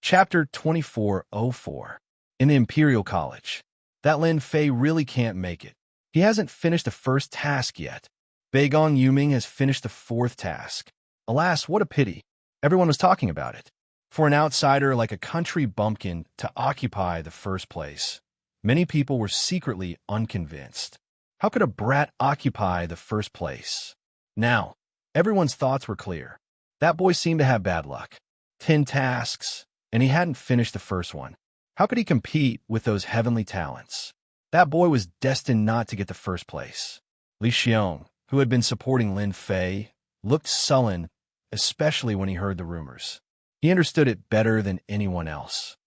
Chapter 2404. In the Imperial College. That Lin Fei really can't make it. He hasn't finished the first task yet. Beigong Yuming has finished the fourth task. Alas, what a pity. Everyone was talking about it. For an outsider like a country bumpkin to occupy the first place, many people were secretly unconvinced. How could a brat occupy the first place? Now, everyone's thoughts were clear. That boy seemed to have bad luck. 10 tasks, and he hadn't finished the first one. How could he compete with those heavenly talents? That boy was destined not to get the first place. Li Xiong, who had been supporting Lin Fei, looked sullen, especially when he heard the rumors. He understood it better than anyone else.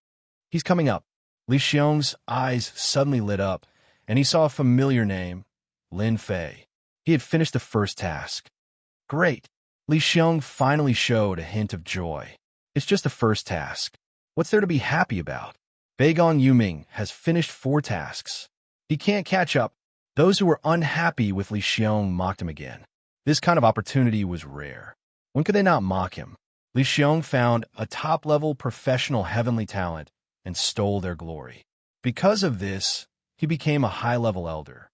He's coming up. Li Xiong's eyes suddenly lit up, and he saw a familiar name, Lin Fei. He had finished the first task. Great! Li Xiong finally showed a hint of joy. It's just the first task. What's there to be happy about? Beigong Yuming has finished 4 tasks. He can't catch up. Those who were unhappy with Li Xiong mocked him again. This kind of opportunity was rare. When could they not mock him? Li Xiong found a top-level professional heavenly talent and stole their glory. Because of this, he became a high-level elder.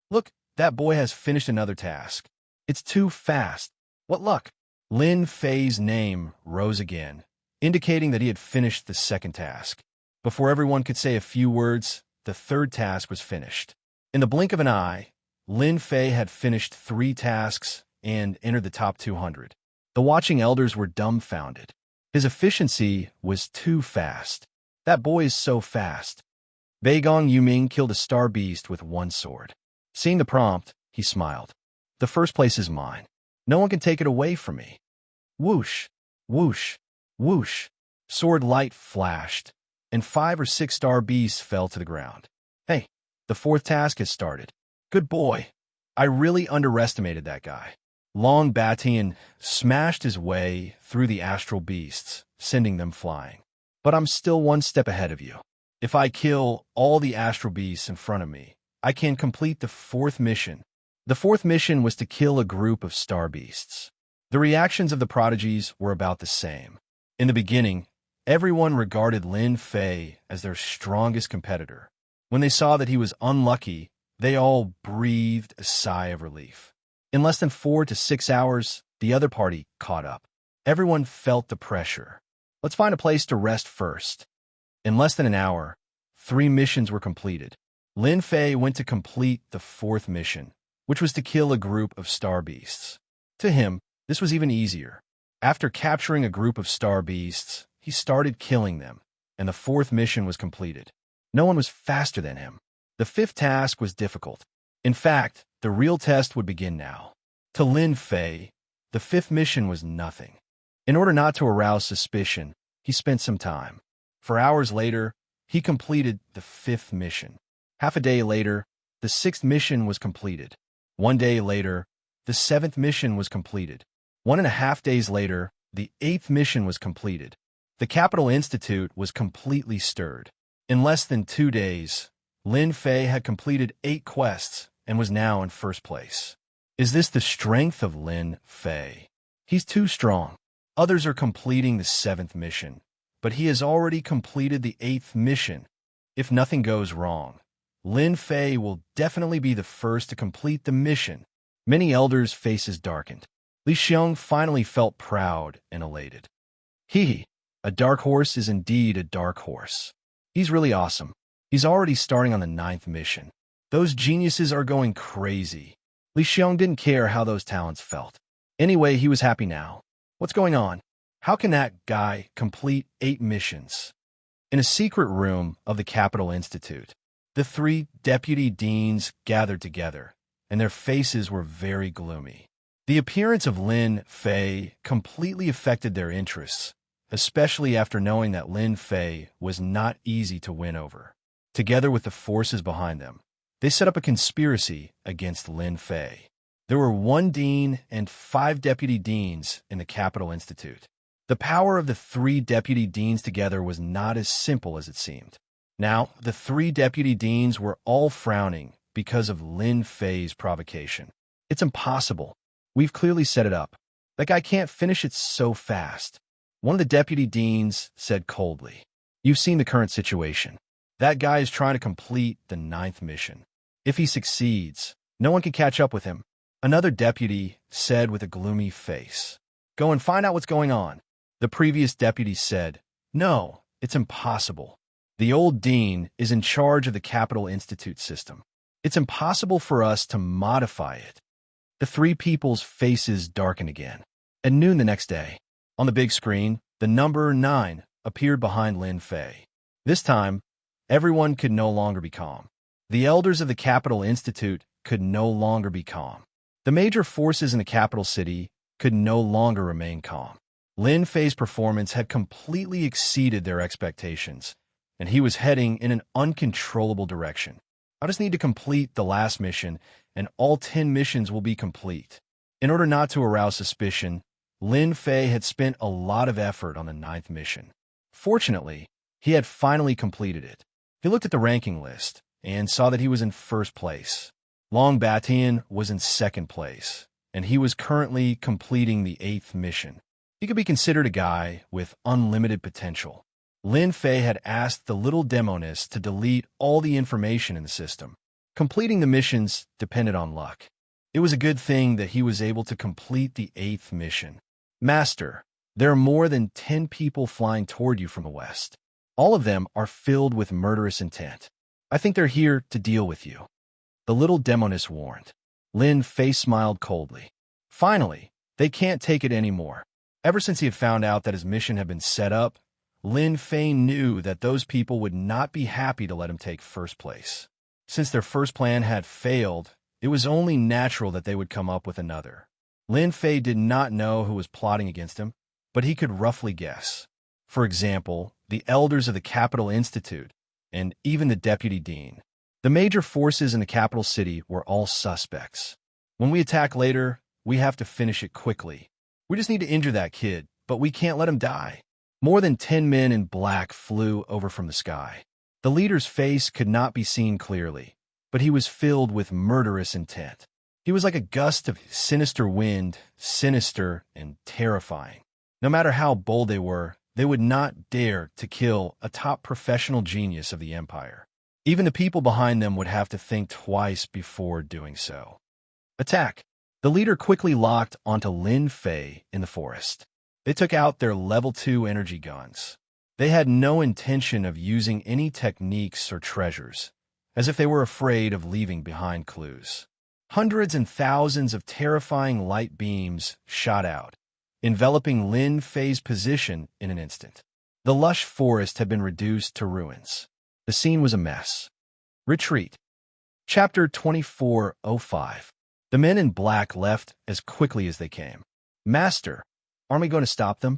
Look, that boy has finished another task. It's too fast. What luck! Lin Fei's name rose again, indicating that he had finished the second task. Before everyone could say a few words, the third task was finished. In the blink of an eye, Lin Fei had finished 3 tasks and entered the top 200. The watching elders were dumbfounded. His efficiency was too fast. That boy is so fast. Beigong Yuming killed a star beast with 1 sword. Seeing the prompt, he smiled. The first place is mine. No one can take it away from me. Whoosh, whoosh, whoosh. Sword light flashed, and 5 or 6 star beasts fell to the ground. Hey, the 4th task has started. Good boy. I really underestimated that guy. Long Batian smashed his way through the astral beasts, sending them flying. But I'm still 1 step ahead of you. If I kill all the astral beasts in front of me, I can complete the 4th mission. The 4th mission was to kill a group of star beasts. The reactions of the prodigies were about the same. In the beginning, everyone regarded Lin Fei as their strongest competitor. When they saw that he was unlucky, they all breathed a sigh of relief. In less than 4 to 6 hours, the other party caught up. Everyone felt the pressure. Let's find a place to rest first. In less than an hour, 3 missions were completed. Lin Fei went to complete the 4th mission, which was to kill a group of star beasts. To him, this was even easier. After capturing a group of star beasts, he started killing them, and the 4th mission was completed. No one was faster than him. The 5th task was difficult. In fact, the real test would begin now. To Lin Fei, the 5th mission was nothing. In order not to arouse suspicion, he spent some time. For hours later, he completed the 5th mission. Half a day later, the 6th mission was completed. 1 day later, the 7th mission was completed. 1.5 days later, the 8th mission was completed. The Capital Institute was completely stirred. In less than 2 days, Lin Fei had completed 8 quests and was now in first place. Is this the strength of Lin Fei? He's too strong. Others are completing the 7th mission, but he has already completed the 8th mission. If nothing goes wrong, Lin Fei will definitely be the first to complete the mission. Many elders' faces darkened. Li Xiong finally felt proud and elated. Hee, a dark horse is indeed a dark horse. He's really awesome. He's already starting on the 9th mission. Those geniuses are going crazy. Li Xiong didn't care how those talents felt. Anyway, he was happy now. What's going on? How can that guy complete 8 missions? In a secret room of the Capital Institute, the 3 deputy deans gathered together, and their faces were very gloomy. The appearance of Lin Fei completely affected their interests, especially after knowing that Lin Fei was not easy to win over. Together with the forces behind them, they set up a conspiracy against Lin Fei. There were 1 dean and 5 deputy deans in the Capital Institute. The power of the 3 deputy deans together was not as simple as it seemed. Now, the 3 deputy deans were all frowning because of Lin Fei's provocation. It's impossible. We've clearly set it up. That guy can't finish it so fast. One of the deputy deans said coldly. You've seen the current situation. That guy is trying to complete the 9th mission. If he succeeds, no one can catch up with him. Another deputy said with a gloomy face. Go and find out what's going on. The previous deputy said, no, it's impossible. The old dean is in charge of the Capital Institute system. It's impossible for us to modify it. The three people's faces darkened again. At noon the next day, on the big screen, the number 9 appeared behind Lin Fei. This time, everyone could no longer be calm. The elders of the Capital Institute could no longer be calm. The major forces in the capital city could no longer remain calm. Lin Fei's performance had completely exceeded their expectations, and he was heading in an uncontrollable direction. I just need to complete the last mission, and all 10 missions will be complete. In order not to arouse suspicion, Lin Fei had spent a lot of effort on the 9th mission. Fortunately, he had finally completed it. He looked at the ranking list and saw that he was in first place. Long Batian was in second place, and he was currently completing the 8th mission. He could be considered a guy with unlimited potential. Lin Fei had asked the little demonist to delete all the information in the system. Completing the missions depended on luck. It was a good thing that he was able to complete the 8th mission. Master, there are more than 10 people flying toward you from the west. All of them are filled with murderous intent. I think they're here to deal with you. The little demonist warned. Lin Fei smiled coldly. Finally, they can't take it anymore. Ever since he had found out that his mission had been set up, Lin Fei knew that those people would not be happy to let him take first place. Since their first plan had failed, it was only natural that they would come up with another. Lin Fei did not know who was plotting against him, but he could roughly guess. For example, the elders of the Capital Institute, and even the deputy dean. The major forces in the capital city were all suspects. When we attack later, we have to finish it quickly. We just need to injure that kid, but we can't let him die. More than 10 men in black flew over from the sky. The leader's face could not be seen clearly, but he was filled with murderous intent. He was like a gust of sinister wind, sinister and terrifying. No matter how bold they were, they would not dare to kill a top professional genius of the empire. Even the people behind them would have to think twice before doing so. Attack! The leader quickly locked onto Lin Fei in the forest. They took out their level 2 energy guns. They had no intention of using any techniques or treasures, as if they were afraid of leaving behind clues. Hundreds and thousands of terrifying light beams shot out, enveloping Lin Fei's position in an instant. The lush forest had been reduced to ruins. The scene was a mess. Retreat. Chapter 2405. The men in black left as quickly as they came. Master, aren't we going to stop them?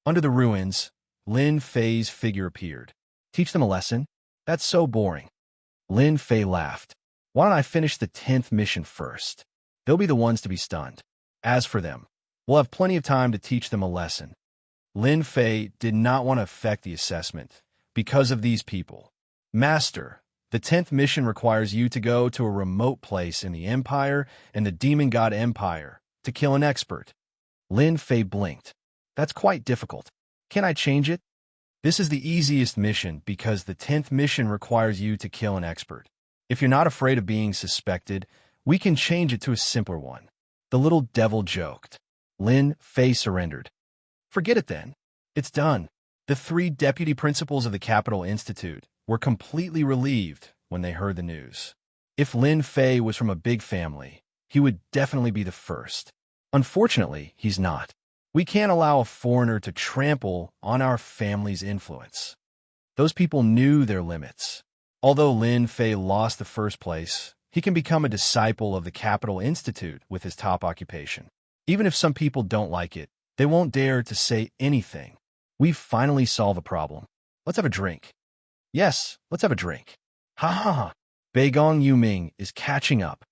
Under the ruins, Lin Fei's figure appeared. Teach them a lesson? That's so boring. Lin Fei laughed. Why don't I finish the 10th mission first? They'll be the ones to be stunned. As for them, we'll have plenty of time to teach them a lesson. Lin Fei did not want to affect the assessment because of these people. Master, the 10th mission requires you to go to a remote place in the Empire and the Demon God Empire to kill an expert. Lin Fei blinked. That's quite difficult. Can I change it? This is the easiest mission because the 10th mission requires you to kill an expert. If you're not afraid of being suspected, we can change it to a simpler one. The little devil joked. Lin Fei surrendered. Forget it then. It's done. The 3 deputy principals of the Capital Institute were completely relieved when they heard the news. If Lin Fei was from a big family, he would definitely be the first. Unfortunately, he's not. We can't allow a foreigner to trample on our family's influence. Those people knew their limits. Although Lin Fei lost the first place, he can become a disciple of the Capital Institute with his top occupation. Even if some people don't like it, they won't dare to say anything. We've finally solved the problem. Let's have a drink. Yes, let's have a drink. Ha ha ha. Beigong Yuming is catching up.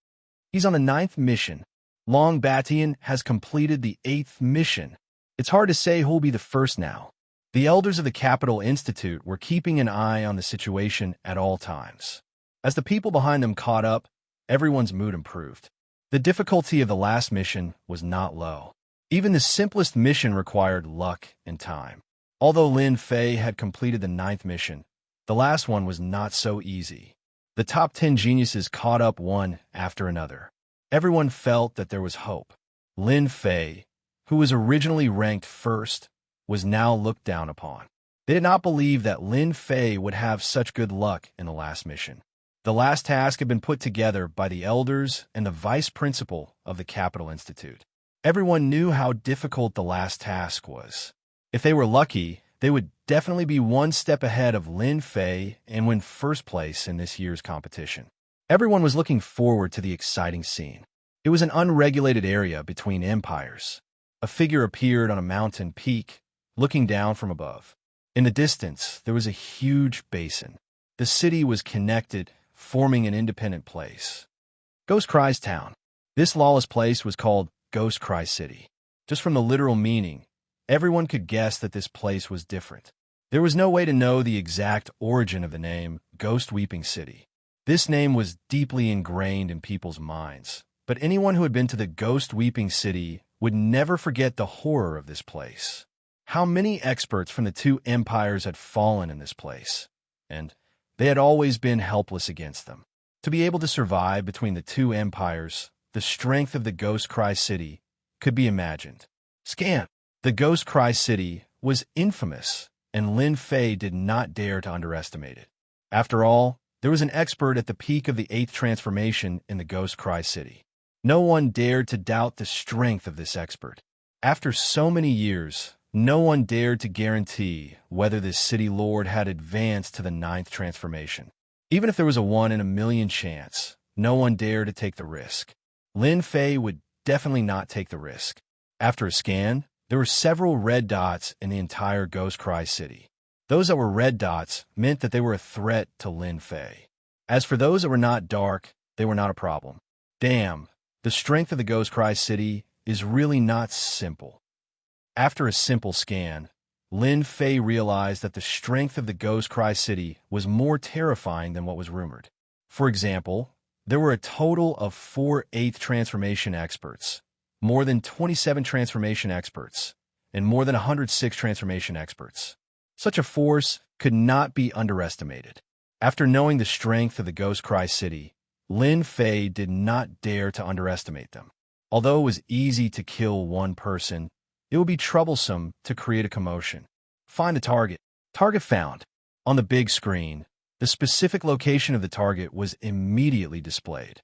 He's on the 9th mission. Long Batian has completed the 8th mission. It's hard to say who'll be the first now. The elders of the Capital Institute were keeping an eye on the situation at all times. As the people behind them caught up, everyone's mood improved. The difficulty of the last mission was not low. Even the simplest mission required luck and time. Although Lin Fei had completed the 9th mission, the last one was not so easy. The top 10 geniuses caught up one after another. Everyone felt that there was hope. Lin Fei, who was originally ranked first, was now looked down upon. They did not believe that Lin Fei would have such good luck in the last mission. The last task had been put together by the elders and the vice principal of the Capital Institute. Everyone knew how difficult the last task was. If they were lucky, they would definitely be one step ahead of Lin Fei and win first place in this year's competition. Everyone was looking forward to the exciting scene. It was an unregulated area between empires. A figure appeared on a mountain peak, looking down from above. In the distance, there was a huge basin. The city was connected, forming an independent place. Ghost Cry's town. This lawless place was called Ghost Cry City. Just from the literal meaning, everyone could guess that this place was different. There was no way to know the exact origin of the name Ghost Weeping City. This name was deeply ingrained in people's minds, but anyone who had been to the Ghost Weeping City would never forget the horror of this place. How many experts from the two empires had fallen in this place, and they had always been helpless against them. To be able to survive between the two empires, the strength of the Ghost Cry City could be imagined. Scan. The Ghost Cry City was infamous, and Lin Fei did not dare to underestimate it. After all, there was an expert at the peak of the 8th transformation in the Ghost Cry City. No one dared to doubt the strength of this expert. After so many years, no one dared to guarantee whether this city lord had advanced to the 9th transformation. Even if there was a 1 in a million chance, no one dared to take the risk. Lin Fei would definitely not take the risk. After a scan, there were several red dots in the entire Ghost Cry City. Those that were red dots meant that they were a threat to Lin Fei. As for those that were not dark, they were not a problem. Damn, the strength of the Ghost Cry City is really not simple. After a simple scan, Lin Fei realized that the strength of the Ghost Cry City was more terrifying than what was rumored. For example, there were a total of 4 8th transformation experts, more than 27 transformation experts, and more than 106 transformation experts. Such a force could not be underestimated. After knowing the strength of the Ghost Cry City, Lin Fei did not dare to underestimate them. Although it was easy to kill one person, it would be troublesome to create a commotion. Find the target. Target found. On the big screen, the specific location of the target was immediately displayed.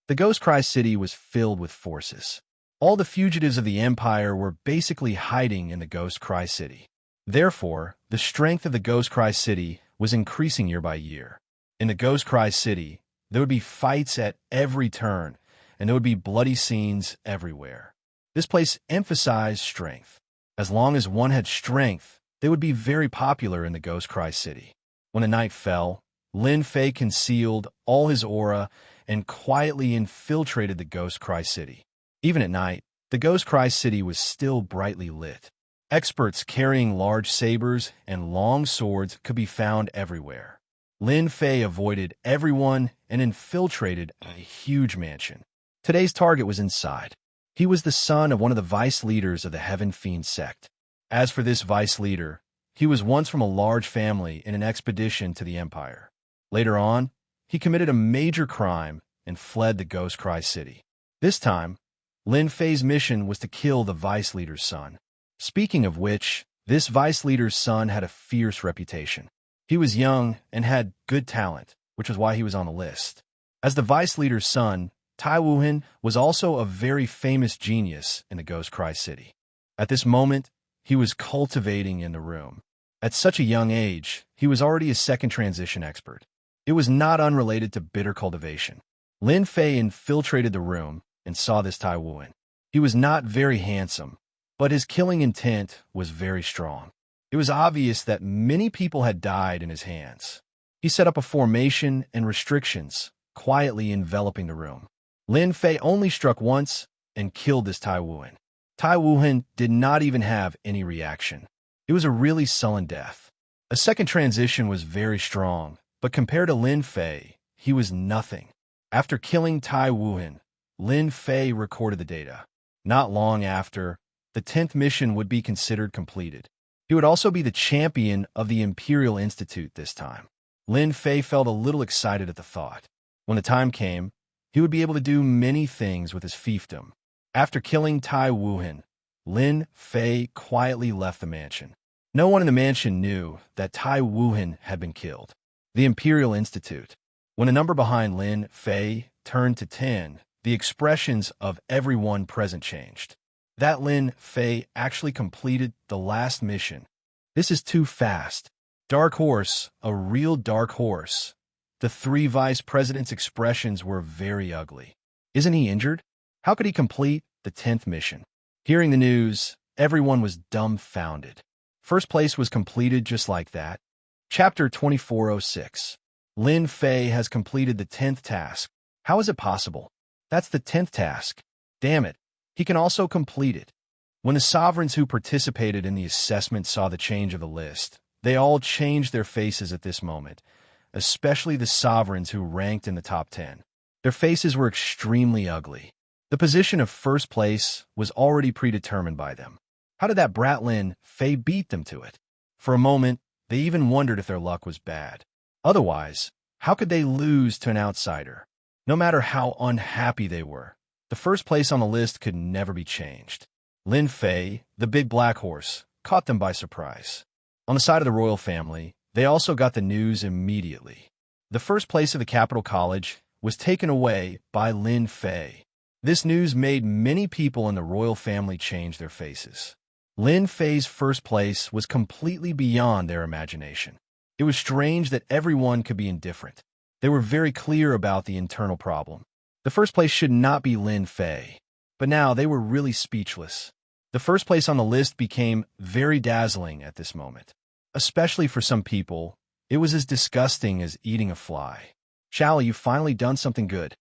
The Ghost Cry City was filled with forces. All the fugitives of the Empire were basically hiding in the Ghost Cry City. Therefore, the strength of the Ghost Cry City was increasing year by year. In the Ghost Cry City, there would be fights at every turn, and there would be bloody scenes everywhere. This place emphasized strength. As long as one had strength, they would be very popular in the Ghost Cry City. When the night fell, Lin Fei concealed all his aura and quietly infiltrated the Ghost Cry City. Even at night, the Ghost Cry City was still brightly lit. Experts carrying large sabers and long swords could be found everywhere. Lin Fei avoided everyone and infiltrated a huge mansion. Today's target was inside. He was the son of one of the vice leaders of the Heaven Fiend sect. As for this vice leader, he was once from a large family in an expedition to the Empire. Later on, he committed a major crime and fled the Ghost Cry City. This time, Lin Fei's mission was to kill the vice leader's son. Speaking of which, this vice leader's son had a fierce reputation. He was young and had good talent, which was why he was on the list. As the vice leader's son, Tai Wuhan was also a very famous genius in the Ghost Cry City. At this moment, he was cultivating in the room. At such a young age, he was already a second transition expert. It was not unrelated to bitter cultivation. Lin Fei infiltrated the room and saw this Tai Wuhan. He was not very handsome, but his killing intent was very strong. It was obvious that many people had died in his hands. He set up a formation and restrictions, quietly enveloping the room. Lin Fei only struck once and killed this Tai Wuhan. Tai Wuhan did not even have any reaction. It was a really sullen death. A second transition was very strong, but compared to Lin Fei, he was nothing. After killing Tai Wuhan, Lin Fei recorded the data. Not long after, the 10th mission would be considered completed. He would also be the champion of the Imperial Institute this time. Lin Fei felt a little excited at the thought. When the time came, he would be able to do many things with his fiefdom. After killing Tai Wuhan, Lin Fei quietly left the mansion. No one in the mansion knew that Tai Wuhan had been killed. The Imperial Institute. When the number behind Lin Fei turned to 10, the expressions of everyone present changed. That Lin Fei actually completed the last mission. This is too fast. Dark horse, a real dark horse. The three vice presidents' expressions were very ugly. Isn't he injured? How could he complete the 10th mission? Hearing the news, everyone was dumbfounded. First place was completed just like that. Chapter 2406. Lin Fei has completed the 10th task. How is it possible? That's the 10th task. Damn it. He can also complete it. When the sovereigns who participated in the assessment saw the change of the list, they all changed their faces at this moment, especially the sovereigns who ranked in the top 10. Their faces were extremely ugly. The position of first place was already predetermined by them. How did that brat Lin Fei beat them to it? For a moment, they even wondered if their luck was bad. Otherwise, how could they lose to an outsider? No matter how unhappy they were, the first place on the list could never be changed. Lin Fei, the big black horse, caught them by surprise. On the side of the royal family, they also got the news immediately. The first place of the capital college was taken away by Lin Fei. This news made many people in the royal family change their faces. Lin Fei's first place was completely beyond their imagination. It was strange that everyone could be indifferent. They were very clear about the internal problem. The first place should not be Lin Fei. But now they were really speechless. The first place on the list became very dazzling at this moment. Especially for some people, it was as disgusting as eating a fly. Shall, you've finally done something good.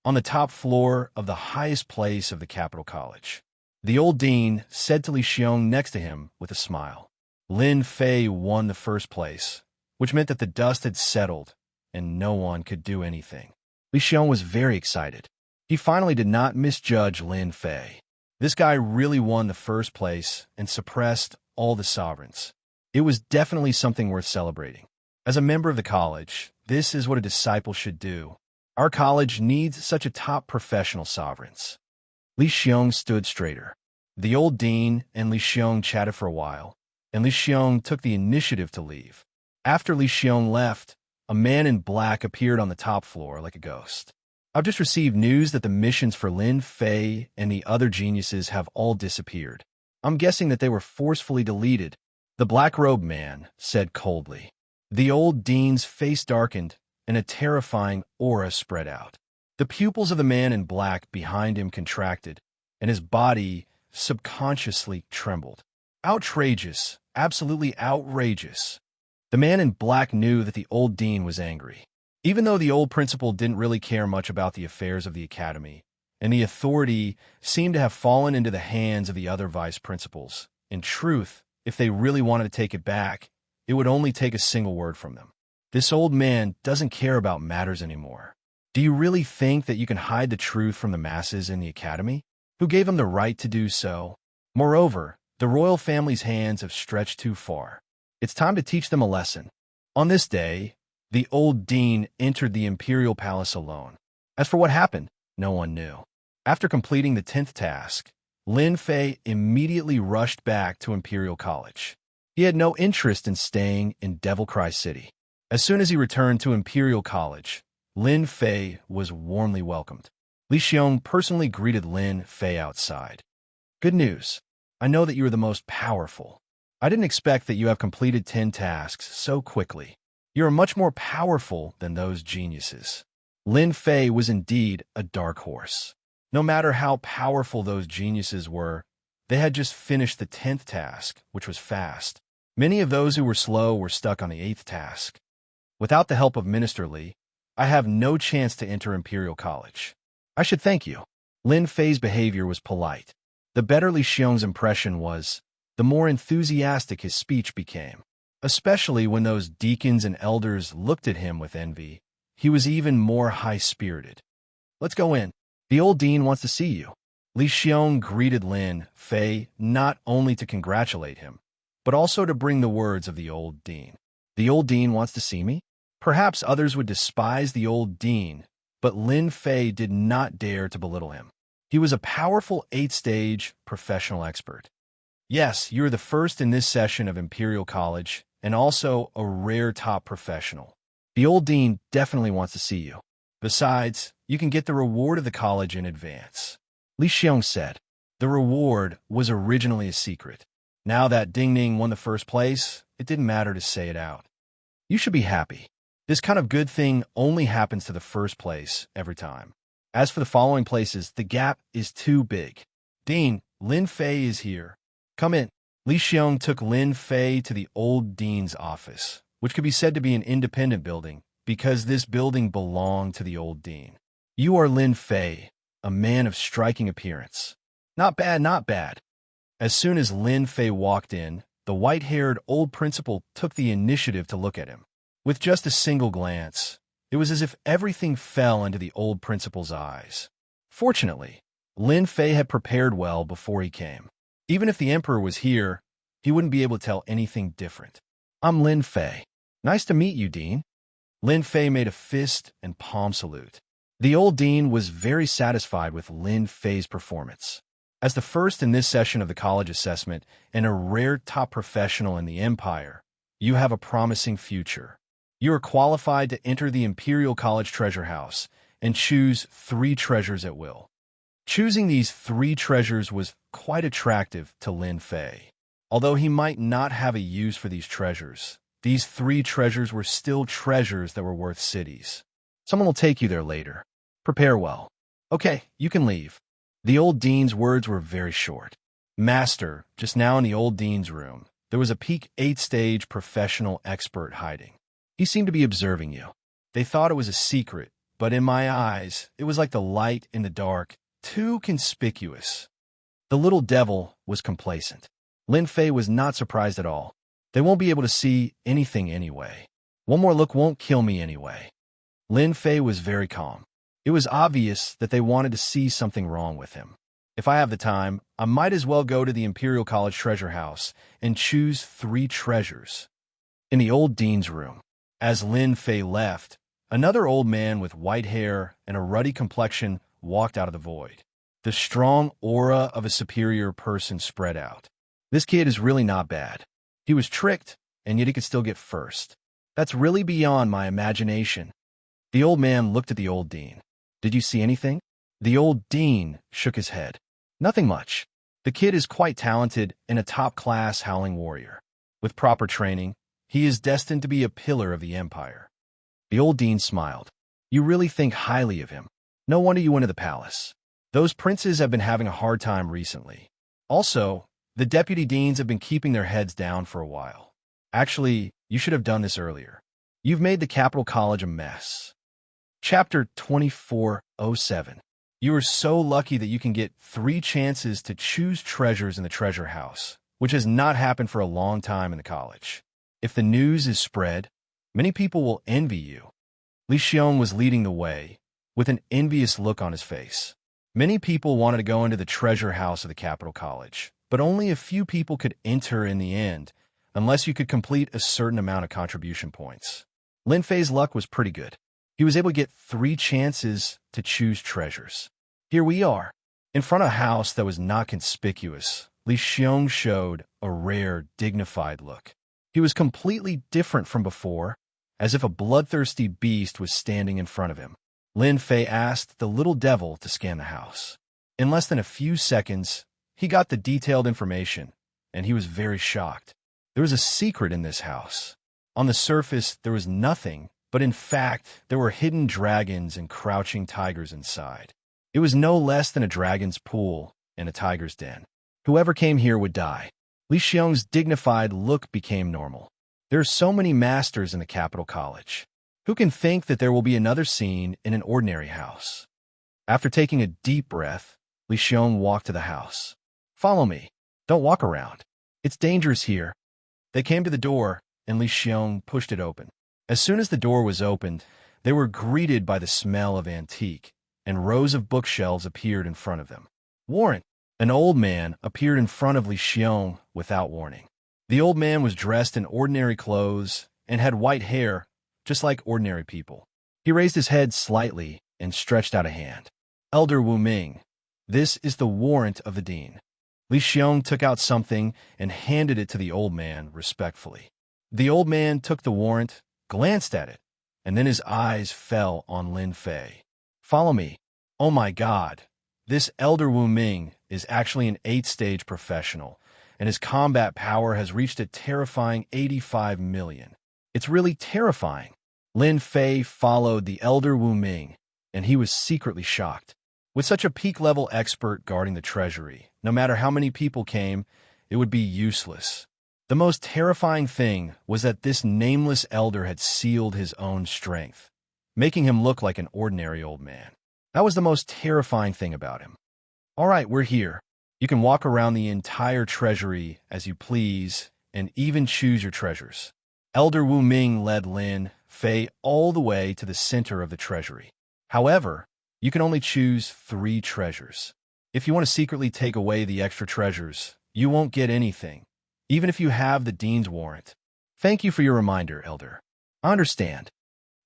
On the top floor of the highest place of the capital college, the old dean said to Li Xiong next to him with a smile. Lin Fei won the first place, which meant that the dust had settled and no one could do anything. Li Xiong was very excited. He finally did not misjudge Lin Fei. This guy really won the first place and suppressed all the sovereigns. It was definitely something worth celebrating. As a member of the college, this is what a disciple should do. Our college needs such a top professional sovereigns. Li Xiong stood straighter. The old dean and Li Xiong chatted for a while, and Li Xiong took the initiative to leave. After Li Xiong left, a man in black appeared on the top floor like a ghost. I've just received news that the missions for Lin Fei and the other geniuses have all disappeared. I'm guessing that they were forcefully deleted, the black-robed man said coldly. The old dean's face darkened, and a terrifying aura spread out. The pupils of the man in black behind him contracted, and his body subconsciously trembled. Outrageous, absolutely outrageous. The man in black knew that the old dean was angry. Even though the old principal didn't really care much about the affairs of the academy, and the authority seemed to have fallen into the hands of the other vice principals, in truth, if they really wanted to take it back, it would only take a single word from them. This old man doesn't care about matters anymore. Do you really think that you can hide the truth from the masses in the academy? Who gave him the right to do so? Moreover, the royal family's hands have stretched too far. It's time to teach them a lesson. On this day, the old dean entered the imperial palace alone. As for what happened, no one knew. After completing the 10th task, Lin Fei immediately rushed back to Imperial College. He had no interest in staying in Devil Cry City. As soon as he returned to Imperial College, Lin Fei was warmly welcomed. Li Xiong personally greeted Lin Fei outside. Good news. I know that you are the most powerful. I didn't expect that you have completed 10 tasks so quickly. You are much more powerful than those geniuses. Lin Fei was indeed a dark horse. No matter how powerful those geniuses were, they had just finished the 10th task, which was fast. Many of those who were slow were stuck on the 8th task. Without the help of Minister Li, I have no chance to enter Imperial College. I should thank you. Lin Fei's behavior was polite. The better Li Xiong's impression was, the more enthusiastic his speech became. Especially when those deacons and elders looked at him with envy, he was even more high-spirited. Let's go in. The old dean wants to see you. Li Xiong greeted Lin Fei not only to congratulate him, but also to bring the words of the old dean. The old dean wants to see me? Perhaps others would despise the old dean, but Lin Fei did not dare to belittle him. He was a powerful 8th-stage professional expert. Yes, you're the first in this session of Imperial College, and also a rare top professional. The old dean definitely wants to see you. Besides, you can get the reward of the college in advance. Li Xiong said. The reward was originally a secret. Now that Ding Ning won the first place, it didn't matter to say it out. You should be happy. This kind of good thing only happens to the first place every time. As for the following places, the gap is too big. Dean, Lin Fei is here. Come in. Li Xiong took Lin Fei to the old dean's office, which could be said to be an independent building, because this building belonged to the old dean. You are Lin Fei, a man of striking appearance. Not bad, not bad. As soon as Lin Fei walked in, the white-haired old principal took the initiative to look at him. With just a single glance, it was as if everything fell into the old principal's eyes. Fortunately, Lin Fei had prepared well before he came. Even if the emperor was here, he wouldn't be able to tell anything different. I'm Lin Fei. Nice to meet you, Dean. Lin Fei made a fist and palm salute. The old dean was very satisfied with Lin Fei's performance. As the first in this session of the college assessment and a rare top professional in the empire, you have a promising future. You are qualified to enter the Imperial College Treasure House and choose 3 treasures at will. Choosing these 3 treasures was quite attractive to Lin Fei. Although he might not have a use for these 3 treasures were still treasures that were worth cities. Someone will take you there later. Prepare well. Okay, you can leave. The old dean's words were very short. Master, just now in the old dean's room, there was a peak 8th-stage professional expert hiding. He seemed to be observing you. They thought it was a secret, but in my eyes, it was like the light in the dark, too conspicuous. The little devil was complacent. Lin Fei was not surprised at all. They won't be able to see anything anyway. One more look won't kill me anyway. Lin Fei was very calm. It was obvious that they wanted to see something wrong with him. If I have the time, I might as well go to the Imperial College Treasure House and choose 3 treasures. In the old dean's room, as Lin Fei left, another old man with white hair and a ruddy complexion walked out of the void. The strong aura of a superior person spread out. This kid is really not bad. He was tricked, and yet he could still get first. That's really beyond my imagination. The old man looked at the old dean. Did you see anything? The old dean shook his head. Nothing much. The kid is quite talented and a top-class howling warrior. With proper training, he is destined to be a pillar of the empire. The old dean smiled. You really think highly of him. No wonder you went to the palace. Those princes have been having a hard time recently. Also, the deputy deans have been keeping their heads down for a while. Actually, you should have done this earlier. You've made the capital college a mess. Chapter 2407. You are so lucky that you can get 3 chances to choose treasures in the treasure house, which has not happened for a long time in the college. If the news is spread, many people will envy you. Li Xiong was leading the way, with an envious look on his face. Many people wanted to go into the treasure house of the capital college, but only a few people could enter in the end, unless you could complete a certain amount of contribution points. Lin Fei's luck was pretty good. He was able to get 3 chances to choose treasures. Here we are. In front of a house that was not conspicuous, Li Xiong showed a rare, dignified look. He was completely different from before, as if a bloodthirsty beast was standing in front of him. Lin Fei asked the little devil to scan the house. In less than a few seconds, he got the detailed information, and he was very shocked. There was a secret in this house. On the surface, there was nothing, but in fact, there were hidden dragons and crouching tigers inside. It was no less than a dragon's pool and a tiger's den. Whoever came here would die. Li Xiong's dignified look became normal. There are so many masters in the capital college. Who can think that there will be another scene in an ordinary house? After taking a deep breath, Li Xiong walked to the house. Follow me. Don't walk around. It's dangerous here. They came to the door, and Li Xiong pushed it open. As soon as the door was opened, they were greeted by the smell of antique, and rows of bookshelves appeared in front of them. Warrant. An old man appeared in front of Li Xiong without warning. The old man was dressed in ordinary clothes and had white hair, just like ordinary people. He raised his head slightly and stretched out a hand. Elder Wu Ming, this is the warrant of the dean. Li Xiong took out something and handed it to the old man respectfully. The old man took the warrant, glanced at it, and then his eyes fell on Lin Fei. Follow me. Oh my God, this Elder Wu Ming is actually an 8th-stage professional, and his combat power has reached a terrifying 85 million. It's really terrifying. Lin Fei followed the Elder Wu Ming, and he was secretly shocked. With such a peak-level expert guarding the treasury, no matter how many people came, it would be useless. The most terrifying thing was that this nameless elder had sealed his own strength, making him look like an ordinary old man. That was the most terrifying thing about him. All right, we're here. You can walk around the entire treasury as you please and even choose your treasures. Elder Wu Ming led Lin Fei all the way to the center of the treasury. However, you can only choose 3 treasures. If you want to secretly take away the extra treasures, you won't get anything, even if you have the dean's warrant. Thank you for your reminder, Elder. I understand.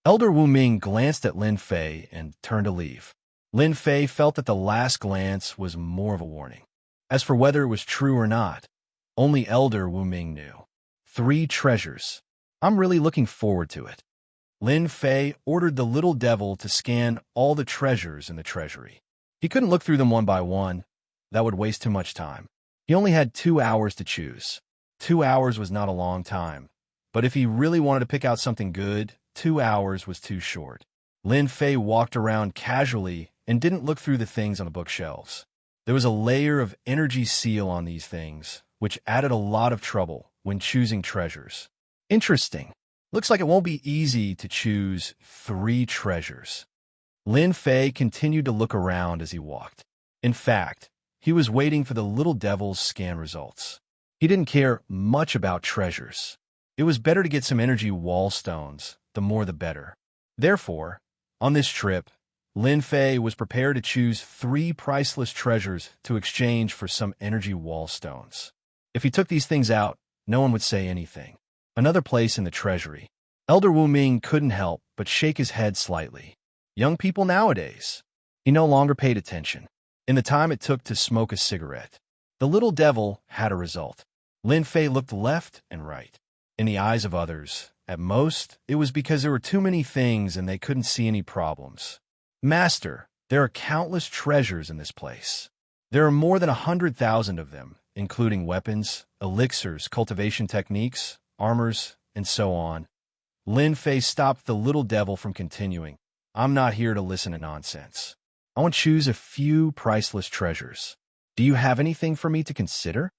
Elder Wu Ming glanced at Lin Fei and turned to leave. Lin Fei felt that the last glance was more of a warning. As for whether it was true or not, only Elder Wu Ming knew. 3 treasures. I'm really looking forward to it. Lin Fei ordered the little devil to scan all the treasures in the treasury. He couldn't look through them one by one. That would waste too much time. He only had 2 hours to choose. 2 hours was not a long time, but if he really wanted to pick out something good, 2 hours was too short. Lin Fei walked around casually and didn't look through the things on the bookshelves. There was a layer of energy seal on these things, which added a lot of trouble when choosing treasures. Interesting. Looks like it won't be easy to choose 3 treasures. Lin Fei continued to look around as he walked. In fact, he was waiting for the little devil's scan results. He didn't care much about treasures. It was better to get some energy wall stones, the more the better. Therefore, on this trip, Lin Fei was prepared to choose 3 priceless treasures to exchange for some energy wall stones. If he took these things out, no one would say anything. Another place in the treasury. Elder Wu Ming couldn't help but shake his head slightly. Young people nowadays. He no longer paid attention. In the time it took to smoke a cigarette, the little devil had a result. Lin Fei looked left and right. In the eyes of others, at most, it was because there were too many things and they couldn't see any problems. Master, there are countless treasures in this place. There are more than 100,000 of them, including weapons, elixirs, cultivation techniques, armors, and so on. Lin Fei stopped the little devil from continuing. I'm not here to listen to nonsense. I want to choose a few priceless treasures. Do you have anything for me to consider?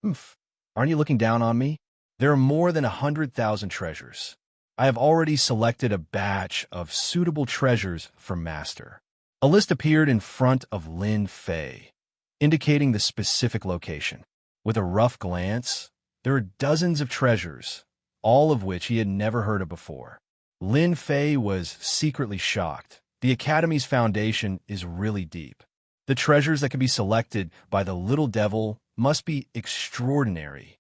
Aren't you looking down on me? There are more than 100,000 treasures. I have already selected a batch of suitable treasures for Master. A list appeared in front of Lin Fei, indicating the specific location. With a rough glance, there are dozens of treasures, all of which he had never heard of before. Lin Fei was secretly shocked. The Academy's foundation is really deep. The treasures that can be selected by the little devil must be extraordinary.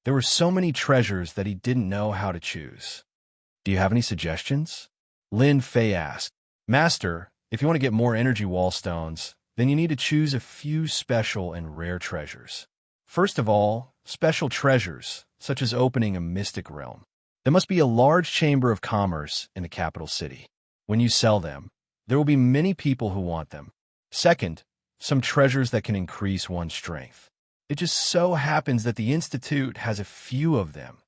There were so many treasures that he didn't know how to choose. Do you have any suggestions? Lin Fei asked. Master, if you want to get more energy wall stones, then you need to choose a few special and rare treasures. First of all, special treasures, such as opening a mystic realm. There must be a large chamber of commerce in the capital city. When you sell them, there will be many people who want them. Second, some treasures that can increase one's strength. It just so happens that the Institute has a few of them.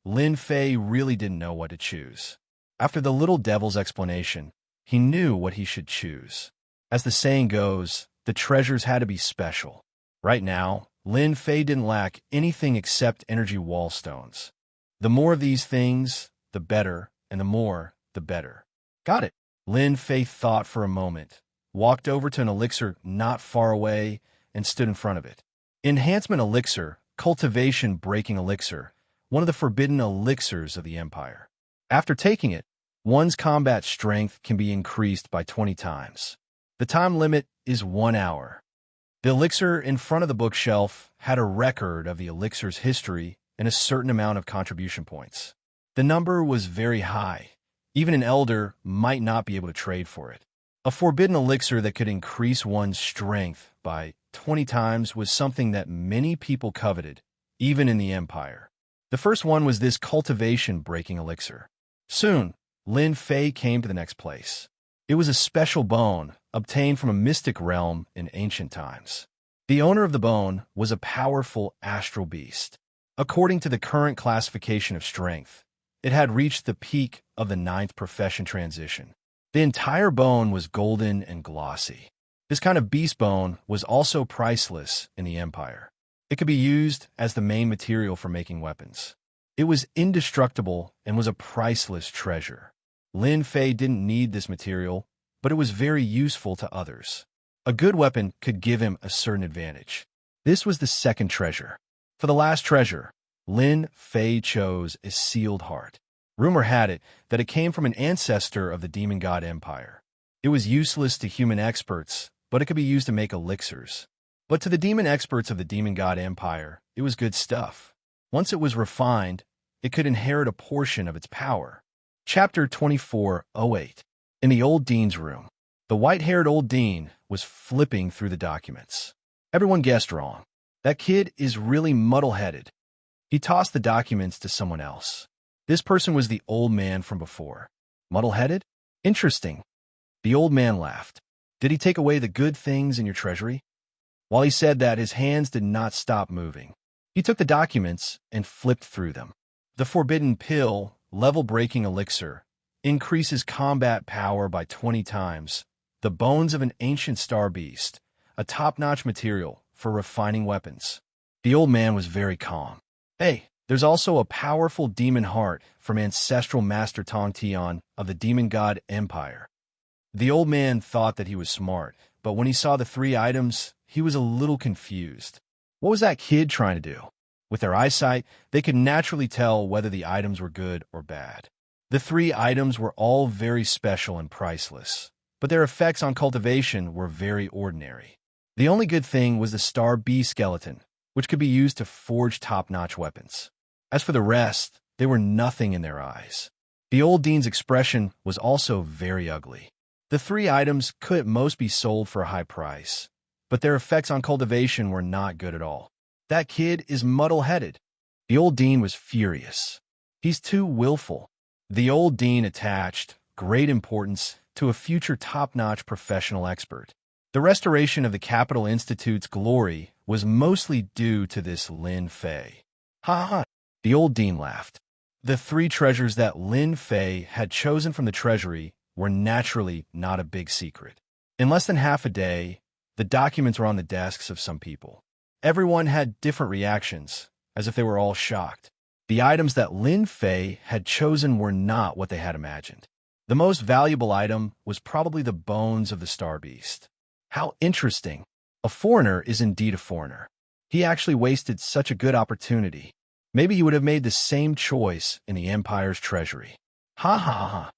Lin Fei really didn't know what to choose. After the little devil's explanation, he knew what he should choose. As the saying goes, the treasures had to be special. Right now, Lin Fei didn't lack anything except energy wall stones. The more of these things, the better, and the more, the better. Got it. Lin Fei thought for a moment, walked over to an elixir not far away, and stood in front of it. Enhancement elixir, cultivation breaking elixir, one of the forbidden elixirs of the Empire. After taking it, one's combat strength can be increased by 20 times. The time limit is 1 hour. The elixir in front of the bookshelf had a record of the elixir's history and a certain amount of contribution points. The number was very high. Even an elder might not be able to trade for it. A forbidden elixir that could increase one's strength by 20 times was something that many people coveted, even in the Empire. The first one was this cultivation-breaking elixir. Soon, Lin Fei came to the next place. It was a special bone obtained from a mystic realm in ancient times. The owner of the bone was a powerful astral beast. According to the current classification of strength, it had reached the peak of the 9th profession transition. The entire bone was golden and glossy. This kind of beast bone was also priceless in the Empire. It could be used as the main material for making weapons. It was indestructible and was a priceless treasure. Lin Fei didn't need this material, but it was very useful to others. A good weapon could give him a certain advantage. This was the second treasure. For the last treasure, Lin Fei chose a sealed heart. Rumor had it that it came from an ancestor of the demon god empire. It was useless to human experts, but it could be used to make elixirs. But to the demon experts of the demon god empire, it was good stuff. Once it was refined, it could inherit a portion of its power. Chapter 2408. In the old dean's room, the white-haired old dean was flipping through the documents. Everyone guessed wrong. That kid is really muddle-headed. He tossed the documents to someone else. This person was the old man from before. Muddle-headed? Interesting. The old man laughed. Did he take away the good things in your treasury? While he said that, his hands did not stop moving. He took the documents and flipped through them. The forbidden pill, level-breaking elixir, increases combat power by 20 times. The bones of an ancient star beast, a top-notch material for refining weapons. The old man was very calm. Hey, there's also a powerful demon heart from ancestral Master Tong Tian of the demon god empire. The old man thought that he was smart, but when he saw the 3 items, he was a little confused. What was that kid trying to do? With their eyesight, they could naturally tell whether the items were good or bad. The 3 items were all very special and priceless, but their effects on cultivation were very ordinary. The only good thing was the star bee skeleton, which could be used to forge top-notch weapons. As for the rest, they were nothing in their eyes. The old dean's expression was also very ugly. The 3 items could at most be sold for a high price, but their effects on cultivation were not good at all. That kid is muddle-headed. The old dean was furious. He's too willful. The old dean attached great importance to a future top-notch professional expert. The restoration of the Capital Institute's glory was mostly due to this Lin Fei. Ha ha! The old dean laughed. The 3 treasures that Lin Fei had chosen from the treasury were naturally not a big secret. In less than half a day, the documents were on the desks of some people. Everyone had different reactions, as if they were all shocked. The items that Lin Fei had chosen were not what they had imagined. The most valuable item was probably the bones of the star beast. How interesting. A foreigner is indeed a foreigner. He actually wasted such a good opportunity. Maybe he would have made the same choice in the Empire's treasury. Ha ha ha ha.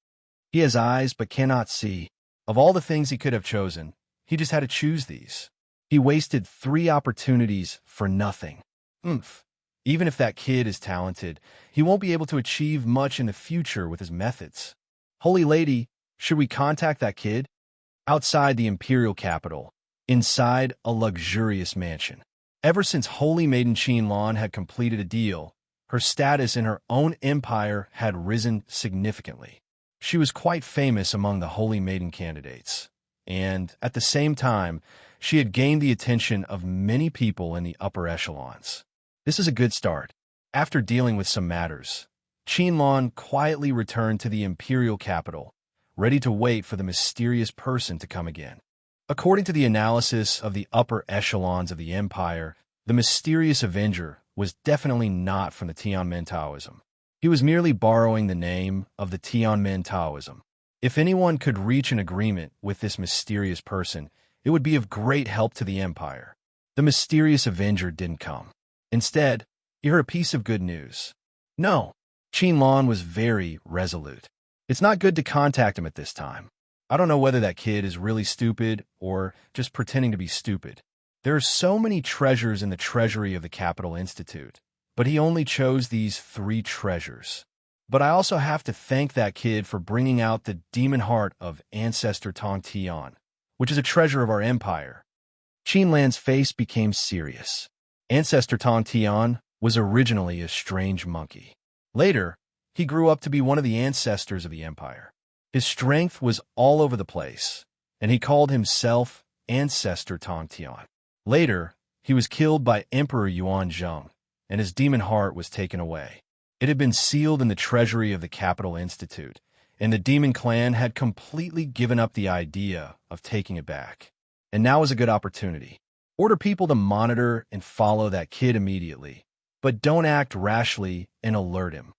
He has eyes but cannot see. Of all the things he could have chosen, he just had to choose these. He wasted 3 opportunities for nothing. Even if that kid is talented, he won't be able to achieve much in the future with his methods. Holy Lady, should we contact that kid? Outside the imperial capital, inside a luxurious mansion. Ever since Holy Maiden Qianlan had completed a deal, her status in her own empire had risen significantly. She was quite famous among the Holy Maiden candidates, and at the same time, she had gained the attention of many people in the upper echelons. This is a good start. After dealing with some matters, Qianlan quietly returned to the imperial capital, ready to wait for the mysterious person to come again. According to the analysis of the upper echelons of the empire, the mysterious avenger was definitely not from the Tianmen Taoism. He was merely borrowing the name of the Tianmen Taoism. If anyone could reach an agreement with this mysterious person, it would be of great help to the empire. The mysterious avenger didn't come. Instead, he heard a piece of good news. No, Qianlan was very resolute. It's not good to contact him at this time. I don't know whether that kid is really stupid or just pretending to be stupid. There are so many treasures in the treasury of the Capital Institute, but he only chose these 3 treasures. But I also have to thank that kid for bringing out the demon heart of Ancestor Tong Tian, which is a treasure of our empire. Qinlan's face became serious. Ancestor Tong Tian was originally a strange monkey. Later, he grew up to be one of the ancestors of the empire. His strength was all over the place, and he called himself Ancestor Tong Tian. Later, he was killed by Emperor Yuanzhong, and his demon heart was taken away. It had been sealed in the treasury of the Capital Institute, and the demon clan had completely given up the idea of taking it back. And now is a good opportunity. Order people to monitor and follow that kid immediately, but don't act rashly and alert him.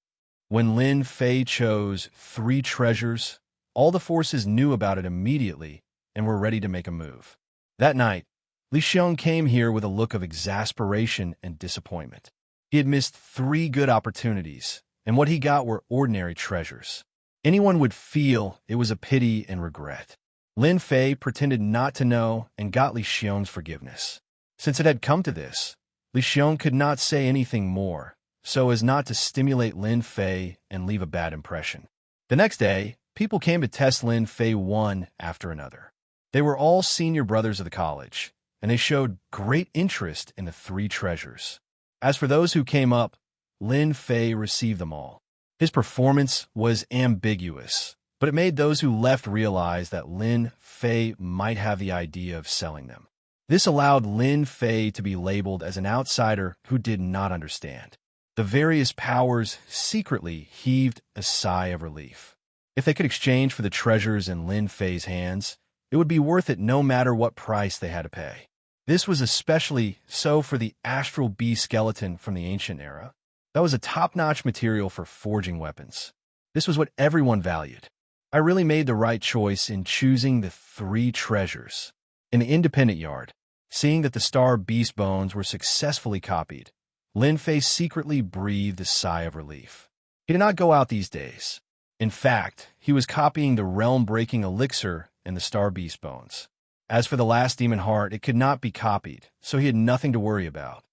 When Lin Fei chose 3 treasures, all the forces knew about it immediately and were ready to make a move. That night, Li Xiong came here with a look of exasperation and disappointment. He had missed 3 good opportunities, and what he got were ordinary treasures. Anyone would feel it was a pity and regret. Lin Fei pretended not to know and got Li Xiong's forgiveness. Since it had come to this, Li Xiong could not say anything more, so as not to stimulate Lin Fei and leave a bad impression. The next day, people came to test Lin Fei one after another. They were all senior brothers of the college, and they showed great interest in the 3 treasures. As for those who came up, Lin Fei received them all. His performance was ambiguous, but it made those who left realize that Lin Fei might have the idea of selling them. This allowed Lin Fei to be labeled as an outsider who did not understand. The various powers secretly heaved a sigh of relief. If they could exchange for the treasures in Lin Fei's hands, it would be worth it no matter what price they had to pay. This was especially so for the astral bee skeleton from the ancient era. That was a top-notch material for forging weapons. This was what everyone valued. I really made the right choice in choosing the 3 treasures. In the independent yard, seeing that the star beast bones were successfully copied, Lin Fei secretly breathed a sigh of relief. He did not go out these days. In fact, he was copying the realm-breaking elixir and the star beast bones. As for the last demon heart, it could not be copied, so he had nothing to worry about.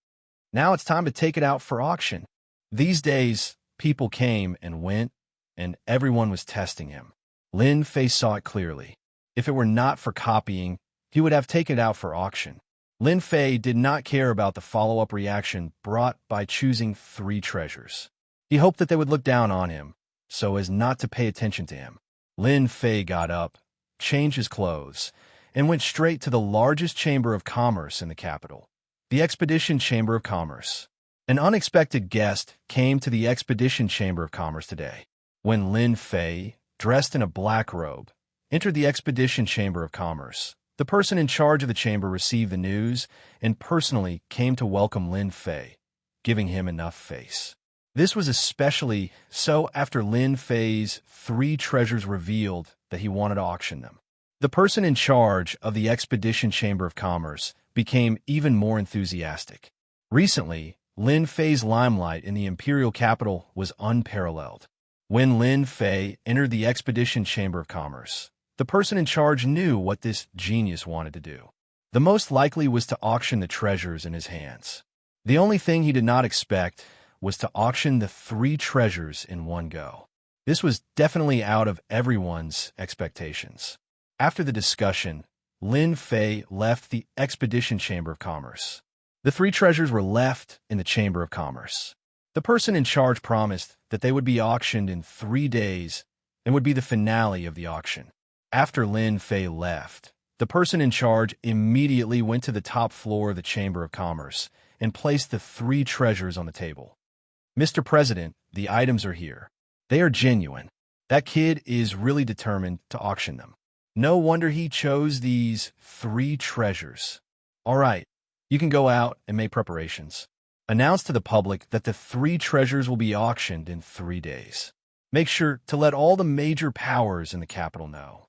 Now it's time to take it out for auction. These days, people came and went, and everyone was testing him. Lin Fei saw it clearly. If it were not for copying, he would have taken it out for auction. Lin Fei did not care about the follow-up reaction brought by choosing 3 treasures. He hoped that they would look down on him, so as not to pay attention to him. Lin Fei got up, changed his clothes, and went straight to the largest chamber of commerce in the capital, the Expedition Chamber of Commerce. An unexpected guest came to the Expedition Chamber of Commerce today. When Lin Fei, dressed in a black robe, entered the Expedition Chamber of Commerce, the person in charge of the chamber received the news and personally came to welcome Lin Fei, giving him enough face. This was especially so after Lin Fei's 3 treasures revealed that he wanted to auction them. The person in charge of the Expedition Chamber of Commerce became even more enthusiastic. Recently, Lin Fei's limelight in the imperial capital was unparalleled. When Lin Fei entered the Expedition Chamber of Commerce, the person in charge knew what this genius wanted to do. The most likely was to auction the treasures in his hands. The only thing he did not expect was to auction the 3 treasures in one go. This was definitely out of everyone's expectations. After the discussion, Lin Fei left the Expedition Chamber of Commerce. The 3 treasures were left in the Chamber of Commerce. The person in charge promised that they would be auctioned in 3 days and would be the finale of the auction. After Lin Fei left, the person in charge immediately went to the top floor of the Chamber of Commerce and placed the 3 treasures on the table. Mr. President, the items are here. They are genuine. That kid is really determined to auction them. No wonder he chose these 3 treasures. All right, you can go out and make preparations. Announce to the public that the 3 treasures will be auctioned in 3 days. Make sure to let all the major powers in the capital know.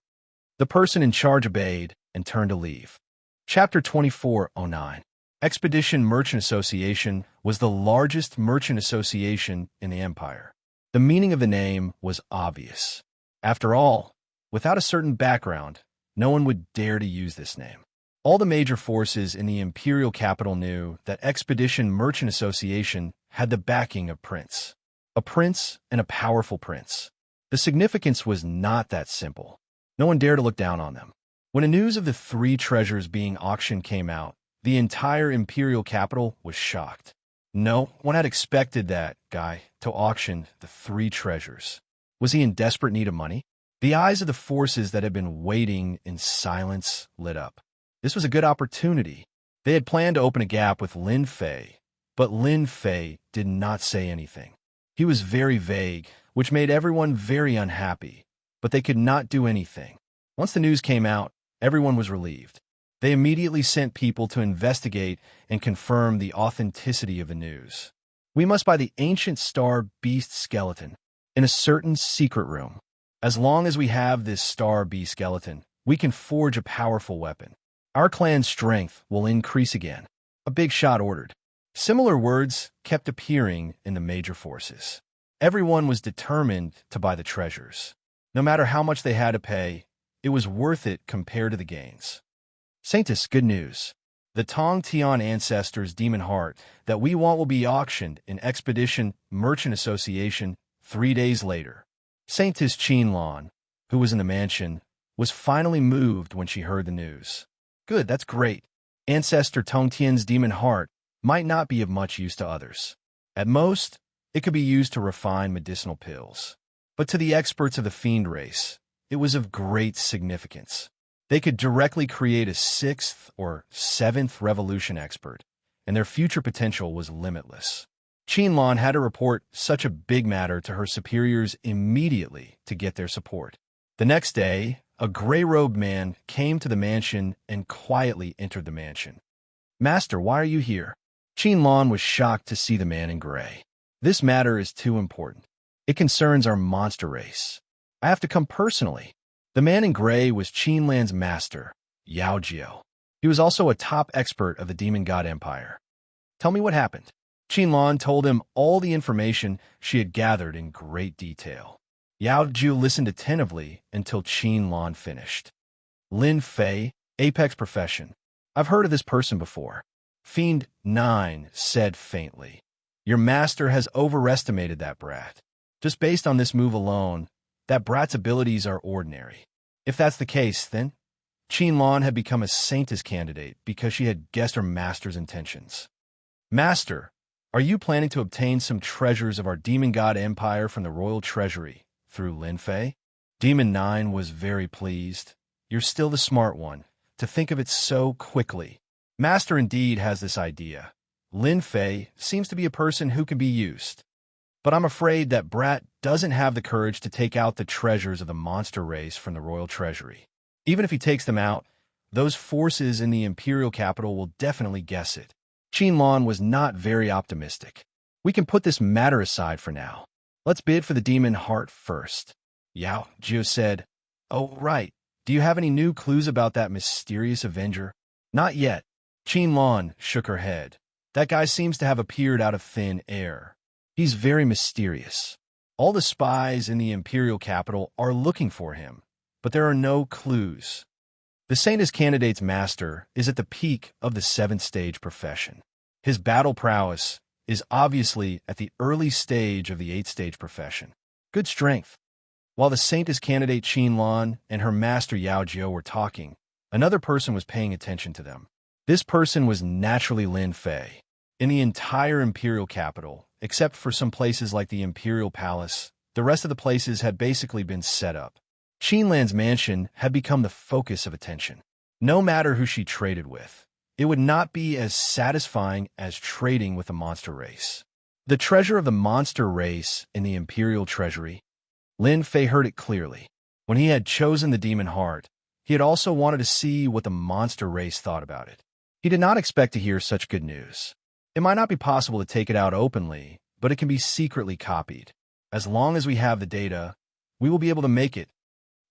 The person in charge obeyed and turned to leave. Chapter 2409. Expedition Merchant Association was the largest merchant association in the empire. The meaning of the name was obvious. After all, without a certain background, no one would dare to use this name. All the major forces in the imperial capital knew that Expedition Merchant Association had the backing of Prince. A prince and a powerful prince. The significance was not that simple. No one dared to look down on them. When the news of the 3 treasures being auctioned came out, the entire imperial capital was shocked. No one had expected that guy to auction the 3 treasures. Was he in desperate need of money? The eyes of the forces that had been waiting in silence lit up. This was a good opportunity. They had planned to open a gap with Lin Fei, but Lin Fei did not say anything. He was very vague, which made everyone very unhappy, but they could not do anything. Once the news came out, everyone was relieved. They immediately sent people to investigate and confirm the authenticity of the news. We must buy the ancient star beast skeleton in a certain secret room. As long as we have this star beast skeleton, we can forge a powerful weapon. Our clan's strength will increase again. A big shot ordered. Similar words kept appearing in the major forces. Everyone was determined to buy the treasures. No matter how much they had to pay, it was worth it compared to the gains. Saintus, good news. The Tong Tian ancestors' demon heart that we want will be auctioned in Expedition Merchant Association 3 days later. Saintus Qinlan, who was in the mansion, was finally moved when she heard the news. Good, that's great. Ancestor Tong Tian's demon heart might not be of much use to others. At most, it could be used to refine medicinal pills. But to the experts of the fiend race, it was of great significance. They could directly create a 6th or 7th revolution expert, and their future potential was limitless. Qinlan had to report such a big matter to her superiors immediately to get their support. The next day, a gray-robed man came to the mansion and quietly entered the mansion. Master, why are you here? Qinlan was shocked to see the man in gray. This matter is too important. It concerns our monster race. I have to come personally. The man in gray was Qinlan's master, Yao Jiao. He was also a top expert of the Demon God Empire. Tell me what happened. Qinlan told him all the information she had gathered in great detail. Yao Jiao listened attentively until Qinlan finished. Lin Fei, Apex Profession. I've heard of this person before. Fiend 9 said faintly. Your master has overestimated that brat. Just based on this move alone, that brat's abilities are ordinary. If that's the case, then Qinlan had become a Saintus candidate because she had guessed her master's intentions. Master, are you planning to obtain some treasures of our Demon God Empire from the Royal Treasury through Lin Fei? Demon 9 was very pleased. You're still the smart one, to think of it so quickly. Master indeed has this idea. Lin Fei seems to be a person who can be used. But I'm afraid that brat doesn't have the courage to take out the treasures of the monster race from the Royal Treasury. Even if he takes them out, those forces in the imperial capital will definitely guess it. Qinlan was not very optimistic. We can put this matter aside for now. Let's bid for the demon heart first. Yao Jiao said, Oh, right. Do you have any new clues about that mysterious avenger? Not yet. Qinlan shook her head. That guy seems to have appeared out of thin air. He's very mysterious. All the spies in the imperial capital are looking for him, but there are no clues. The Saintus candidate's master is at the peak of the 7th stage profession. His battle prowess is obviously at the early stage of the 8th stage profession. Good strength. While the Saintus candidate Qinlan and her master Yao Jiao were talking, another person was paying attention to them. This person was naturally Lin Fei. In the entire imperial capital, except for some places like the Imperial Palace, the rest of the places had basically been set up. Qinlan's mansion had become the focus of attention. No matter who she traded with, it would not be as satisfying as trading with the monster race. The treasure of the monster race in the imperial treasury. Lin Fei heard it clearly. When he had chosen the demon heart, he had also wanted to see what the monster race thought about it. He did not expect to hear such good news. It might not be possible to take it out openly, but it can be secretly copied. As long as we have the data, we will be able to make it.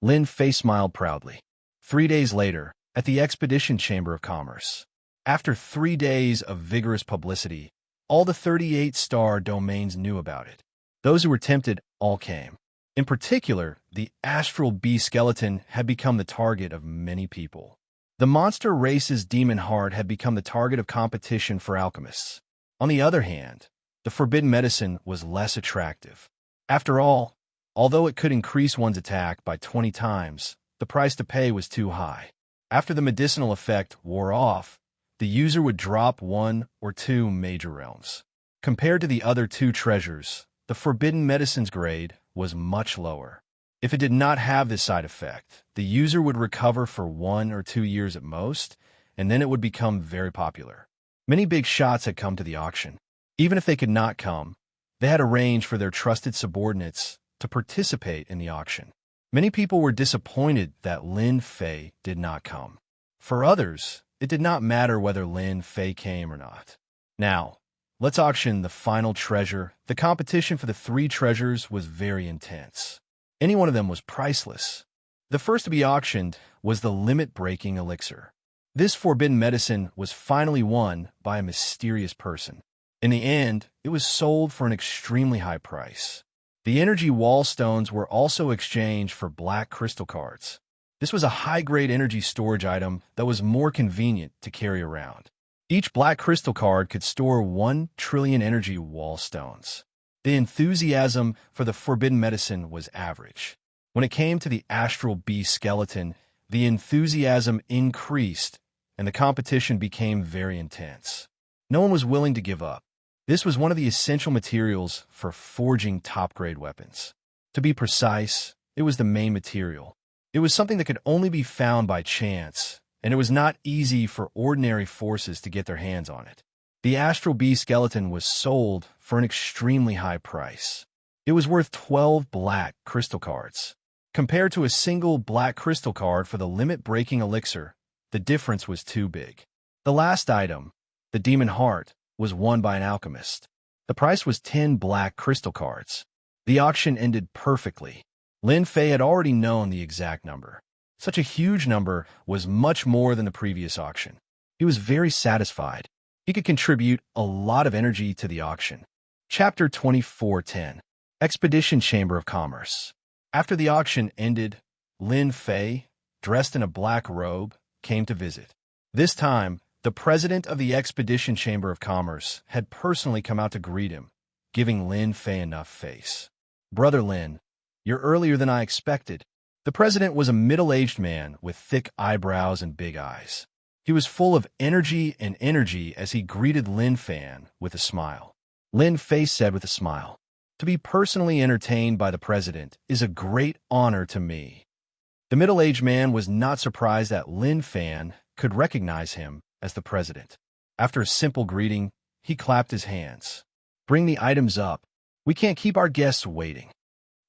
Lin Fei smiled proudly. 3 days later, at the Expedition Chamber of Commerce. After 3 days of vigorous publicity, all the 38-star domains knew about it. Those who were tempted all came. In particular, the astral bee skeleton had become the target of many people. The monster race's demon heart had become the target of competition for alchemists. On the other hand, the forbidden medicine was less attractive. After all, although it could increase one's attack by 20 times, the price to pay was too high. After the medicinal effect wore off, the user would drop 1 or 2 major realms. Compared to the other 2 treasures, the forbidden medicine's grade was much lower. If it did not have this side effect, the user would recover for 1 or 2 years at most, and then it would become very popular. Many big shots had come to the auction. Even if they could not come, they had arranged for their trusted subordinates to participate in the auction. Many people were disappointed that Lin Fei did not come. For others, it did not matter whether Lin Fei came or not. Now, let's auction the final treasure. The competition for the 3 treasures was very intense. Any one of them was priceless. The first to be auctioned was the limit-breaking elixir. This forbidden medicine was finally won by a mysterious person. In the end, it was sold for an extremely high price. The energy wall stones were also exchanged for black crystal cards. This was a high-grade energy storage item that was more convenient to carry around. Each black crystal card could store 1 trillion energy wall stones. The enthusiasm for the forbidden medicine was average. When it came to the astral beast skeleton, the enthusiasm increased and the competition became very intense. No one was willing to give up. This was one of the essential materials for forging top-grade weapons. To be precise, it was the main material. It was something that could only be found by chance, and it was not easy for ordinary forces to get their hands on it. The astral beast skeleton was sold for an extremely high price. It was worth 12 black crystal cards. Compared to a single black crystal card for the limit-breaking elixir, the difference was too big. The last item, the demon heart, was won by an alchemist. The price was 10 black crystal cards. The auction ended perfectly. Lin Fei had already known the exact number. Such a huge number was much more than the previous auction. He was very satisfied. He could contribute a lot of energy to the auction. Chapter 24:10 Expedition Chamber of Commerce. After the auction ended, Lin Fei, dressed in a black robe, came to visit. This time, the president of the Expedition Chamber of Commerce had personally come out to greet him, giving Lin Fei enough face. "Brother Lin, you're earlier than I expected." The president was a middle-aged man with thick eyebrows and big eyes. He was full of energy as he greeted Lin Fei with a smile. Lin Fei said with a smile, "To be personally entertained by the president is a great honor to me." The middle-aged man was not surprised that Lin Fei could recognize him as the president. After a simple greeting, he clapped his hands. "Bring the items up. We can't keep our guests waiting."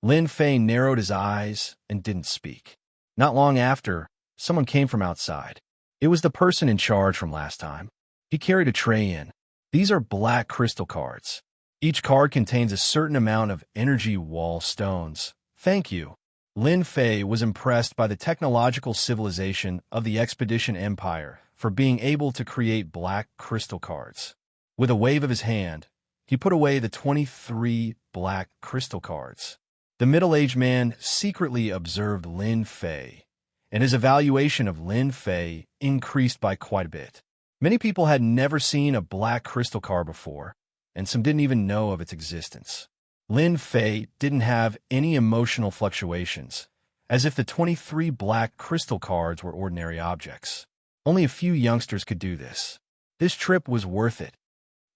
Lin Fei narrowed his eyes and didn't speak. Not long after, someone came from outside. It was the person in charge from last time. He carried a tray in. These are black crystal cards. Each card contains a certain amount of energy wall stones. "Thank you." Lin Fei was impressed by the technological civilization of the Expedition Empire for being able to create black crystal cards. With a wave of his hand, he put away the 23 black crystal cards. The middle-aged man secretly observed Lin Fei, and his evaluation of Lin Fei increased by quite a bit. Many people had never seen a black crystal card before, and some didn't even know of its existence. Lin Fei didn't have any emotional fluctuations, as if the 23 black crystal cards were ordinary objects. Only a few youngsters could do this. This trip was worth it.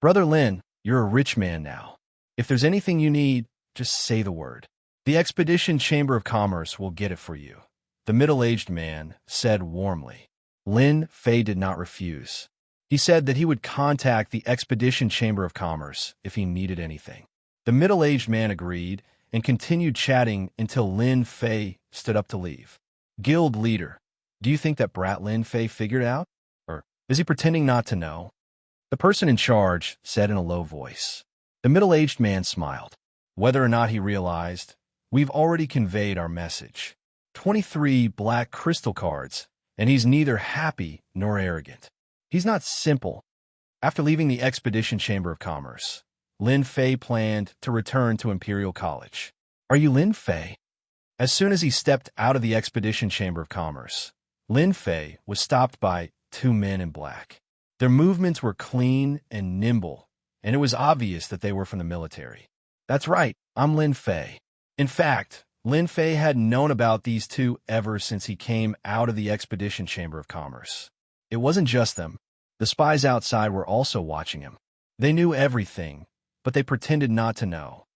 "Brother Lin, you're a rich man now. If there's anything you need, just say the word. The Expedition Chamber of Commerce will get it for you," the middle-aged man said warmly. Lin Fei did not refuse. He said that he would contact the Expedition Chamber of Commerce if he needed anything. The middle-aged man agreed and continued chatting until Lin Fei stood up to leave. "Guild leader, do you think that brat Lin Fei figured out? Or is he pretending not to know?" The person in charge said in a low voice. The middle-aged man smiled. Whether or not he realized, we've already conveyed our message. 23 black crystal cards, and he's neither happy nor arrogant. He's not simple. After leaving the Expedition Chamber of Commerce, Lin Fei planned to return to Imperial College. "Are you Lin Fei?" As soon as he stepped out of the Expedition Chamber of Commerce, Lin Fei was stopped by two men in black. Their movements were clean and nimble, and it was obvious that they were from the military. That's right, I'm Lin Fei. In fact, Lin Fei had known about these two ever since he came out of the Expedition Chamber of Commerce. It wasn't just them. The spies outside were also watching him. They knew everything, but they pretended not to know.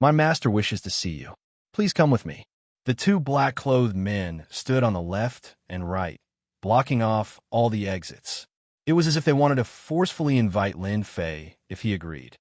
My master wishes to see you. Please come with me. The two black-clothed men stood on the left and right, blocking off all the exits. It was as if they wanted to forcefully invite Lin Fei if he agreed.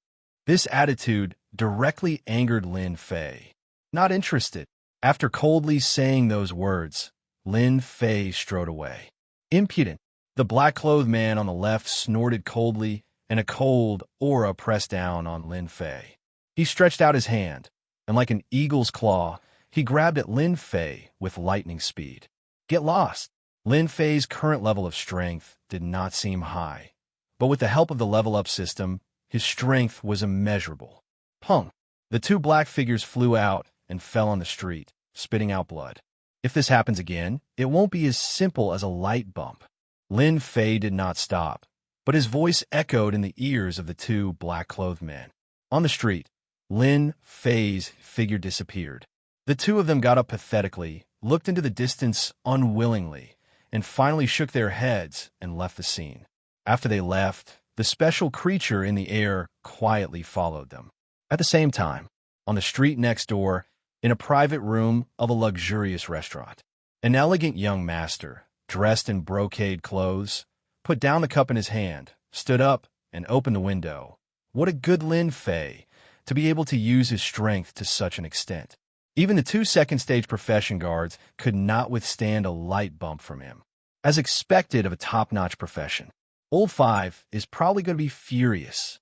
This attitude directly angered Lin Fei. Not interested. After coldly saying those words, Lin Fei strode away. Impudent. The black-clothed man on the left snorted coldly, and a cold aura pressed down on Lin Fei. He stretched out his hand, and like an eagle's claw, he grabbed at Lin Fei with lightning speed. Get lost. Lin Fei's current level of strength did not seem high, but with the help of the level-up system, his strength was immeasurable. Pung! The two black figures flew out and fell on the street, spitting out blood. If this happens again, it won't be as simple as a light bump. Lin Fei did not stop, but his voice echoed in the ears of the two black-clothed men. On the street, Lin Fei's figure disappeared. The two of them got up pathetically, looked into the distance unwillingly, and finally shook their heads and left the scene. After they left, the special creature in the air quietly followed them. At the same time, on the street next door, in a private room of a luxurious restaurant, an elegant young master, dressed in brocade clothes, put down the cup in his hand, stood up, and opened the window. What a good Lin Fei, to be able to use his strength to such an extent. Even the two second-stage profession guards could not withstand a light bump from him. As expected of a top-notch profession, Old Five is probably going to be furious.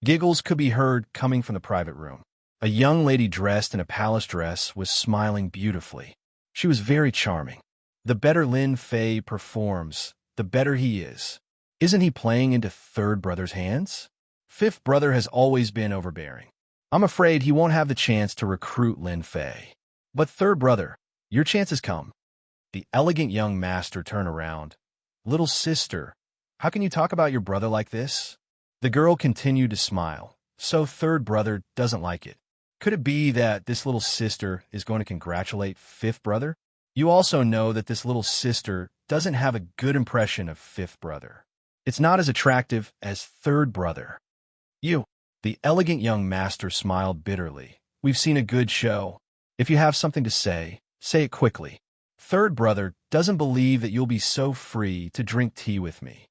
Giggles could be heard coming from the private room. A young lady dressed in a palace dress was smiling beautifully. She was very charming. The better Lin Fei performs, the better he is. Isn't he playing into third brother's hands? Fifth brother has always been overbearing. I'm afraid he won't have the chance to recruit Lin Fei. But third brother, your chance has come. The elegant young master turned around. Little sister, how can you talk about your brother like this? The girl continued to smile. So third brother doesn't like it. Could it be that this little sister is going to congratulate fifth brother? You also know that this little sister doesn't have a good impression of fifth brother. It's not as attractive as third brother. You. The elegant young master smiled bitterly. We've seen a good show. If you have something to say it quickly. Third brother doesn't believe that you'll be so free to drink tea with me.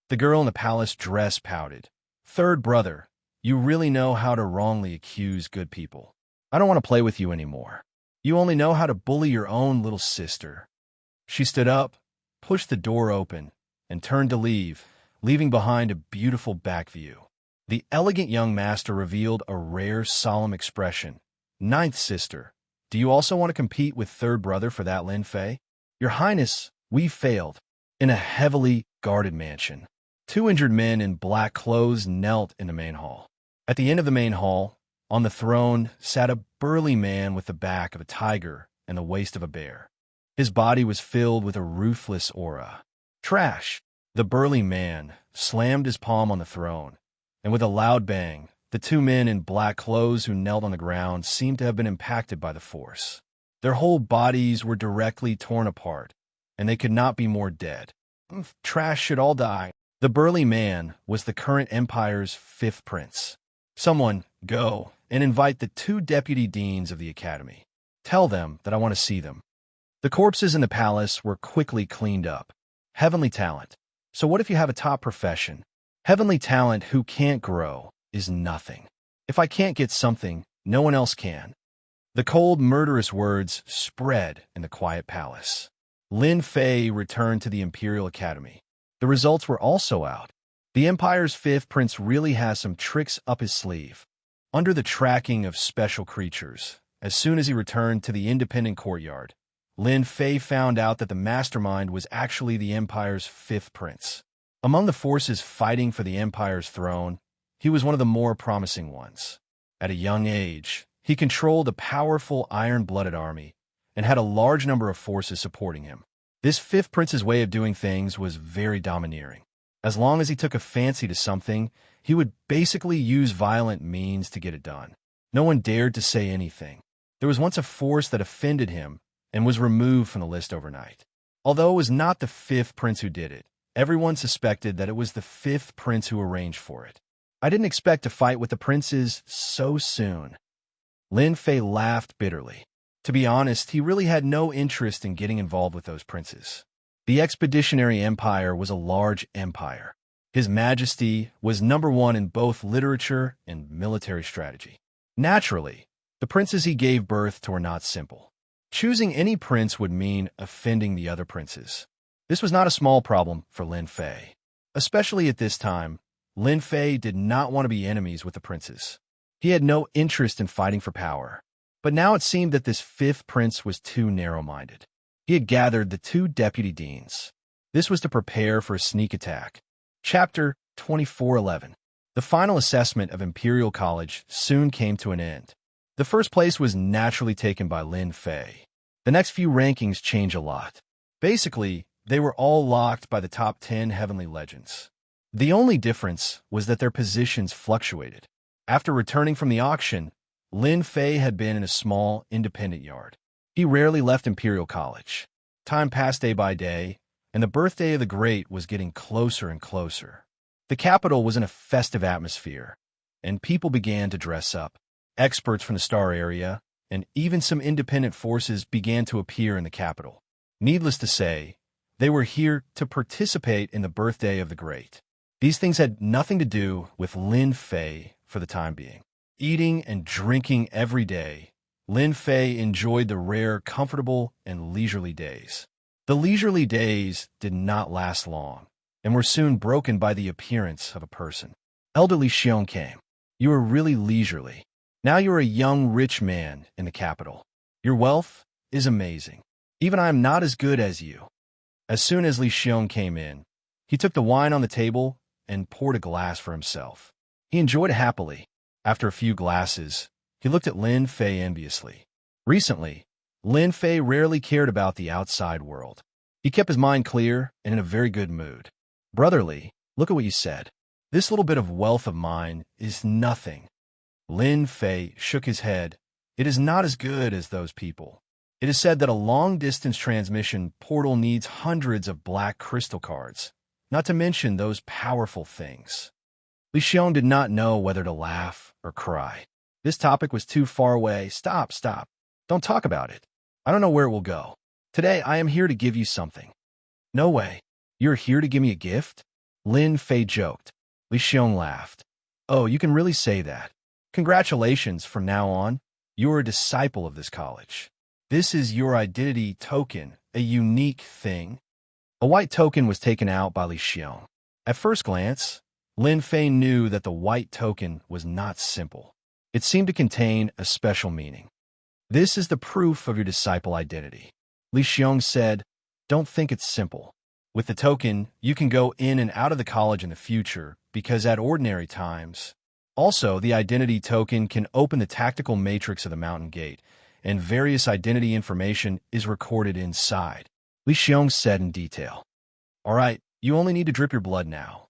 The girl in the palace dress pouted. Third brother, you really know how to wrongly accuse good people. I don't want to play with you anymore. You only know how to bully your own little sister. She stood up, pushed the door open, and turned to leave, leaving behind a beautiful back view. The elegant young master revealed a rare, solemn expression. Ninth sister, do you also want to compete with third brother for that Lin Fei? Your Highness, we failed. In a heavily guarded mansion, two injured men in black clothes knelt in the main hall. At the end of the main hall, on the throne, sat a burly man with the back of a tiger and the waist of a bear. His body was filled with a ruthless aura. Trash! The burly man slammed his palm on the throne, and with a loud bang, the two men in black clothes who knelt on the ground seemed to have been impacted by the force. Their whole bodies were directly torn apart, and they could not be more dead. Trash should all die. The burly man was the current empire's fifth prince. Someone, go and invite the two deputy deans of the academy. Tell them that I want to see them. The corpses in the palace were quickly cleaned up. Heavenly talent. So what if you have a top profession? Heavenly talent who can't grow is nothing. If I can't get something, no one else can. The cold, murderous words spread in the quiet palace. Lin Fei returned to the Imperial Academy. The results were also out. The Empire's fifth prince really has some tricks up his sleeve. Under the tracking of special creatures, as soon as he returned to the independent courtyard, Lin Fei found out that the mastermind was actually the Empire's fifth prince. Among the forces fighting for the Empire's throne, he was one of the more promising ones. At a young age, he controlled a powerful iron-blooded army and had a large number of forces supporting him. This fifth prince's way of doing things was very domineering. As long as he took a fancy to something, he would basically use violent means to get it done. No one dared to say anything. There was once a force that offended him and was removed from the list overnight. Although it was not the fifth prince who did it, everyone suspected that it was the fifth prince who arranged for it. I didn't expect to fight with the princes so soon. Lin Fei laughed bitterly. To be honest, he really had no interest in getting involved with those princes. The Expeditionary Empire was a large empire. His Majesty was number one in both literature and military strategy. Naturally, the princes he gave birth to were not simple. Choosing any prince would mean offending the other princes. This was not a small problem for Lin Fei. Especially at this time, Lin Fei did not want to be enemies with the princes. He had no interest in fighting for power. But now it seemed that this fifth prince was too narrow-minded. He had gathered the 2 deputy deans. This was to prepare for a sneak attack. Chapter 2411. The final assessment of Imperial College soon came to an end. The first place was naturally taken by Lin Fei. The next few rankings change a lot. Basically, they were all locked by the top 10 heavenly legends. The only difference was that their positions fluctuated. After returning from the auction, Lin Fei had been in a small, independent yard. He rarely left Imperial College. Time passed day by day, and the birthday of the Great was getting closer and closer. The capital was in a festive atmosphere, and people began to dress up. Experts from the Star area, and even some independent forces began to appear in the capital. Needless to say, they were here to participate in the birthday of the Great. These things had nothing to do with Lin Fei for the time being. Eating and drinking every day, Lin Fei enjoyed the rare, comfortable, and leisurely days. The leisurely days did not last long, and were soon broken by the appearance of a person. Elderly Xiong came. You are really leisurely. Now you are a young, rich man in the capital. Your wealth is amazing. Even I am not as good as you. As soon as Li Xiong came in, he took the wine on the table and poured a glass for himself. He enjoyed it happily. After a few glasses, he looked at Lin Fei enviously. Recently, Lin Fei rarely cared about the outside world. He kept his mind clear and in a very good mood. Brotherly, look at what you said. This little bit of wealth of mine is nothing. Lin Fei shook his head. It is not as good as those people. It is said that a long-distance transmission portal needs hundreds of black crystal cards, not to mention those powerful things. Li Xiong did not know whether to laugh or cry. This topic was too far away. Stop. Don't talk about it. I don't know where it will go. Today, I am here to give you something. No way. You're here to give me a gift? Lin Fei joked. Li Xiong laughed. Oh, you can really say that. Congratulations, from now on, you are a disciple of this college. This is your identity token, a unique thing. A white token was taken out by Li Xiong. At first glance, Lin Fei knew that the white token was not simple. It seemed to contain a special meaning. This is the proof of your disciple identity. Li Xiong said, don't think it's simple. With the token, you can go in and out of the college in the future, because at ordinary times. Also, the identity token can open the tactical matrix of the mountain gate, and various identity information is recorded inside. Li Xiong said in detail. All right, you only need to drip your blood now.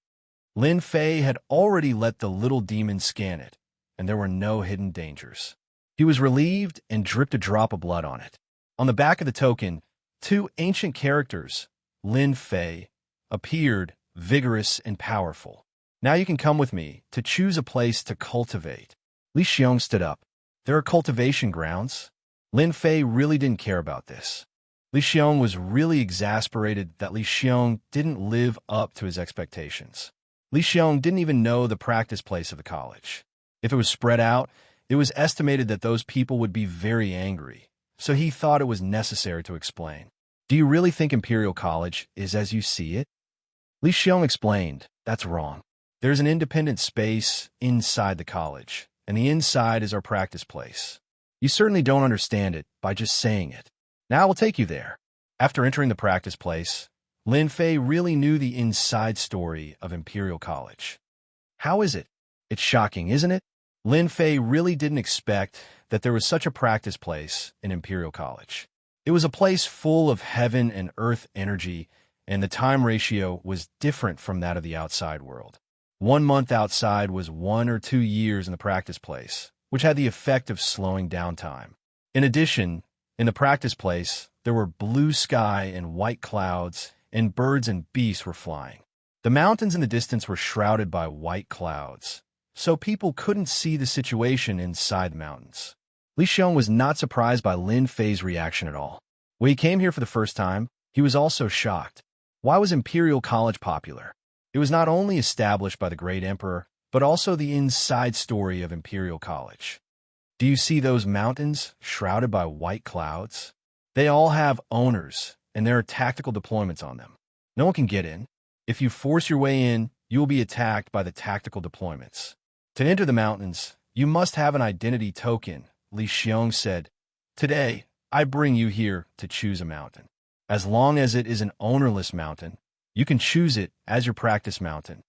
Lin Fei had already let the little demon scan it, and there were no hidden dangers. He was relieved and dripped a drop of blood on it. On the back of the token, 2 ancient characters, Lin Fei, appeared, vigorous and powerful. Now you can come with me to choose a place to cultivate. Li Xiong stood up. There are cultivation grounds. Lin Fei really didn't care about this. Li Xiong was really exasperated that Li Xiong didn't live up to his expectations. Li Xiong didn't even know the practice place of the college. If it was spread out, it was estimated that those people would be very angry, so he thought it was necessary to explain. Do you really think Imperial College is as you see it? Li Xiong explained, that's wrong. There's an independent space inside the college, and the inside is our practice place. You certainly don't understand it by just saying it. Now I will take you there. After entering the practice place, Lin Fei really knew the inside story of Imperial College. How is it? It's shocking, isn't it? Lin Fei really didn't expect that there was such a practice place in Imperial College. It was a place full of heaven and earth energy, and the time ratio was different from that of the outside world. 1 month outside was 1 or 2 years in the practice place, which had the effect of slowing down time. In addition, in the practice place, there were blue sky and white clouds, and birds and beasts were flying. The mountains in the distance were shrouded by white clouds, so people couldn't see the situation inside the mountains. Li Xiong was not surprised by Lin Fei's reaction at all. When he came here for the first time, he was also shocked. Why was Imperial College popular? It was not only established by the great emperor, but also the inside story of Imperial College. Do you see those mountains shrouded by white clouds? They all have owners, and there are tactical deployments on them. No one can get in. If you force your way in, you will be attacked by the tactical deployments. To enter the mountains, you must have an identity token, Li Xiong said. Today, I bring you here to choose a mountain. As long as it is an ownerless mountain, you can choose it as your practice mountain.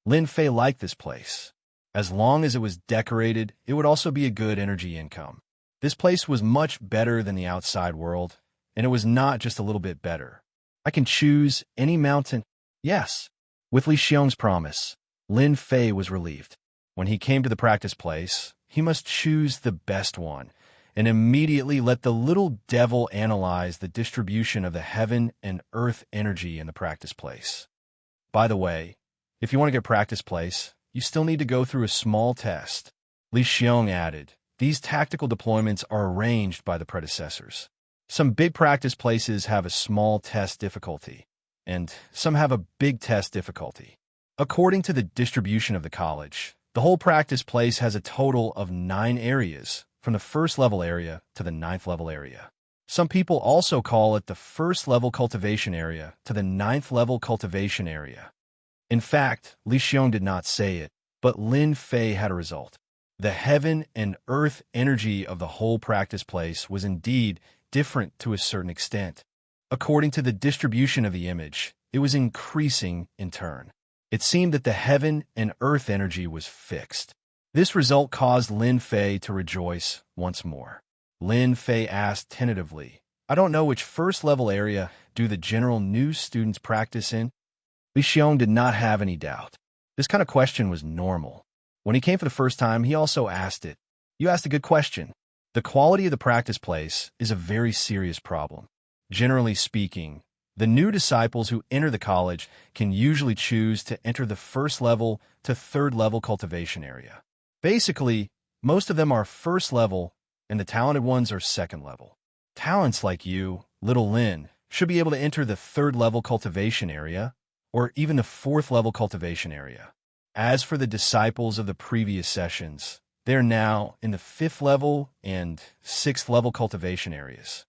Lin Fei liked this place. As long as it was decorated, it would also be a good energy income. This place was much better than the outside world, and it was not just a little bit better. I can choose any mountain. Yes. With Li Xiong's promise, Lin Fei was relieved. When he came to the practice place, he must choose the best one, and immediately let the little devil analyze the distribution of the heaven and earth energy in the practice place. By the way, if you want to get practice place, you still need to go through a small test. Li Xiong added, these tactical deployments are arranged by the predecessors. Some big practice places have a small test difficulty, and some have a big test difficulty. According to the distribution of the college, the whole practice place has a total of 9 areas, from the first level area to the 9th level area. Some people also call it the first level cultivation area to the 9th level cultivation area. In fact, Li Xiong did not say it, but Lin Fei had a result. The heaven and earth energy of the whole practice place was indeed different to a certain extent. According to the distribution of the image, it was increasing in turn. It seemed that the heaven and earth energy was fixed. This result caused Lin Fei to rejoice once more. Lin Fei asked tentatively, I don't know which first level area do the general new students practice in? Li Xiong did not have any doubt. This kind of question was normal. When he came for the first time, he also asked it. You asked a good question. The quality of the practice place is a very serious problem. Generally speaking, the new disciples who enter the college can usually choose to enter the first level to 3rd level cultivation area. Basically, most of them are first level, and the talented ones are 2nd level. Talents like you, little Lin, should be able to enter the 3rd level cultivation area, or even the 4th level cultivation area. As for the disciples of the previous sessions, they are now in the 5th level and 6th level cultivation areas.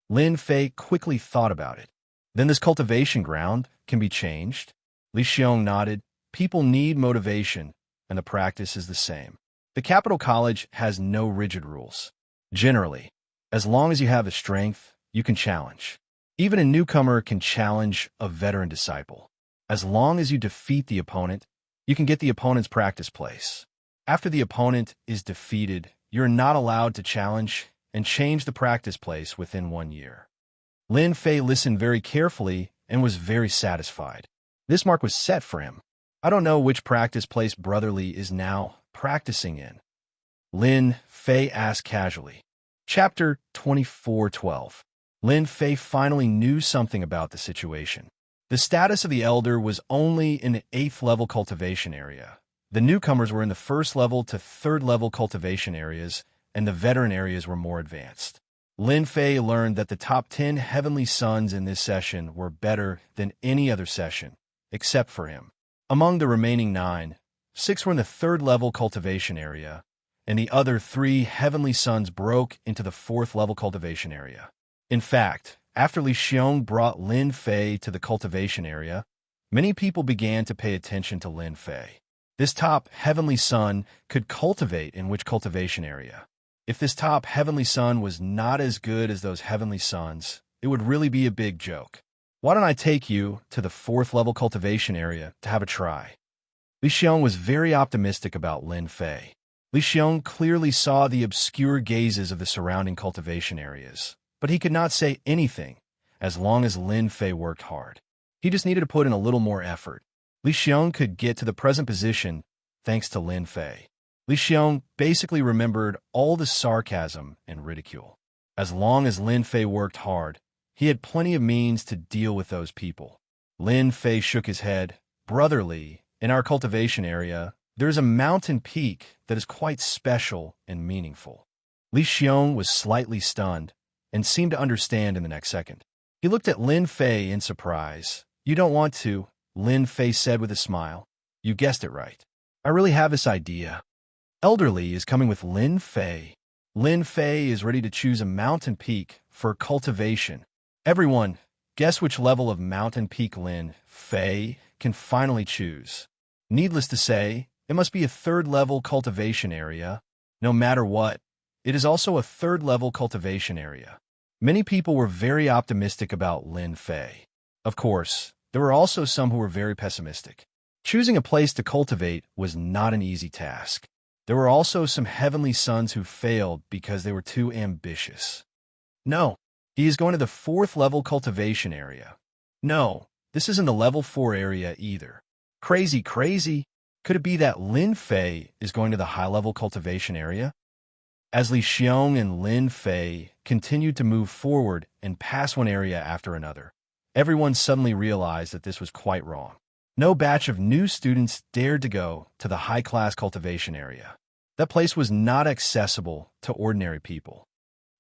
Lin Fei quickly thought about it. Then this cultivation ground can be changed? Li Xiong nodded. People need motivation, and the practice is the same. The capital college has no rigid rules. Generally, as long as you have the strength, you can challenge. Even a newcomer can challenge a veteran disciple. As long as you defeat the opponent, you can get the opponent's practice place. After the opponent is defeated, you're not allowed to challenge and change the practice place within 1 year. Lin Fei listened very carefully and was very satisfied. This mark was set for him. I don't know which practice place Brother Li is now practicing in. Lin Fei asked casually. Chapter 24:12. Lin Fei finally knew something about the situation. The status of the elder was only in the 8th level cultivation area. The newcomers were in the 1st level to 3rd level cultivation areas, and the veteran areas were more advanced. Lin Fei learned that the top 10 heavenly sons in this session were better than any other session, except for him. Among the remaining 9, 6 were in the 3rd level cultivation area, and the other 3 heavenly sons broke into the 4th level cultivation area. In fact, after Li Xiong brought Lin Fei to the cultivation area, many people began to pay attention to Lin Fei. This top heavenly son could cultivate in which cultivation area? If this top heavenly son was not as good as those heavenly sons, it would really be a big joke. Why don't I take you to the 4th level cultivation area to have a try? Li Xiong was very optimistic about Lin Fei. Li Xiong clearly saw the obscure gazes of the surrounding cultivation areas. but he could not say anything as long as Lin Fei worked hard. He just needed to put in a little more effort. Li Xiong could get to the present position thanks to Lin Fei. Li Xiong basically remembered all the sarcasm and ridicule. As long as Lin Fei worked hard, he had plenty of means to deal with those people. Lin Fei shook his head. Brother Li, in our cultivation area, there is a mountain peak that is quite special and meaningful. Li Xiong was slightly stunned and seemed to understand in the next second. He looked at Lin Fei in surprise. You don't want to, Lin Fei said with a smile. You guessed it right. I really have this idea. Elderly is coming with Lin Fei. Lin Fei is ready to choose a mountain peak for cultivation. Everyone, guess which level of mountain peak Lin Fei can finally choose. Needless to say, it must be a third-level cultivation area. No matter what, it is also a third-level cultivation area. Many people were very optimistic about Lin Fei. Of course, there were also some who were very pessimistic. Choosing a place to cultivate was not an easy task. There were also some heavenly sons who failed because they were too ambitious. No, he is going to the fourth-level cultivation area. No, this isn't the level 4 area either. Crazy. Could it be that Lin Fei is going to the high-level cultivation area? As Li Xiong and Lin Fei continued to move forward and pass one area after another, everyone suddenly realized that this was quite wrong. No batch of new students dared to go to the high-class cultivation area. That place was not accessible to ordinary people.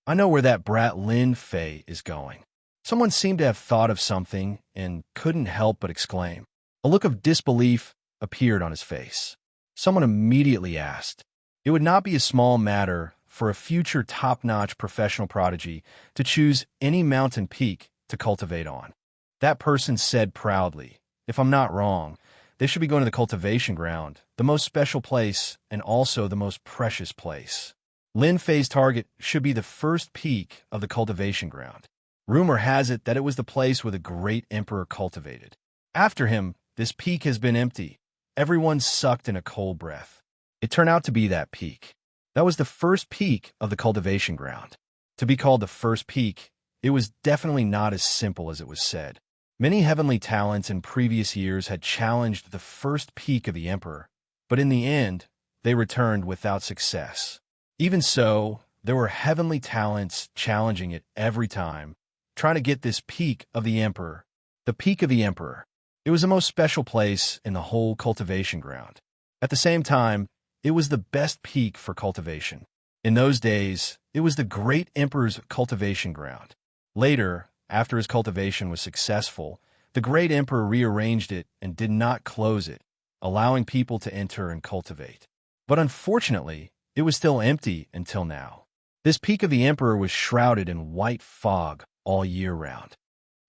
I know where that brat Lin Fei is going. Someone seemed to have thought of something and couldn't help but exclaim. A look of disbelief appeared on his face. Someone immediately asked. It would not be a small matter for a future top-notch professional prodigy to choose any mountain peak to cultivate on. That person said proudly, if I'm not wrong, they should be going to the cultivation ground, the most special place and also the most precious place. Lin Fei's target should be the first peak of the cultivation ground. Rumor has it that it was the place where the great emperor cultivated. After him, this peak has been empty. Everyone sucked in a cold breath. It turned out to be that peak. That was the first peak of the cultivation ground. To be called the first peak, it was definitely not as simple as it was said. Many heavenly talents in previous years had challenged the first peak of the emperor, but in the end, they returned without success. Even so, there were heavenly talents challenging it every time, trying to get this peak of the emperor. The peak of the emperor. It was the most special place in the whole cultivation ground. At the same time, it was the best peak for cultivation. In those days, it was the great emperor's cultivation ground. Later, after his cultivation was successful, the great emperor rearranged it and did not close it, allowing people to enter and cultivate. But unfortunately, it was still empty until now. This peak of the emperor was shrouded in white fog all year round.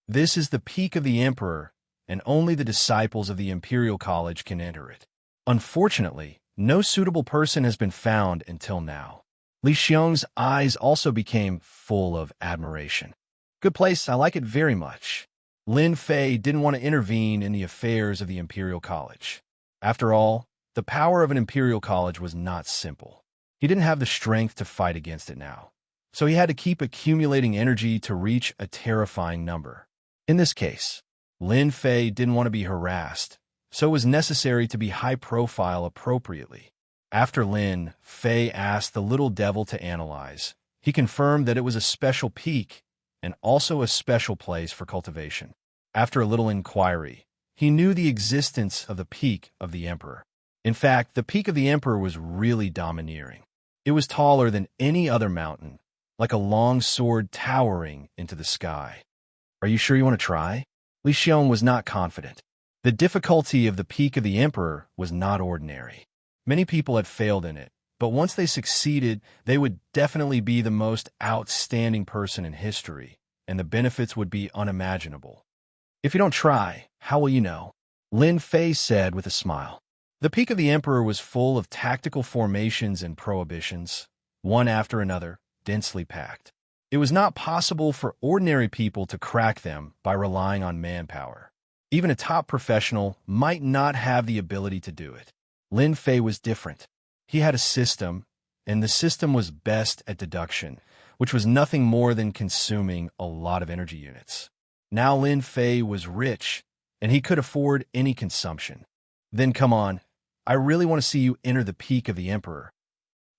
This is the peak of the emperor, and only the disciples of the Imperial College can enter it. Unfortunately, no suitable person has been found until now. Li Xiong's eyes also became full of admiration. Good place, I like it very much. Lin Fei didn't want to intervene in the affairs of the Imperial College. After all, the power of an Imperial College was not simple. He didn't have the strength to fight against it now, so he had to keep accumulating energy to reach a terrifying number. In this case, Lin Fei didn't want to be harassed, so it was necessary to be high-profile appropriately. After Lin Fei asked the little devil to analyze, he confirmed that it was a special peak and also a special place for cultivation. After a little inquiry, he knew the existence of the peak of the emperor. In fact, the peak of the emperor was really domineering. It was taller than any other mountain, like a long sword towering into the sky. Are you sure you want to try? Li Xiong was not confident. The difficulty of the peak of the emperor was not ordinary. Many people had failed in it, but once they succeeded, they would definitely be the most outstanding person in history, and the benefits would be unimaginable. If you don't try, how will you know? Lin Fei said with a smile. The peak of the emperor was full of tactical formations and prohibitions, one after another, densely packed. It was not possible for ordinary people to crack them by relying on manpower. Even a top professional might not have the ability to do it. Lin Fei was different. He had a system, and the system was best at deduction, which was nothing more than consuming a lot of energy units. Now Lin Fei was rich, and he could afford any consumption. Then come on, I really want to see you enter the peak of the Emperor.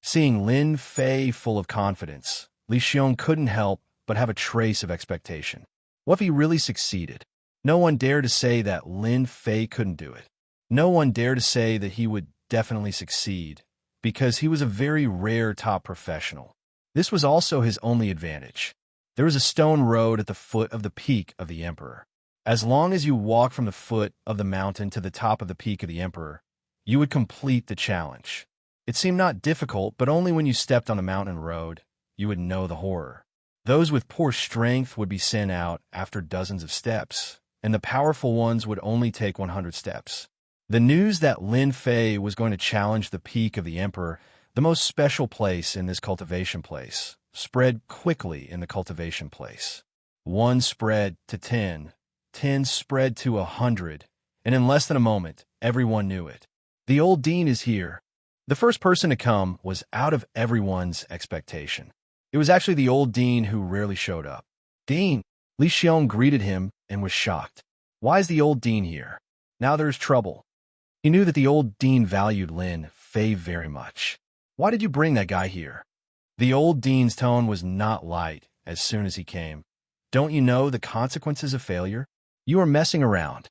Seeing Lin Fei full of confidence, Li Xiong couldn't help but have a trace of expectation. What if he really succeeded? No one dared to say that Lin Fei couldn't do it. No one dared to say that he would definitely succeed, because he was a very rare top professional. This was also his only advantage. There was a stone road at the foot of the peak of the Emperor. As long as you walk from the foot of the mountain to the top of the peak of the Emperor, you would complete the challenge. It seemed not difficult, but only when you stepped on a mountain road, you would know the horror. Those with poor strength would be sent out after dozens of steps, and the powerful ones would only take 100 steps. The news that Lin Fei was going to challenge the peak of the Emperor, the most special place in this cultivation place, spread quickly in the cultivation place. 1 spread to 10, 10 spread to 100, and in less than a moment, everyone knew it. The old dean is here. The first person to come was out of everyone's expectation. It was actually the old dean who rarely showed up. Dean! Li Xiong greeted him and was shocked. Why is the old dean here? Now there's trouble. He knew that the old dean valued Lin Fei very much. Why did you bring that guy here? The old dean's tone was not light as soon as he came. Don't you know the consequences of failure? You are messing around.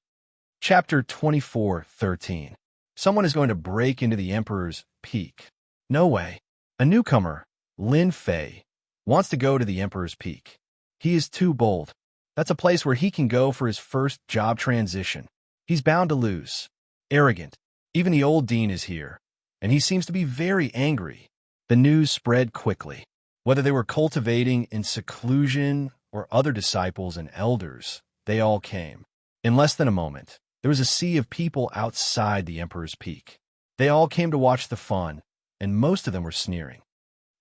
Chapter 24:13. Someone is going to break into the Emperor's peak. No way. A newcomer, Lin Fei, wants to go to the Emperor's peak. He is too bold. That's a place where he can go for his first job transition. He's bound to lose. Arrogant. Even the old dean is here, and he seems to be very angry. The news spread quickly. Whether they were cultivating in seclusion or other disciples and elders, they all came. In less than a moment, there was a sea of people outside the Emperor's peak. They all came to watch the fun, and most of them were sneering.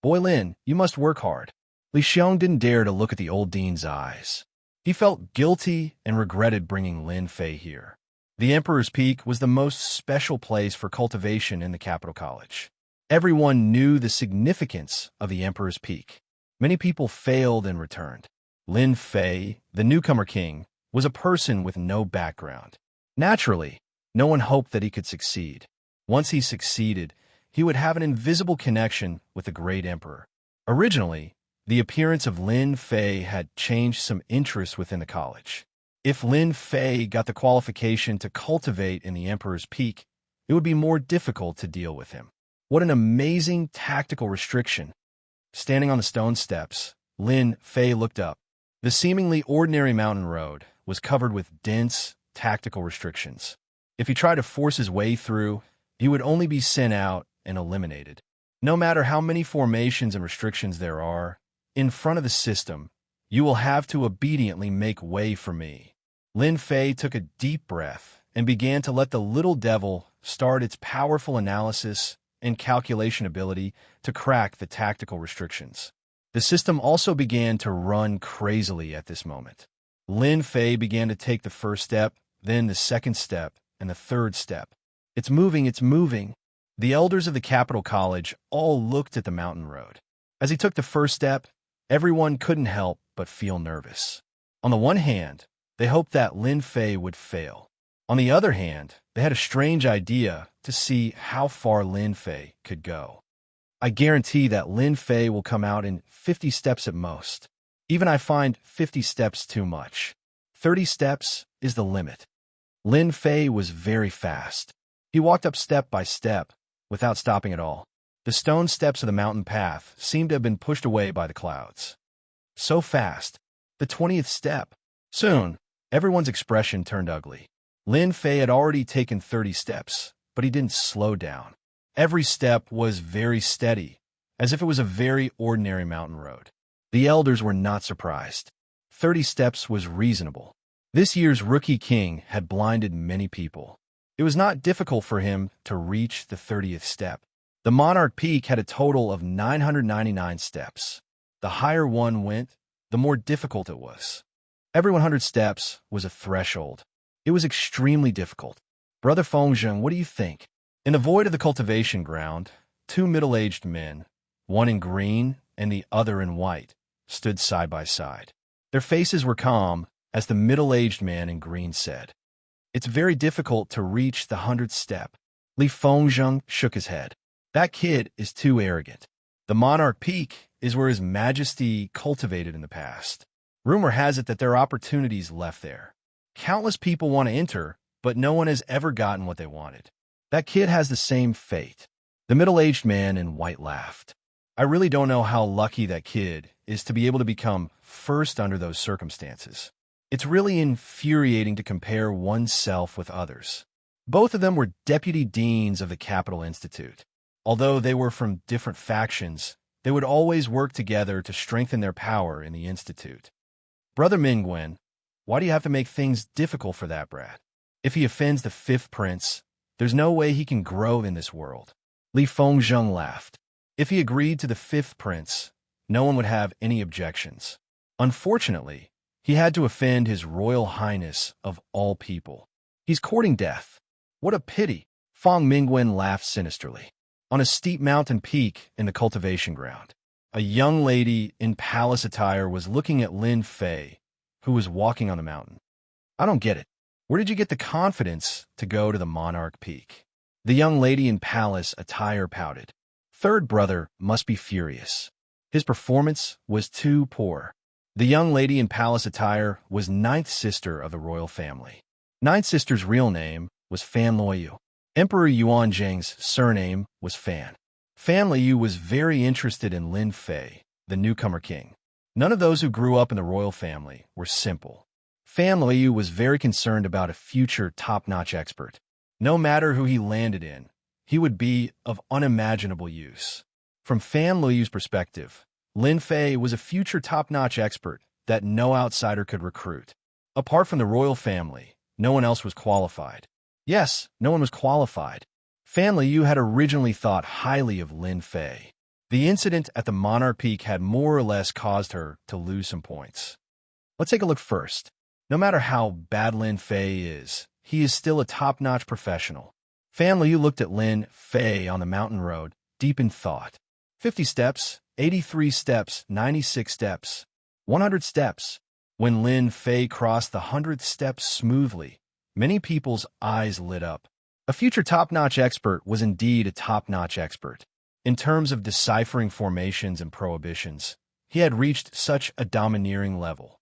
Boy Lin, you must work hard. Li Xiong didn't dare to look at the old dean's eyes. He felt guilty and regretted bringing Lin Fei here. The Emperor's Peak was the most special place for cultivation in the capital college. Everyone knew the significance of the Emperor's Peak. Many people failed and returned. Lin Fei, the newcomer king, was a person with no background. Naturally, no one hoped that he could succeed. Once he succeeded, he would have an invisible connection with the great emperor. Originally, the appearance of Lin Fei had changed some interest within the college. If Lin Fei got the qualification to cultivate in the Emperor's Peak, it would be more difficult to deal with him. What an amazing tactical restriction. Standing on the stone steps, Lin Fei looked up. The seemingly ordinary mountain road was covered with dense tactical restrictions. If he tried to force his way through, he would only be sent out and eliminated. No matter how many formations and restrictions there are, in front of the system, you will have to obediently make way for me. Lin Fei took a deep breath and began to let the little devil start its powerful analysis and calculation ability to crack the tactical restrictions. The system also began to run crazily at this moment. Lin Fei began to take the first step, then the second step, and the third step. It's moving, it's moving. The elders of the capital college all looked at the mountain road. As he took the first step, everyone couldn't help but feel nervous. On the one hand, they hoped that Lin Fei would fail. On the other hand, they had a strange idea to see how far Lin Fei could go. I guarantee that Lin Fei will come out in 50 steps at most. Even I find 50 steps too much. 30 steps is the limit. Lin Fei was very fast. He walked up step by step, without stopping at all. The stone steps of the mountain path seemed to have been pushed away by the clouds. So fast. The 20th step. Soon, everyone's expression turned ugly. Lin Fei had already taken 30 steps, but he didn't slow down. Every step was very steady, as if it was a very ordinary mountain road. The elders were not surprised. 30 steps was reasonable. This year's rookie king had blinded many people. It was not difficult for him to reach the 30th step. The Monarch Peak had a total of 999 steps. The higher one went, the more difficult it was. Every 100 steps was a threshold. It was extremely difficult. Brother Fengzheng, what do you think? In the void of the cultivation ground, two middle-aged men, one in green and the other in white, stood side by side. Their faces were calm as the middle-aged man in green said, "It's very difficult to reach the 100th step." Li Fengzheng shook his head. "That kid is too arrogant. The Monarch Peak is where His Majesty cultivated in the past. Rumor has it that there are opportunities left there. Countless people want to enter, but no one has ever gotten what they wanted. That kid has the same fate." The middle-aged man in white laughed. "I really don't know how lucky that kid is to be able to become first under those circumstances. It's really infuriating to compare oneself with others." Both of them were deputy deans of the Capital Institute. Although they were from different factions, they would always work together to strengthen their power in the Institute. "Brother Mingwen, why do you have to make things difficult for that brat? If he offends the fifth prince, there's no way he can grow in this world." Li Fengzheng laughed. "If he agreed to the fifth prince, no one would have any objections. Unfortunately, he had to offend His Royal Highness of all people. He's courting death. What a pity." Fang Mingwen laughed sinisterly. On a steep mountain peak in the cultivation ground, a young lady in palace attire was looking at Lin Fei, who was walking on the mountain. "I don't get it. Where did you get the confidence to go to the Monarch Peak?" The young lady in palace attire pouted. "Third brother must be furious. His performance was too poor." The young lady in palace attire was ninth sister of the royal family. Ninth sister's real name was Fan Luoyu. Emperor Yuan Zheng's surname was Fan. Fan Luoyu was very interested in Lin Fei, the newcomer king. None of those who grew up in the royal family were simple. Fan Luoyu was very concerned about a future top-notch expert. No matter who he landed in, he would be of unimaginable use. From Fan Luoyu's perspective, Lin Fei was a future top-notch expert that no outsider could recruit. Apart from the royal family, no one else was qualified. Yes, no one was qualified. Fan Luoyu had originally thought highly of Lin Fei. The incident at the Monarch Peak had more or less caused her to lose some points. Let's take a look first. No matter how bad Lin Fei is, he is still a top-notch professional. Fan Luoyu looked at Lin Fei on the mountain road, deep in thought. 50 steps, 83 steps, 96 steps, 100 steps. When Lin Fei crossed the 100th step smoothly, many people's eyes lit up. A future top-notch expert was indeed a top-notch expert. In terms of deciphering formations and prohibitions, he had reached such a domineering level.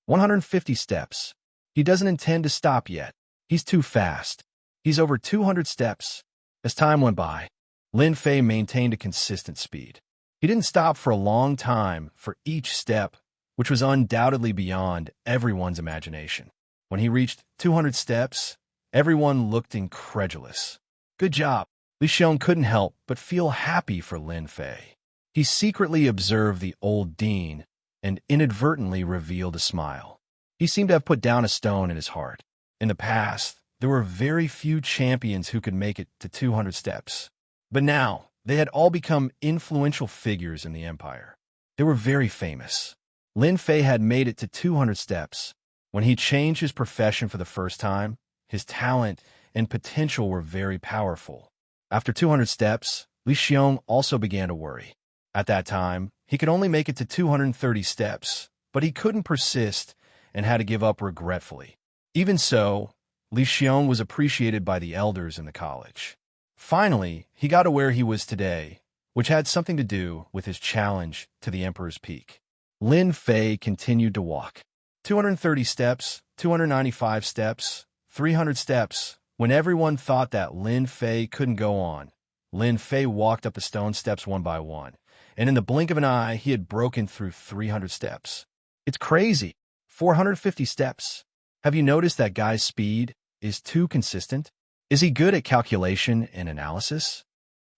150 steps. He doesn't intend to stop yet. He's too fast. He's over 200 steps. As time went by, Lin Fei maintained a consistent speed. He didn't stop for a long time for each step, which was undoubtedly beyond everyone's imagination. When he reached 200 steps, everyone looked incredulous. Good job. Li Xiong couldn't help but feel happy for Lin Fei. He secretly observed the old dean and inadvertently revealed a smile. He seemed to have put down a stone in his heart. In the past, there were very few champions who could make it to 200 steps. But now, they had all become influential figures in the empire. They were very famous. Lin Fei had made it to 200 steps. When he changed his profession for the first time, his talent and potential were very powerful. After 200 steps, Li Xiong also began to worry. At that time, he could only make it to 230 steps, but he couldn't persist and had to give up regretfully. Even so, Li Xiong was appreciated by the elders in the college. Finally, he got to where he was today, which had something to do with his challenge to the Emperor's Peak. Lin Fei continued to walk. 230 steps, 295 steps, 300 steps. When everyone thought that Lin Fei couldn't go on, Lin Fei walked up the stone steps one by one, and in the blink of an eye, he had broken through 300 steps. It's crazy. 450 steps. Have you noticed that guy's speed is too consistent? Is he good at calculation and analysis?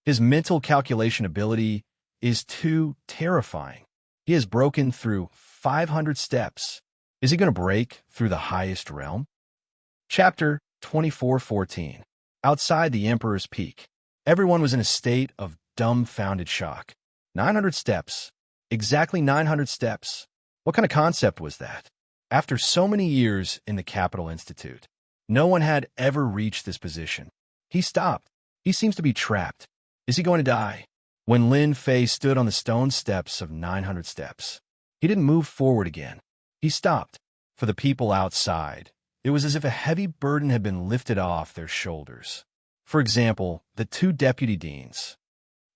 His mental calculation ability is too terrifying. He has broken through 500 steps. Is he going to break through the highest realm? Chapter 24:14. Outside the Emperor's Peak, everyone was in a state of dumbfounded shock. 900 steps. Exactly 900 steps. What kind of concept was that? After so many years in the Capital Institute, no one had ever reached this position. He stopped. He seems to be trapped. Is he going to die? When Lin Fei stood on the stone steps of 900 steps, He didn't move forward again. He stopped. For the people outside, it was as if a heavy burden had been lifted off their shoulders. For example, the two deputy deans.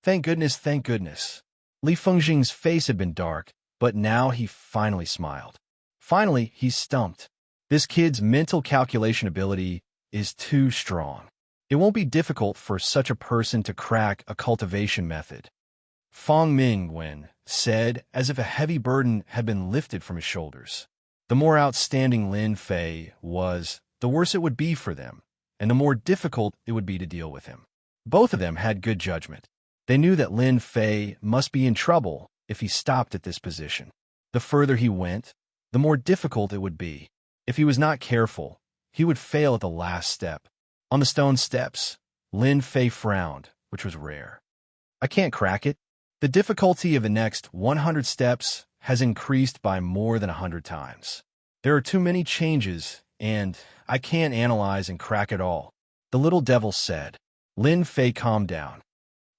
Thank goodness, thank goodness. Li Fengjing's face had been dark, but now he finally smiled. Finally, he's stumped. This kid's mental calculation ability is too strong. It won't be difficult for such a person to crack a cultivation method. Fang Mingwen said, as if a heavy burden had been lifted from his shoulders. The more outstanding Lin Fei was, the worse it would be for them, and the more difficult it would be to deal with him. Both of them had good judgment. They knew that Lin Fei must be in trouble if he stopped at this position. The further he went, the more difficult it would be. If he was not careful, he would fail at the last step. On the stone steps, Lin Fei frowned, which was rare. I can't crack it. The difficulty of the next 100 steps has increased by more than 100 times. There are too many changes, and I can't analyze and crack it all, the little devil said. Lin Fei calmed down.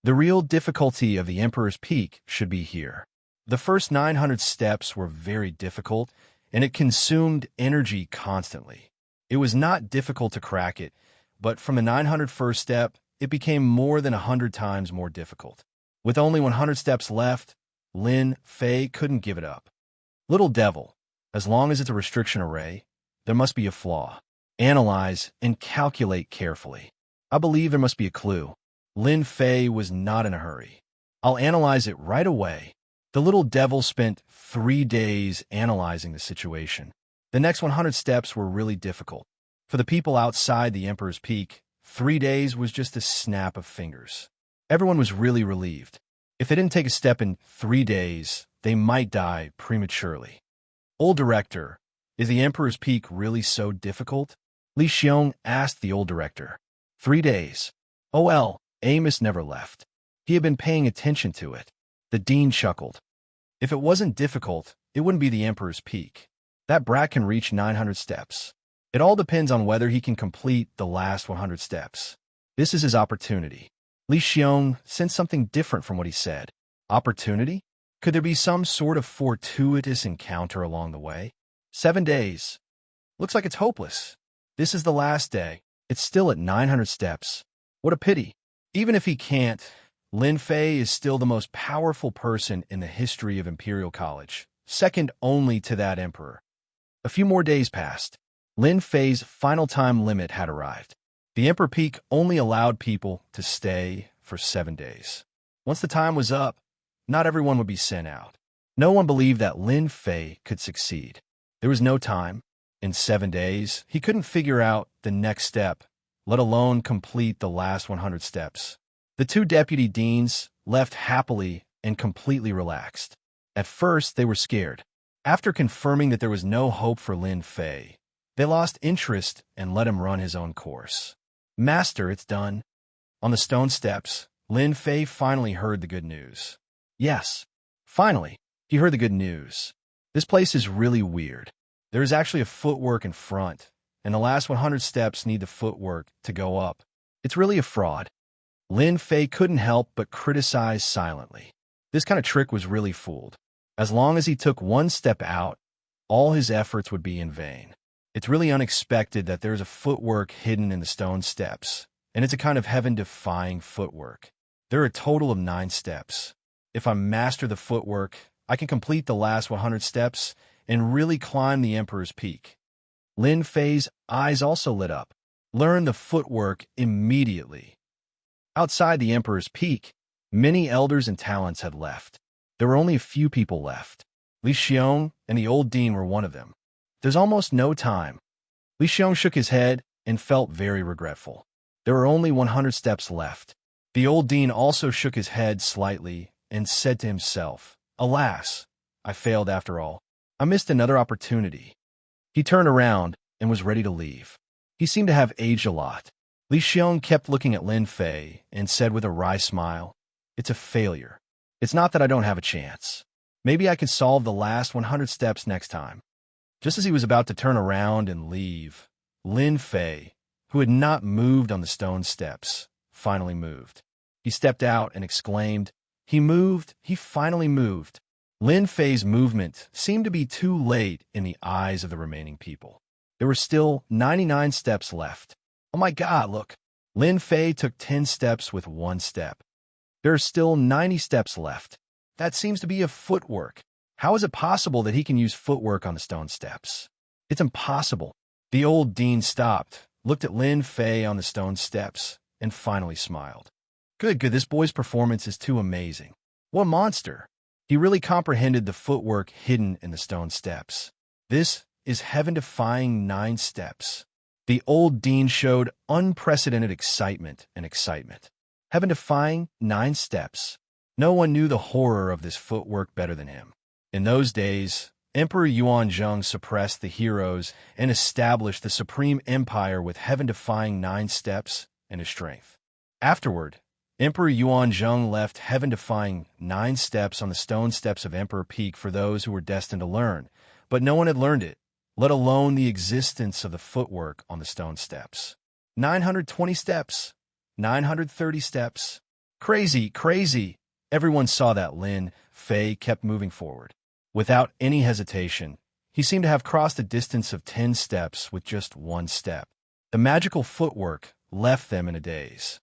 The real difficulty of the Emperor's Peak should be here. The first 900 steps were very difficult, and it consumed energy constantly. It was not difficult to crack it, but from the 901st step, it became more than 100 times more difficult. With only 100 steps left, Lin Fei couldn't give it up. Little devil, as long as it's a restriction array, there must be a flaw. Analyze and calculate carefully. I believe there must be a clue. Lin Fei was not in a hurry. I'll analyze it right away. The little devil spent 3 days analyzing the situation. The next 100 steps were really difficult. For the people outside the Emperor's Peak, 3 days was just a snap of fingers. Everyone was really relieved. If they didn't take a step in 3 days, they might die prematurely. Old director, is the Emperor's Peak really so difficult? Li Xiong asked the old director. 3 days. Oh well, Amos never left. He had been paying attention to it. The dean chuckled. If it wasn't difficult, it wouldn't be the Emperor's Peak. That brat can reach 900 steps. It all depends on whether he can complete the last 100 steps. This is his opportunity. Li Xiong sensed something different from what he said. Opportunity? Could there be some sort of fortuitous encounter along the way? 7 days. Looks like it's hopeless. This is the last day. It's still at 900 steps. What a pity. Even if he can't, Lin Fei is still the most powerful person in the history of Imperial College, second only to that emperor. A few more days passed. Lin Fei's final time limit had arrived. The Emperor Peak only allowed people to stay for 7 days. Once the time was up, not everyone would be sent out. No one believed that Lin Fei could succeed. There was no time. In 7 days, he couldn't figure out the next step, let alone complete the last 100 steps. The two deputy deans left happily and completely relaxed. At first, they were scared. After confirming that there was no hope for Lin Fei, they lost interest and let him run his own course. Master, it's done. On the stone steps, Lin Fei finally heard the good news. Yes, finally, he heard the good news. This place is really weird. There is actually a footwork in front, and the last 100 steps need the footwork to go up. It's really a fraud. Lin Fei couldn't help but criticize silently. This kind of trick was really fooled. As long as he took one step out, all his efforts would be in vain. It's really unexpected that there's a footwork hidden in the stone steps, and it's a kind of heaven-defying footwork. There are a total of 9 steps. If I master the footwork, I can complete the last 100 steps and really climb the Emperor's Peak. Lin Fei's eyes also lit up. Learn the footwork immediately. Outside the Emperor's Peak, many elders and talents had left. There were only a few people left. Li Xiong and the old dean were one of them. There's almost no time. Li Xiong shook his head and felt very regretful. There were only 100 steps left. The old dean also shook his head slightly and said to himself, Alas, I failed after all. I missed another opportunity. He turned around and was ready to leave. He seemed to have aged a lot. Li Xiong kept looking at Lin Fei and said with a wry smile, It's a failure. It's not that I don't have a chance. Maybe I can solve the last 100 steps next time. Just as he was about to turn around and leave, Lin Fei, who had not moved on the stone steps, finally moved. He stepped out and exclaimed, He moved, he finally moved. Lin Fei's movement seemed to be too late in the eyes of the remaining people. There were still 99 steps left. Oh my God, look. Lin Fei took 10 steps with 1 step. There are still 90 steps left. That seems to be a footwork. How is it possible that he can use footwork on the stone steps? It's impossible. The old dean stopped, looked at Lin Fei on the stone steps, and finally smiled. Good, this boy's performance is too amazing. What a monster. He really comprehended the footwork hidden in the stone steps. This is heaven-defying 9 steps. The old dean showed unprecedented excitement. Heaven-defying 9 steps. No one knew the horror of this footwork better than him. In those days, Emperor Yuanzhong suppressed the heroes and established the supreme empire with heaven-defying 9 steps and his strength. Afterward, Emperor Yuanzhong left heaven-defying 9 steps on the stone steps of Emperor Peak for those who were destined to learn, but no one had learned it, let alone the existence of the footwork on the stone steps. 920 steps, 930 steps. Crazy. Everyone saw that Lin Fei kept moving forward. Without any hesitation, he seemed to have crossed a distance of 10 steps with just 1 step. The magical footwork left them in a daze.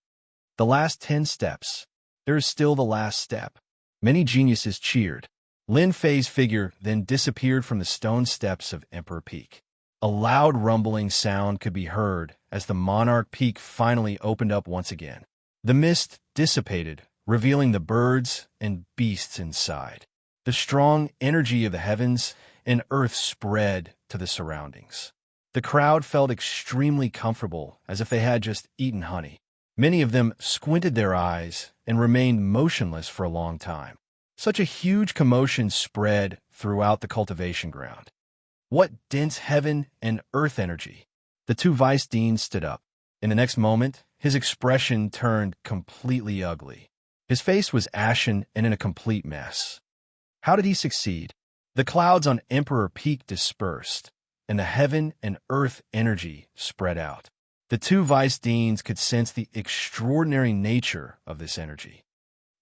The last 10 steps. There is still the last step. Many geniuses cheered. Lin Fei's figure then disappeared from the stone steps of Emperor Peak. A loud rumbling sound could be heard as the monarch peak finally opened up once again. The mist dissipated, revealing the birds and beasts inside. The strong energy of the heavens and earth spread to the surroundings. The crowd felt extremely comfortable, as if they had just eaten honey. Many of them squinted their eyes and remained motionless for a long time. Such a huge commotion spread throughout the cultivation ground. What dense heaven and earth energy! The 2 vice deans stood up. In the next moment, his expression turned completely ugly. His face was ashen and in a complete mess. How did he succeed? The clouds on Emperor Peak dispersed, and the heaven and earth energy spread out. The 2 vice deans could sense the extraordinary nature of this energy.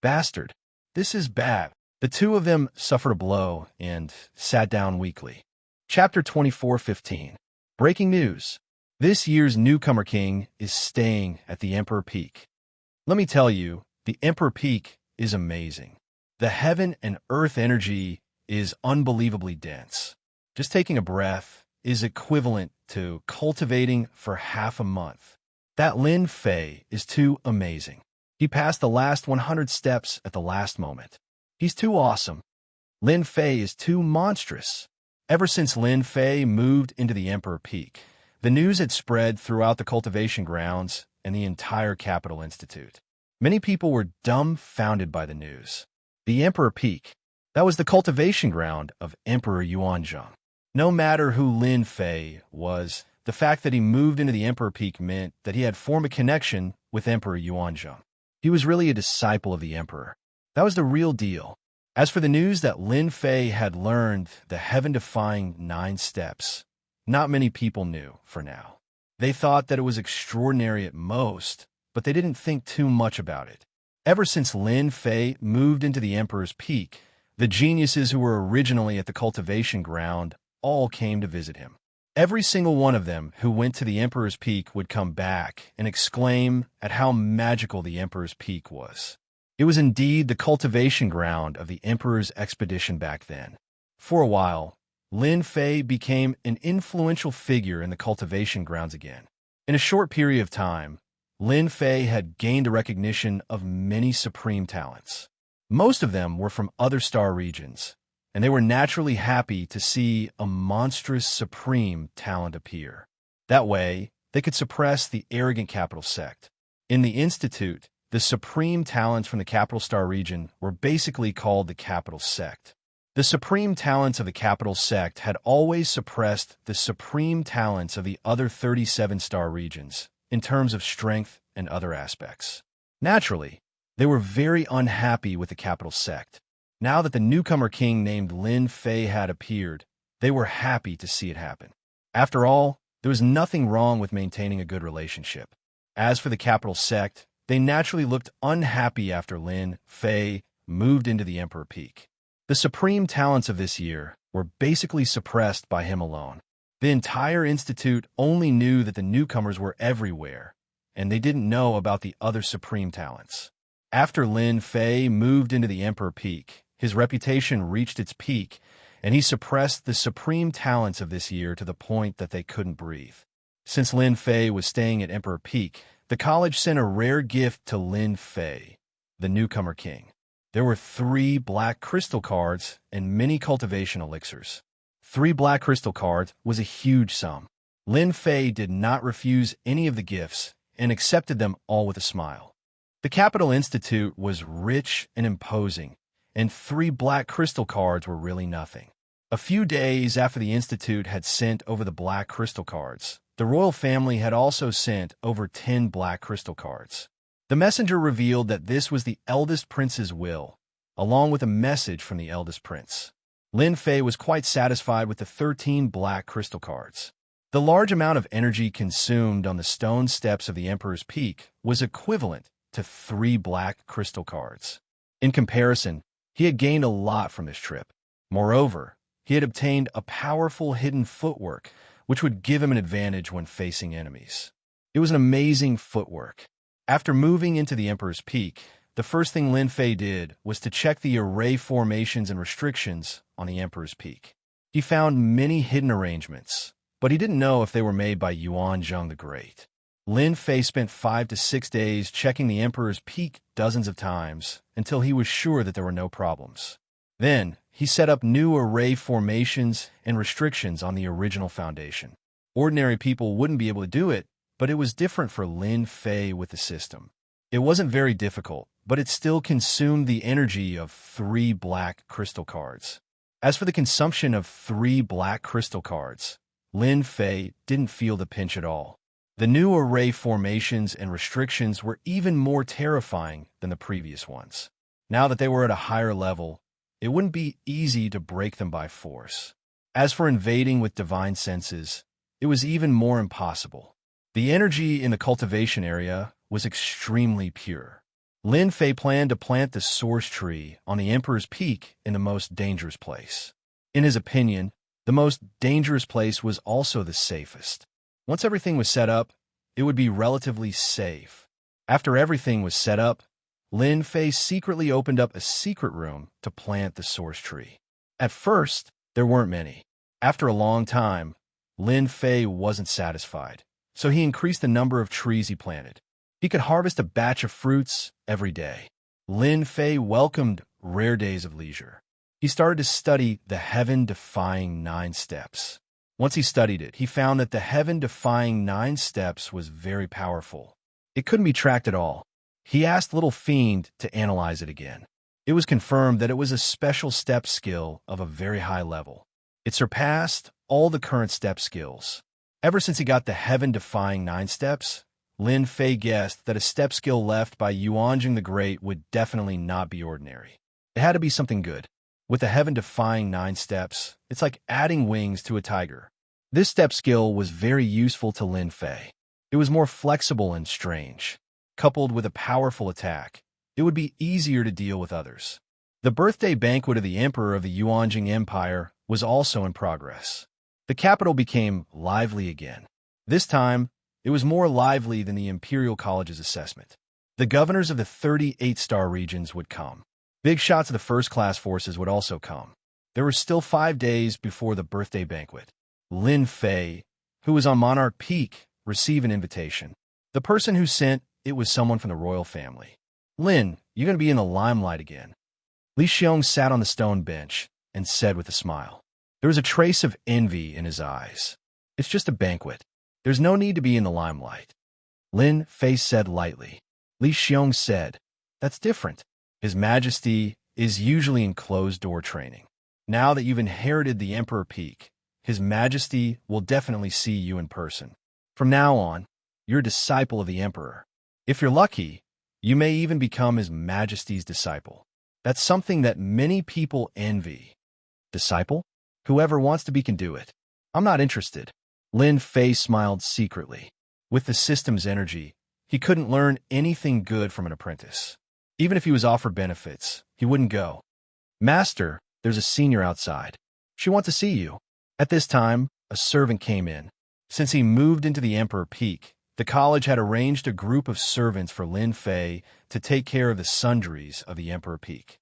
Bastard, this is bad. The 2 of them suffered a blow and sat down weakly. Chapter 24:15. Breaking news. This year's newcomer king is staying at the Emperor Peak. Let me tell you, the Emperor Peak is amazing. The heaven and earth energy is unbelievably dense. Just taking a breath is equivalent to cultivating for half a month. That Lin Fei is too amazing. He passed the last 100 steps at the last moment. He's too awesome. Lin Fei is too monstrous. Ever since Lin Fei moved into the Emperor Peak, the news had spread throughout the cultivation grounds and the entire Capital Institute. Many people were dumbfounded by the news. The Emperor Peak, that was the cultivation ground of Emperor Yuanzhong. No matter who Lin Fei was, the fact that he moved into the Emperor Peak meant that he had formed a connection with Emperor Yuanzhong. He was really a disciple of the Emperor. That was the real deal. As for the news that Lin Fei had learned the heaven-defying 9 steps, not many people knew for now. They thought that it was extraordinary at most, but they didn't think too much about it. Ever since Lin Fei moved into the Emperor's Peak, the geniuses who were originally at the cultivation ground all came to visit him. Every single one of them who went to the Emperor's Peak would come back and exclaim at how magical the Emperor's Peak was. It was indeed the cultivation ground of the Emperor's expedition back then. For a while, Lin Fei became an influential figure in the cultivation grounds again. In a short period of time, Lin Fei had gained the recognition of many supreme talents. Most of them were from other star regions, and they were naturally happy to see a monstrous supreme talent appear. That way, they could suppress the arrogant capital sect. In the Institute, the supreme talents from the capital star region were basically called the capital sect. The supreme talents of the capital sect had always suppressed the supreme talents of the other 37 star regions in terms of strength and other aspects. Naturally, they were very unhappy with the capital sect. Now that the newcomer king named Lin Fei had appeared, they were happy to see it happen. After all, there was nothing wrong with maintaining a good relationship. As for the capital sect, they naturally looked unhappy after Lin Fei moved into the Emperor Peak. The supreme talents of this year were basically suppressed by him alone. The entire institute only knew that the newcomers were everywhere, and they didn't know about the other supreme talents. After Lin Fei moved into the Emperor Peak, his reputation reached its peak, and he suppressed the supreme talents of this year to the point that they couldn't breathe. Since Lin Fei was staying at Emperor Peak, the college sent a rare gift to Lin Fei, the newcomer king. There were 3 black crystal cards and many cultivation elixirs. 3 black crystal cards was a huge sum. Lin Fei did not refuse any of the gifts and accepted them all with a smile. The Capital Institute was rich and imposing, and 3 black crystal cards were really nothing. A few days after the Institute had sent over the black crystal cards, the royal family had also sent over 10 black crystal cards. The messenger revealed that this was the eldest prince's will, along with a message from the eldest prince. Lin Fei was quite satisfied with the 13 black crystal cards. The large amount of energy consumed on the stone steps of the Emperor's Peak was equivalent to 3 black crystal cards. In comparison, he had gained a lot from this trip. Moreover, he had obtained a powerful hidden footwork, which would give him an advantage when facing enemies. It was an amazing footwork. After moving into the Emperor's Peak, the first thing Lin Fei did was to check the array formations and restrictions on the Emperor's Peak. He found many hidden arrangements, but he didn't know if they were made by Yuan Zheng the Great. Lin Fei spent 5 to 6 days checking the Emperor's Peak dozens of times until he was sure that there were no problems. Then, he set up new array formations and restrictions on the original foundation. Ordinary people wouldn't be able to do it, but it was different for Lin Fei with the system. It wasn't very difficult, but it still consumed the energy of 3 black crystal cards. As for the consumption of 3 black crystal cards, Lin Fei didn't feel the pinch at all. The new array formations and restrictions were even more terrifying than the previous ones. Now that they were at a higher level, it wouldn't be easy to break them by force. As for invading with divine senses, it was even more impossible. The energy in the cultivation area was extremely pure. Lin Fei planned to plant the source tree on the Emperor's Peak in the most dangerous place. In his opinion, the most dangerous place was also the safest. Once everything was set up, it would be relatively safe. After everything was set up, Lin Fei secretly opened up a secret room to plant the source tree. At first, there weren't many. After a long time, Lin Fei wasn't satisfied, so he increased the number of trees he planted. He could harvest a batch of fruits every day. Lin Fei welcomed rare days of leisure. He started to study the heaven-defying 9 steps. Once he studied it, he found that the heaven-defying 9 steps was very powerful. It couldn't be tracked at all. He asked Little Fiend to analyze it again. It was confirmed that it was a special step skill of a very high level. It surpassed all the current step skills. Ever since he got the heaven-defying 9 steps, Lin Fei guessed that a step skill left by Yuanjing the Great would definitely not be ordinary. It had to be something good. With the heaven-defying 9 steps, it's like adding wings to a tiger. This step skill was very useful to Lin Fei. It was more flexible and strange. Coupled with a powerful attack, it would be easier to deal with others. The birthday banquet of the Emperor of the Yuanjing Empire was also in progress. The capital became lively again. This time, it was more lively than the Imperial College's assessment. The governors of the 38-star regions would come. Big shots of the first-class forces would also come. There were still 5 days before the birthday banquet. Lin Fei, who was on Monarch Peak, received an invitation. The person who sent it was someone from the royal family. Lin, you're going to be in the limelight again. Li Xiong sat on the stone bench and said with a smile. There was a trace of envy in his eyes. It's just a banquet. There's no need to be in the limelight. Lin Fei said lightly. Li Xiong said, that's different. His Majesty is usually in closed-door training. Now that you've inherited the Emperor Peak, His Majesty will definitely see you in person. From now on, you're a disciple of the Emperor. If you're lucky, you may even become His Majesty's disciple. That's something that many people envy. Disciple? Whoever wants to be can do it. I'm not interested. Lin Fei smiled secretly. With the system's energy, he couldn't learn anything good from an apprentice. Even if he was offered benefits, he wouldn't go. Master, There's a senior outside. She wants to see you." At this time, a servant came in. Since he moved into the Emperor Peak, the college had arranged a group of servants for Lin Fei to take care of the sundries of the Emperor Peak.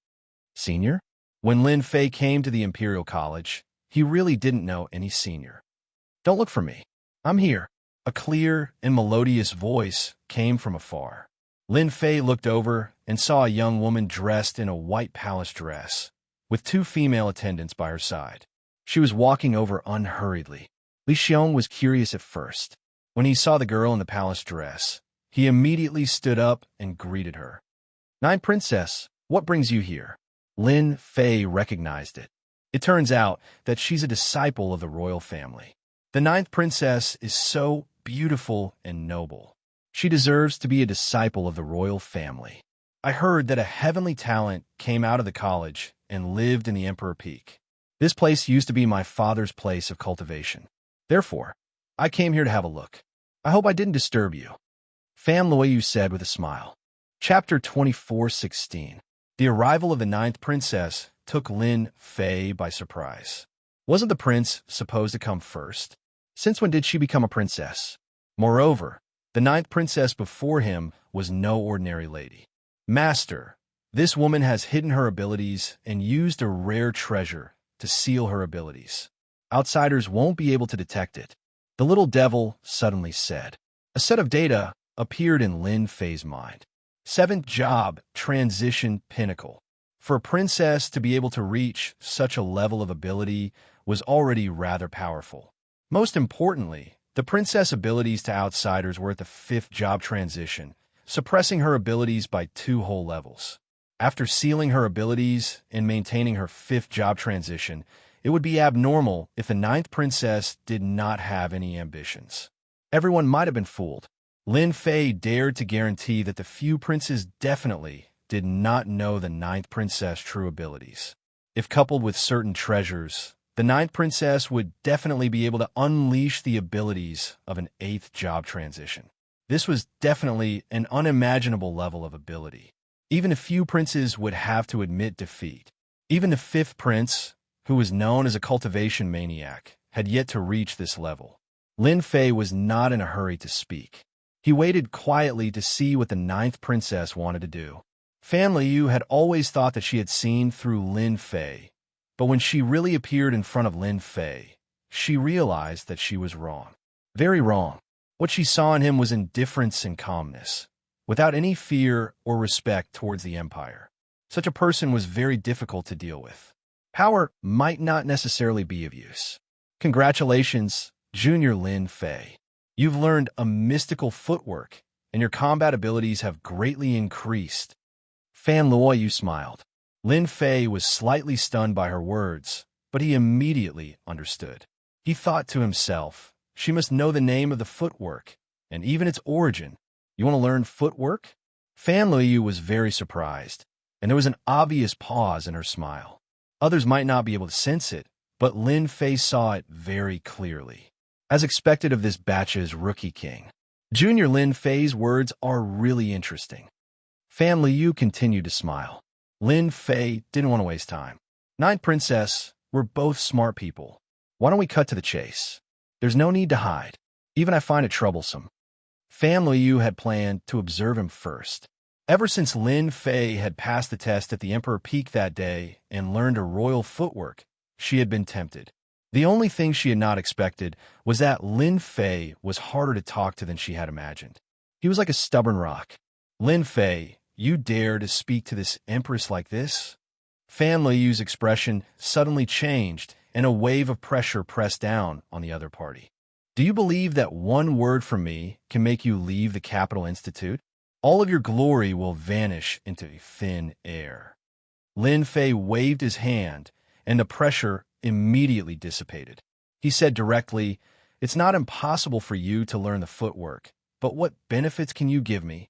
Senior? When Lin Fei came to the Imperial College, he really didn't know any senior. "Don't look for me. I'm here." A clear and melodious voice came from afar. Lin Fei looked over and saw a young woman dressed in a white palace dress, with two female attendants by her side. She was walking over unhurriedly. Li Xiong was curious at first. When he saw the girl in the palace dress, he immediately stood up and greeted her. "Ninth Princess, what brings you here?" Lin Fei recognized it. It turns out that she's a disciple of the royal family. The ninth princess is so beautiful and noble. She deserves to be a disciple of the royal family. I heard that a heavenly talent came out of the college and lived in the Emperor Peak. This place used to be my father's place of cultivation. Therefore, I came here to have a look. I hope I didn't disturb you," Fan Luoyu said with a smile. Chapter 24:16. The arrival of the ninth princess took Lin Fei by surprise. Wasn't the prince supposed to come first? Since when did she become a princess? Moreover, the ninth princess before him was no ordinary lady. "Master, this woman has hidden her abilities and used a rare treasure to seal her abilities. Outsiders won't be able to detect it," the little devil suddenly said. A set of data appeared in Lin Fei's mind. 7th job, transition pinnacle. For a princess to be able to reach such a level of ability was already rather powerful. Most importantly, the princess abilities to outsiders were at the 5th job transition, suppressing her abilities by 2 whole levels. After sealing her abilities and maintaining her 5th job transition, it would be abnormal if the 9th princess did not have any ambitions. Everyone might have been fooled. Lin Fei dared to guarantee that the few princes definitely did not know the 9th princess' true abilities. If coupled with certain treasures, the 9th princess would definitely be able to unleash the abilities of an 8th job transition. This was definitely an unimaginable level of ability. Even a few princes would have to admit defeat. Even the 5th prince, who was known as a cultivation maniac, had yet to reach this level. Lin Fei was not in a hurry to speak. He waited quietly to see what the 9th princess wanted to do. Fan Liu had always thought that she had seen through Lin Fei, but when she really appeared in front of Lin Fei, she realized that she was wrong. Very wrong. What she saw in him was indifference and calmness, without any fear or respect towards the empire. Such a person was very difficult to deal with. Power might not necessarily be of use. Congratulations, Junior Lin Fei. You've learned a mystical footwork, and your combat abilities have greatly increased. Fan Luoyu smiled. Lin Fei was slightly stunned by her words, but he immediately understood. He thought to himself, she must know the name of the footwork, and even its origin. You want to learn footwork? Fan Luoyu was very surprised, and there was an obvious pause in her smile. Others might not be able to sense it, but Lin Fei saw it very clearly. As expected of this batch's rookie king, Junior Lin Fei's words are really interesting. Fan Liu continued to smile. Lin Fei didn't want to waste time. 9th princess, we're both smart people. Why don't we cut to the chase? There's no need to hide. Even I find it troublesome. Fan Liu had planned to observe him first. Ever since Lin Fei had passed the test at the Emperor Peak that day and learned a royal footwork, she had been tempted. The only thing she had not expected was that Lin Fei was harder to talk to than she had imagined. He was like a stubborn rock. Lin Fei, you dare to speak to this empress like this? Fan Liu's expression suddenly changed, and a wave of pressure pressed down on the other party. Do you believe that one word from me can make you leave the Capital Institute? All of your glory will vanish into thin air. Lin Fei waved his hand, and the pressure immediately dissipated. He said directly, "It's not impossible for you to learn the footwork, but what benefits can you give me?"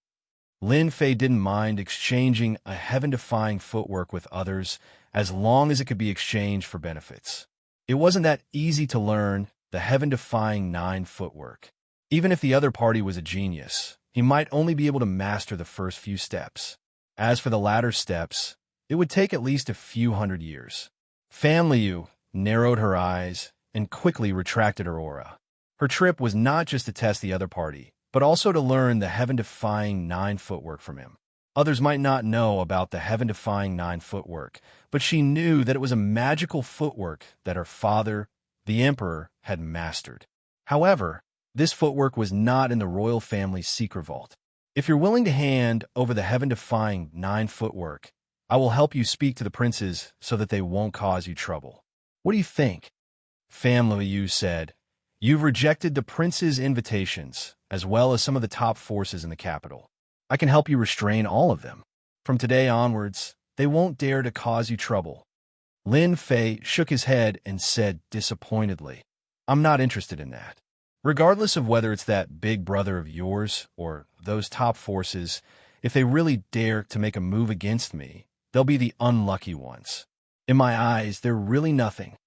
Lin Fei didn't mind exchanging a heaven-defying footwork with others as long as it could be exchanged for benefits. It wasn't that easy to learn the heaven-defying 9 footwork. Even if the other party was a genius, he might only be able to master the first few steps. As for the latter steps, it would take at least a few hundred years. Fan Liu narrowed her eyes and quickly retracted her aura. Her trip was not just to test the other party, but also to learn the heaven-defying 9 footwork from him. Others might not know about the heaven-defying 9 footwork, but she knew that it was a magical footwork that her father, the emperor, had mastered. However, this footwork was not in the royal family's secret vault. If you're willing to hand over the heaven-defying 9 footwork, I will help you speak to the princes so that they won't cause you trouble. What do you think? Fan Liu said, "You've rejected the prince's invitations, as well as some of the top forces in the capital. I can help you restrain all of them. From today onwards, they won't dare to cause you trouble." Lin Fei shook his head and said disappointedly, "I'm not interested in that. Regardless of whether it's that big brother of yours or those top forces, if they really dare to make a move against me, they'll be the unlucky ones. In my eyes, they're really nothing."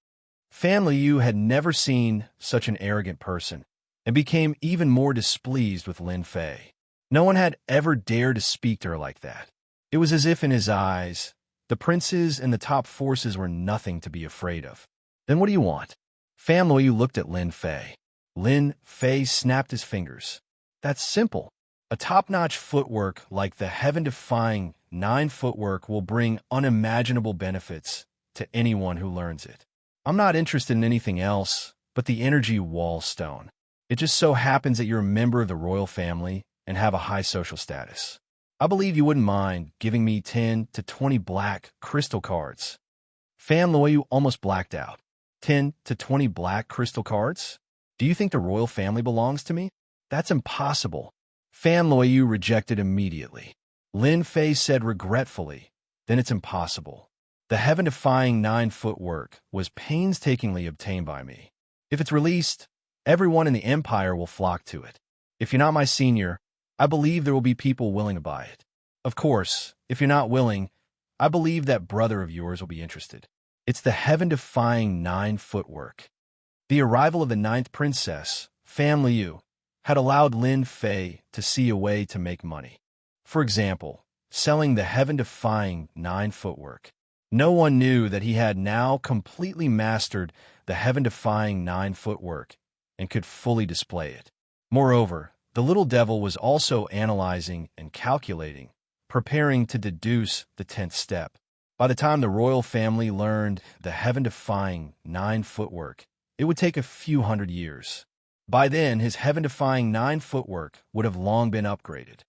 Fan Liu had never seen such an arrogant person and became even more displeased with Lin Fei. No one had ever dared to speak to her like that. It was as if in his eyes, the princes and the top forces were nothing to be afraid of. "Then what do you want?" Fan Liu looked at Lin Fei. Lin Fei snapped his fingers. "That's simple. A top-notch footwork like the heaven-defying 9 footwork will bring unimaginable benefits to anyone who learns it. I'm not interested in anything else but the energy wall stone. It just so happens that you're a member of the royal family and have a high social status. I believe you wouldn't mind giving me 10 to 20 black crystal cards." Fan Liu almost blacked out. 10 to 20 black crystal cards? Do you think the royal family belongs to me? That's impossible. Fan Liu rejected immediately. Lin Fei said regretfully, "Then it's impossible. The heaven-defying 9 footwork was painstakingly obtained by me. If it's released, everyone in the empire will flock to it. If you're not my senior, I believe there will be people willing to buy it. Of course, if you're not willing, I believe that brother of yours will be interested. It's the heaven-defying 9 footwork." The arrival of the 9th princess, Fan Liu, had allowed Lin Fei to see a way to make money. For example, selling the heaven-defying 9 footwork. No one knew that he had now completely mastered the heaven-defying 9 footwork and could fully display it. Moreover, the little devil was also analyzing and calculating, preparing to deduce the 10th step. By the time the royal family learned the heaven-defying 9 footwork, it would take a few hundred years. By then, his heaven-defying 9 footwork would have long been upgraded.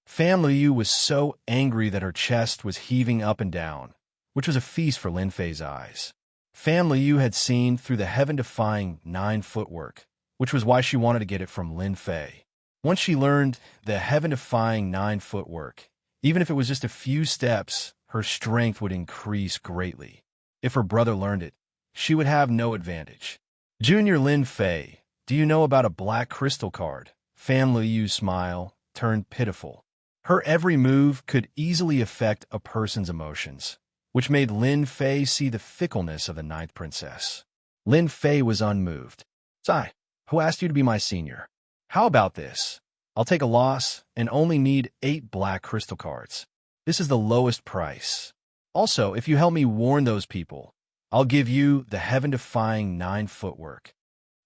Fan Liu was so angry that her chest was heaving up and down, which was a feast for Lin Fei's eyes. Fan Liu had seen through the heaven-defying 9 footwork, which was why she wanted to get it from Lin Fei. Once she learned the heaven-defying 9 footwork, even if it was just a few steps, her strength would increase greatly. If her brother learned it, she would have no advantage. "Junior Lin Fei, do you know about a black crystal card?" Fan Liu's smile turned pitiful. Her every move could easily affect a person's emotions, which made Lin Fei see the fickleness of the 9th princess. Lin Fei was unmoved. "Sai, who asked you to be my senior? How about this? I'll take a loss and only need 8 black crystal cards. This is the lowest price. Also, if you help me warn those people, I'll give you the heaven-defying 9 footwork.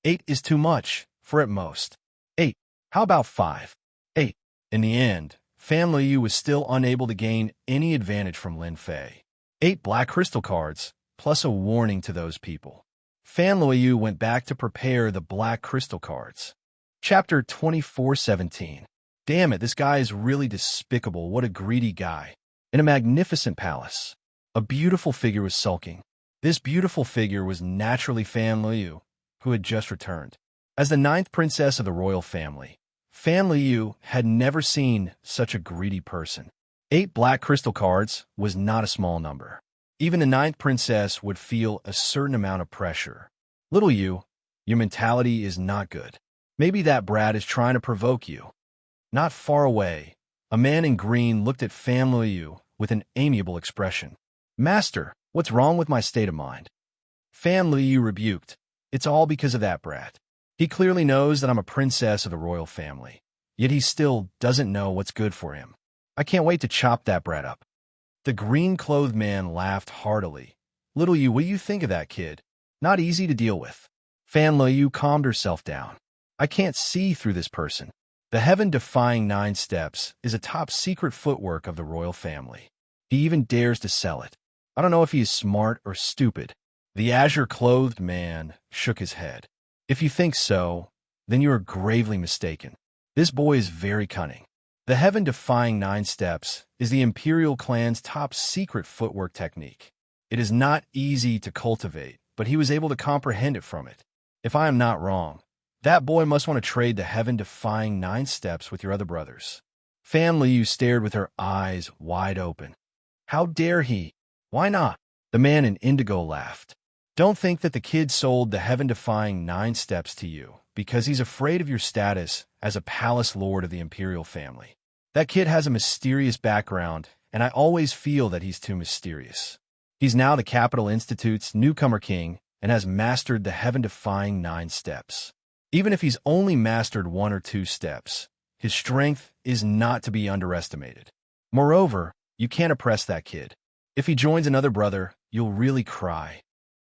8 is too much, for at most. 8. How about 5? 8. In the end, Fan Liu was still unable to gain any advantage from Lin Fei. 8 black crystal cards, plus a warning to those people. Fan Liu went back to prepare the black crystal cards. Chapter 24:17. Damn it, this guy is really despicable. What a greedy guy. In a magnificent palace, a beautiful figure was sulking. This beautiful figure was naturally Fan Liu, who had just returned. As the 9th princess of the royal family, Fan Liu had never seen such a greedy person. 8 black crystal cards was not a small number. Even the 9th princess would feel a certain amount of pressure. "Little you, your mentality is not good. Maybe that brat is trying to provoke you." Not far away, a man in green looked at Fan Liu with an amiable expression. "Master, what's wrong with my state of mind?" Fan Liu rebuked. "It's all because of that brat. He clearly knows that I'm a princess of the royal family, yet he still doesn't know what's good for him. I can't wait to chop that brat up." The green-clothed man laughed heartily, Little you, what do you think of that kid? Not easy to deal with. Fan Liu calmed herself down. I can't see through this person. The heaven-defying 9 steps is a top-secret footwork of the royal family. He even dares to sell it. I don't know if he is smart or stupid. The azure-clothed man shook his head. If you think so, then you are gravely mistaken. This boy is very cunning. The heaven-defying 9 steps is the imperial clan's top-secret footwork technique. It is not easy to cultivate, but he was able to comprehend it from it. If I am not wrong, that boy must want to trade the heaven-defying 9 steps with your other brothers. Fan Liu stared with her eyes wide open. How dare he? Why not? The man in indigo laughed. Don't think that the kid sold the heaven-defying 9 steps to you because he's afraid of your status as a palace lord of the imperial family. That kid has a mysterious background, and I always feel that he's too mysterious. He's now the Capital Institute's newcomer king and has mastered the heaven-defying 9 steps. Even if he's only mastered 1 or 2 steps, his strength is not to be underestimated. Moreover, you can't oppress that kid. If he joins another brother, you'll really cry.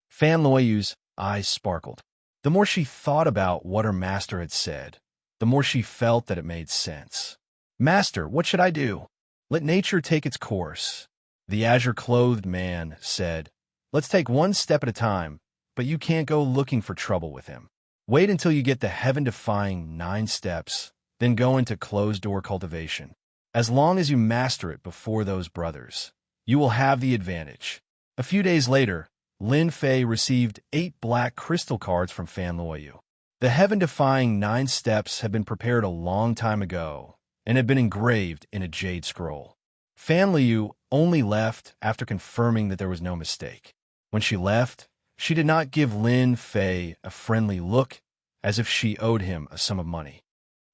Fan Liu's eyes sparkled. The more she thought about what her master had said, the more she felt that it made sense. Master, what should I do? Let nature take its course. The azure-clothed man said, Let's take 1 step at a time, but you can't go looking for trouble with him. Wait until you get the heaven-defying 9 steps, then go into closed-door cultivation. As long as you master it before those brothers, you will have the advantage. A few days later, Lin Fei received 8 black crystal cards from Fan Liu. The heaven-defying 9 steps had been prepared a long time ago and had been engraved in a jade scroll. Fan Liu only left after confirming that there was no mistake. When she left, she did not give Lin Fei a friendly look as if she owed him a sum of money.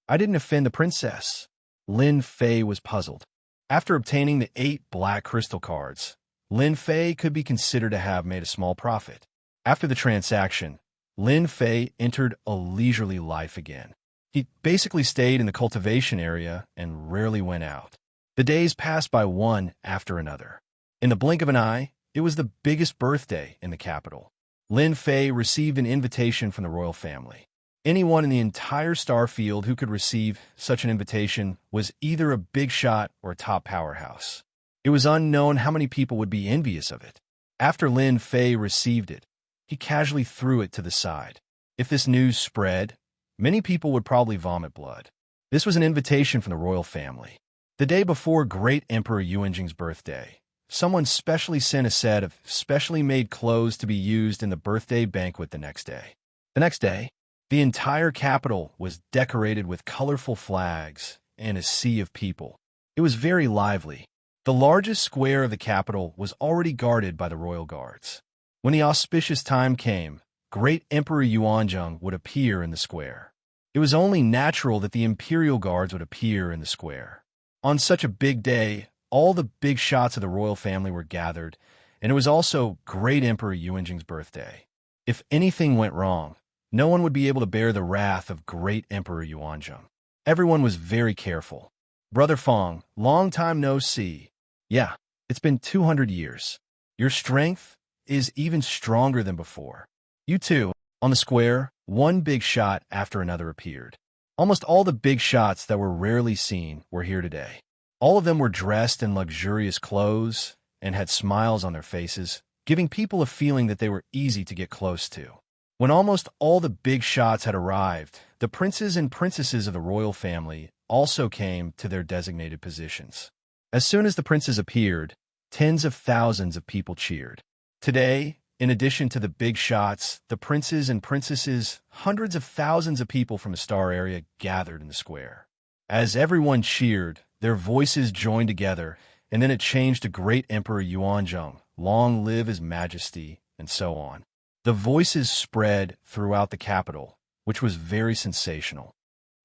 I didn't offend the princess. Lin Fei was puzzled. After obtaining the 8 black crystal cards, Lin Fei could be considered to have made a small profit. After the transaction, Lin Fei entered a leisurely life again. He basically stayed in the cultivation area and rarely went out. The days passed by one after another. In the blink of an eye, it was the biggest birthday in the capital. Lin Fei received an invitation from the royal family. Anyone in the entire star field who could receive such an invitation was either a big shot or a top powerhouse. It was unknown how many people would be envious of it. After Lin Fei received it, he casually threw it to the side. If this news spread, many people would probably vomit blood. This was an invitation from the royal family. The day before Great Emperor Yuanjing's birthday, someone specially sent a set of specially made clothes to be used in the birthday banquet the next day. The next day, the entire capital was decorated with colorful flags and a sea of people. It was very lively. The largest square of the capital was already guarded by the royal guards. When the auspicious time came, Great Emperor Yuanjing would appear in the square. It was only natural that the imperial guards would appear in the square. On such a big day, all the big shots of the royal family were gathered, and it was also Great Emperor Yuanjing's birthday. If anything went wrong, no one would be able to bear the wrath of Great Emperor Yuanjing. Everyone was very careful. Brother Fong, long time no see. Yeah, it's been 200 years. Your strength is even stronger than before. You too. On the square, one big shot after another appeared. Almost all the big shots that were rarely seen were here today. All of them were dressed in luxurious clothes and had smiles on their faces, giving people a feeling that they were easy to get close to. When almost all the big shots had arrived, the princes and princesses of the royal family also came to their designated positions. As soon as the princes appeared, tens of thousands of people cheered. Today, in addition to the big shots, the princes and princesses, hundreds of thousands of people from the star area gathered in the square. As everyone cheered, their voices joined together, and then it changed to Great Emperor Yuanjing, long live his majesty, and so on. The voices spread throughout the capital, which was very sensational.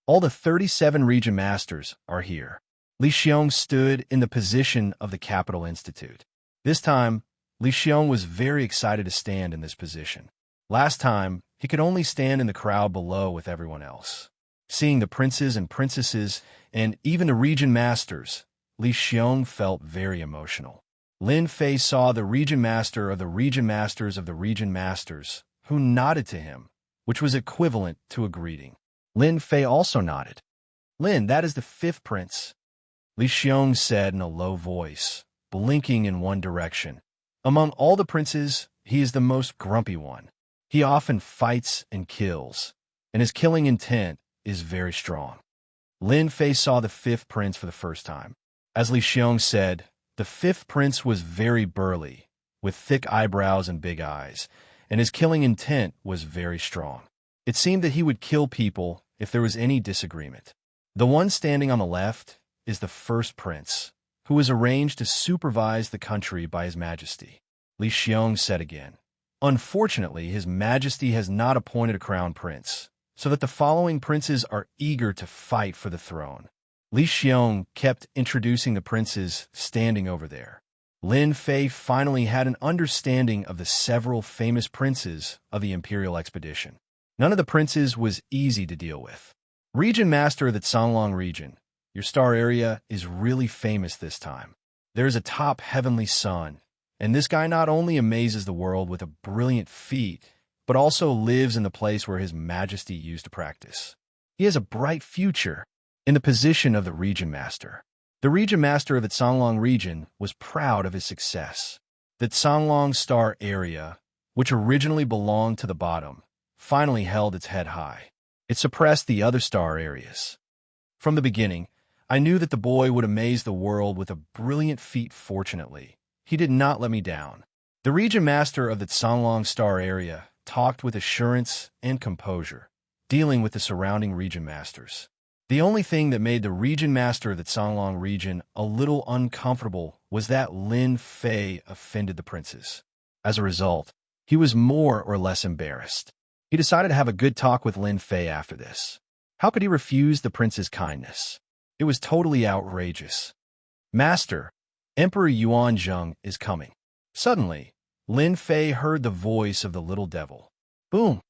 All the 37 region masters are here. Li Xiong stood in the position of the Capital Institute. This time, Li Xiong was very excited to stand in this position. Last time, he could only stand in the crowd below with everyone else. Seeing the princes and princesses and even the region masters, Li Xiong felt very emotional. Lin Fei saw the region master of the region masters of the region masters, who nodded to him, which was equivalent to a greeting. Lin Fei also nodded. Lin, that is the fifth prince, Li Xiong said in a low voice, blinking in one direction. Among all the princes, he is the most grumpy one. He often fights and kills, and his killing intent is very strong. Lin Fei saw the fifth prince for the first time. As Li Xiong said, the fifth prince was very burly, with thick eyebrows and big eyes, and his killing intent was very strong. It seemed that he would kill people if there was any disagreement. The one standing on the left is the first prince, who was arranged to supervise the country by His Majesty. Li Xiong said again. Unfortunately, His Majesty has not appointed a crown prince, so that the following princes are eager to fight for the throne. Li Xiong kept introducing the princes standing over there. Lin Fei finally had an understanding of the several famous princes of the imperial expedition. None of the princes was easy to deal with. Region Master of the Canglong region, your star area is really famous this time. There is a top heavenly sun, and this guy not only amazes the world with a brilliant feat, but also lives in the place where His Majesty used to practice. He has a bright future in the position of the Region Master. The Region Master of the Canglong region was proud of his success. The Canglong star area, which originally belonged to the bottom, finally held its head high. It suppressed the other star areas. From the beginning, I knew that the boy would amaze the world with a brilliant feat. Fortunately, he did not let me down. The Region Master of the Canglong star area talked with assurance and composure, dealing with the surrounding region masters. The only thing that made the Region Master of the Canglong region a little uncomfortable was that Lin Fei offended the princes. As a result, he was more or less embarrassed. He decided to have a good talk with Lin Fei after this. How could he refuse the prince's kindness? It was totally outrageous. Master, Emperor Yuanzheng is coming. Suddenly, Lin Fei heard the voice of the little devil. Boom!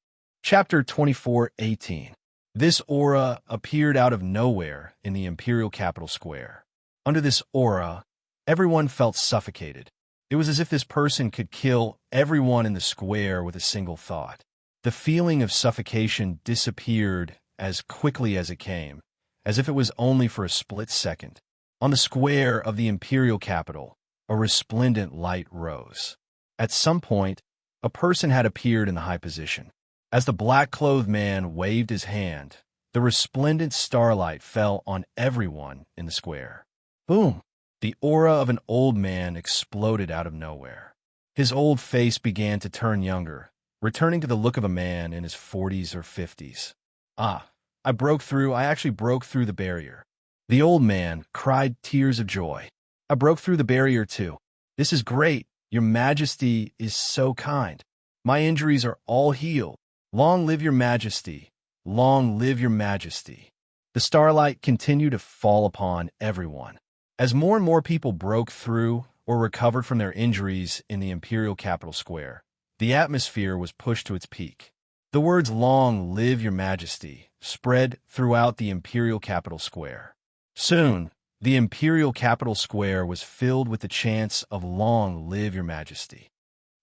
Chapter 24:18. This aura appeared out of nowhere in the imperial capital square. Under this aura, everyone felt suffocated. It was as if this person could kill everyone in the square with a single thought. The feeling of suffocation disappeared as quickly as it came, as if it was only for a split second. On the square of the imperial capital, a resplendent light rose. At some point, a person had appeared in the high position. As the black-clothed man waved his hand, the resplendent starlight fell on everyone in the square. Boom! The aura of an old man exploded out of nowhere. His old face began to turn younger, returning to the look of a man in his 40s or 50s. I actually broke through the barrier. The old man cried tears of joy. I broke through the barrier too. This is great. Your Majesty is so kind. My injuries are all healed. Long live your Majesty. Long live your Majesty. The starlight continued to fall upon everyone. As more and more people broke through or recovered from their injuries in the imperial capital square, the atmosphere was pushed to its peak. The words "Long live your Majesty" spread throughout the imperial capital square. Soon, the imperial capital square was filled with the chants of "Long live your Majesty.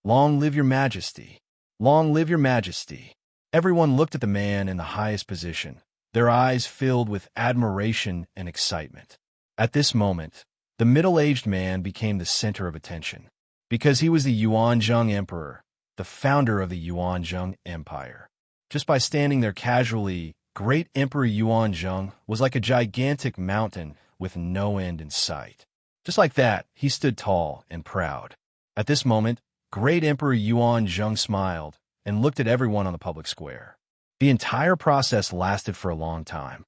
Long live your Majesty. Long live your Majesty." Everyone looked at the man in the highest position, their eyes filled with admiration and excitement. At this moment, the middle-aged man became the center of attention, because he was the Yuanzheng Emperor, the founder of the Yuanzheng Empire. Just by standing there casually, Great Emperor Yuanzheng was like a gigantic mountain with no end in sight. Just like that, he stood tall and proud. At this moment, Great Emperor Yuanzheng smiled and looked at everyone on the public square. The entire process lasted for a long time.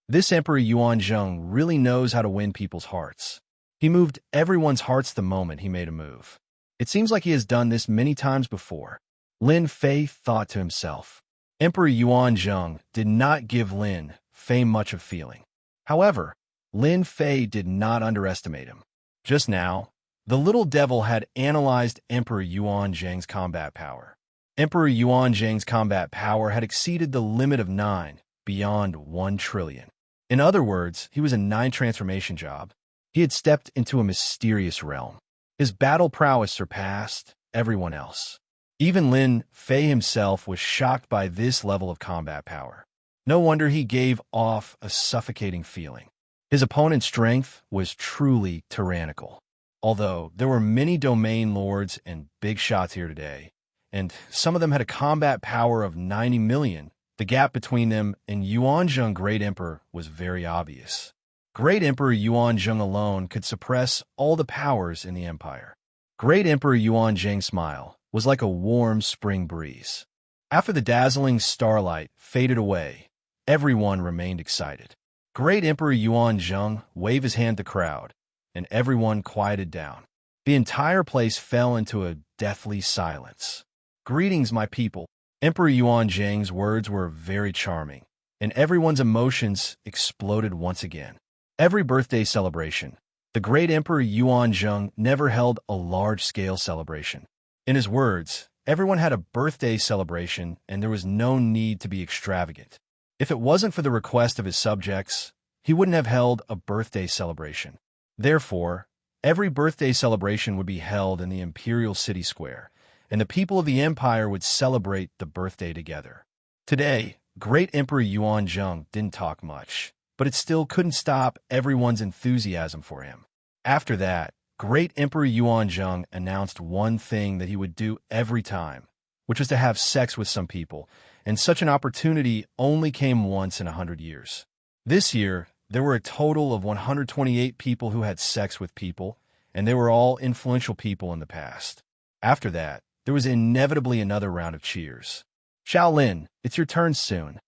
This Emperor Yuanzheng really knows how to win people's hearts. He moved everyone's hearts the moment he made a move. It seems like he has done this many times before. Lin Fei thought to himself. Emperor Yuanzheng did not give Lin Fei much of feeling. However, Lin Fei did not underestimate him. Just now, the little devil had analyzed Emperor Yuanzheng's combat power. Emperor Yuanzheng's combat power had exceeded the limit of 9, beyond 1 trillion. In other words, he was a 9 transformation job. He had stepped into a mysterious realm. His battle prowess surpassed everyone else. Even Lin Fei himself was shocked by this level of combat power. No wonder he gave off a suffocating feeling. His opponent's strength was truly tyrannical. Although there were many domain lords and big shots here today, and some of them had a combat power of 90 million, the gap between them and Yuanzhang Great Emperor was very obvious. Great Emperor Yuanzhang alone could suppress all the powers in the empire. Great Emperor Yuanzhang's smile was like a warm spring breeze. After the dazzling starlight faded away, everyone remained excited. Great Emperor Yuanzhang waved his hand to the crowd, and everyone quieted down. The entire place fell into a deathly silence. "Greetings, my people." Emperor Yuanzhang's words were very charming, and everyone's emotions exploded once again. Every birthday celebration, the great Emperor Yuanzhang never held a large-scale celebration. In his words, everyone had a birthday celebration, and there was no need to be extravagant. If it wasn't for the request of his subjects, he wouldn't have held a birthday celebration. Therefore, every birthday celebration would be held in the imperial city square, and the people of the empire would celebrate the birthday together. Today, great Emperor Yuanzhang didn't talk much, but it still couldn't stop everyone's enthusiasm for him. After that, great Emperor Yuanzhang announced one thing that he would do every time, which was to have sex with some people, and such an opportunity only came once in 100 years. This year, there were a total of 128 people who had sex with people, and they were all influential people in the past. After that, there was inevitably another round of cheers. "Shaolin, it's your turn soon,"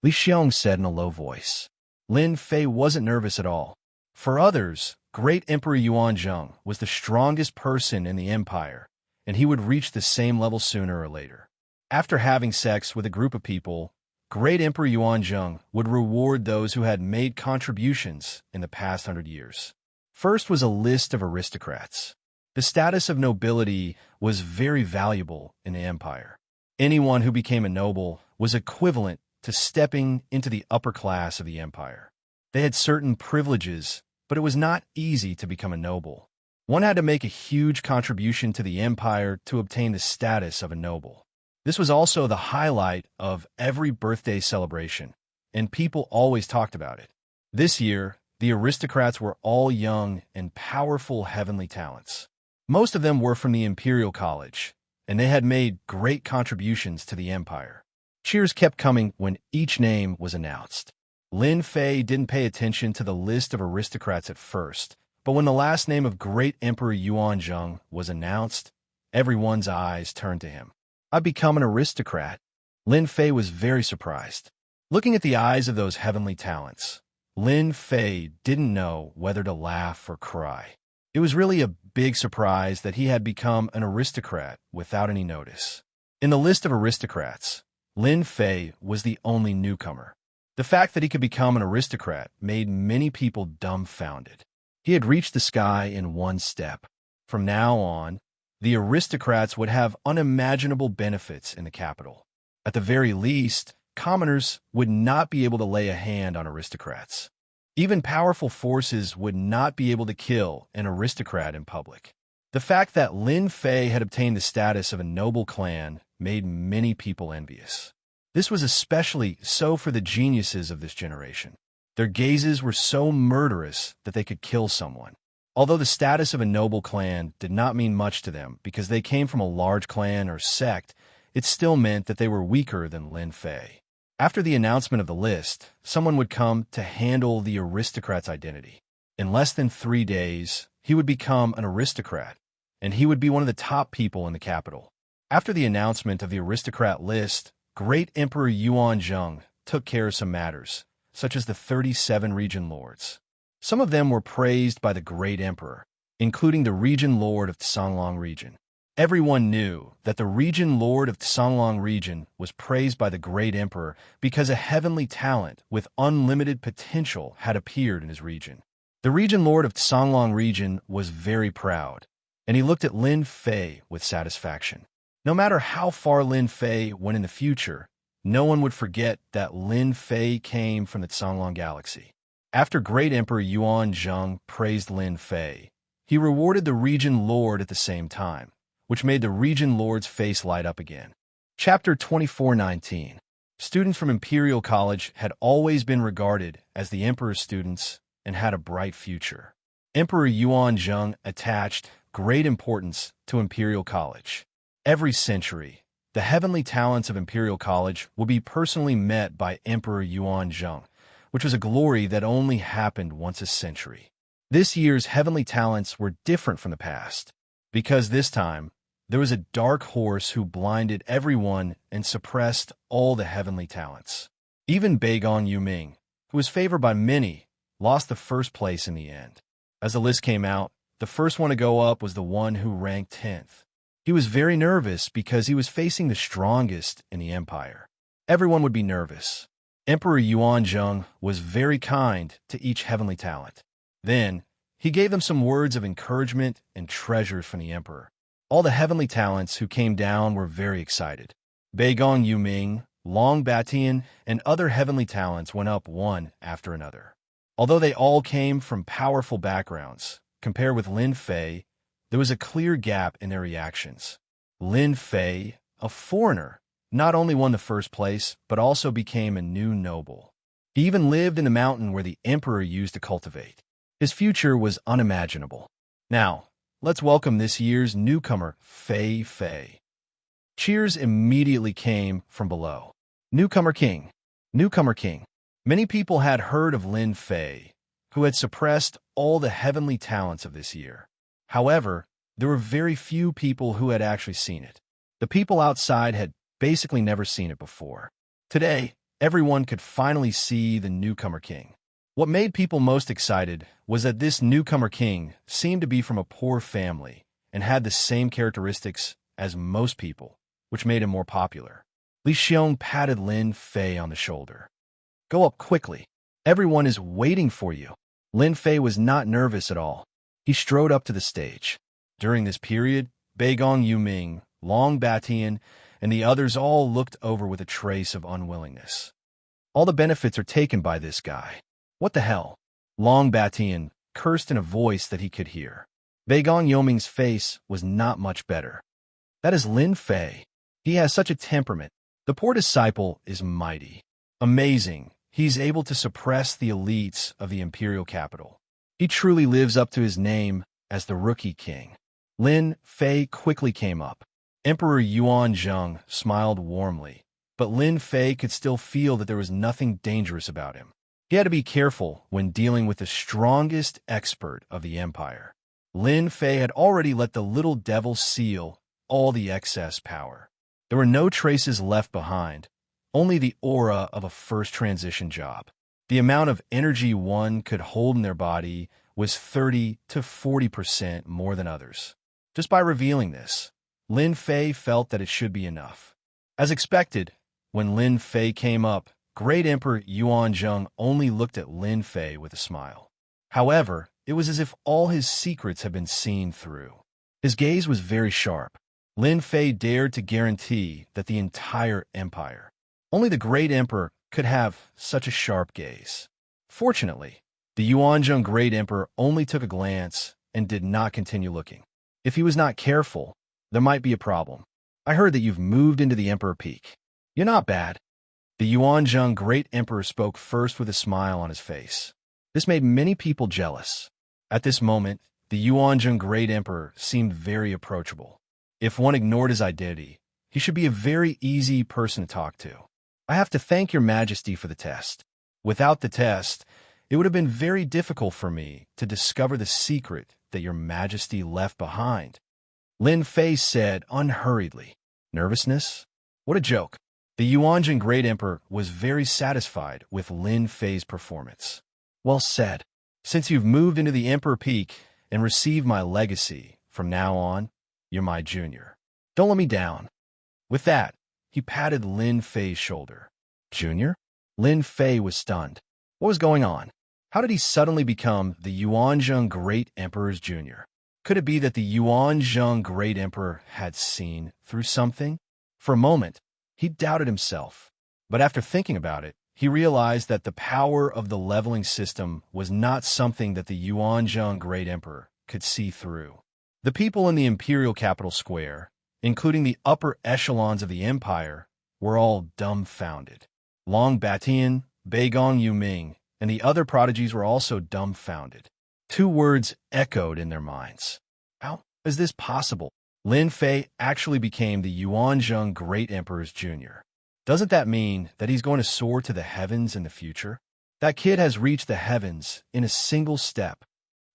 Li Xiong said in a low voice. Lin Fei wasn't nervous at all. For others, great Emperor Yuanzhang was the strongest person in the empire, and he would reach the same level sooner or later. After having sex with a group of people, great Emperor Yuanzhang would reward those who had made contributions in the past 100 years. First was a list of aristocrats. The status of nobility was very valuable in the empire. Anyone who became a noble was equivalent to stepping into the upper class of the empire. They had certain privileges, but it was not easy to become a noble. One had to make a huge contribution to the empire to obtain the status of a noble. This was also the highlight of every birthday celebration, and people always talked about it. This year, the aristocrats were all young and powerful heavenly talents. Most of them were from the Imperial College, and they had made great contributions to the empire. Cheers kept coming when each name was announced. Lin Fei didn't pay attention to the list of aristocrats at first, but when the last name of great Emperor Yuanzhang was announced, everyone's eyes turned to him. "I've become an aristocrat." Lin Fei was very surprised. Looking at the eyes of those heavenly talents, Lin Fei didn't know whether to laugh or cry. It was really a big surprise that he had become an aristocrat without any notice. In the list of aristocrats, Lin Fei was the only newcomer. The fact that he could become an aristocrat made many people dumbfounded. He had reached the sky in one step. From now on, the aristocrats would have unimaginable benefits in the capital. At the very least, commoners would not be able to lay a hand on aristocrats. Even powerful forces would not be able to kill an aristocrat in public. The fact that Lin Fei had obtained the status of a noble clan made many people envious. This was especially so for the geniuses of this generation. Their gazes were so murderous that they could kill someone. Although the status of a noble clan did not mean much to them because they came from a large clan or sect, it still meant that they were weaker than Lin Fei. After the announcement of the list, someone would come to handle the aristocrat's identity. In less than 3 days, he would become an aristocrat, and he would be one of the top people in the capital. After the announcement of the aristocrat list, great Emperor Yuanzhang took care of some matters, such as the 37 region lords. Some of them were praised by the great emperor, including the region lord of Songlong region. Everyone knew that the region lord of Songlong region was praised by the great emperor because a heavenly talent with unlimited potential had appeared in his region. The region lord of Songlong region was very proud, and he looked at Lin Fei with satisfaction. No matter how far Lin Fei went in the future, no one would forget that Lin Fei came from the Songlong galaxy. After great Emperor Yuanzhang praised Lin Fei, he rewarded the region lord at the same time, which made the region lord's face light up again. Chapter 24:19. Students from Imperial College had always been regarded as the Emperor's students and had a bright future. Emperor Yuanzhang attached great importance to Imperial College. Every century, the heavenly talents of Imperial College will be personally met by Emperor Yuanzhang, which was a glory that only happened once a century. This year's heavenly talents were different from the past, because this time, there was a dark horse who blinded everyone and suppressed all the heavenly talents. Even Beigong Yuming, who was favored by many, lost the first place in the end. As the list came out, the first one to go up was the one who ranked 10th. He was very nervous because he was facing the strongest in the empire. Everyone would be nervous. Emperor Yuanzhang was very kind to each heavenly talent. Then, he gave them some words of encouragement and treasures from the emperor. All the heavenly talents who came down were very excited. Beigong Yuming, Long Batian, and other heavenly talents went up one after another. Although they all came from powerful backgrounds, compared with Lin Fei, there was a clear gap in their reactions. Lin Fei, a foreigner, not only won the first place, but also became a new noble. He even lived in the mountain where the emperor used to cultivate. His future was unimaginable. Now, let's welcome this year's newcomer, Fei Fei. Cheers immediately came from below. Newcomer King. Newcomer King. Many people had heard of Lin Fei, who had suppressed all the heavenly talents of this year. However, there were very few people who had actually seen it. The people outside had basically never seen it before. Today, everyone could finally see the newcomer king. What made people most excited was that this newcomer king seemed to be from a poor family and had the same characteristics as most people, which made him more popular. Li Xiong patted Lin Fei on the shoulder. Go up quickly. Everyone is waiting for you. Lin Fei was not nervous at all. He strode up to the stage. During this period, Beigong Yuming, Long Batian, and the others all looked over with a trace of unwillingness. All the benefits are taken by this guy. What the hell? Long Batian cursed in a voice that he could hear. Beigong Yuming's face was not much better. That is Lin Fei. He has such a temperament. The poor disciple is mighty. Amazing. He's able to suppress the elites of the imperial capital. He truly lives up to his name as the Rookie King. Lin Fei quickly came up. Emperor Yuanzhang smiled warmly, but Lin Fei could still feel that there was nothing dangerous about him. He had to be careful when dealing with the strongest expert of the empire. Lin Fei had already let the little devil seal all the excess power. There were no traces left behind, only the aura of a first transition job. The amount of energy one could hold in their body was 30 to 40% more than others. Just by revealing this, Lin Fei felt that it should be enough. As expected, when Lin Fei came up, Great Emperor Yuanzhang only looked at Lin Fei with a smile. However, it was as if all his secrets had been seen through. His gaze was very sharp. Lin Fei dared to guarantee that the entire empire, only the Great Emperor, could have such a sharp gaze. Fortunately, the Yuanzhang Great Emperor only took a glance and did not continue looking. If he was not careful, there might be a problem. I heard that you've moved into the Emperor Peak. You're not bad. The Yuanzhang Great Emperor spoke first with a smile on his face. This made many people jealous. At this moment, the Yuanzhang Great Emperor seemed very approachable. If one ignored his identity, he should be a very easy person to talk to. I have to thank your majesty for the test. Without the test, it would have been very difficult for me to discover the secret that your majesty left behind. Lin Fei said unhurriedly. Nervousness? What a joke. The Yuanzhang Great Emperor was very satisfied with Lin Fei's performance. Well said. Since you've moved into the Emperor Peak and received my legacy, from now on, you're my junior. Don't let me down. With that, he patted Lin Fei's shoulder. Junior? Lin Fei was stunned. What was going on? How did he suddenly become the Yuanzhang Great Emperor's junior? Could it be that the Yuanzhang Great Emperor had seen through something? For a moment, he doubted himself. But after thinking about it, he realized that the power of the leveling system was not something that the Yuanzhang Great Emperor could see through. The people in the imperial capital square, including the upper echelons of the empire, were all dumbfounded. Long Batian, Beigong Yuming, and the other prodigies were also dumbfounded. Two words echoed in their minds. How is this possible? Lin Fei actually became the Yuanzhong Great Emperor's junior. Doesn't that mean that he's going to soar to the heavens in the future? That kid has reached the heavens in a single step.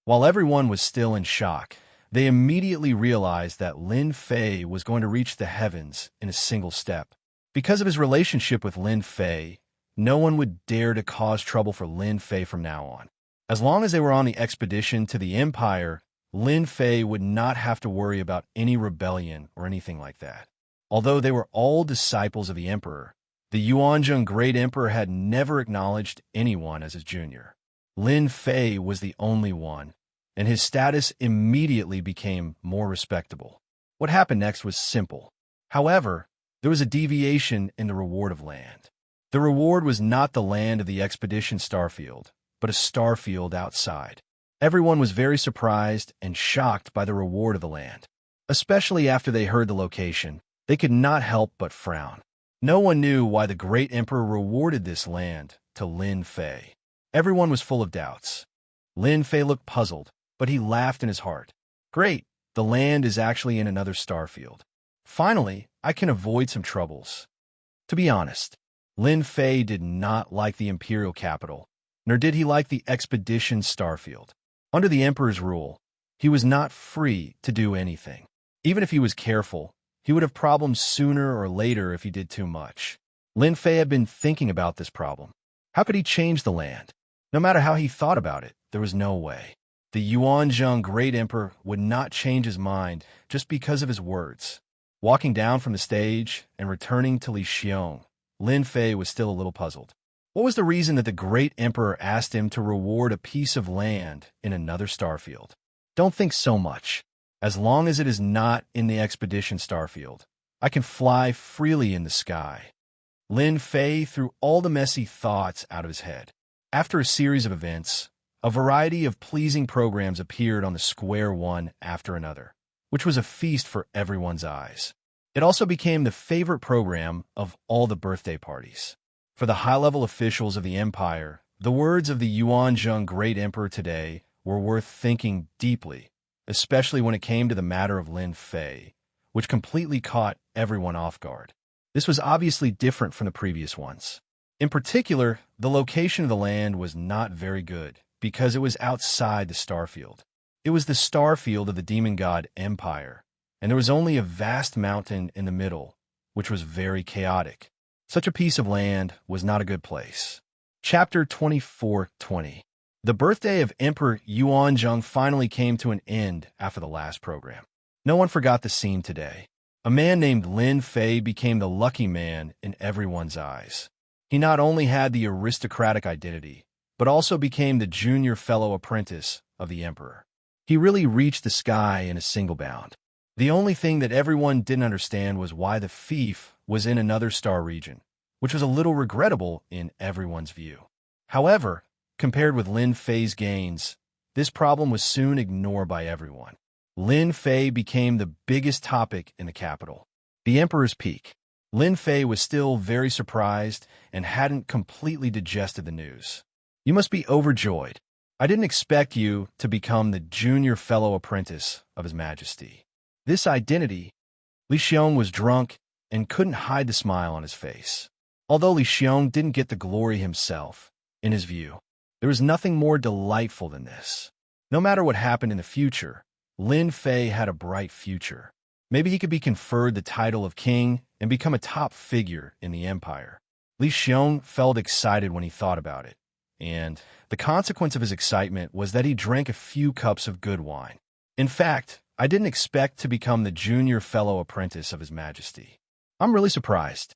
While everyone was still in shock, they immediately realized that Lin Fei was going to reach the heavens in a single step. Because of his relationship with Lin Fei, no one would dare to cause trouble for Lin Fei from now on. As long as they were on the expedition to the Empire, Lin Fei would not have to worry about any rebellion or anything like that. Although they were all disciples of the Emperor, the Yuanzhong Great Emperor had never acknowledged anyone as his junior. Lin Fei was the only one, and his status immediately became more respectable. What happened next was simple. However, there was a deviation in the reward of land. The reward was not the land of the expedition starfield, but a starfield outside. Everyone was very surprised and shocked by the reward of the land. Especially after they heard the location, they could not help but frown. No one knew why the great emperor rewarded this land to Lin Fei. Everyone was full of doubts. Lin Fei looked puzzled, but he laughed in his heart. Great, the land is actually in another starfield. Finally, I can avoid some troubles. To be honest, Lin Fei did not like the imperial capital, nor did he like the expedition starfield. Under the emperor's rule, he was not free to do anything. Even if he was careful, he would have problems sooner or later if he did too much. Lin Fei had been thinking about this problem. How could he change the land? No matter how he thought about it, there was no way. The Yuanzhong Great Emperor would not change his mind just because of his words. Walking down from the stage and returning to Li Xiong, Lin Fei was still a little puzzled. What was the reason that the great emperor asked him to reward a piece of land in another starfield? Don't think so much. As long as it is not in the expedition starfield, I can fly freely in the sky. Lin Fei threw all the messy thoughts out of his head. After a series of events, a variety of pleasing programs appeared on the square one after another, which was a feast for everyone's eyes. It also became the favorite program of all the birthday parties. For the high-level officials of the empire, the words of the Yuanzhong Great Emperor today were worth thinking deeply, especially when it came to the matter of Lin Fei, which completely caught everyone off guard. This was obviously different from the previous ones. In particular, the location of the land was not very good because it was outside the starfield. It was the starfield of the demon god Empire, and there was only a vast mountain in the middle, which was very chaotic. Such a piece of land was not a good place. Chapter 24:20. The birthday of Emperor Yuanzhong finally came to an end after the last program. No one forgot the scene today. A man named Lin Fei became the lucky man in everyone's eyes. He not only had the aristocratic identity, but also became the junior fellow apprentice of the emperor. He really reached the sky in a single bound. The only thing that everyone didn't understand was why the fief was in another star region, which was a little regrettable in everyone's view. However, compared with Lin Fei's gains, this problem was soon ignored by everyone. Lin Fei became the biggest topic in the capital. The emperor's peak. Lin Fei was still very surprised and hadn't completely digested the news. You must be overjoyed. I didn't expect you to become the junior fellow apprentice of His Majesty. This identity, Li Xiong was drunk and couldn't hide the smile on his face. Although Li Xiong didn't get the glory himself, in his view, there was nothing more delightful than this. No matter what happened in the future, Lin Fei had a bright future. Maybe he could be conferred the title of king and become a top figure in the empire. Li Xiong felt excited when he thought about it, and the consequence of his excitement was that he drank a few cups of good wine. In fact, I didn't expect to become the junior fellow apprentice of His Majesty. I'm really surprised.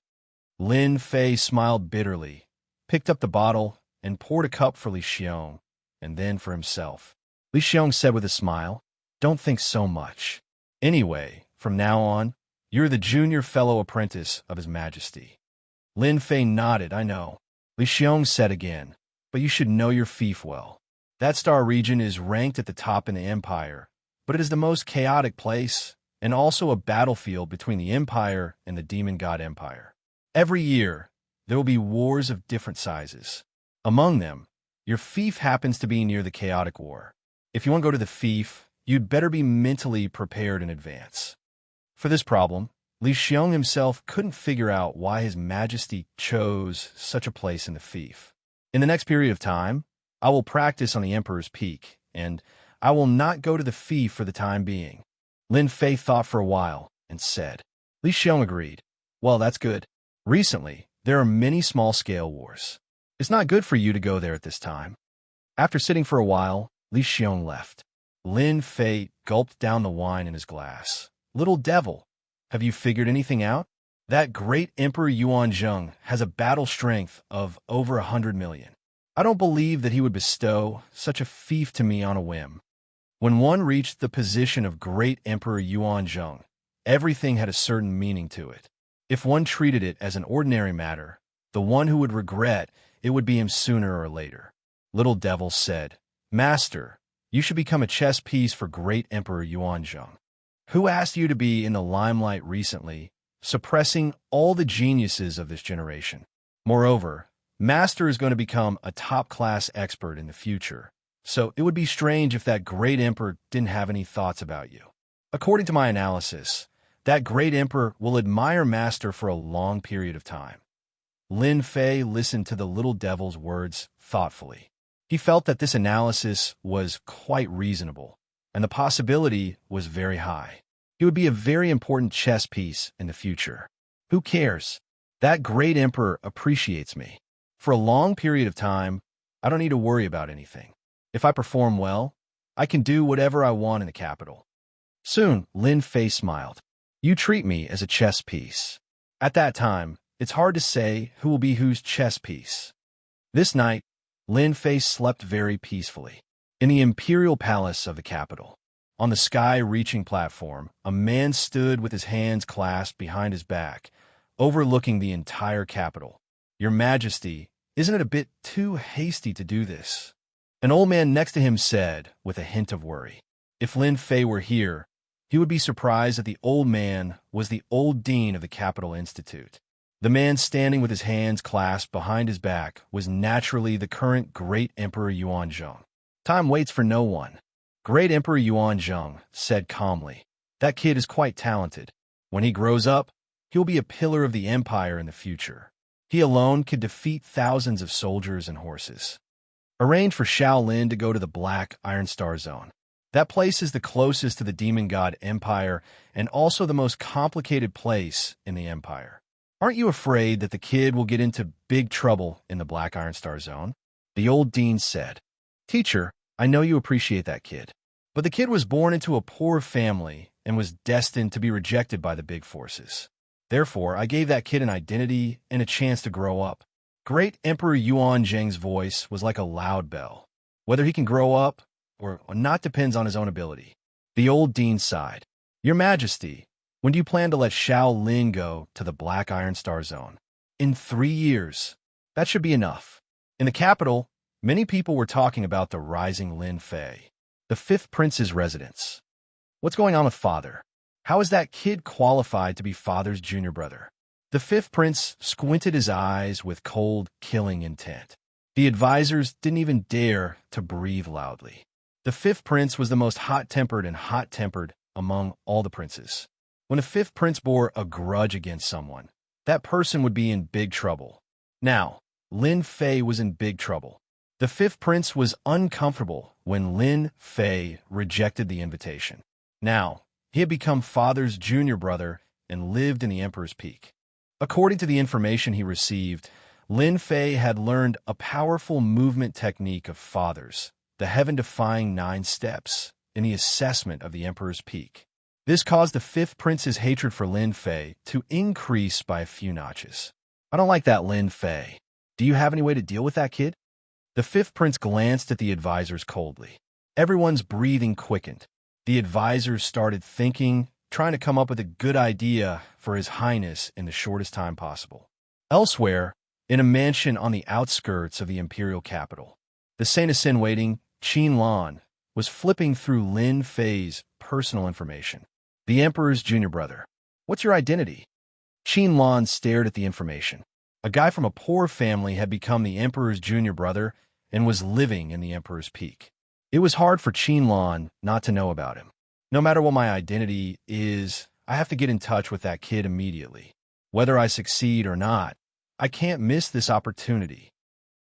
Lin Fei smiled bitterly, picked up the bottle, and poured a cup for Li Xiong, and then for himself. Li Xiong said with a smile, "Don't think so much. Anyway, from now on, you're the junior fellow apprentice of His Majesty." Lin Fei nodded. "I know," Li Xiong said again, "but you should know your fief well. That star region is ranked at the top in the Empire, but it is the most chaotic place and also a battlefield between the Empire and the Demon God Empire. Every year, there will be wars of different sizes. Among them, your fief happens to be near the chaotic war. If you want to go to the fief, you'd better be mentally prepared in advance. For this problem, Li Xiong himself couldn't figure out why His Majesty chose such a place in the fief. In the next period of time, I will practice on the Emperor's Peak, and I will not go to the fief for the time being. Lin Fei thought for a while and said. Li Xiong agreed. Well, that's good. Recently, there are many small-scale wars. It's not good for you to go there at this time. After sitting for a while, Li Xiong left. Lin Fei gulped down the wine in his glass. Little devil, have you figured anything out? That great Emperor Yuanzheng has a battle strength of over 100 million. I don't believe that he would bestow such a fief to me on a whim. When one reached the position of great Emperor Yuanzheng, everything had a certain meaning to it. If one treated it as an ordinary matter, the one who would regret it would be him sooner or later. Little Devil said, Master, you should become a chess piece for great Emperor Yuanzheng. Who asked you to be in the limelight recently, suppressing all the geniuses of this generation? Moreover, Master is going to become a top-class expert in the future, so it would be strange if that great emperor didn't have any thoughts about you. According to my analysis, that great emperor will admire Master for a long period of time. Lin Fei listened to the little devil's words thoughtfully. He felt that this analysis was quite reasonable, and the possibility was very high. He would be a very important chess piece in the future. Who cares? That great emperor appreciates me. For a long period of time, I don't need to worry about anything. If I perform well, I can do whatever I want in the capital. Soon, Lin Fei smiled. You treat me as a chess piece. At that time, it's hard to say who will be whose chess piece. This night, Lin Fei slept very peacefully. In the imperial palace of the capital, on the sky-reaching platform, a man stood with his hands clasped behind his back, overlooking the entire capital. Your Majesty, isn't it a bit too hasty to do this? An old man next to him said, with a hint of worry. If Lin Fei were here, he would be surprised that the old man was the old dean of the Capital Institute. The man standing with his hands clasped behind his back was naturally the current great Emperor Yuanzheng. Time waits for no one. Great Emperor Yuanzheng said calmly, that kid is quite talented. When he grows up, he'll be a pillar of the empire in the future. He alone could defeat thousands of soldiers and horses. Arrange for Shaolin to go to the Black Iron Star Zone. That place is the closest to the Demon God Empire and also the most complicated place in the Empire. Aren't you afraid that the kid will get into big trouble in the Black Iron Star Zone? The old dean said, Teacher, I know you appreciate that kid. But the kid was born into a poor family and was destined to be rejected by the big forces. Therefore, I gave that kid an identity and a chance to grow up. Great Emperor Yuanzheng's voice was like a loud bell. Whether he can grow up or not depends on his own ability. The old dean sighed. Your Majesty, when do you plan to let Shaolin go to the Black Iron Star Zone? In 3 years. That should be enough. In the capital, many people were talking about the rising Lin Fei, the fifth prince's residence. What's going on with Father? How is that kid qualified to be Father's junior brother? The fifth prince squinted his eyes with cold, killing intent. The advisors didn't even dare to breathe loudly. The fifth prince was the most hot-tempered among all the princes. When a fifth prince bore a grudge against someone, that person would be in big trouble. Now, Lin Fei was in big trouble. The fifth prince was uncomfortable when Lin Fei rejected the invitation. Now, he had become Father's junior brother and lived in the Emperor's Peak. According to the information he received, Lin Fei had learned a powerful movement technique of Father's, the heaven-defying 9 steps, in the assessment of the Emperor's Peak. This caused the fifth prince's hatred for Lin Fei to increase by a few notches. I don't like that Lin Fei. Do you have any way to deal with that kid? The fifth prince glanced at the advisors coldly. Everyone's breathing quickened. The advisors started thinking, trying to come up with a good idea for His Highness in the shortest time possible. Elsewhere, in a mansion on the outskirts of the imperial capital, the Saint-Asin-waiting Qin Lan, was flipping through Lin Fei's personal information. The Emperor's junior brother. What's your identity? Qin Lan stared at the information. A guy from a poor family had become the Emperor's junior brother and was living in the Emperor's peak. It was hard for Qin Lan not to know about him. No matter what my identity is, I have to get in touch with that kid immediately. Whether I succeed or not, I can't miss this opportunity.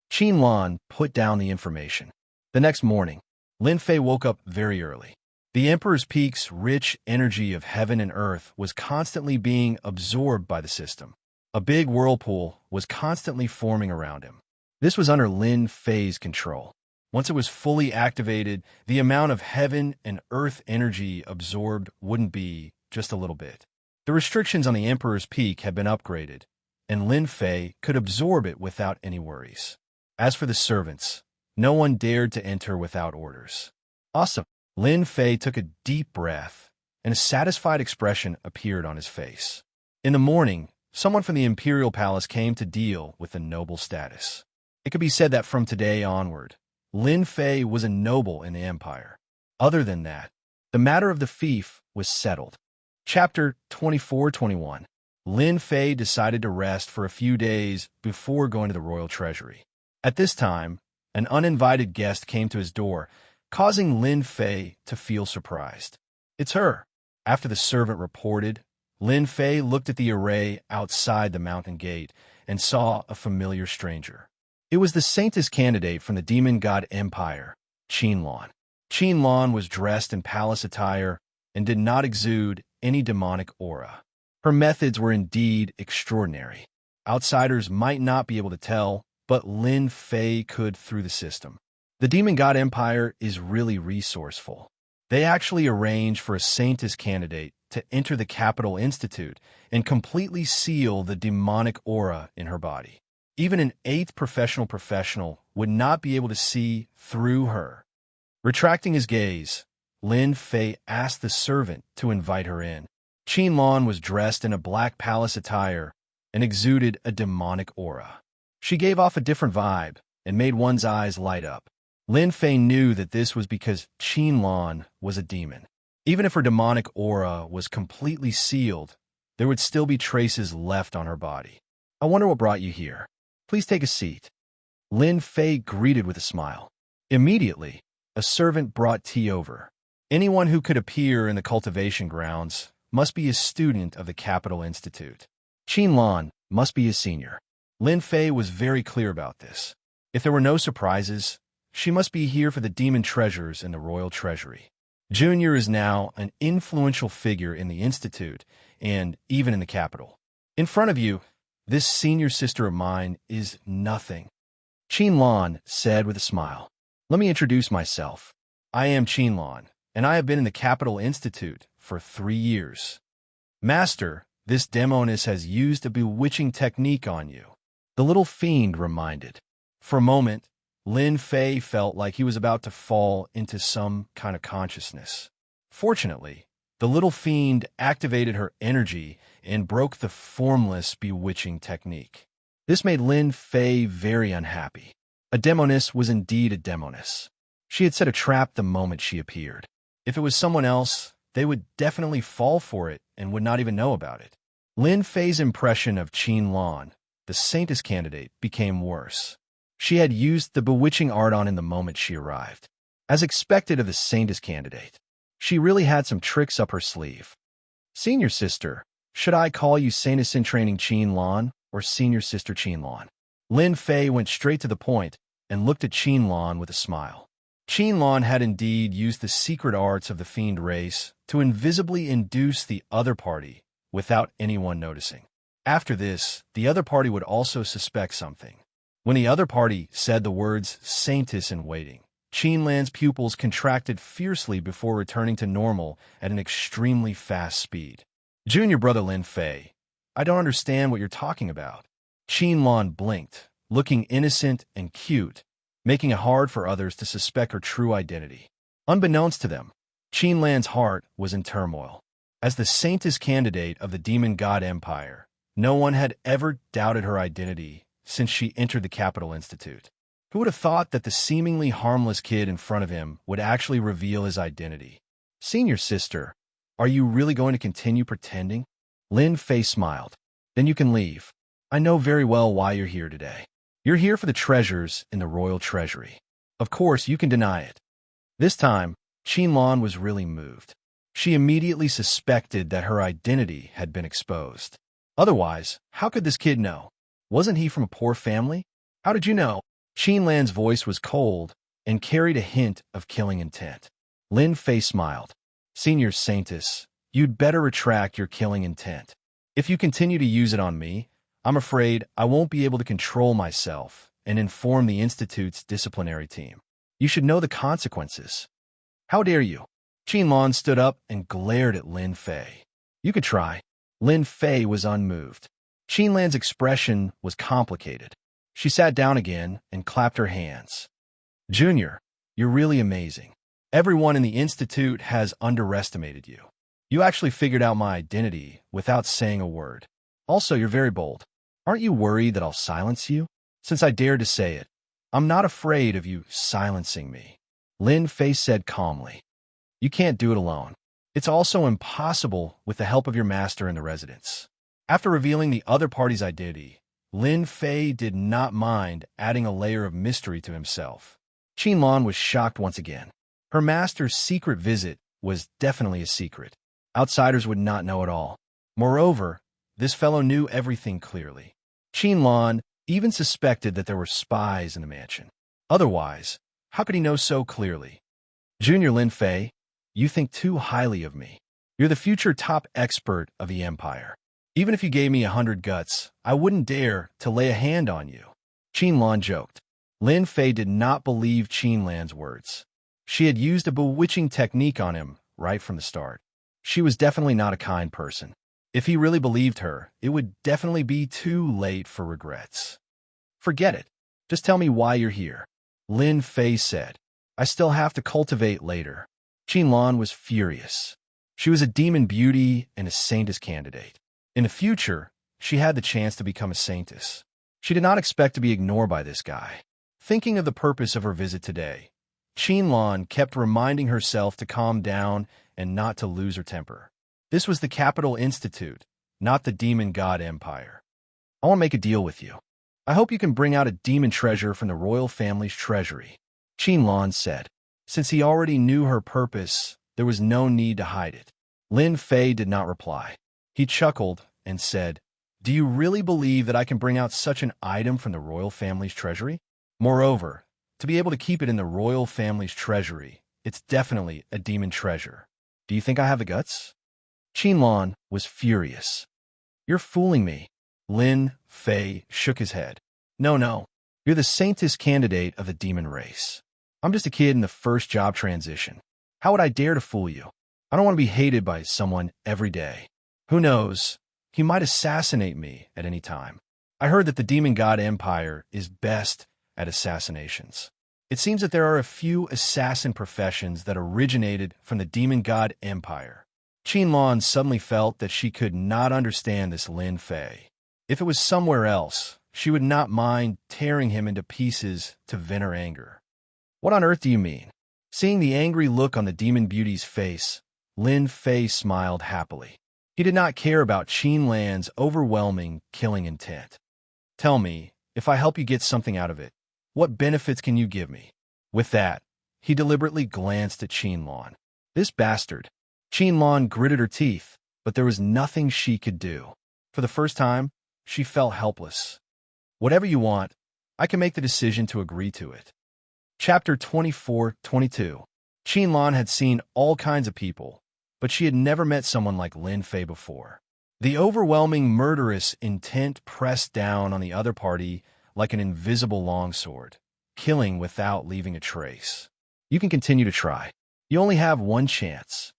Qin Lan put down the information. The next morning, Lin Fei woke up very early. The Emperor's Peak's rich energy of heaven and earth was constantly being absorbed by the system. A big whirlpool was constantly forming around him. This was under Lin Fei's control. Once it was fully activated, the amount of heaven and earth energy absorbed wouldn't be just a little bit. The restrictions on the Emperor's Peak had been upgraded, and Lin Fei could absorb it without any worries. As for the servants, no one dared to enter without orders. Awesome. Lin Fei took a deep breath, and a satisfied expression appeared on his face. In the morning, someone from the Imperial Palace came to deal with the noble status. It could be said that from today onward, Lin Fei was a noble in the Empire. Other than that, the matter of the fief was settled. Chapter 24-21. Lin Fei decided to rest for a few days before going to the royal treasury. At this time, an uninvited guest came to his door, causing Lin Fei to feel surprised. It's her. After the servant reported, Lin Fei looked at the array outside the mountain gate and saw a familiar stranger. It was the Saintess candidate from the demon god empire, Qin Lan. Qin Lan was dressed in palace attire and did not exude any demonic aura. Her methods were indeed extraordinary. Outsiders might not be able to tell, but Lin Fei could through the system. The demon god empire is really resourceful. They actually arranged for a Saintess candidate to enter the Capital Institute and completely seal the demonic aura in her body. Even an 8th professional would not be able to see through her. Retracting his gaze, Lin Fei asked the servant to invite her in. Qin Lan was dressed in a black palace attire and exuded a demonic aura. She gave off a different vibe and made one's eyes light up. Lin Fei knew that this was because Qin Lan was a demon. Even if her demonic aura was completely sealed, there would still be traces left on her body. I wonder what brought you here. Please take a seat. Lin Fei greeted with a smile. Immediately, a servant brought tea over. Anyone who could appear in the cultivation grounds must be a student of the Capital Institute. Qin Lan must be a senior. Lin Fei was very clear about this. If there were no surprises, she must be here for the demon treasures in the royal treasury. Junior is now an influential figure in the Institute and even in the capital. In front of you, this senior sister of mine is nothing. Qin Lan said with a smile. Let me introduce myself. I am Qin Lan, and I have been in the Capital Institute for 3 years. Master, this demoness has used a bewitching technique on you. The little fiend reminded. For a moment, Lin Fei felt like he was about to fall into some kind of consciousness. Fortunately, the little fiend activated her energy and broke the formless bewitching technique. This made Lin Fei very unhappy. A demoness was indeed a demoness. She had set a trap the moment she appeared. If it was someone else, they would definitely fall for it and would not even know about it. Lin Fei's impression of Qin Lan, the Saintess candidate, became worse. She had used the bewitching art on in the moment she arrived. As expected of the Saintess candidate, she really had some tricks up her sleeve. Senior sister, should I call you Saintess in training Qin Lan or Senior sister Qin Lan? Lin Fei went straight to the point and looked at Qin Lan with a smile. Qin Lan had indeed used the secret arts of the fiend race to invisibly induce the other party without anyone noticing. After this, the other party would also suspect something. When the other party said the words Saintess in waiting, Qin Lan's pupils contracted fiercely before returning to normal at an extremely fast speed. Junior brother Lin Fei, I don't understand what you're talking about. Qin Lan blinked, looking innocent and cute, making it hard for others to suspect her true identity. Unbeknownst to them, Qin Lan's heart was in turmoil. As the Saintess candidate of the demon god empire, no one had ever doubted her identity since she entered the Capital Institute. Who would have thought that the seemingly harmless kid in front of him would actually reveal his identity? Senior sister, are you really going to continue pretending? Lin Fei smiled. Then you can leave. I know very well why you're here today. You're here for the treasures in the royal treasury. Of course, you can deny it. This time, Qinlan was really moved. She immediately suspected that her identity had been exposed. Otherwise, how could this kid know? Wasn't he from a poor family? How did you know? Qinlan's voice was cold and carried a hint of killing intent. Lin Fei smiled. Senior Saintess, you'd better retract your killing intent. If you continue to use it on me, I'm afraid I won't be able to control myself and inform the Institute's disciplinary team. You should know the consequences. How dare you? Qinlan stood up and glared at Lin Fei. You could try. Lin Fei was unmoved. Qinlan's expression was complicated. She sat down again and clapped her hands. Junior, you're really amazing. Everyone in the Institute has underestimated you. You actually figured out my identity without saying a word. Also, you're very bold. Aren't you worried that I'll silence you? Since I dared to say it, I'm not afraid of you silencing me. Lin Fei said calmly. You can't do it alone. It's also impossible with the help of your master and the residents. After revealing the other party's identity, Lin Fei did not mind adding a layer of mystery to himself. Qinlan was shocked once again. Her master's secret visit was definitely a secret. Outsiders would not know at all. Moreover, this fellow knew everything clearly. Qinlan even suspected that there were spies in the mansion. Otherwise, how could he know so clearly? Junior Lin Fei, you think too highly of me. You're the future top expert of the Empire. Even if you gave me 100 guts, I wouldn't dare to lay a hand on you. Qinlan joked. Lin Fei did not believe Qinlan's words. She had used a bewitching technique on him right from the start. She was definitely not a kind person. If he really believed her, it would definitely be too late for regrets. Forget it. Just tell me why you're here. Lin Fei said. I still have to cultivate later. Qinlan was furious. She was a demon beauty and a saintess candidate. In the future, she had the chance to become a saintess. She did not expect to be ignored by this guy. Thinking of the purpose of her visit today, Qinlan kept reminding herself to calm down and not to lose her temper. This was the Capital Institute, not the Demon God Empire. I want to make a deal with you. I hope you can bring out a demon treasure from the royal family's treasury, Qinlan said. Since he already knew her purpose, there was no need to hide it. Lin Fei did not reply. He chuckled and said, Do you really believe that I can bring out such an item from the royal family's treasury? Moreover, to be able to keep it in the royal family's treasury, it's definitely a demon treasure. Do you think I have the guts? Qinlan was furious. You're fooling me. Lin Fei shook his head. No. You're the saintess candidate of the demon race. I'm just a kid in the first job transition. How would I dare to fool you? I don't want to be hated by someone every day. Who knows? He might assassinate me at any time. I heard that the Demon God Empire is best at assassinations. It seems that there are a few assassin professions that originated from the Demon God Empire. Qinlan suddenly felt that she could not understand this Lin Fei. If it was somewhere else, she would not mind tearing him into pieces to vent her anger. What on earth do you mean? Seeing the angry look on the demon beauty's face, Lin Fei smiled happily. He did not care about Qinlan's overwhelming killing intent. Tell me, if I help you get something out of it, what benefits can you give me? With that, he deliberately glanced at Qinlan. This bastard. Qinlan gritted her teeth, but there was nothing she could do. For the first time, she felt helpless. Whatever you want, I can make the decision to agree to it. Chapter 24-22. Qinlan had seen all kinds of people, but she had never met someone like Lin Fei before. The overwhelming murderous intent pressed down on the other party like an invisible longsword, killing without leaving a trace. You can continue to try. You only have one chance,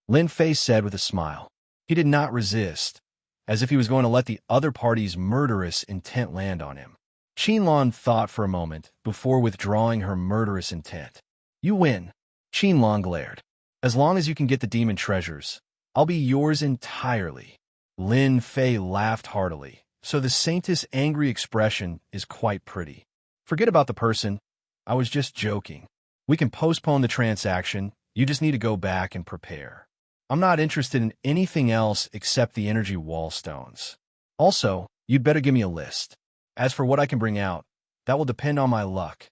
Lin Fei said with a smile. He did not resist, as if he was going to let the other party's murderous intent land on him. Qinlan thought for a moment before withdrawing her murderous intent. You win, Qinlan glared. As long as you can get the demon treasures, I'll be yours entirely. Lin Fei laughed heartily, so the saintess' angry expression is quite pretty. Forget about the person. I was just joking. We can postpone the transaction. You just need to go back and prepare. I'm not interested in anything else except the energy wall stones. Also, you'd better give me a list. As for what I can bring out, that will depend on my luck.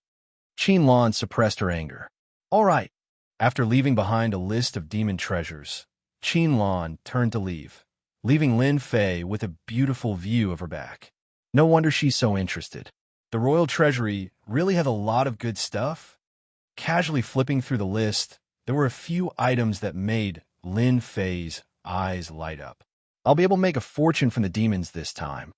Qinlan suppressed her anger. All right. After leaving behind a list of demon treasures, Qinlan turned to leave, leaving Lin Fei with a beautiful view of her back. No wonder she's so interested. The royal treasury really had a lot of good stuff. Casually flipping through the list, there were a few items that made Lin Fei's eyes light up. I'll be able to make a fortune from the demons this time.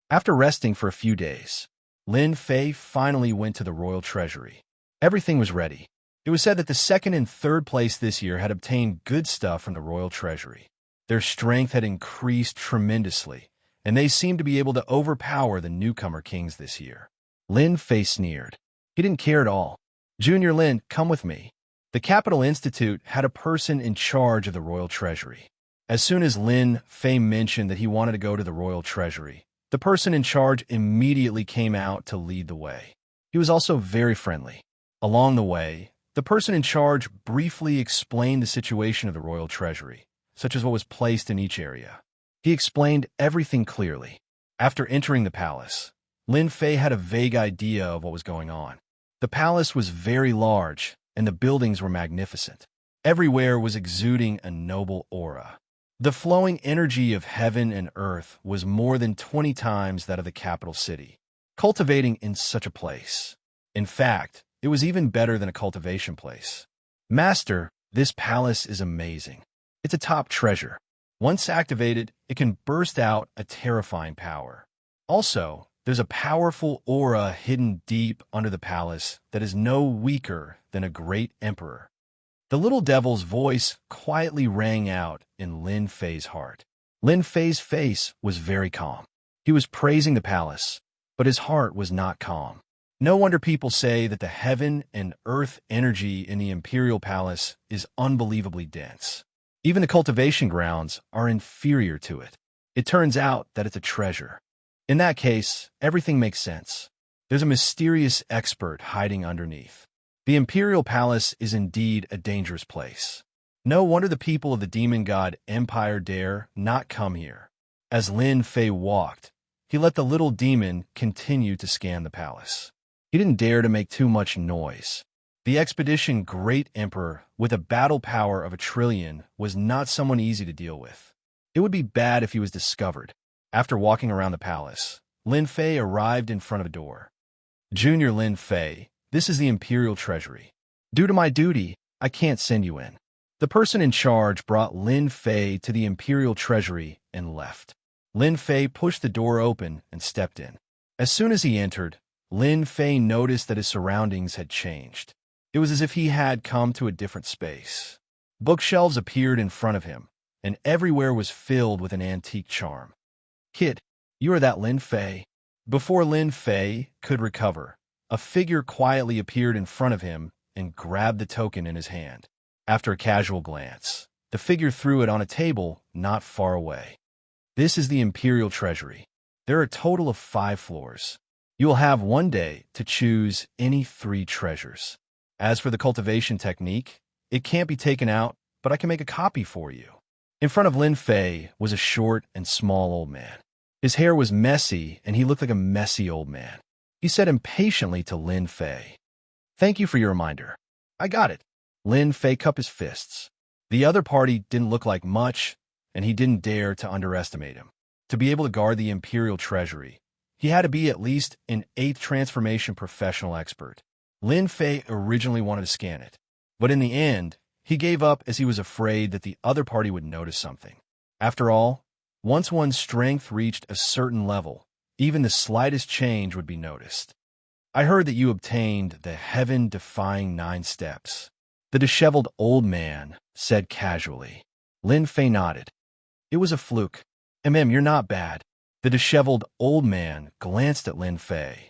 After resting for a few days, Lin Fei finally went to the royal treasury. Everything was ready. It was said that the second and third place this year had obtained good stuff from the royal treasury. Their strength had increased tremendously, and they seemed to be able to overpower the newcomer kings this year. Lin Fei sneered. He didn't care at all. Junior Lin, come with me. The Capital Institute had a person in charge of the royal treasury. As soon as Lin Fei mentioned that he wanted to go to the royal treasury, the person in charge immediately came out to lead the way. He was also very friendly. Along the way, the person in charge briefly explained the situation of the royal treasury, such as what was placed in each area. He explained everything clearly. After entering the palace, Lin Fei had a vague idea of what was going on. The palace was very large, and the buildings were magnificent. Everywhere was exuding a noble aura. The flowing energy of heaven and earth was more than 20 times that of the capital city. Cultivating in such a place. In fact, it was even better than a cultivation place. Master, this palace is amazing. It's a top treasure. Once activated, it can burst out a terrifying power. Also, there's a powerful aura hidden deep under the palace that is no weaker than a great emperor. The little devil's voice quietly rang out in Lin Fei's heart. Lin Fei's face was very calm. He was praising the palace, but his heart was not calm. No wonder people say that the heaven and earth energy in the imperial palace is unbelievably dense. Even the cultivation grounds are inferior to it. It turns out that it's a treasure. In that case, everything makes sense. There's a mysterious expert hiding underneath. The imperial palace is indeed a dangerous place. No wonder the people of the demon god Empire dare not come here. As Lin Fei walked, he let the little demon continue to scan the palace. He didn't dare to make too much noise. The expedition Great Emperor, with a battle power of 1 trillion, was not someone easy to deal with. It would be bad if he was discovered. After walking around the palace, Lin Fei arrived in front of a door. Junior Lin Fei, this is the Imperial Treasury. Due to my duty, I can't send you in. The person in charge brought Lin Fei to the Imperial Treasury and left. Lin Fei pushed the door open and stepped in. As soon as he entered, Lin Fei noticed that his surroundings had changed. It was as if he had come to a different space. Bookshelves appeared in front of him, and everywhere was filled with an antique charm. Kid, you are that Lin Fei? Before Lin Fei could recover, a figure quietly appeared in front of him and grabbed the token in his hand. After a casual glance, the figure threw it on a table not far away. This is the Imperial Treasury. There are a total of 5 floors. You will have one day to choose any 3 treasures. As for the cultivation technique, it can't be taken out, but I can make a copy for you. In front of Lin Fei was a short and small old man. His hair was messy, and he looked like a messy old man. He said impatiently to Lin Fei, "Thank you for your reminder. I got it." Lin Fei cupped his fists. The other party didn't look like much, and he didn't dare to underestimate him. To be able to guard the Imperial Treasury, he had to be at least an 8th transformation professional expert. Lin Fei originally wanted to scan it, but in the end, he gave up as he was afraid that the other party would notice something. After all, once one's strength reached a certain level, even the slightest change would be noticed. I heard that you obtained the heaven-defying 9 steps. The disheveled old man said casually. Lin Fei nodded. It was a fluke. You're not bad. The disheveled old man glanced at Lin Fei.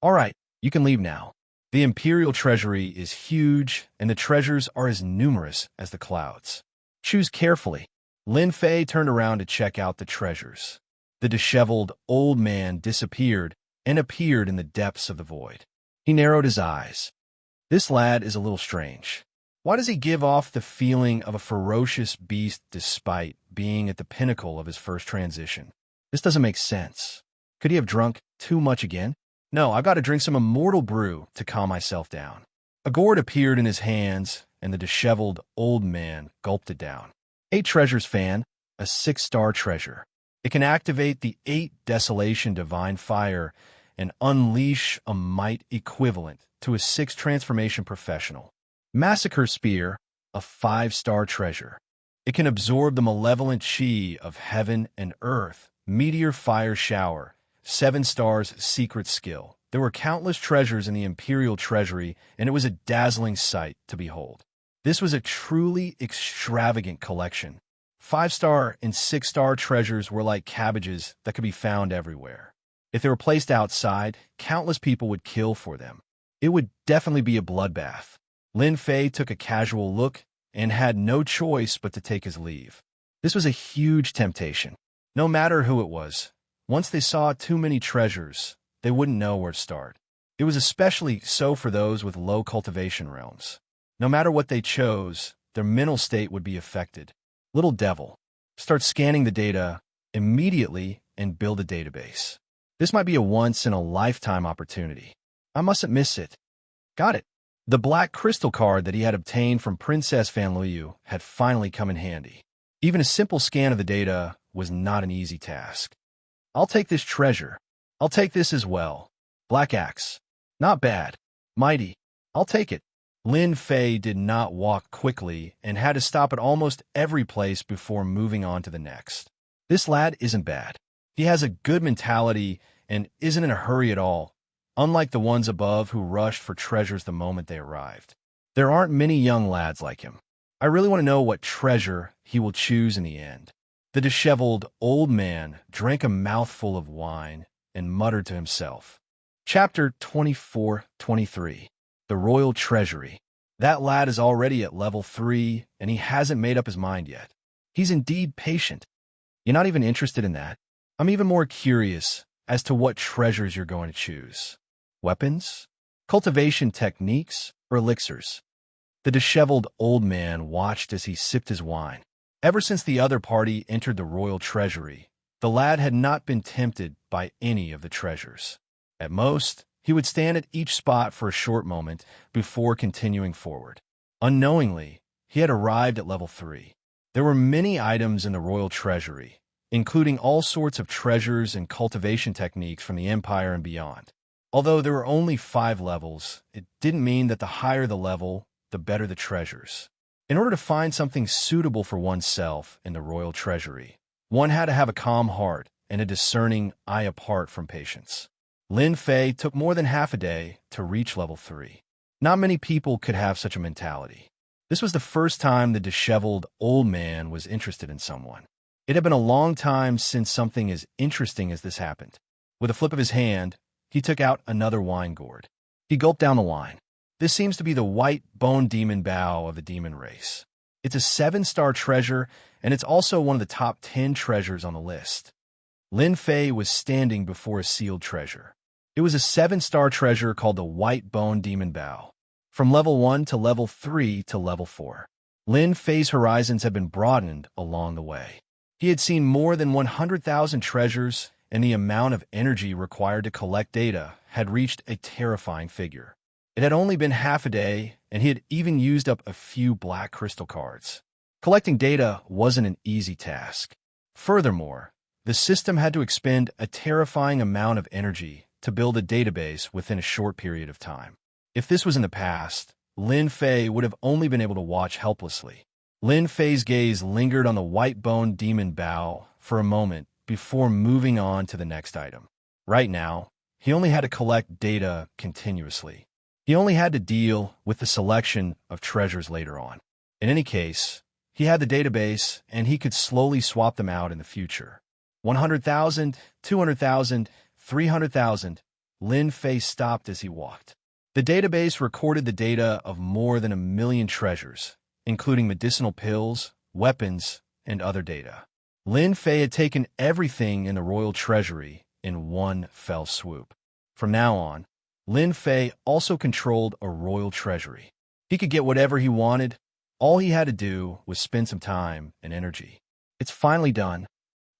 All right, you can leave now. The Imperial Treasury is huge, and the treasures are as numerous as the clouds. Choose carefully. Lin Fei turned around to check out the treasures. The disheveled old man disappeared and appeared in the depths of the void. He narrowed his eyes. This lad is a little strange. Why does he give off the feeling of a ferocious beast despite being at the pinnacle of his first transition? This doesn't make sense. Could he have drunk too much again? No, I've got to drink some immortal brew to calm myself down. A gourd appeared in his hands, and the disheveled old man gulped it down. 8 treasures fan, a 6-star treasure. It can activate the 8 Desolation Divine Fire and unleash a might equivalent to a 6 Transformation Professional. Massacre Spear, a 5-star treasure. It can absorb the malevolent chi of heaven and earth. Meteor Fire Shower, 7 stars secret skill. There were countless treasures in the Imperial Treasury, and it was a dazzling sight to behold. This was a truly extravagant collection. 5-star and 6-star treasures were like cabbages that could be found everywhere. If they were placed outside, countless people would kill for them. It would definitely be a bloodbath. Lin Fei took a casual look and had no choice but to take his leave. This was a huge temptation. No matter who it was, once they saw too many treasures, they wouldn't know where to start. It was especially so for those with low cultivation realms. No matter what they chose, their mental state would be affected. Little devil, start scanning the data immediately and build a database. This might be a once-in-a-lifetime opportunity. I mustn't miss it. Got it. The black crystal card that he had obtained from Princess Fan Liu had finally come in handy. Even a simple scan of the data was not an easy task. I'll take this treasure. I'll take this as well. Black Axe. Not bad. Mighty. I'll take it. Lin Fei did not walk quickly and had to stop at almost every place before moving on to the next. This lad isn't bad. He has a good mentality and isn't in a hurry at all, unlike the ones above who rushed for treasures the moment they arrived. There aren't many young lads like him. I really want to know what treasure he will choose in the end. The disheveled old man drank a mouthful of wine and muttered to himself. Chapter 24-23. The Royal Treasury. That lad is already at level 3, and he hasn't made up his mind yet. He's indeed patient. You're not even interested in that. I'm even more curious as to what treasures you're going to choose. Weapons? Cultivation techniques? Or elixirs? The disheveled old man watched as he sipped his wine. Ever since the other party entered the Royal Treasury, the lad had not been tempted by any of the treasures. At most, he would stand at each spot for a short moment before continuing forward. Unknowingly, he had arrived at level 3. There were many items in the Royal Treasury, including all sorts of treasures and cultivation techniques from the Empire and beyond. Although there were only 5 levels, it didn't mean that the higher the level, the better the treasures. In order to find something suitable for oneself in the Royal Treasury, one had to have a calm heart and a discerning eye apart from patience. Lin Fei took more than half a day to reach level 3. Not many people could have such a mentality. This was the first time the disheveled old man was interested in someone. It had been a long time since something as interesting as this happened. With a flip of his hand, he took out another wine gourd. He gulped down the wine. This seems to be the white bone demon bow of the demon race. It's a 7-star treasure, and it's also one of the top 10 treasures on the list. Lin Fei was standing before a sealed treasure. It was a 7-star treasure called the White Bone Demon Bow. From level 1 to level 3 to level 4, Lin Fei's horizons had been broadened along the way. He had seen more than 100,000 treasures, and the amount of energy required to collect data had reached a terrifying figure. It had only been half a day, and he had even used up a few black crystal cards. Collecting data wasn't an easy task. Furthermore, the system had to expend a terrifying amount of energy to build a database within a short period of time. If this was in the past, Lin Fei would have only been able to watch helplessly. Lin Fei's gaze lingered on the white-boned demon bow for a moment before moving on to the next item. Right now, he only had to collect data continuously. He only had to deal with the selection of treasures later on. In any case, he had the database, and he could slowly swap them out in the future. 100,000, 200,000, 300,000. Lin Fei stopped as he walked. The database recorded the data of more than 1 million treasures, including medicinal pills, weapons, and other data. Lin Fei had taken everything in the Royal Treasury in one fell swoop. From now on, Lin Fei also controlled a royal treasury. He could get whatever he wanted. All he had to do was spend some time and energy. It's finally done.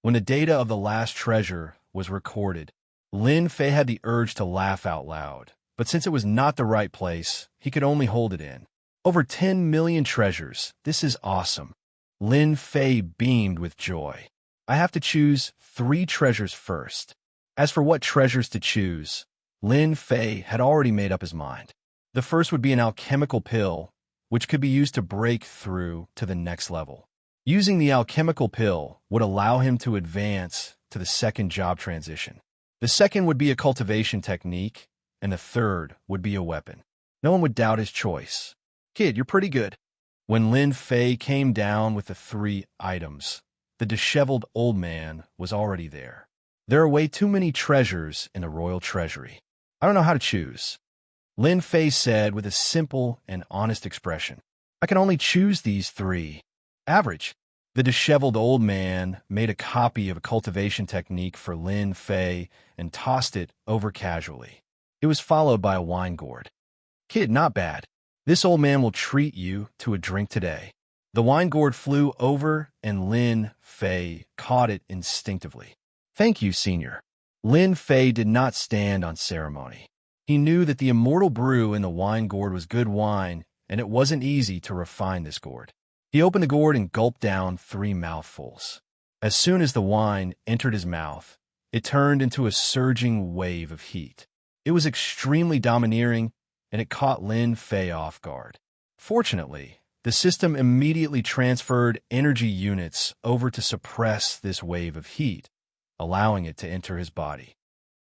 When the data of the last treasure was recorded, Lin Fei had the urge to laugh out loud, but since it was not the right place, he could only hold it in. Over 10 million treasures. This is awesome. Lin Fei beamed with joy. I have to choose 3 treasures first. As for what treasures to choose, Lin Fei had already made up his mind. The first would be an alchemical pill, which could be used to break through to the next level. Using the alchemical pill would allow him to advance to the second job transition. The second would be a cultivation technique, and the third would be a weapon. No one would doubt his choice. Kid, you're pretty good. When Lin Fei came down with the 3 items, the disheveled old man was already there. There are way too many treasures in the royal treasury. I don't know how to choose. Lin Fei said with a simple and honest expression. I can only choose these 3. Average. The disheveled old man made a copy of a cultivation technique for Lin Fei and tossed it over casually. It was followed by a wine gourd. Kid, not bad. This old man will treat you to a drink today. The wine gourd flew over and Lin Fei caught it instinctively. Thank you, senior. Lin Fei did not stand on ceremony. He knew that the immortal brew in the wine gourd was good wine, and it wasn't easy to refine this gourd. He opened the gourd and gulped down 3 mouthfuls. As soon as the wine entered his mouth, it turned into a surging wave of heat. It was extremely domineering, and it caught Lin Fei off guard. Fortunately, the system immediately transferred energy units over to suppress this wave of heat, allowing it to enter his body.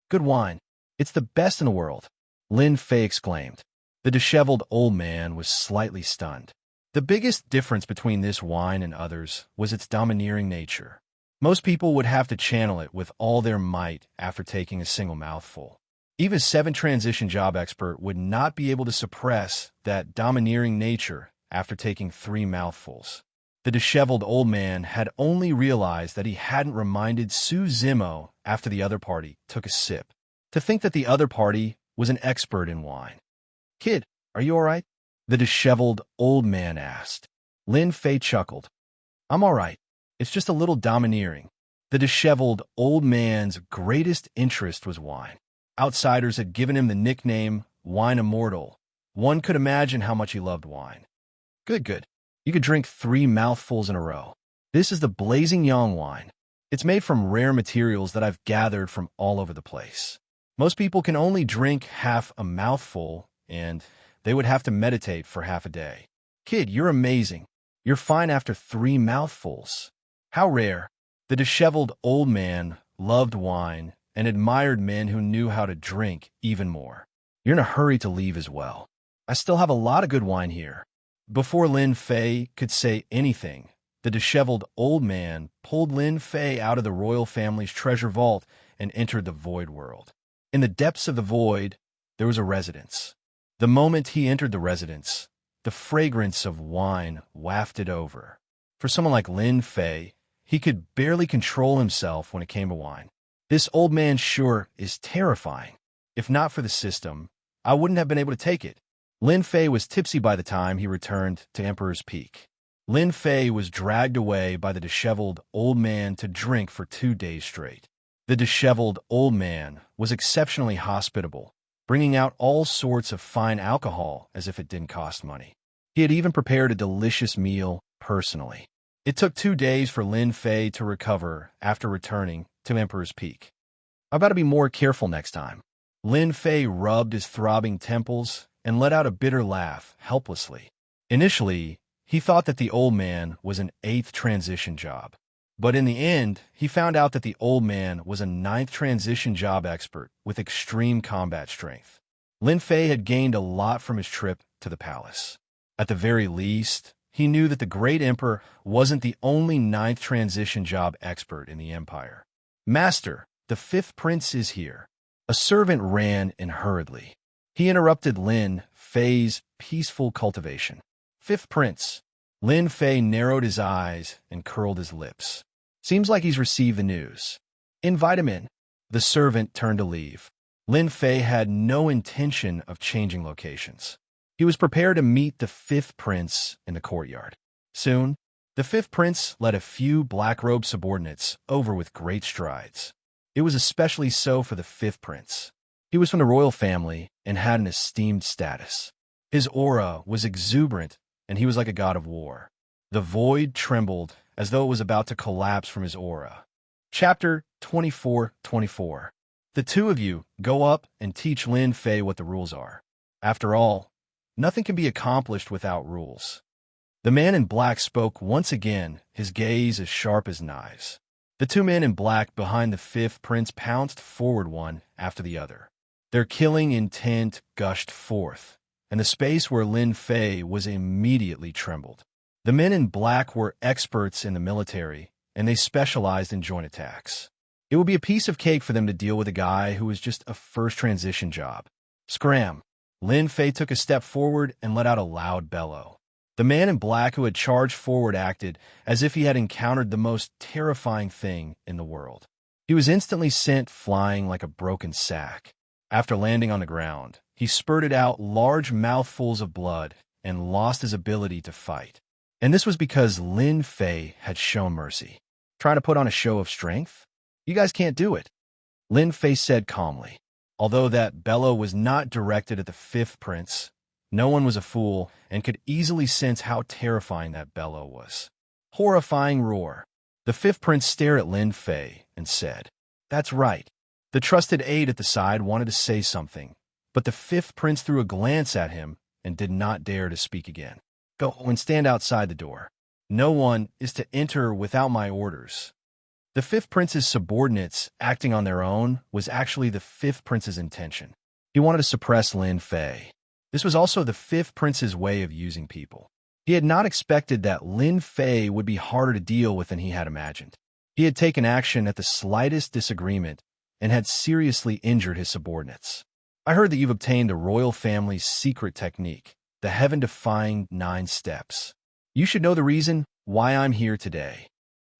Good wine. It's the best in the world, Lin Fei exclaimed. The disheveled old man was slightly stunned. The biggest difference between this wine and others was its domineering nature. Most people would have to channel it with all their might after taking a single mouthful. Even a 7 transition job expert would not be able to suppress that domineering nature after taking 3 mouthfuls. The disheveled old man had only realized that he hadn't reminded Su Zimo after the other party took a sip. To think that the other party was an expert in wine. Kid, are you all right? The disheveled old man asked. Lin Fei chuckled. I'm all right. It's just a little domineering. The disheveled old man's greatest interest was wine. Outsiders had given him the nickname Wine Immortal. One could imagine how much he loved wine. Good. You could drink 3 mouthfuls in a row. This is the Blazing Yang wine. It's made from rare materials that I've gathered from all over the place. Most people can only drink half a mouthful, and they would have to meditate for half a day. Kid, you're amazing. You're fine after 3 mouthfuls. How rare. The disheveled old man loved wine and admired men who knew how to drink even more. You're in a hurry to leave as well. I still have a lot of good wine here. Before Lin Fei could say anything, the disheveled old man pulled Lin Fei out of the royal family's treasure vault and entered the void world. In the depths of the void, there was a residence. The moment he entered the residence, the fragrance of wine wafted over. For someone like Lin Fei, he could barely control himself when it came to wine. This old man sure is terrifying. If not for the system, I wouldn't have been able to take it. Lin Fei was tipsy by the time he returned to Emperor's Peak. Lin Fei was dragged away by the disheveled old man to drink for 2 days straight. The disheveled old man was exceptionally hospitable, bringing out all sorts of fine alcohol as if it didn't cost money. He had even prepared a delicious meal personally. It took 2 days for Lin Fei to recover after returning to Emperor's Peak. I've got to be more careful next time. Lin Fei rubbed his throbbing temples and let out a bitter laugh helplessly. Initially, he thought that the old man was an 8th transition job. But in the end, he found out that the old man was a 9th transition job expert with extreme combat strength. Lin Fei had gained a lot from his trip to the palace. At the very least, he knew that the great emperor wasn't the only 9th transition job expert in the empire. Master, the 5th prince is here. A servant ran in hurriedly. He interrupted Lin Fei's peaceful cultivation. 5th prince. Lin Fei narrowed his eyes and curled his lips. Seems like he's received the news. Invite him in. The servant turned to leave. Lin Fei had no intention of changing locations. He was prepared to meet the fifth prince in the courtyard. Soon, the fifth prince led a few black-robed subordinates over with great strides. It was especially so for the fifth prince. He was from the royal family and had an esteemed status. His aura was exuberant, and he was like a god of war. The void trembled as though it was about to collapse from his aura. Chapter 24:24. The two of you go up and teach Lin Fei what the rules are. After all, nothing can be accomplished without rules. The man in black spoke once again, his gaze as sharp as knives. The two men in black behind the fifth prince pounced forward one after the other. Their killing intent gushed forth, and the space where Lin Fei was immediately trembled. The men in black were experts in the military, and they specialized in joint attacks. It would be a piece of cake for them to deal with a guy who was just a first transition job. Scram! Lin Fei took a step forward and let out a loud bellow. The man in black who had charged forward acted as if he had encountered the most terrifying thing in the world. He was instantly sent flying like a broken sack. After landing on the ground, he spurted out large mouthfuls of blood and lost his ability to fight. And this was because Lin Fei had shown mercy. Trying to put on a show of strength? You guys can't do it, Lin Fei said calmly. Although that bellow was not directed at the fifth prince, no one was a fool and could easily sense how terrifying that bellow was. Horrifying roar. The fifth prince stared at Lin Fei and said, "That's right." The trusted aide at the side wanted to say something, but the fifth prince threw a glance at him and did not dare to speak again. "Go and stand outside the door. No one is to enter without my orders." The fifth prince's subordinates acting on their own was actually the fifth prince's intention. He wanted to suppress Lin Fei. This was also the fifth prince's way of using people. He had not expected that Lin Fei would be harder to deal with than he had imagined. He had taken action at the slightest disagreement and had seriously injured his subordinates. "I heard that you've obtained the royal family's secret technique, the heaven-defying 9 steps. You should know the reason why I'm here today."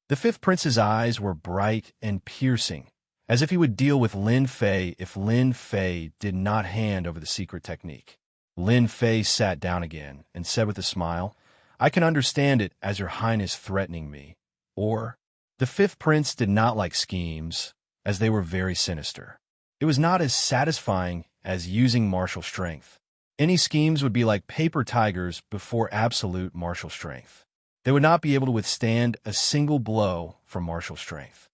The fifth prince's eyes were bright and piercing, as if he would deal with Lin Fei if Lin Fei did not hand over the secret technique. Lin Fei sat down again and said with a smile, "I can understand it as your highness threatening me." Or, the fifth prince did not like schemes, as they were very sinister. It was not as satisfying as using martial strength. Any schemes would be like paper tigers before absolute martial strength. They would not be able to withstand a single blow from martial strength.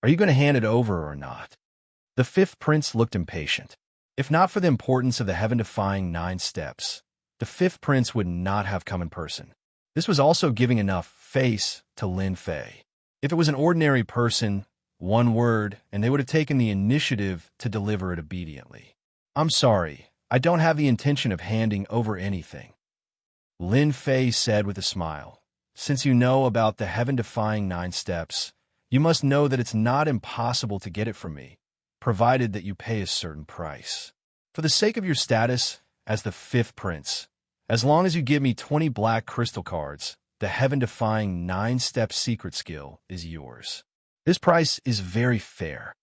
"Are you going to hand it over or not?" The fifth prince looked impatient. If not for the importance of the heaven-defying 9 steps, the fifth prince would not have come in person. This was also giving enough face to Lin Fei. If it was an ordinary person, one word, and they would have taken the initiative to deliver it obediently. "I'm sorry, I don't have the intention of handing over anything," Lin Fei said with a smile. "Since you know about the heaven-defying 9 steps, you must know that it's not impossible to get it from me, provided that you pay a certain price. For the sake of your status as the fifth prince, as long as you give me 20 black crystal cards, the heaven-defying 9-step secret skill is yours. This price is very fair."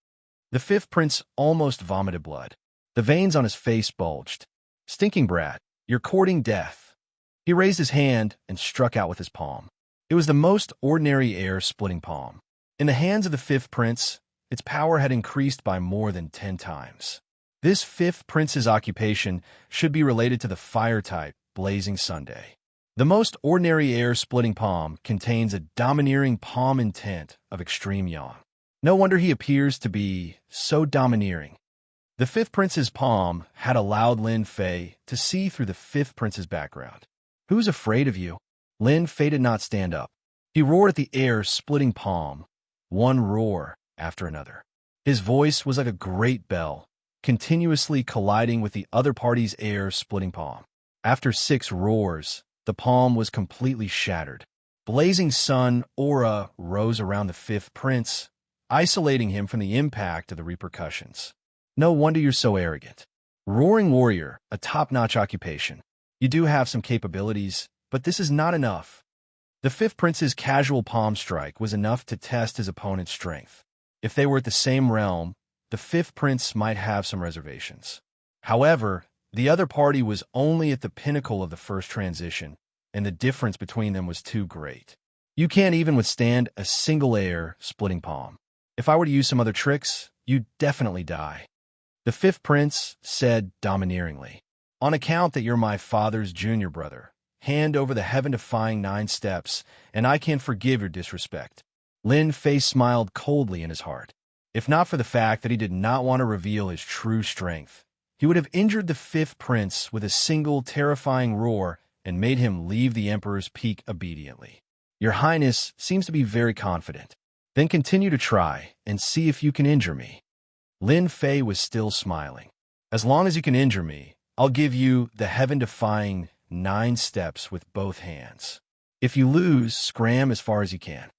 The fifth prince almost vomited blood. The veins on his face bulged. "Stinking brat, you're courting death." He raised his hand and struck out with his palm. It was the most ordinary air-splitting palm. In the hands of the fifth prince, its power had increased by more than 10 times. This fifth prince's occupation should be related to the fire-type Blazing Sunday. The most ordinary air-splitting palm contains a domineering palm intent of extreme yang. No wonder he appears to be so domineering. The fifth prince's palm had allowed Lin Fei to see through the fifth prince's background. "Who's afraid of you?" Lin Fei did not stand up. He roared at the air-splitting palm, one roar after another. His voice was like a great bell, continuously colliding with the other party's air-splitting palm. After 6 roars, the palm was completely shattered. Blazing sun aura rose around the fifth prince, isolating him from the impact of the repercussions. "No wonder you're so arrogant. Roaring warrior, a top-notch occupation. You do have some capabilities, but this is not enough." The fifth prince's casual palm strike was enough to test his opponent's strength. If they were at the same realm, the fifth prince might have some reservations. However, the other party was only at the pinnacle of the first transition, and the difference between them was too great. You can't even withstand a single air splitting palm. If I were to use some other tricks, you'd definitely die. The fifth prince said domineeringly, "On account that you're my father's junior brother, hand over the heaven-defying 9 steps, and I can forgive your disrespect." Lin Fei smiled coldly in his heart. If not for the fact that he did not want to reveal his true strength, he would have injured the fifth prince with a single terrifying roar and made him leave the Emperor's Peak obediently. "Your Highness seems to be very confident. Then continue to try and see if you can injure me." Lin Fei was still smiling. "As long as you can injure me, I'll give you the heaven-defying 9 steps with both hands. If you lose, scram as far as you can."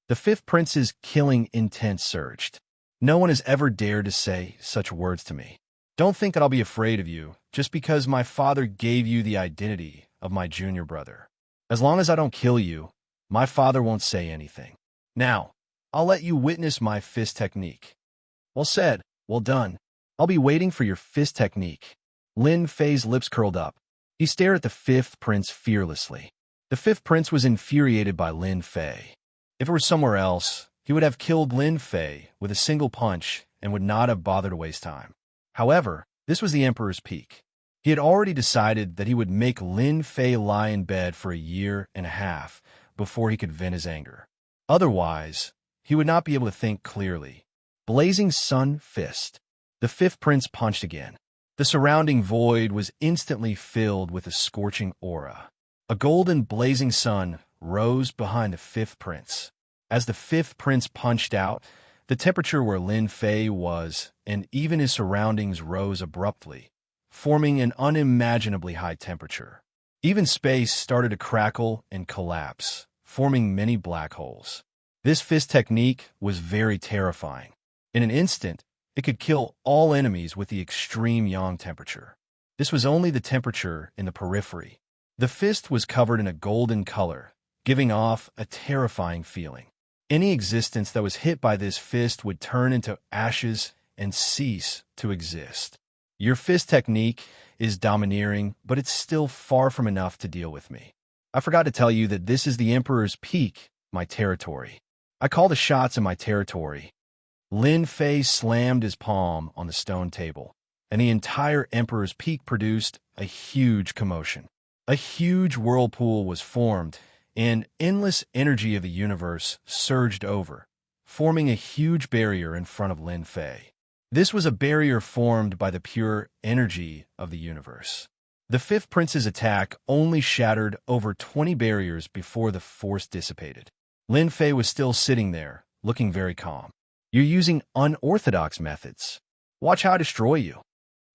The fifth prince's killing intent surged. "No one has ever dared to say such words to me. Don't think that I'll be afraid of you just because my father gave you the identity of my junior brother. As long as I don't kill you, my father won't say anything. Now, I'll let you witness my fist technique." "Well said. Well done. I'll be waiting for your fist technique." Lin Fei's lips curled up. He stared at the fifth prince fearlessly. The fifth prince was infuriated by Lin Fei. If it were somewhere else, he would have killed Lin Fei with a single punch and would not have bothered to waste time. However, this was the Emperor's Peak. He had already decided that he would make Lin Fei lie in bed for a year and a half before he could vent his anger. Otherwise, he would not be able to think clearly. Blazing Sun Fist. The fifth prince punched again. The surrounding void was instantly filled with a scorching aura. A golden blazing sun rose behind the fifth prince. As the fifth prince punched out, the temperature where Lin Fei was, and even his surroundings rose abruptly, forming an unimaginably high temperature. Even space started to crackle and collapse, forming many black holes. This fist technique was very terrifying. In an instant, it could kill all enemies with the extreme yang temperature. This was only the temperature in the periphery. The fist was covered in a golden color, giving off a terrifying feeling. Any existence that was hit by this fist would turn into ashes and cease to exist. Your fist technique is domineering, but it's still far from enough to deal with me. I forgot to tell you that this is the Emperor's Peak, my territory. I call the shots in my territory. Lin Fei slammed his palm on the stone table, and the entire Emperor's Peak produced a huge commotion. A huge whirlpool was formed, and endless energy of the universe surged over, forming a huge barrier in front of Lin Fei. This was a barrier formed by the pure energy of the universe. The fifth prince's attack only shattered over 20 barriers before the force dissipated. Lin Fei was still sitting there, looking very calm. "You're using unorthodox methods. Watch how I destroy you."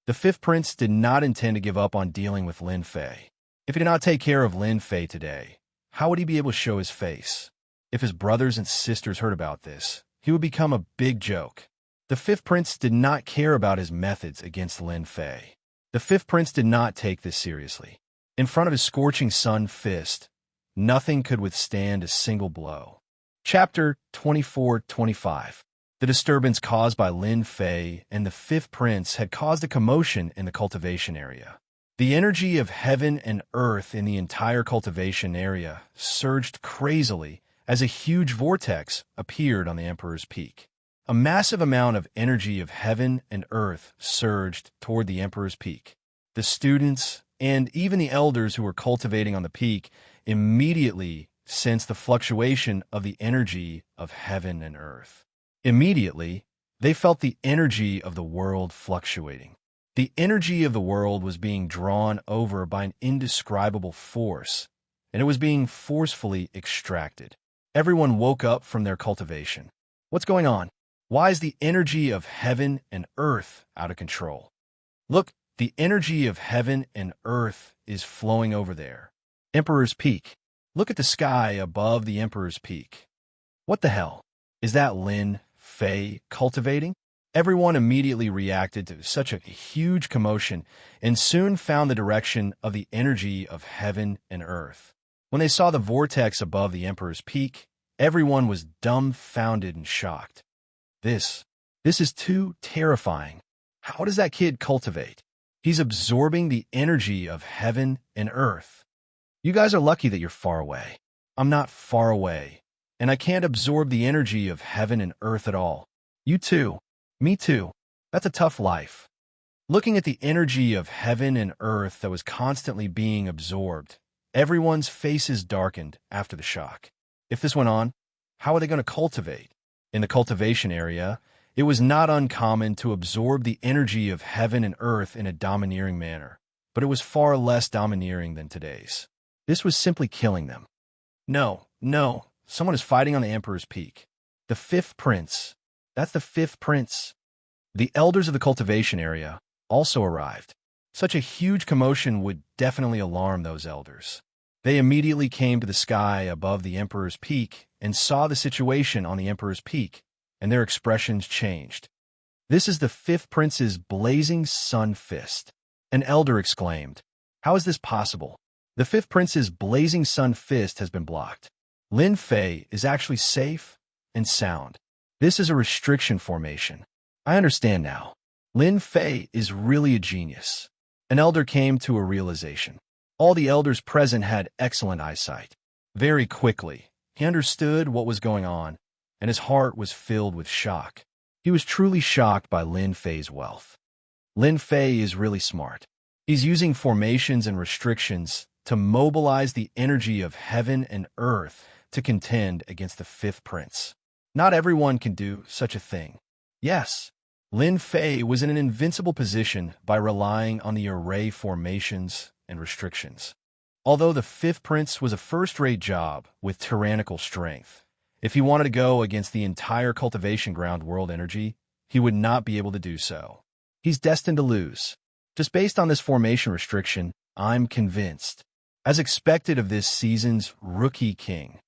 The fifth prince did not intend to give up on dealing with Lin Fei. If he did not take care of Lin Fei today, how would he be able to show his face? If his brothers and sisters heard about this, he would become a big joke. The fifth prince did not care about his methods against Lin Fei. The fifth prince did not take this seriously. In front of his scorching sun fist, nothing could withstand a single blow. Chapter 24-25. The disturbance caused by Lin Fei and the fifth prince had caused a commotion in the cultivation area. The energy of heaven and earth in the entire cultivation area surged crazily as a huge vortex appeared on the Emperor's Peak. A massive amount of energy of heaven and earth surged toward the Emperor's Peak. The students and even the elders who were cultivating on the peak immediately sensed the fluctuation of the energy of heaven and earth. Immediately, they felt the energy of the world fluctuating. The energy of the world was being drawn over by an indescribable force, and it was being forcefully extracted. Everyone woke up from their cultivation. What's going on? Why is the energy of heaven and earth out of control? Look, the energy of heaven and earth is flowing over there. Emperor's Peak. Look at the sky above the Emperor's Peak. What the hell? Is that Lin Fei cultivating? Everyone immediately reacted to such a huge commotion and soon found the direction of the energy of heaven and earth. When they saw the vortex above the Emperor's Peak, everyone was dumbfounded and shocked. This This is too terrifying. How does that kid cultivate? He's absorbing the energy of heaven and earth. You guys are lucky that you're far away. I'm not far away, and I can't absorb the energy of heaven and earth at all. You too. Me too. That's a tough life. Looking at the energy of heaven and earth that was constantly being absorbed, everyone's faces darkened after the shock. If this went on, how are they going to cultivate? In the cultivation area, it was not uncommon to absorb the energy of heaven and earth in a domineering manner, but it was far less domineering than today's. This was simply killing them. No, someone is fighting on the Emperor's Peak. The fifth prince. That's the fifth prince. The elders of the cultivation area also arrived. Such a huge commotion would definitely alarm those elders. They immediately came to the sky above the Emperor's Peak and saw the situation on the Emperor's Peak, and their expressions changed. This is the fifth prince's blazing sun fist. An elder exclaimed, "How is this possible? The fifth prince's blazing sun fist has been blocked. Lin Fei is actually safe and sound. This is a restriction formation. I understand now. Lin Fei is really a genius." An elder came to a realization. All the elders present had excellent eyesight. Very quickly, he understood what was going on, and his heart was filled with shock. He was truly shocked by Lin Fei's wealth. Lin Fei is really smart. He's using formations and restrictions to mobilize the energy of heaven and earth to contend against the fifth prince. Not everyone can do such a thing. Yes, Lin Fei was in an invincible position by relying on the array formations and restrictions. Although the fifth prince was a first-rate job with tyrannical strength, if he wanted to go against the entire cultivation ground world energy, he would not be able to do so. He's destined to lose. Just based on this formation restriction, I'm convinced. As expected of this season's rookie king.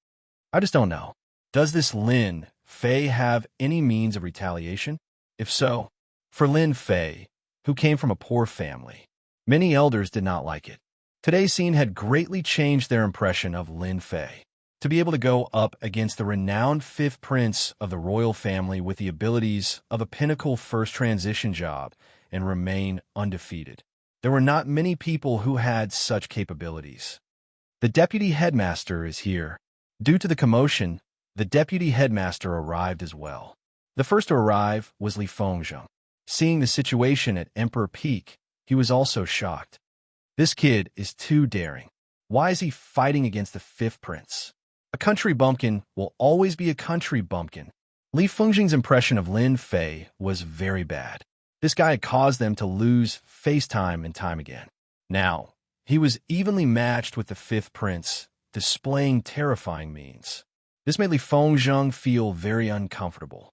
I just don't know. Does this Lin Fei have any means of retaliation? If so, for Lin Fei, who came from a poor family, many elders did not like it. Today's scene had greatly changed their impression of Lin Fei. To be able to go up against the renowned fifth prince of the royal family with the abilities of a pinnacle first transition job and remain undefeated. There were not many people who had such capabilities. The deputy headmaster is here. Due to the commotion, the deputy headmaster arrived as well. The first to arrive was Li Fengzheng. Seeing the situation at Emperor Peak, he was also shocked. This kid is too daring. Why is he fighting against the fifth prince? A country bumpkin will always be a country bumpkin. Li Fengzheng's impression of Lin Fei was very bad. This guy had caused them to lose face time and time again. Now, he was evenly matched with the fifth prince, displaying terrifying means. This made Li Fengzheng feel very uncomfortable.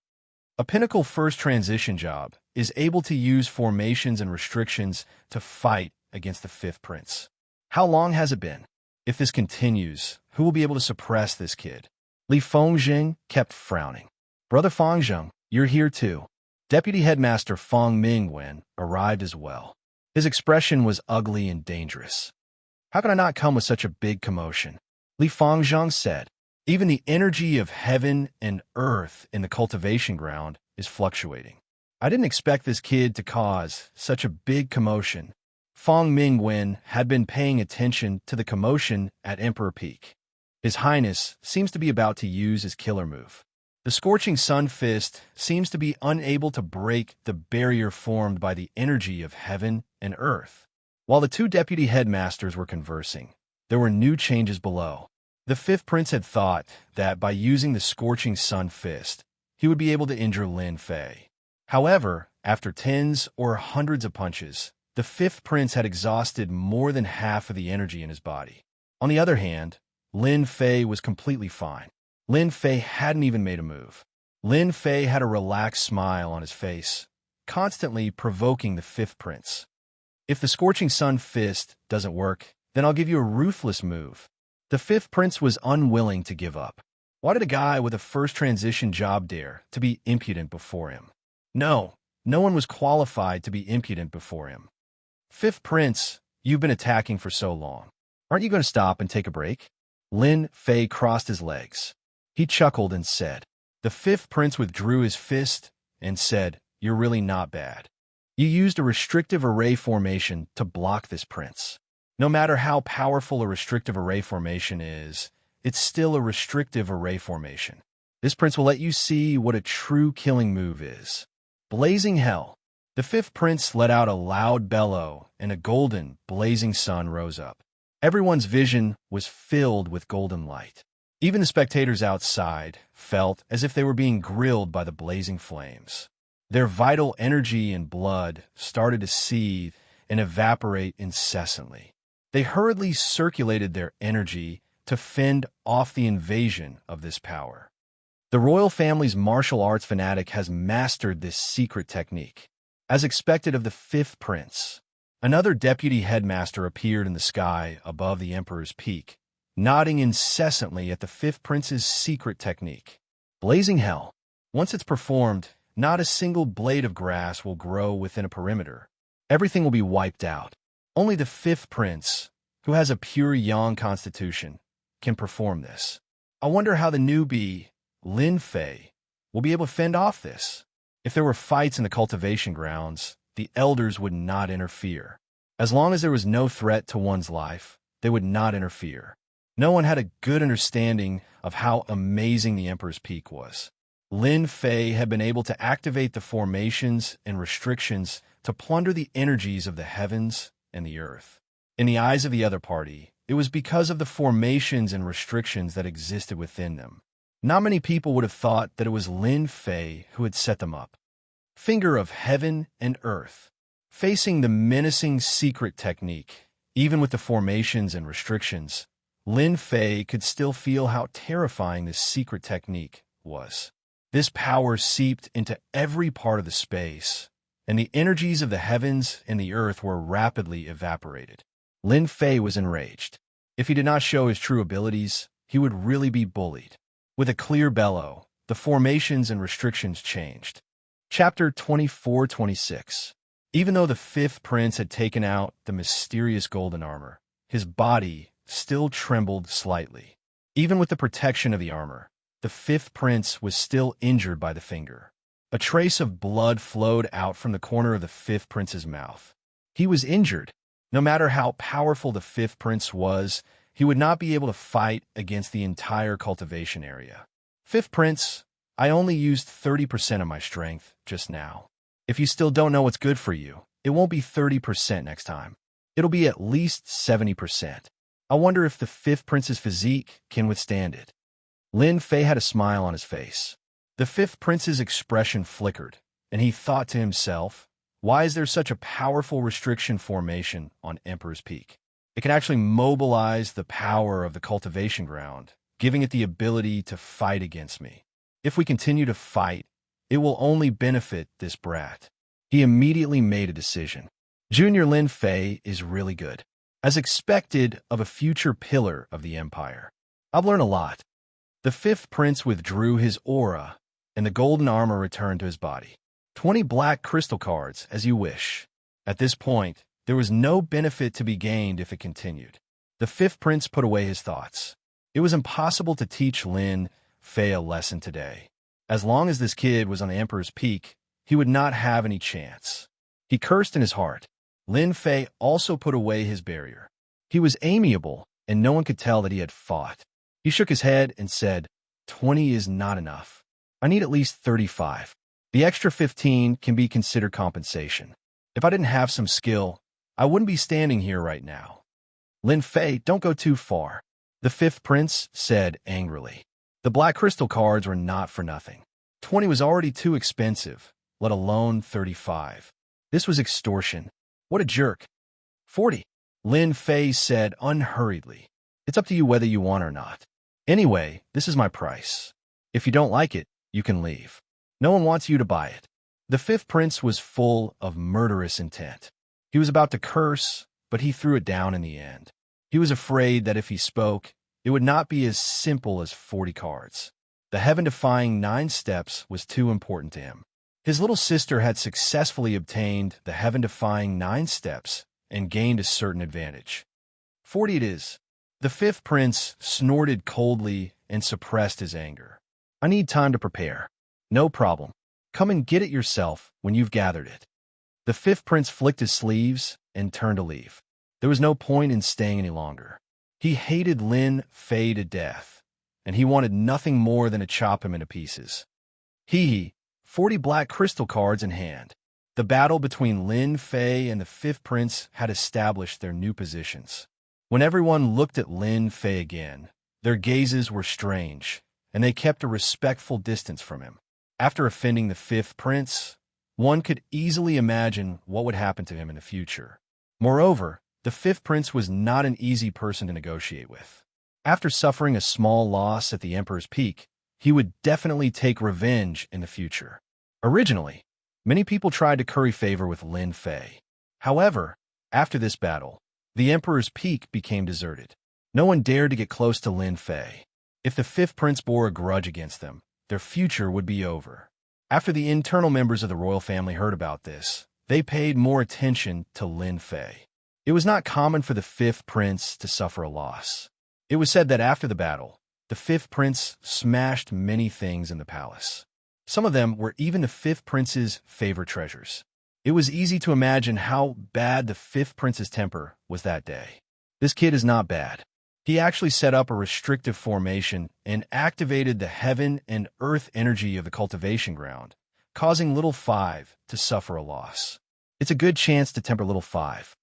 A pinnacle first transition job is able to use formations and restrictions to fight against the fifth prince. How long has it been? If this continues, who will be able to suppress this kid? Li Fengzheng kept frowning. Brother Fengzheng, you're here too. Deputy Headmaster Feng Mingwen arrived as well. His expression was ugly and dangerous. How could I not come with such a big commotion? Li Fengzheng said. Even the energy of heaven and earth in the cultivation ground is fluctuating. I didn't expect this kid to cause such a big commotion. Feng Mingwen had been paying attention to the commotion at Emperor Peak. His Highness seems to be about to use his killer move. The scorching sun fist seems to be unable to break the barrier formed by the energy of heaven and earth. While the two deputy headmasters were conversing, there were new changes below. The fifth prince had thought that by using the scorching sun fist, he would be able to injure Lin Fei. However, after tens or hundreds of punches, the fifth prince had exhausted more than half of the energy in his body. On the other hand, Lin Fei was completely fine. Lin Fei hadn't even made a move. Lin Fei had a relaxed smile on his face, constantly provoking the fifth prince. If the scorching sun fist doesn't work, then I'll give you a ruthless move. The fifth prince was unwilling to give up. Why did a guy with a first transition job dare to be impudent before him? No one was qualified to be impudent before him. Fifth prince, you've been attacking for so long. Aren't you going to stop and take a break? Lin Fei crossed his legs. He chuckled and said. The fifth prince withdrew his fist and said, "You're really not bad. You used a restrictive array formation to block this prince. No matter how powerful a restrictive array formation is, it's still a restrictive array formation. This prince will let you see what a true killing move is." Blazing hell. The fifth prince let out a loud bellow, and a golden, blazing sun rose up. Everyone's vision was filled with golden light. Even the spectators outside felt as if they were being grilled by the blazing flames. Their vital energy and blood started to seethe and evaporate incessantly. They hurriedly circulated their energy to fend off the invasion of this power. The royal family's martial arts fanatic has mastered this secret technique. As expected of the fifth prince, another deputy headmaster appeared in the sky above the emperor's peak, nodding incessantly at the fifth prince's secret technique. Blazing hell. Once it's performed, not a single blade of grass will grow within a perimeter. Everything will be wiped out. Only the fifth prince, who has a pure yang constitution, can perform this. I wonder how the newbie, Lin Fei, will be able to fend off this. If there were fights in the cultivation grounds, the elders would not interfere. As long as there was no threat to one's life, they would not interfere. No one had a good understanding of how amazing the Emperor's Peak was. Lin Fei had been able to activate the formations and restrictions to plunder the energies of the heavens and the earth. In the eyes of the other party, it was because of the formations and restrictions that existed within them. Not many people would have thought that it was Lin Fei who had set them up. Finger of heaven and earth. Facing the menacing secret technique, even with the formations and restrictions, Lin Fei could still feel how terrifying this secret technique was. This power seeped into every part of the space, and the energies of the heavens and the earth were rapidly evaporated. Lin Fei was enraged. If he did not show his true abilities, he would really be bullied. With a clear bellow, the formations and restrictions changed. Chapter 24-26. Even though the fifth prince had taken out the mysterious golden armor, his body still trembled slightly. Even with the protection of the armor, the fifth prince was still injured by the finger. A trace of blood flowed out from the corner of the fifth prince's mouth. He was injured. No matter how powerful the fifth prince was, he would not be able to fight against the entire cultivation area. Fifth prince, I only used 30% of my strength just now. If you still don't know what's good for you, it won't be 30% next time. It'll be at least 70%. I wonder if the fifth prince's physique can withstand it. Lin Fei had a smile on his face. The fifth prince's expression flickered, and he thought to himself, why is there such a powerful restriction formation on Emperor's Peak? It can actually mobilize the power of the cultivation ground, giving it the ability to fight against me. If we continue to fight, it will only benefit this brat. He immediately made a decision. Junior Lin Fei is really good, as expected of a future pillar of the empire. I've learned a lot. The fifth prince withdrew his aura, and the golden armor returned to his body. 20 black crystal cards, as you wish. At this point, there was no benefit to be gained if it continued. The fifth prince put away his thoughts. It was impossible to teach Lin Fei a lesson today. As long as this kid was on the Emperor's Peak, he would not have any chance. He cursed in his heart. Lin Fei also put away his barrier. He was amiable, and no one could tell that he had fought. He shook his head and said, 20 is not enough. I need at least 35. The extra 15 can be considered compensation. If I didn't have some skill, I wouldn't be standing here right now. Lin Fei, don't go too far, the fifth prince said angrily. The black crystal cards were not for nothing. 20 was already too expensive, let alone 35. This was extortion. What a jerk. 40, Lin Fei said unhurriedly. It's up to you whether you want or not. Anyway, this is my price. If you don't like it, you can leave. No one wants you to buy it. The fifth prince was full of murderous intent. He was about to curse, but he threw it down in the end. He was afraid that if he spoke, it would not be as simple as 40 cards. The heaven-defying 9 steps was too important to him. His little sister had successfully obtained the heaven-defying 9 steps and gained a certain advantage. 40 it is. The fifth prince snorted coldly and suppressed his anger. I need time to prepare. No problem. Come and get it yourself when you've gathered it. The fifth prince flicked his sleeves and turned to leave. There was no point in staying any longer. He hated Lin Fei to death, and he wanted nothing more than to chop him into pieces. 40 black crystal cards in hand. The battle between Lin Fei and the fifth prince had established their new positions. When everyone looked at Lin Fei again, their gazes were strange, and they kept a respectful distance from him. After offending the fifth prince, one could easily imagine what would happen to him in the future. Moreover, the fifth prince was not an easy person to negotiate with. After suffering a small loss at the Emperor's Peak, he would definitely take revenge in the future. Originally, many people tried to curry favor with Lin Fei. However, after this battle, the Emperor's Peak became deserted. No one dared to get close to Lin Fei. If the fifth prince bore a grudge against them, their future would be over. After the internal members of the royal family heard about this, they paid more attention to Lin Fei. It was not common for the fifth prince to suffer a loss. It was said that after the battle, the fifth prince smashed many things in the palace. Some of them were even the fifth prince's favorite treasures. It was easy to imagine how bad the fifth prince's temper was that day. This kid is not bad. He actually set up a restrictive formation and activated the heaven and earth energy of the cultivation ground, causing Little Five to suffer a loss. It's a good chance to temper Little Five.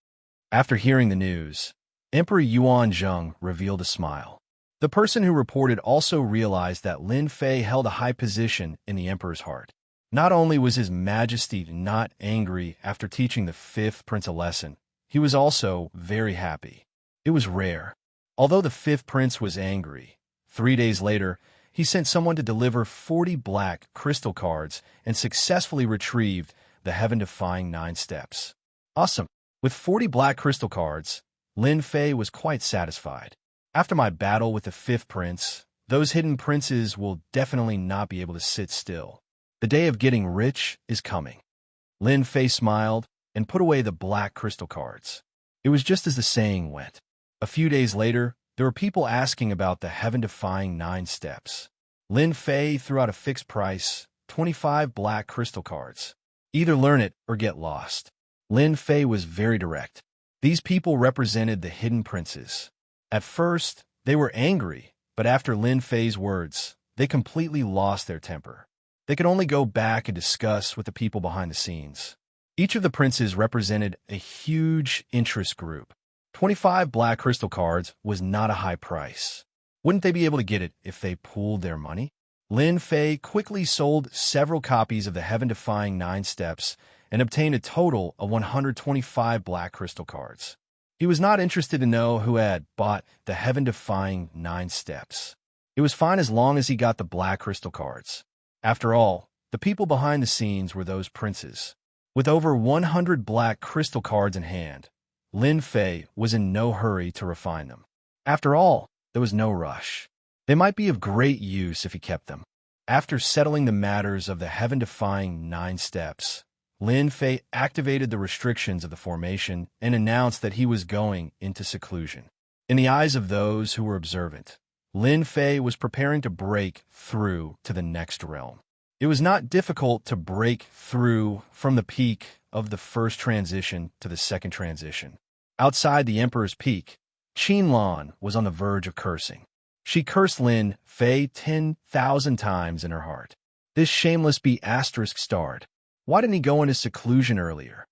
After hearing the news, Emperor Yuan Zheng revealed a smile. The person who reported also realized that Lin Fei held a high position in the emperor's heart. Not only was His Majesty not angry after teaching the fifth prince a lesson, he was also very happy. It was rare. Although the fifth prince was angry, 3 days later, he sent someone to deliver 40 black crystal cards and successfully retrieved the heaven-defying 9 steps. Awesome! With 40 black crystal cards, Lin Fei was quite satisfied. After my battle with the fifth prince, those hidden princes will definitely not be able to sit still. The day of getting rich is coming. Lin Fei smiled and put away the black crystal cards. It was just as the saying went. A few days later, there were people asking about the heaven-defying 9 steps. Lin Fei threw out a fixed price, 25 black crystal cards. Either learn it or get lost. Lin Fei was very direct. These people represented the hidden princes. At first, they were angry, but after Lin Fei's words, they completely lost their temper. They could only go back and discuss with the people behind the scenes. Each of the princes represented a huge interest group. 25 black crystal cards was not a high price. Wouldn't they be able to get it if they pooled their money? Lin Fei quickly sold several copies of the heaven-defying 9 steps and obtained a total of 125 black crystal cards. He was not interested to know who had bought the heaven-defying 9 steps. It was fine as long as he got the black crystal cards. After all, the people behind the scenes were those princes. With over 100 black crystal cards in hand, Lin Fei was in no hurry to refine them. After all, there was no rush. They might be of great use if he kept them. After settling the matters of the heaven-defying 9 steps, Lin Fei activated the restrictions of the formation and announced that he was going into seclusion. In the eyes of those who were observant, Lin Fei was preparing to break through to the next realm. It was not difficult to break through from the peak of the first transition to the second transition. Outside the Emperor's Peak, Qinlan was on the verge of cursing. She cursed Lin Fei 10,000 times in her heart. This shameless be asterisk starred. Why didn't he go into seclusion earlier?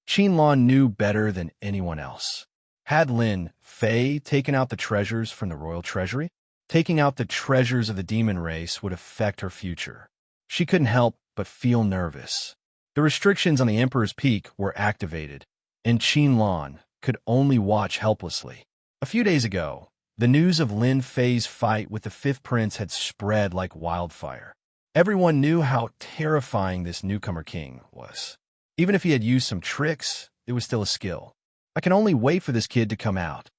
Qinlan knew better than anyone else. Had Lin Fei taken out the treasures from the royal treasury? Taking out the treasures of the demon race would affect her future. She couldn't help but feel nervous. The restrictions on the Emperor's Peak were activated, and Qinlan could only watch helplessly. A few days ago, the news of Lin Fei's fight with the fifth prince had spread like wildfire. Everyone knew how terrifying this newcomer king was. Even if he had used some tricks, it was still a skill. I can only wait for this kid to come out.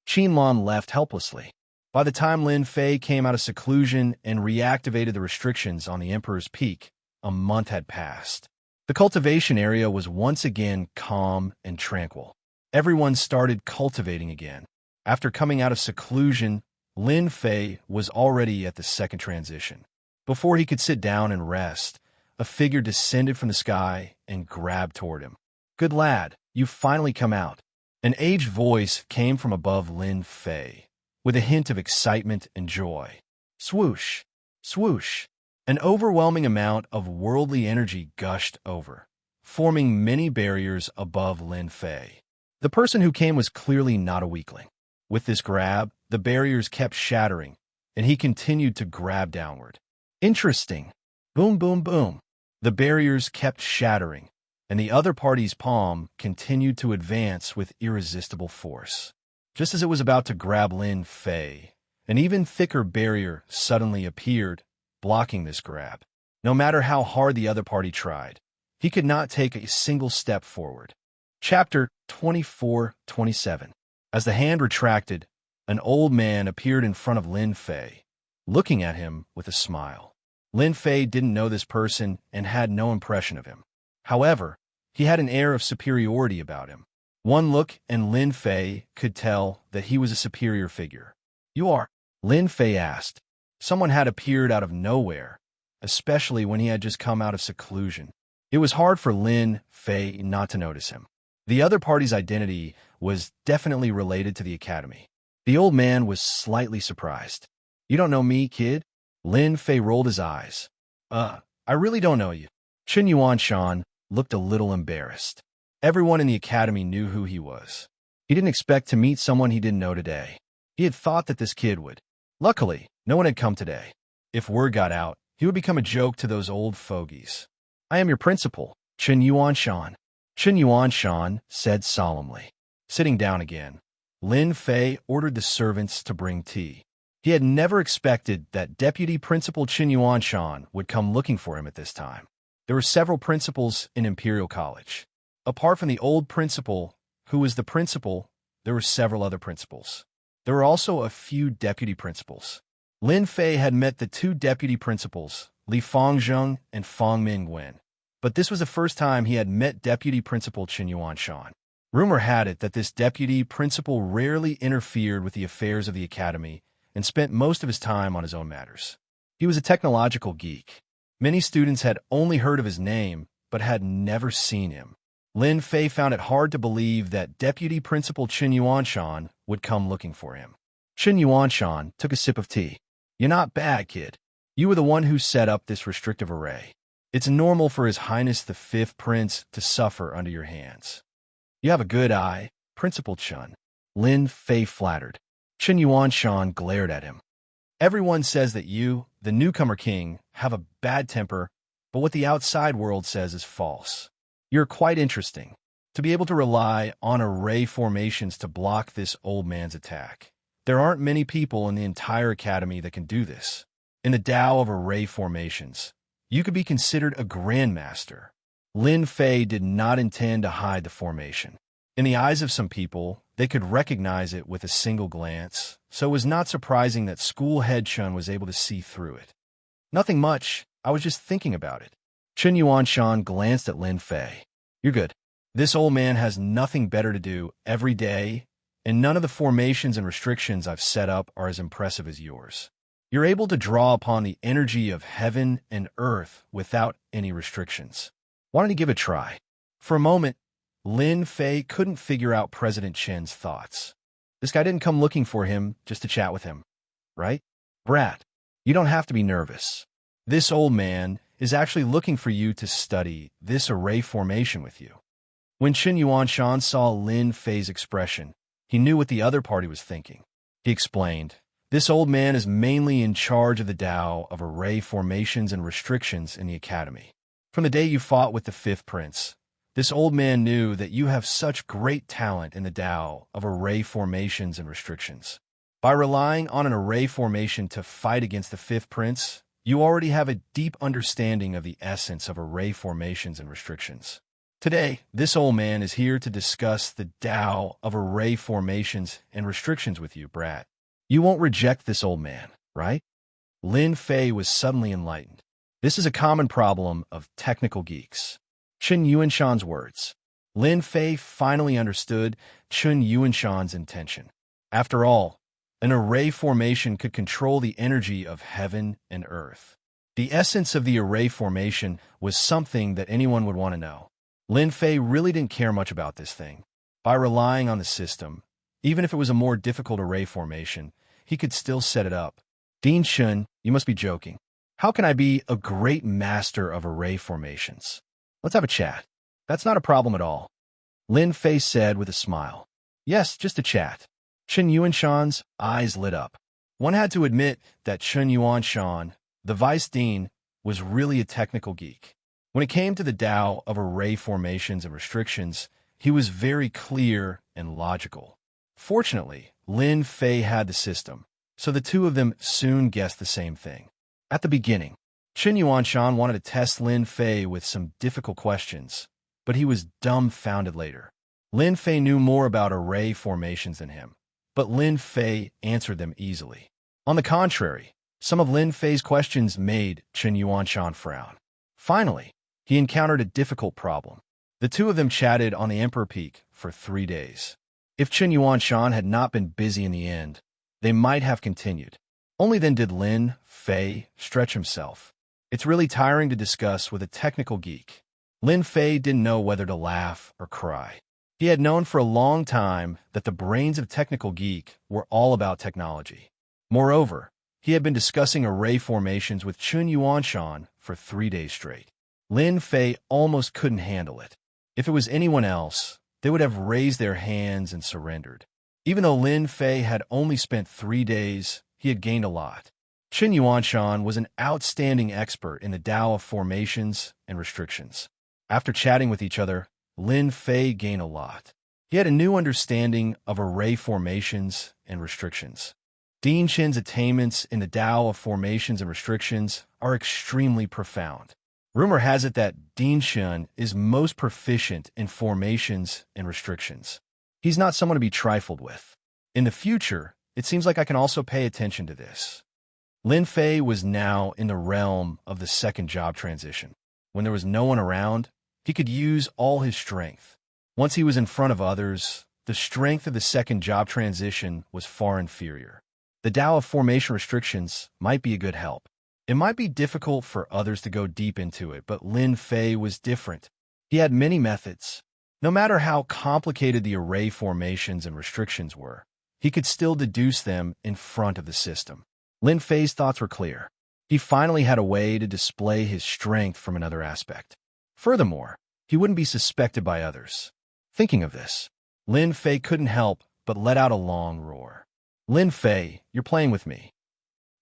Qinlan left helplessly. By the time Lin Fei came out of seclusion and reactivated the restrictions on the Emperor's Peak, a month had passed. The cultivation area was once again calm and tranquil. Everyone started cultivating again. After coming out of seclusion, Lin Fei was already at the second transition. Before he could sit down and rest, A figure descended from the sky and grabbed toward him. "Good lad, you've finally come out." An aged voice came from above Lin Fei, with a hint of excitement and joy. Swoosh! Swoosh! An overwhelming amount of worldly energy gushed over, forming many barriers above Lin Fei. The person who came was clearly not a weakling. With this grab, the barriers kept shattering, and he continued to grab downward. Interesting. Boom, boom, boom. The barriers kept shattering, and the other party's palm continued to advance with irresistible force. Just as it was about to grab Lin Fei, an even thicker barrier suddenly appeared, blocking this grab. No matter how hard the other party tried, he could not take a single step forward. Chapter 24-27. As the hand retracted, an old man appeared in front of Lin Fei, looking at him with a smile. Lin Fei didn't know this person and had no impression of him. However, he had an air of superiority about him. One look and Lin Fei could tell that he was a superior figure. "You are?" Lin Fei asked. Someone had appeared out of nowhere, especially when he had just come out of seclusion. It was hard for Lin Fei not to notice him. The other party's identity was definitely related to the academy. The old man was slightly surprised. "You don't know me, kid?" Lin Fei rolled his eyes. I really don't know you." Chen Yuanshan looked a little embarrassed. Everyone in the academy knew who he was. He didn't expect to meet someone he didn't know today. He had thought that this kid would. Luckily, no one had come today. If word got out, he would become a joke to those old fogies. "I am your principal, Chen Yuanshan." Chen Yuanshan said solemnly. Sitting down again, Lin Fei ordered the servants to bring tea. He had never expected that Deputy Principal Chen Yuanshan would come looking for him at this time. There were several principals in Imperial College. Apart from the old principal, who was the principal, there were several other principals. There were also a few deputy principals. Lin Fei had met the two deputy principals, Li Fangzheng and Fang Mingwen, but this was the first time he had met Deputy Principal Chen Yuanshan. Rumor had it that this deputy principal rarely interfered with the affairs of the academy and spent most of his time on his own matters. He was a technological geek. Many students had only heard of his name, but had never seen him. Lin Fei found it hard to believe that Deputy Principal Chen Yuanshan would come looking for him. Chen Yuanshan took a sip of tea. "You're not bad, kid. You were the one who set up this restrictive array. It's normal for His Highness the Fifth Prince to suffer under your hands." "You have a good eye, Principal Chen," Lin Fei flattered. Chen Yuanshan glared at him. "Everyone says that you, the newcomer king, have a bad temper, but what the outside world says is false. You're quite interesting. To be able to rely on array formations to block this old man's attack. There aren't many people in the entire academy that can do this. In the Tao of array formations, you could be considered a grandmaster." Lin Fei did not intend to hide the formation. In the eyes of some people, they could recognize it with a single glance, so it was not surprising that school head Chun was able to see through it. "Nothing much. I was just thinking about it." Chen Yuanshan glanced at Lin Fei. "You're good. This old man has nothing better to do every day, and none of the formations and restrictions I've set up are as impressive as yours. You're able to draw upon the energy of heaven and earth without any restrictions. Why don't you give it a try?" For a moment, Lin Fei couldn't figure out President Chen's thoughts. This guy didn't come looking for him just to chat with him, right? "Brat, you don't have to be nervous. This old man is actually looking for you to study this array formation with you." When Chen Yuanshan saw Lin Fei's expression, he knew what the other party was thinking. He explained, "This old man is mainly in charge of the Tao of array formations and restrictions in the academy. From the day you fought with the Fifth Prince, this old man knew that you have such great talent in the Tao of array formations and restrictions. By relying on an array formation to fight against the Fifth Prince, you already have a deep understanding of the essence of array formations and restrictions. Today, this old man is here to discuss the Tao of array formations and restrictions with you, brat. You won't reject this old man, right?" Lin Fei was suddenly enlightened. This is a common problem of technical geeks. Chen Yuanshan's words. Lin Fei finally understood Chen Yuanshan's intention. After all, an array formation could control the energy of heaven and earth. The essence of the array formation was something that anyone would want to know. Lin Fei really didn't care much about this thing. By relying on the system, even if it was a more difficult array formation, he could still set it up. Dean Shun, you must be joking. How can I be a great master of array formations? Let's have a chat. That's not a problem at all. Lin Fei said with a smile. Yes, just a chat. Chen Yuanshan's eyes lit up. One had to admit that Chen Yuanshan, the vice dean, was really a technical geek. When it came to the Tao of array formations and restrictions, he was very clear and logical. Fortunately, Lin Fei had the system, so the two of them soon guessed the same thing. At the beginning, Chen Yuanshan wanted to test Lin Fei with some difficult questions, but he was dumbfounded later. Lin Fei knew more about array formations than him, but Lin Fei answered them easily. On the contrary, some of Lin Fei's questions made Chen Yuanshan frown. Finally, he encountered a difficult problem. The two of them chatted on the Emperor Peak for 3 days. If Chen Yuanshan had not been busy in the end, they might have continued. Only then did Lin Fei stretch himself. It's really tiring to discuss with a technical geek. Lin Fei didn't know whether to laugh or cry. He had known for a long time that the brains of technical geek were all about technology. Moreover, he had been discussing array formations with Chen Yuanshan for 3 days straight. Lin Fei almost couldn't handle it. If it was anyone else, they would have raised their hands and surrendered. Even though Lin Fei had only spent 3 days, he had gained a lot. Chen Yuanshan was an outstanding expert in the Tao of formations and restrictions. After chatting with each other, Lin Fei gained a lot. He had a new understanding of array formations and restrictions. Dean Chen's attainments in the Tao of formations and restrictions are extremely profound. Rumor has it that Dean Chen is most proficient in formations and restrictions. He's not someone to be trifled with. In the future, it seems like I can also pay attention to this. Lin Fei was now in the realm of the second job transition. When there was no one around, he could use all his strength. Once he was in front of others, the strength of the second job transition was far inferior. The Tao of formation restrictions might be a good help. It might be difficult for others to go deep into it, but Lin Fei was different. He had many methods. No matter how complicated the array formations and restrictions were, he could still deduce them in front of the system. Lin Fei's thoughts were clear. He finally had a way to display his strength from another aspect. Furthermore, he wouldn't be suspected by others. Thinking of this, Lin Fei couldn't help but let out a long roar. Lin Fei, you're playing with me.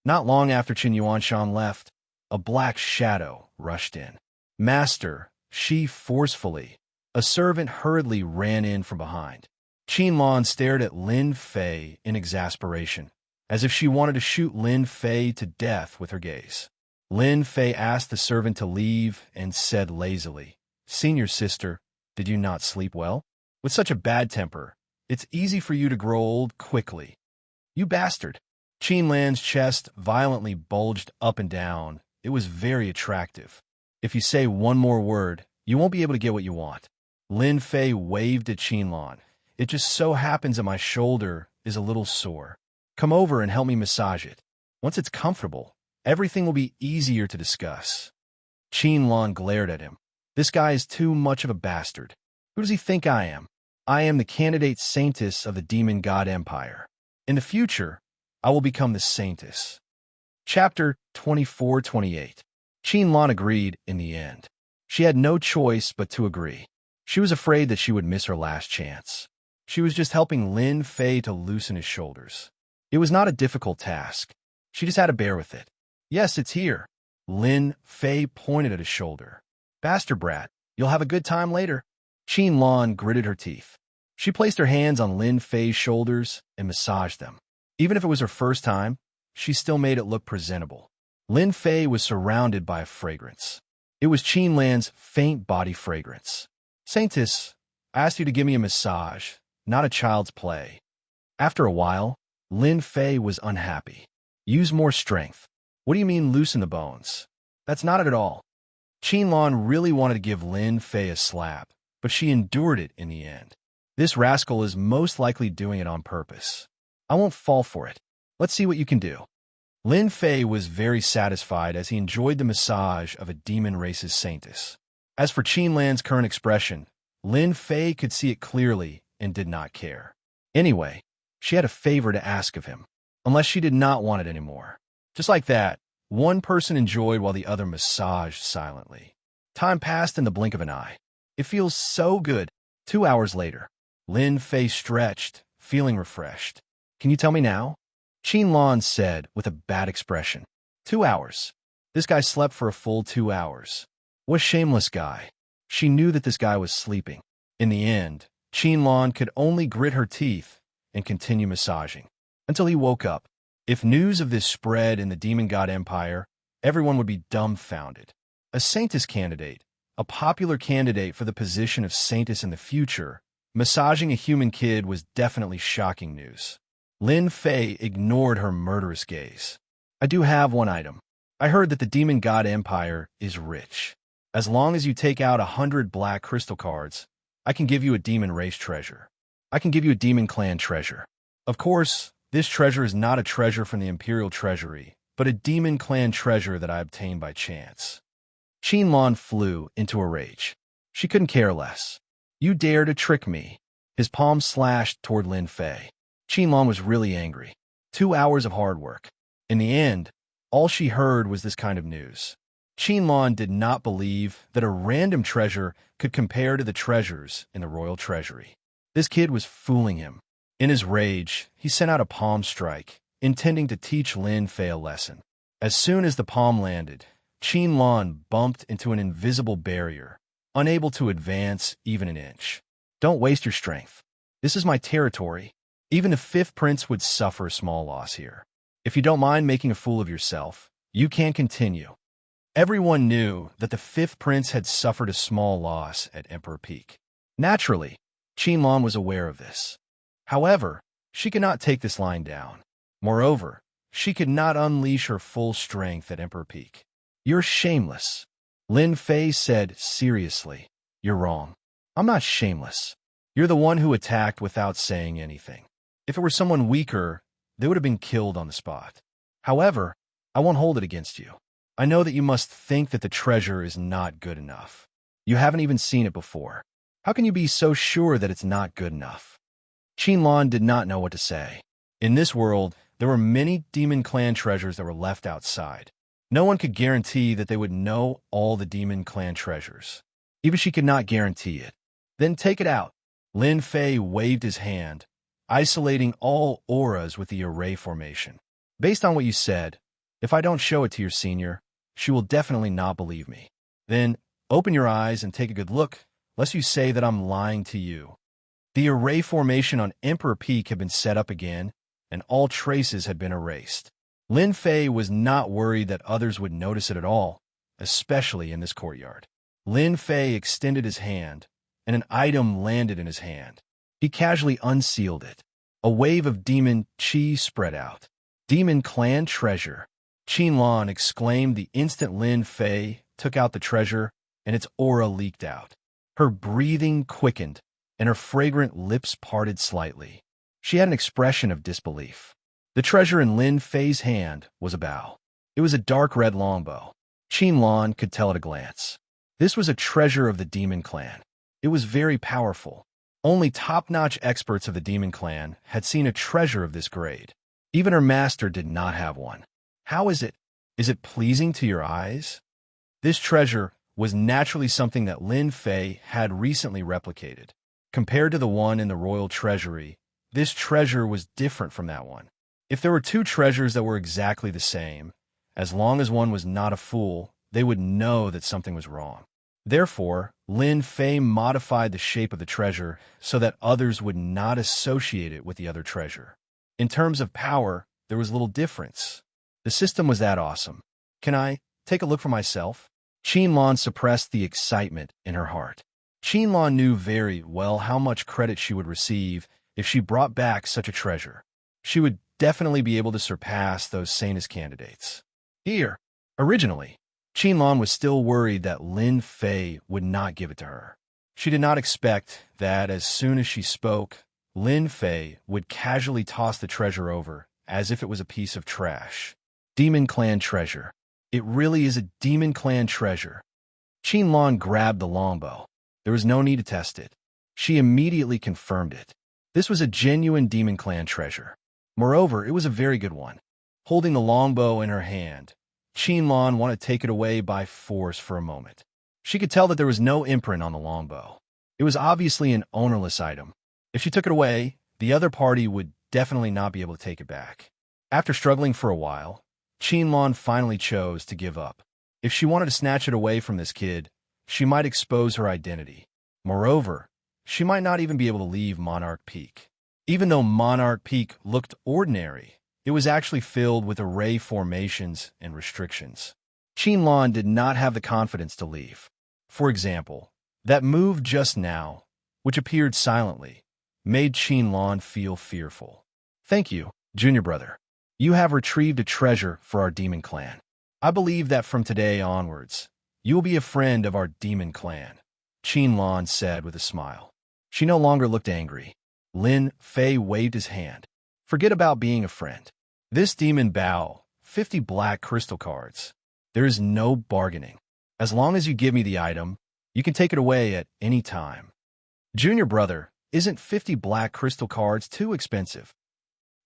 Not long after Chen Yuanshan left, a black shadow rushed in. Master, she forcefully. A servant hurriedly ran in from behind. Qinlan stared at Lin Fei in exasperation, as if she wanted to shoot Lin Fei to death with her gaze. Lin Fei asked the servant to leave and said lazily, "Senior sister, did you not sleep well? With such a bad temper, it's easy for you to grow old quickly. You bastard." Qinlan's chest violently bulged up and down. It was very attractive. If you say one more word, you won't be able to get what you want. Lin Fei waved at Qinlan. It just so happens that my shoulder is a little sore. Come over and help me massage it. Once it's comfortable, everything will be easier to discuss. Qinlan glared at him. This guy is too much of a bastard. Who does he think I am? I am the candidate saintess of the demon god empire. In the future, I will become the saintess. Chapter 24-28. Qinlan agreed in the end. She had no choice but to agree. She was afraid that she would miss her last chance. She was just helping Lin Fei to loosen his shoulders. It was not a difficult task. She just had to bear with it. Yes, it's here. Lin Fei pointed at his shoulder. Bastard brat, you'll have a good time later. Qinlan gritted her teeth. She placed her hands on Lin Fei's shoulders and massaged them. Even if it was her first time, she still made it look presentable. Lin Fei was surrounded by a fragrance. It was Qinlan's faint body fragrance. Saintess, I asked you to give me a massage, not a child's play. After a while, Lin Fei was unhappy. Use more strength. What do you mean loosen the bones? That's not it at all. Qinlan really wanted to give Lin Fei a slap, but she endured it in the end. This rascal is most likely doing it on purpose. I won't fall for it. Let's see what you can do. Lin Fei was very satisfied as he enjoyed the massage of a demon race's saintess. As for Qin Lan's current expression, Lin Fei could see it clearly and did not care. Anyway, she had a favor to ask of him, unless she did not want it anymore. Just like that, one person enjoyed while the other massaged silently. Time passed in the blink of an eye. It feels so good. 2 hours later, Lin Fei stretched, feeling refreshed. Can you tell me now? Qin Lan said with a bad expression. 2 hours. This guy slept for a full 2 hours. What a shameless guy. She knew that this guy was sleeping. In the end, Qin Lan could only grit her teeth and continue massaging until he woke up. If news of this spread in the Demon God Empire, everyone would be dumbfounded. A Saintess candidate, a popular candidate for the position of Saintess in the future, massaging a human kid was definitely shocking news. Lin Fei ignored her murderous gaze. I do have one item. I heard that the Demon God Empire is rich. As long as you take out 100 black crystal cards, I can give you a demon race treasure. I can give you a demon clan treasure. Of course, this treasure is not a treasure from the Imperial Treasury, but a demon clan treasure that I obtained by chance. Qin Lan flew into a rage. She couldn't care less. You dare to trick me. His palm slashed toward Lin Fei. Qin Lan was really angry. 2 hours of hard work. In the end, all she heard was this kind of news. Qin Lan did not believe that a random treasure could compare to the treasures in the royal treasury. This kid was fooling him. In his rage, he sent out a palm strike, intending to teach Lin Fei a lesson. As soon as the palm landed, Qin Lan bumped into an invisible barrier, unable to advance even an inch. Don't waste your strength. This is my territory. Even the fifth prince would suffer a small loss here. If you don't mind making a fool of yourself, you can continue. Everyone knew that the fifth prince had suffered a small loss at Emperor Peak. Naturally, Qin Lan was aware of this. However, she could not take this line down. Moreover, she could not unleash her full strength at Emperor Peak. You're shameless. Lin Fei said seriously. You're wrong. I'm not shameless. You're the one who attacked without saying anything. If it were someone weaker, they would have been killed on the spot. However, I won't hold it against you. I know that you must think that the treasure is not good enough. You haven't even seen it before. How can you be so sure that it's not good enough? Qin Lan did not know what to say. In this world, there were many demon clan treasures that were left outside. No one could guarantee that they would know all the demon clan treasures. Even she could not guarantee it. Then take it out. Lin Fei waved his hand, isolating all auras with the array formation. Based on what you said, if I don't show it to your senior, she will definitely not believe me. Then open your eyes and take a good look, lest you say that I'm lying to you. The array formation on Emperor Peak had been set up again, and all traces had been erased. Lin Fei was not worried that others would notice it at all, especially in this courtyard. Lin Fei extended his hand, and an item landed in his hand. He casually unsealed it. A wave of demon chi spread out. Demon clan treasure. Qin Lan exclaimed the instant Lin Fei took out the treasure, and its aura leaked out. Her breathing quickened, and her fragrant lips parted slightly. She had an expression of disbelief. The treasure in Lin Fei's hand was a bow. It was a dark red longbow. Qin Lan could tell at a glance. This was a treasure of the Demon Clan. It was very powerful. Only top-notch experts of the Demon Clan had seen a treasure of this grade. Even her master did not have one. How is it? Is it pleasing to your eyes? This treasure was naturally something that Lin Fei had recently replicated. Compared to the one in the royal treasury, this treasure was different from that one. If there were two treasures that were exactly the same, as long as one was not a fool, they would know that something was wrong. Therefore, Lin Fei modified the shape of the treasure so that others would not associate it with the other treasure. In terms of power, there was little difference. The system was that awesome. Can I take a look for myself? Qin Lan suppressed the excitement in her heart. Qin Lan knew very well how much credit she would receive if she brought back such a treasure. She would definitely be able to surpass those Saintess candidates. Here, originally, Qin Lan was still worried that Lin Fei would not give it to her. She did not expect that as soon as she spoke, Lin Fei would casually toss the treasure over as if it was a piece of trash. Demon Clan treasure. It really is a Demon Clan treasure. Qinlan grabbed the longbow. There was no need to test it. She immediately confirmed it. This was a genuine Demon Clan treasure. Moreover, it was a very good one. Holding the longbow in her hand, Qinlan wanted to take it away by force for a moment. She could tell that there was no imprint on the longbow. It was obviously an ownerless item. If she took it away, the other party would definitely not be able to take it back. After struggling for a while, Qinlan finally chose to give up. If she wanted to snatch it away from this kid, she might expose her identity. Moreover, she might not even be able to leave Monarch Peak. Even though Monarch Peak looked ordinary, it was actually filled with array formations and restrictions. Qinlan did not have the confidence to leave. For example, that move just now, which appeared silently, made Qinlan feel fearful. Thank you, junior brother. You have retrieved a treasure for our demon clan. I believe that from today onwards, you will be a friend of our demon clan, Qinlan said with a smile. She no longer looked angry. Lin Fei waved his hand. Forget about being a friend. This demon bow, 50 black crystal cards. There is no bargaining. As long as you give me the item, you can take it away at any time. Junior brother, isn't 50 black crystal cards too expensive?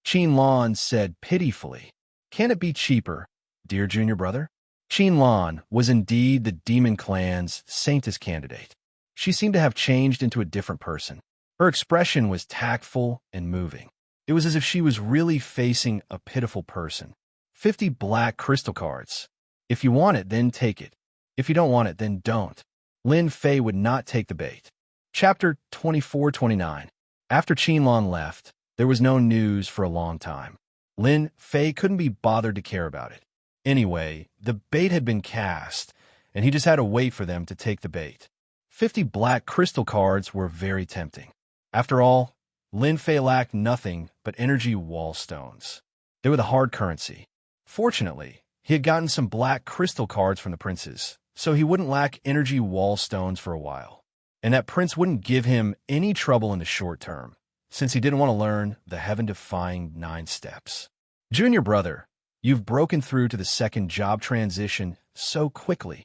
Qinlan said pitifully. Can it be cheaper, dear junior brother? Qinlan was indeed the demon clan's saintess candidate. She seemed to have changed into a different person. Her expression was tactful and moving. It was as if she was really facing a pitiful person. 50 black crystal cards. If you want it, then take it. If you don't want it, then don't. Lin Fei would not take the bait. Chapter 24-29. After Qinlan left, there was no news for a long time. Lin Fei couldn't be bothered to care about it. Anyway, the bait had been cast, and he just had to wait for them to take the bait. 50 black crystal cards were very tempting. After all, Lin Fei lacked nothing but energy wall stones. They were the hard currency. Fortunately, he had gotten some black crystal cards from the princes, so he wouldn't lack energy wall stones for a while. And that prince wouldn't give him any trouble in the short term, since he didn't want to learn the heaven-defying 9 steps. Junior brother, you've broken through to the second job transition so quickly.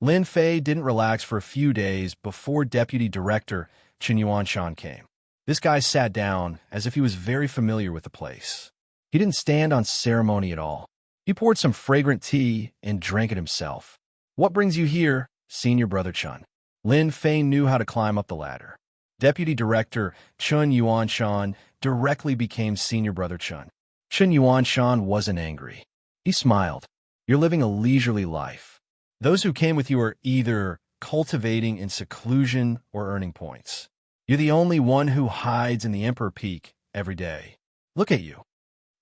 Lin Fei didn't relax for a few days before Deputy Director Chen Yuanshan came. This guy sat down as if he was very familiar with the place. He didn't stand on ceremony at all. He poured some fragrant tea and drank it himself. What brings you here, Senior Brother Chun? Lin Fei knew how to climb up the ladder. Deputy Director Chen Yuanshan directly became Senior Brother Chun. Chen Yuanshan wasn't angry. He smiled. You're living a leisurely life. Those who came with you are either cultivating in seclusion or earning points. You're the only one who hides in the Emperor Peak every day. Look at you.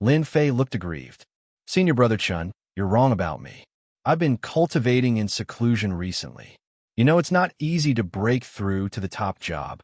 Lin Fei looked aggrieved. Senior Brother Chun, you're wrong about me. I've been cultivating in seclusion recently. You know, it's not easy to break through to the top job.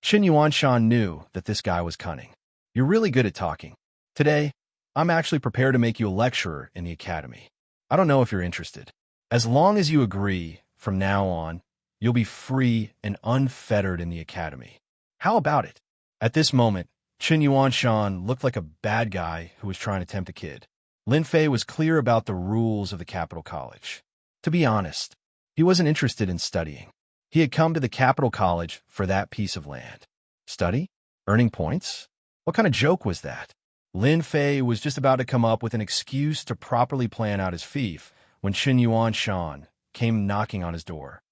Chen Yuanshan knew that this guy was cunning. You're really good at talking. Today, I'm actually prepared to make you a lecturer in the academy. I don't know if you're interested. As long as you agree, from now on, you'll be free and unfettered in the academy. How about it? At this moment, Chen Yuanshan looked like a bad guy who was trying to tempt a kid. Lin Fei was clear about the rules of the capital college. To be honest, he wasn't interested in studying. He had come to the capital college for that piece of land. Study? Earning points? What kind of joke was that? Lin Fei was just about to come up with an excuse to properly plan out his fief when Chen Yuanshan came knocking on his door.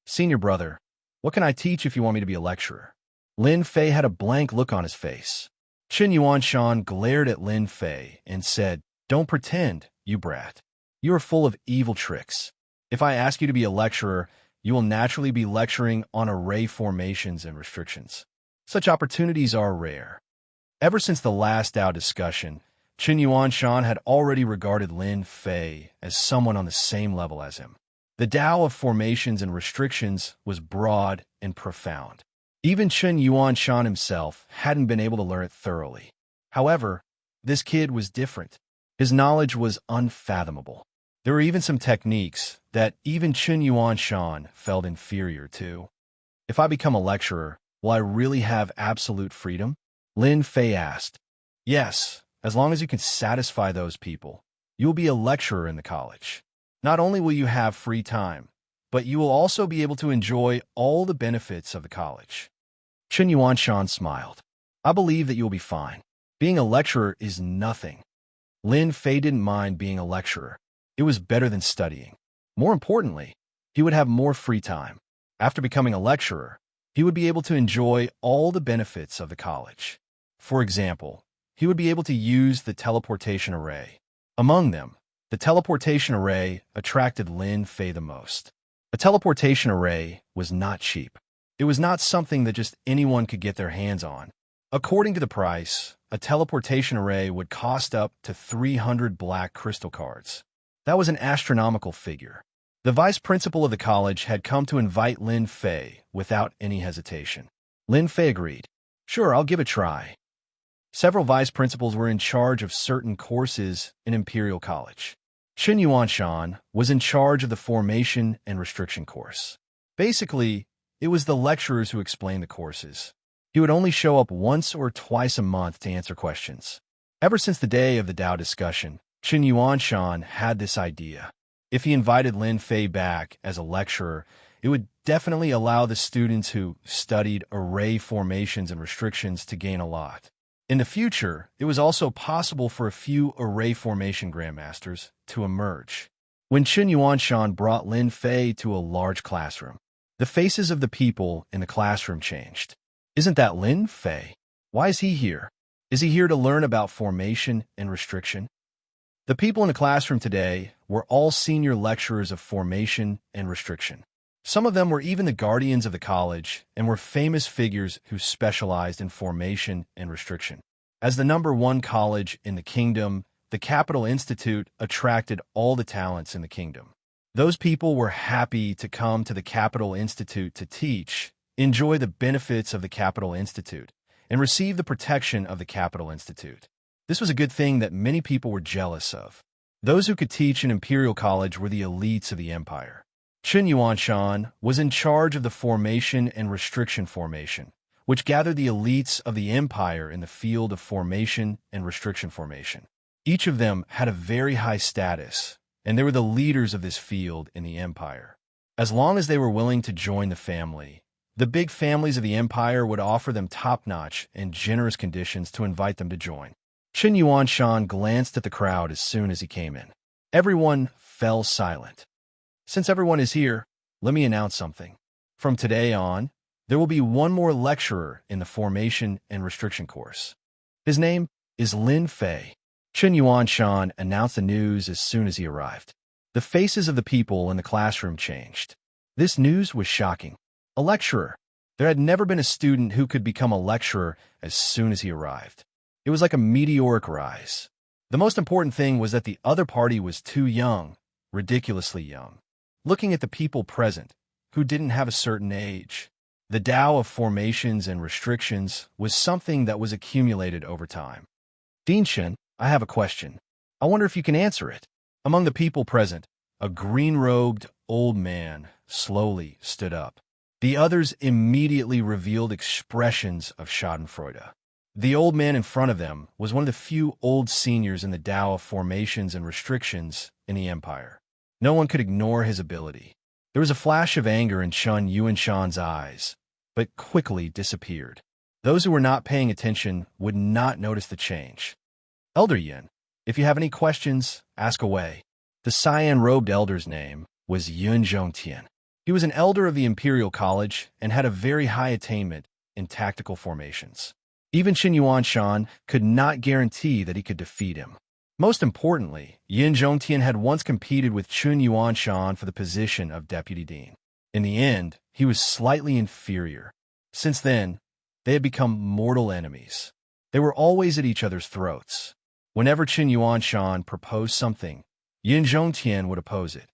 Senior brother, what can I teach if you want me to be a lecturer? Lin Fei had a blank look on his face. Chen Yuanshan glared at Lin Fei and said, Don't pretend, you brat. You are full of evil tricks. If I ask you to be a lecturer, you will naturally be lecturing on array formations and restrictions. Such opportunities are rare. Ever since the last Dao discussion, Chen Yuanshan had already regarded Lin Fei as someone on the same level as him. The Dao of formations and restrictions was broad and profound. Even Chen Yuanshan himself hadn't been able to learn it thoroughly. However, this kid was different. His knowledge was unfathomable. There were even some techniques that even Chen Yuanshan felt inferior to. If I become a lecturer, will I really have absolute freedom? Lin Fei asked. Yes, as long as you can satisfy those people. You will be a lecturer in the college. Not only will you have free time, but you will also be able to enjoy all the benefits of the college. Chen Yuanshan smiled. I believe that you will be fine. Being a lecturer is nothing. Lin Fei didn't mind being a lecturer. It was better than studying. More importantly, he would have more free time. After becoming a lecturer, he would be able to enjoy all the benefits of the college. For example, he would be able to use the teleportation array. Among them, the teleportation array attracted Lin Fei the most. A teleportation array was not cheap. It was not something that just anyone could get their hands on. According to the price, a teleportation array would cost up to 300 black crystal cards. That was an astronomical figure. The vice principal of the college had come to invite Lin Fei without any hesitation. Lin Fei agreed. Sure, I'll give it a try. Several vice principals were in charge of certain courses in Imperial College. Chen Yuanshan was in charge of the Formation and Restriction course. Basically, it was the lecturers who explained the courses. He would only show up once or twice a month to answer questions. Ever since the day of the Tao discussion, Chen Yuanshan had this idea. If he invited Lin Fei back as a lecturer, it would definitely allow the students who studied array formations and restrictions to gain a lot. In the future, it was also possible for a few array formation grandmasters to emerge. When Chen Yuanshan brought Lin Fei to a large classroom, the faces of the people in the classroom changed. Isn't that Lin Fei? Why is he here? Is he here to learn about formation and restriction? The people in the classroom today were all senior lecturers of formation and restriction. Some of them were even the guardians of the college and were famous figures who specialized in formation and restriction. As the #1 college in the kingdom, the Capital Institute attracted all the talents in the kingdom. Those people were happy to come to the Capital Institute to teach, enjoy the benefits of the Capital Institute, and receive the protection of the Capital Institute. This was a good thing that many people were jealous of. Those who could teach in Imperial College were the elites of the empire. Chen Yuanshan was in charge of the Formation and Restriction formation, which gathered the elites of the empire in the field of formation and restriction formation. Each of them had a very high status, and they were the leaders of this field in the empire. As long as they were willing to join the family, the big families of the empire would offer them top-notch and generous conditions to invite them to join. Chen Yuanshan glanced at the crowd as soon as he came in. Everyone fell silent. Since everyone is here, let me announce something. From today on, there will be one more lecturer in the Formation and Restriction course. His name is Lin Fei. Chen Yuanshan announced the news as soon as he arrived. The faces of the people in the classroom changed. This news was shocking. A lecturer. There had never been a student who could become a lecturer as soon as he arrived. It was like a meteoric rise. The most important thing was that the other party was too young, ridiculously young. Looking at the people present, who didn't have a certain age, the Tao of formations and restrictions was something that was accumulated over time. Dean Shen, I have a question. I wonder if you can answer it. Among the people present, a green-robed old man slowly stood up. The others immediately revealed expressions of schadenfreude. The old man in front of them was one of the few old seniors in the Tao of formations and restrictions in the empire. No one could ignore his ability. There was a flash of anger in Chen Yuanshan's eyes, but quickly disappeared. Those who were not paying attention would not notice the change. Elder Yin, if you have any questions, ask away. The cyan-robed elder's name was Yun Zhongtian. He was an elder of the Imperial College and had a very high attainment in tactical formations. Even Chen Yuanshan could not guarantee that he could defeat him. Most importantly, Yin Zhongtian had once competed with Chen Yuanshan for the position of deputy dean. In the end, he was slightly inferior. Since then, they had become mortal enemies. They were always at each other's throats. Whenever Chen Yuanshan proposed something, Yin Zhongtian would oppose it.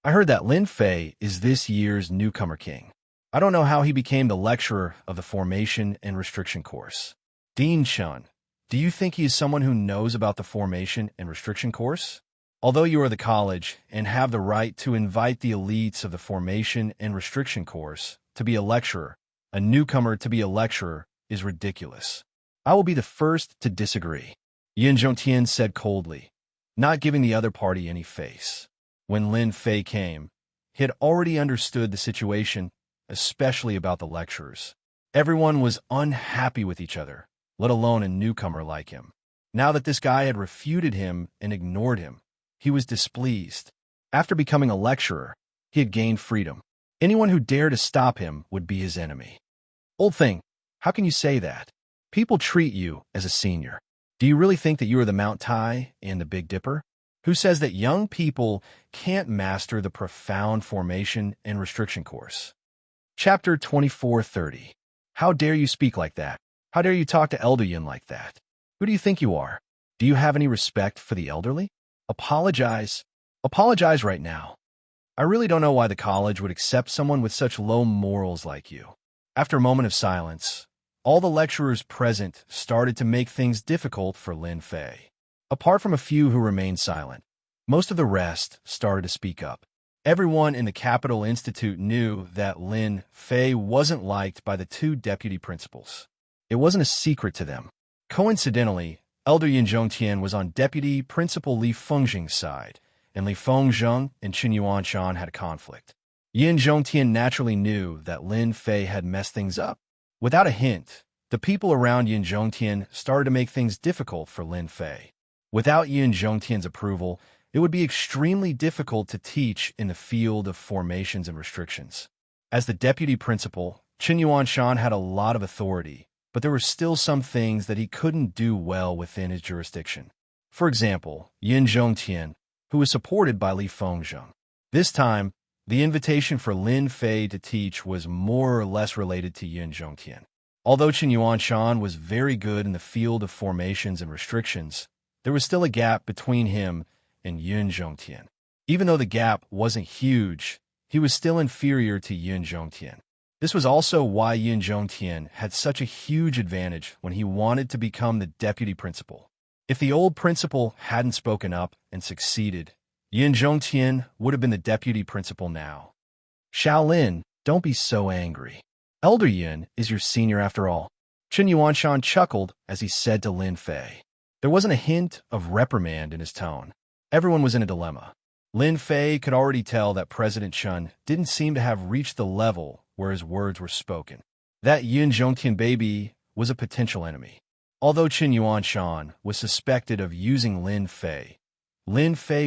I heard that Lin Fei is this year's newcomer king. I don't know how he became the lecturer of the Formation and Restriction course. Dean Chen, do you think he is someone who knows about the Formation and Restriction course? Although you are the college and have the right to invite the elites of the Formation and Restriction course to be a lecturer, a newcomer to be a lecturer is ridiculous. I will be the first to disagree. Yin Zhongtian said coldly. not giving the other party any face. When Lin Fei came, he had already understood the situation, especially about the lecturers. Everyone was unhappy with each other, let alone a newcomer like him. Now that this guy had refuted him and ignored him, he was displeased. After becoming a lecturer, he had gained freedom. Anyone who dared to stop him would be his enemy. Old thing, how can you say that? People treat you as a senior. Do you really think that you are the Mount Tai and the Big Dipper? Who says that young people can't master the profound formation and restriction course? Chapter 2430. How dare you speak like that? How dare you talk to Elder Yin like that? Who do you think you are? Do you have any respect for the elderly? Apologize. Apologize right now. I really don't know why the college would accept someone with such low morals like you. After a moment of silence, all the lecturers present started to make things difficult for Lin Fei. Apart from a few who remained silent, most of the rest started to speak up. Everyone in the Capital Institute knew that Lin Fei wasn't liked by the two deputy principals. It wasn't a secret to them. Coincidentally, Elder Yin Zhongtian was on Deputy Principal Li Fengzheng's side, and Li Fengzheng and Qin Yuanshan had a conflict. Yin Zhongtian naturally knew that Lin Fei had messed things up. Without a hint, the people around Yin Zhongtian started to make things difficult for Lin Fei. Without Yin Zhongtian's approval, it would be extremely difficult to teach in the field of formations and restrictions. As the deputy principal, Qin Yuanshan had a lot of authority, but there were still some things that he couldn't do well within his jurisdiction. For example, Yin Zhongtian, who was supported by Li Fengzheng. This time, the invitation for Lin Fei to teach was more or less related to Yin Zhongtian. Although Qin Yuanshan was very good in the field of formations and restrictions, there was still a gap between him and Yin Zhongtian. Even though the gap wasn't huge, he was still inferior to Yin Zhongtian. This was also why Yin Zhongtian had such a huge advantage when he wanted to become the deputy principal. If the old principal hadn't spoken up and succeeded, Yin Zhongtian would have been the deputy principal now. Shaolin, don't be so angry. Elder Yin is your senior after all. Qin Yuanshan chuckled as he said to Lin Fei. There wasn't a hint of reprimand in his tone. Everyone was in a dilemma. Lin Fei could already tell that President Chun didn't seem to have reached the level where his words were spoken. That Yin Zhongtian baby was a potential enemy. Although Qin Yuanshan was suspected of using Lin Fei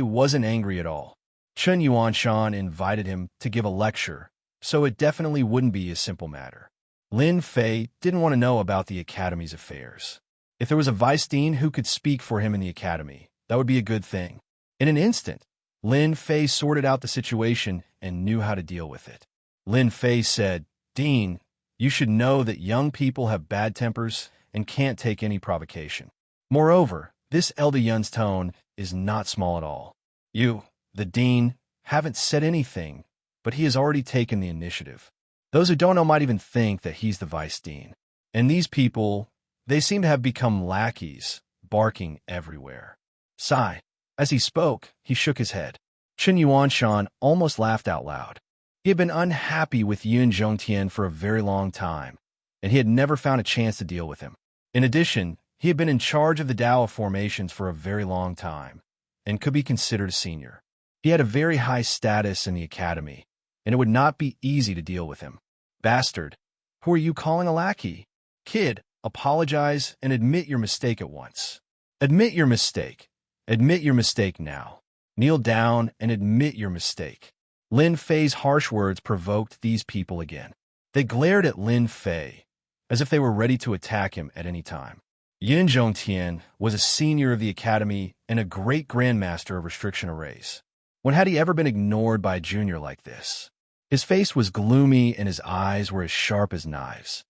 wasn't angry at all. Qin Yuanshan invited him to give a lecture, so it definitely wouldn't be a simple matter. Lin Fei didn't want to know about the academy's affairs. If there was a vice dean who could speak for him in the academy, that would be a good thing. In an instant, Lin Fei sorted out the situation and knew how to deal with it. Lin Fei said, "Dean, you should know that young people have bad tempers and can't take any provocation. Moreover, this Elder Yun's tone is not small at all. You, the dean, haven't said anything, but he has already taken the initiative. Those who don't know might even think that he's the vice dean. And these people, they seem to have become lackeys, barking everywhere." Sigh. As he spoke, he shook his head. Qin Yuanshan almost laughed out loud. He had been unhappy with Yin Zhongtian for a very long time, and he had never found a chance to deal with him. In addition, he had been in charge of the Tao of formations for a very long time, and could be considered a senior. He had a very high status in the academy, and it would not be easy to deal with him. Bastard, who are you calling a lackey? Kid, apologize and admit your mistake at once. Admit your mistake. Admit your mistake now. Kneel down and admit your mistake. Lin Fei's harsh words provoked these people again. They glared at Lin Fei, as if they were ready to attack him at any time. Yin Zhongtian was a senior of the academy and a great grandmaster of restriction arrays. When had he ever been ignored by a junior like this? His face was gloomy and his eyes were as sharp as knives.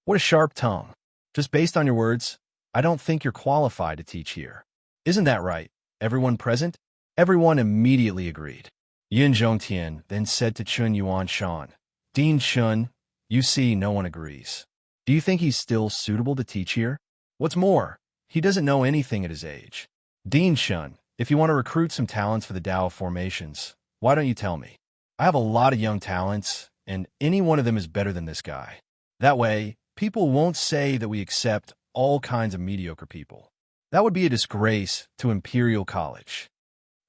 What a sharp tongue. Just based on your words, I don't think you're qualified to teach here. Isn't that right, everyone present? Everyone immediately agreed. Yin Zhongtian then said to Qin Yuanshan, "Dean Chun, you see no one agrees. Do you think he's still suitable to teach here? What's more, he doesn't know anything at his age. Dean Chun, if you want to recruit some talents for the Tao of formations, why don't you tell me? I have a lot of young talents, and any one of them is better than this guy. That way, people won't say that we accept all kinds of mediocre people." That would be a disgrace to Imperial College.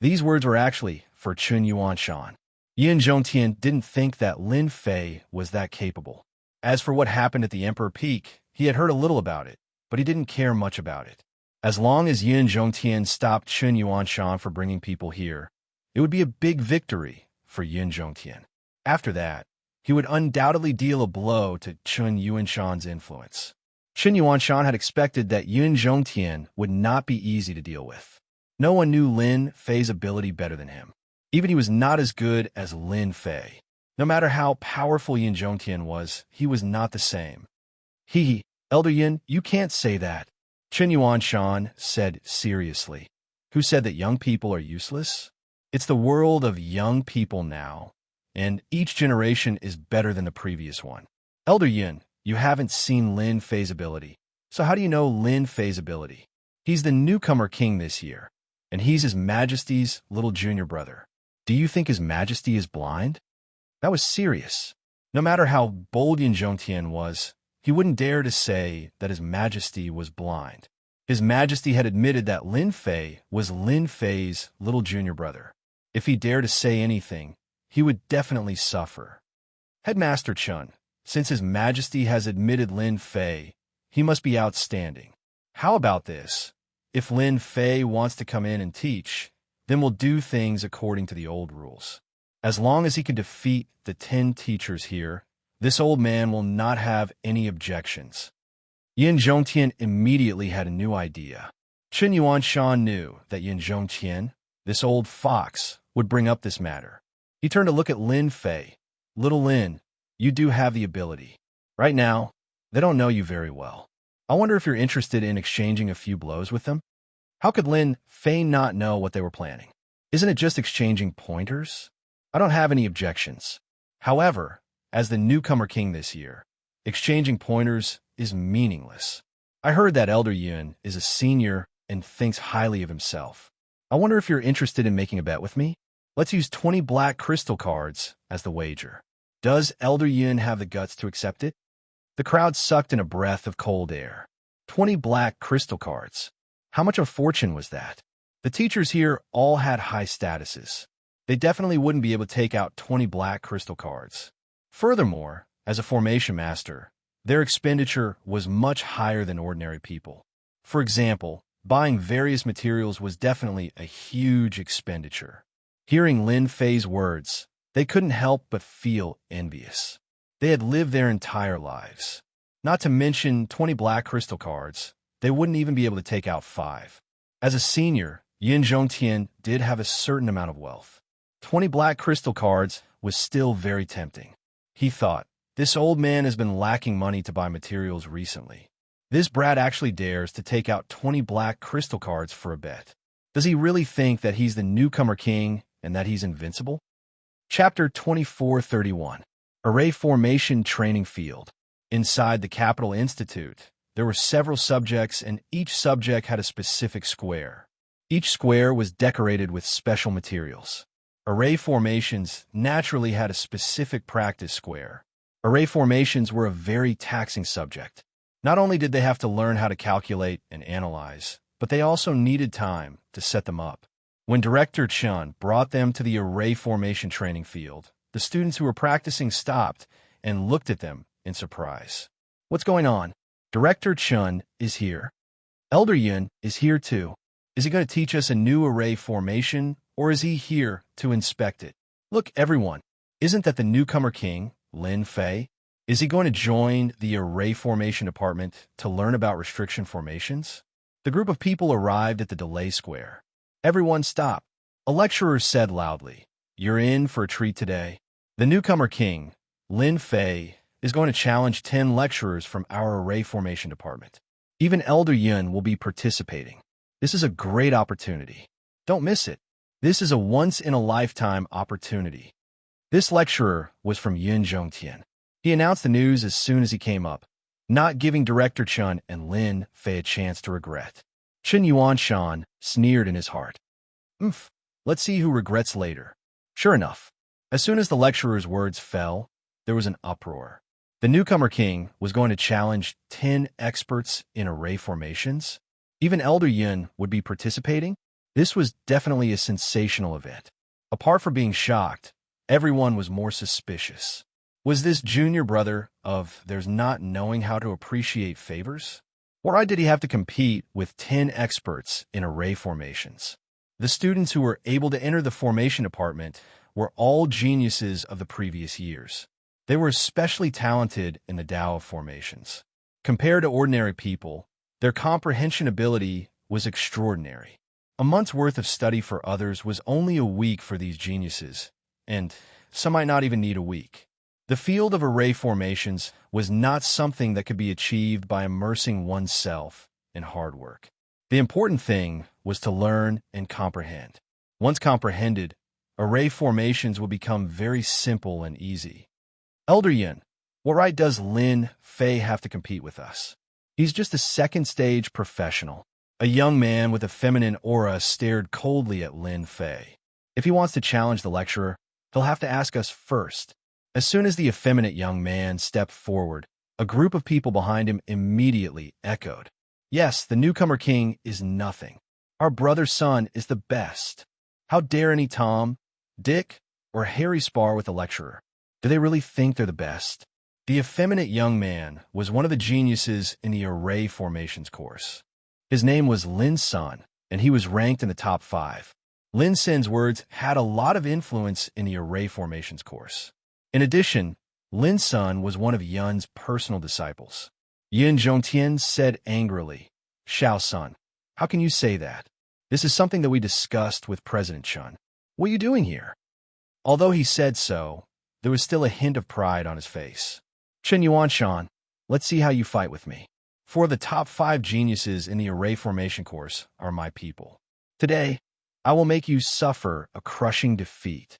These words were actually for Chun Yuanshan. Yin Zhongtian didn't think that Lin Fei was that capable. As for what happened at the Emperor Peak, he had heard a little about it, but he didn't care much about it. As long as Yin Zhongtian stopped Chun Yuanshan for bringing people here, it would be a big victory for Yin Zhongtian. After that, he would undoubtedly deal a blow to Chun Yuanshan's influence. Chun Yuanshan had expected that Yin Zhongtian would not be easy to deal with. No one knew Lin Fei's ability better than him. Even he was not as good as Lin Fei. No matter how powerful Yin Zhongtian was, he was not the same. Elder Yin, you can't say that, Chun Yuanshan said seriously. Who said that young people are useless? It's the world of young people now, and each generation is better than the previous one. Elder Yin, you haven't seen Lin Fei's ability. So how do you know Lin Fei's ability? He's the newcomer king this year, and he's His Majesty's little junior brother. Do you think His Majesty is blind? That was serious. No matter how bold Yin Zhongtian was, he wouldn't dare to say that His Majesty was blind. His Majesty had admitted that Lin Fei was Lin Fei's little junior brother. If he dared to say anything, he would definitely suffer. Headmaster Chun, since His Majesty has admitted Lin Fei, he must be outstanding. How about this? If Lin Fei wants to come in and teach, then we'll do things according to the old rules. As long as he can defeat the 10 teachers here, this old man will not have any objections. Yin Zhongtian immediately had a new idea. Chun Yuanshan knew that Yin Zhongtian, this old fox, would bring up this matter. He turned to look at Lin Fei. Little Lin, you do have the ability. Right now, they don't know you very well. I wonder if you're interested in exchanging a few blows with them? How could Lin Fei not know what they were planning? Isn't it just exchanging pointers? I don't have any objections. However, as the newcomer king this year, exchanging pointers is meaningless. I heard that Elder Yun is a senior and thinks highly of himself. I wonder if you're interested in making a bet with me? Let's use 20 black crystal cards as the wager. Does Elder Yun have the guts to accept it? The crowd sucked in a breath of cold air. 20 black crystal cards. How much of a fortune was that? The teachers here all had high statuses. They definitely wouldn't be able to take out 20 black crystal cards. Furthermore, as a formation master, their expenditure was much higher than ordinary people. For example, buying various materials was definitely a huge expenditure. Hearing Lin Fei's words, they couldn't help but feel envious. They had lived their entire lives. Not to mention 20 black crystal cards, they wouldn't even be able to take out 5. As a senior, Yin Zhongtian did have a certain amount of wealth. 20 black crystal cards was still very tempting. He thought, this old man has been lacking money to buy materials recently. This brat actually dares to take out 20 black crystal cards for a bet. Does he really think that he's the newcomer king and that he's invincible? Chapter 2431. Array Formation Training Field. Inside the Capital Institute, there were several subjects and each subject had a specific square. Each square was decorated with special materials. Array formations naturally had a specific practice square. Array formations were a very taxing subject. Not only did they have to learn how to calculate and analyze, but they also needed time to set them up. When Director Chun brought them to the array formation training field, the students who were practicing stopped and looked at them in surprise. What's going on? Director Chun is here. Elder Yun is here too. Is he going to teach us a new array formation, or is he here to inspect it? Look, everyone, isn't that the newcomer king, Lin Fei? Is he going to join the array formation department to learn about restriction formations? The group of people arrived at the delay square. Everyone stopped. A lecturer said loudly, "You're in for a treat today. The newcomer king, Lin Fei, is going to challenge 10 lecturers from our array formation department. Even Elder Yun will be participating. This is a great opportunity. Don't miss it. This is a once-in-a-lifetime opportunity." This lecturer was from Yin Zhongtian. He announced the news as soon as he came up, not giving Director Chun and Lin Fei a chance to regret. Chun Yuanshan sneered in his heart. Let's see who regrets later. Sure enough, as soon as the lecturer's words fell, there was an uproar. The newcomer king was going to challenge 10 experts in array formations. Even Elder Yun would be participating? This was definitely a sensational event. Apart from being shocked, everyone was more suspicious. Was this junior brother of theirs not knowing how to appreciate favors? Why did he have to compete with 10 experts in array formations? The students who were able to enter the formation department were all geniuses of the previous years. They were especially talented in the Tao of formations. Compared to ordinary people, their comprehension ability was extraordinary. A month's worth of study for others was only a week for these geniuses, and some might not even need a week. The field of array formations was not something that could be achieved by immersing oneself in hard work. The important thing was to learn and comprehend. Once comprehended, array formations will become very simple and easy. Elder Yin, what right does Lin Fei have to compete with us? He's just a second-stage professional. A young man with a feminine aura stared coldly at Lin Fei. If he wants to challenge the lecturer, he'll have to ask us first. As soon as the effeminate young man stepped forward, a group of people behind him immediately echoed. Yes, the newcomer king is nothing. Our brother's son is the best. How dare any Tom, Dick, or Harry spar with the lecturer? Do they really think they're the best? The effeminate young man was one of the geniuses in the array formations course. His name was Lin Sun, and he was ranked in the top 5. Lin Sun's words had a lot of influence in the array formations course. In addition, Lin Sun was one of Yun's personal disciples. Yun Zhongtian said angrily, "Xiao Sun, how can you say that? This is something that we discussed with President Chun. What are you doing here?" Although he said so, there was still a hint of pride on his face. "Chen Yuanshan, let's see how you fight with me. 4 of the top 5 geniuses in the array formation course are my people. Today, I will make you suffer a crushing defeat."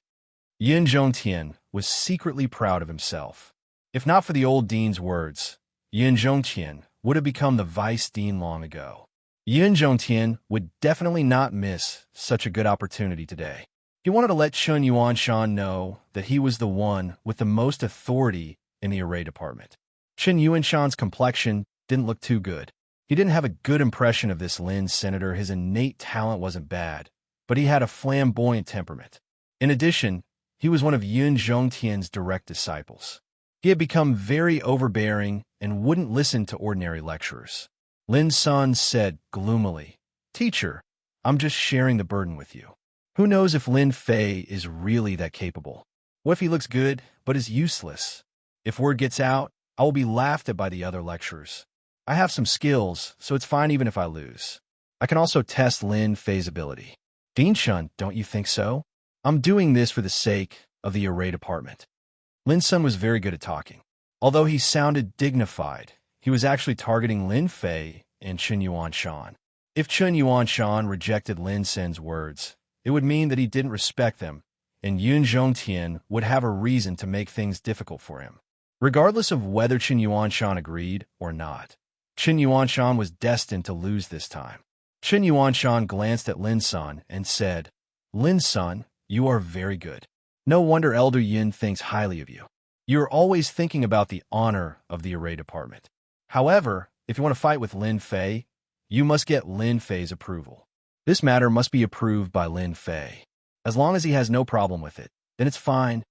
Yun Zhongtian was secretly proud of himself. If not for the old dean's words, Yun Zhongtian would have become the vice dean long ago. Yun Zhongtian would definitely not miss such a good opportunity today. He wanted to let Chen Yuanshan know that he was the one with the most authority in the array department. Chen Yuanshan's complexion didn't look too good. He didn't have a good impression of this Lin senator. His innate talent wasn't bad, but he had a flamboyant temperament. In addition, he was one of Yun Zhongtian's direct disciples. He had become very overbearing and wouldn't listen to ordinary lecturers. Lin Sun said gloomily, "Teacher, I'm just sharing the burden with you. Who knows if Lin Fei is really that capable? What if he looks good but is useless? If word gets out, I will be laughed at by the other lecturers. I have some skills, so it's fine even if I lose. I can also test Lin Fei's ability. Dean Chun, don't you think so? I'm doing this for the sake of the array department." Lin Sun was very good at talking. Although he sounded dignified, he was actually targeting Lin Fei and Chen Yuanshan. If Chen Yuanshan rejected Lin Sun's words, it would mean that he didn't respect them, and Yun Zhongtian would have a reason to make things difficult for him. Regardless of whether Chen Yuanshan agreed or not, Chen Yuanshan was destined to lose this time. Chen Yuanshan glanced at Lin Sun and said, "Lin Sun, you are very good. No wonder Elder Yin thinks highly of you. You are always thinking about the honor of the array department. However, if you want to fight with Lin Fei, you must get Lin Fei's approval. This matter must be approved by Lin Fei. As long as he has no problem with it, then it's fine."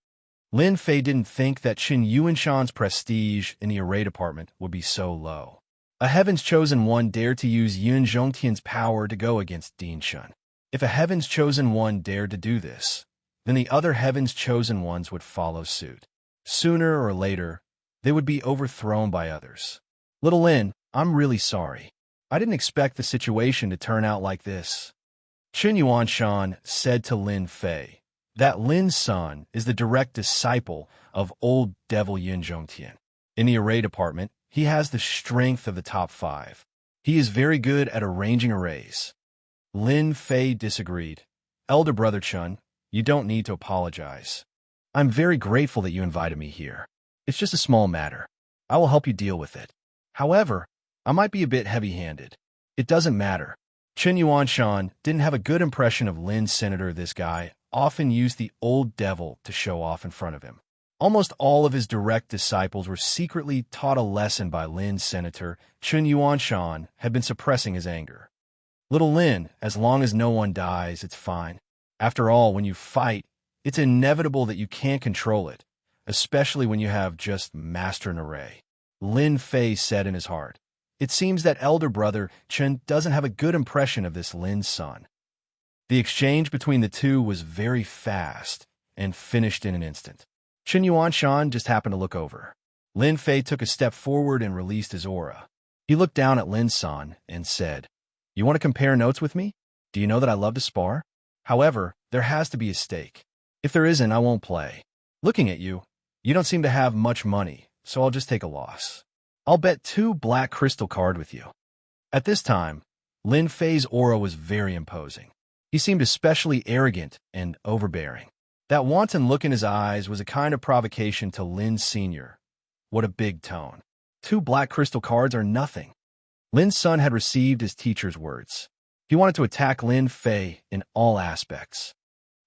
Lin Fei didn't think that Chen Yuanshan's prestige in the array department would be so low. A Heaven's Chosen One dared to use Yun Zhongtian's power to go against Dean Chun. If a Heaven's Chosen One dared to do this, then the other Heaven's Chosen Ones would follow suit. Sooner or later, they would be overthrown by others. "Little Lin, I'm really sorry. I didn't expect the situation to turn out like this." Chen Yuanshan said to Lin Fei that Lin Sun is the direct disciple of old devil Yun Zhongtian. In the array department, he has the strength of the top 5. He is very good at arranging arrays. Lin Fei disagreed. "Elder brother Chun, you don't need to apologize. I'm very grateful that you invited me here. It's just a small matter. I will help you deal with it. However, I might be a bit heavy-handed. It doesn't matter." Chen Yuanshan didn't have a good impression of Lin Senator. This guy often used the old devil to show off in front of him. Almost all of his direct disciples were secretly taught a lesson by Lin Senator. Chen Yuanshan had been suppressing his anger. Little Lin, as long as no one dies, it's fine. After all, when you fight, it's inevitable that you can't control it, especially when you have just Master an array. Lin Fei said in his heart. It seems that elder brother Chen doesn't have a good impression of this Lin's son. The exchange between the two was very fast and finished in an instant. Chen Yuanshan just happened to look over. Lin Fei took a step forward and released his aura. He looked down at Lin San and said, "You want to compare notes with me? Do you know that I love to spar? However, there has to be a stake. If there isn't, I won't play. Looking at you, you don't seem to have much money, so I'll just take a loss. I'll bet 2 black crystal card with you." At this time, Lin Fei's aura was very imposing. He seemed especially arrogant and overbearing. That wanton look in his eyes was a kind of provocation to Lin Sr. What a big tone. 2 black crystal cards are nothing. Lin's son had received his teacher's words. He wanted to attack Lin Fei in all aspects.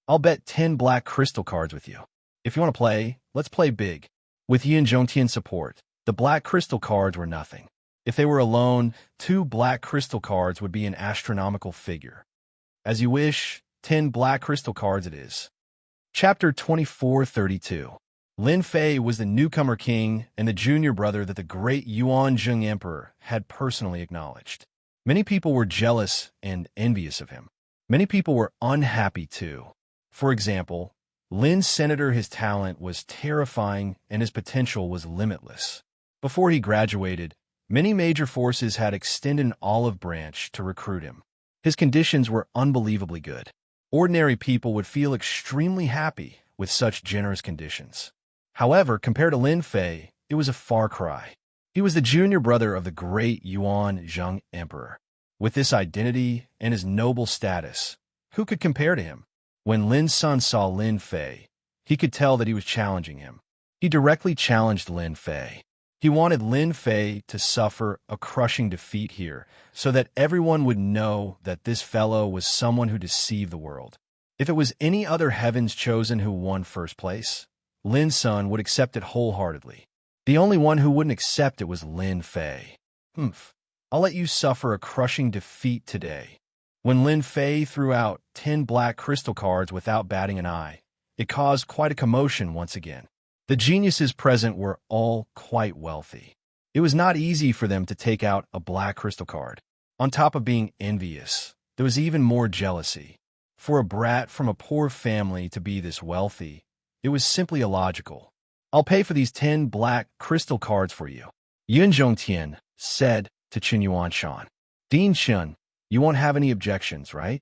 "I'll bet 10 black crystal cards with you. If you want to play, let's play big." With Yin Zhongtian's support, the black crystal cards were nothing. If they were alone, 2 black crystal cards would be an astronomical figure. As you wish, 10 black crystal cards it is. Chapter 2432. Lin Fei was the newcomer king and the junior brother that the great Yuanzheng emperor had personally acknowledged. Many people were jealous and envious of him. Many people were unhappy too. For example, Lin's senator, his talent was terrifying and his potential was limitless. Before he graduated, many major forces had extended an olive branch to recruit him. His conditions were unbelievably good. Ordinary people would feel extremely happy with such generous conditions. However, compared to Lin Fei, it was a far cry. He was the junior brother of the great Yuanzheng emperor. With this identity and his noble status, who could compare to him? When Lin's son saw Lin Fei, he could tell that he was challenging him. He directly challenged Lin Fei. He wanted Lin Fei to suffer a crushing defeat here, so that everyone would know that this fellow was someone who deceived the world. If it was any other heavens chosen who won first place, Lin's son would accept it wholeheartedly. The only one who wouldn't accept it was Lin Fei. I'll let you suffer a crushing defeat today. When Lin Fei threw out 10 black crystal cards without batting an eye, it caused quite a commotion once again. The geniuses present were all quite wealthy. It was not easy for them to take out a black crystal card. On top of being envious, there was even more jealousy. For a brat from a poor family to be this wealthy, it was simply illogical. "I'll pay for these 10 black crystal cards for you," Yin Zhongtian said to Qin Yuanshan. "Dean Chen, you won't have any objections, right?"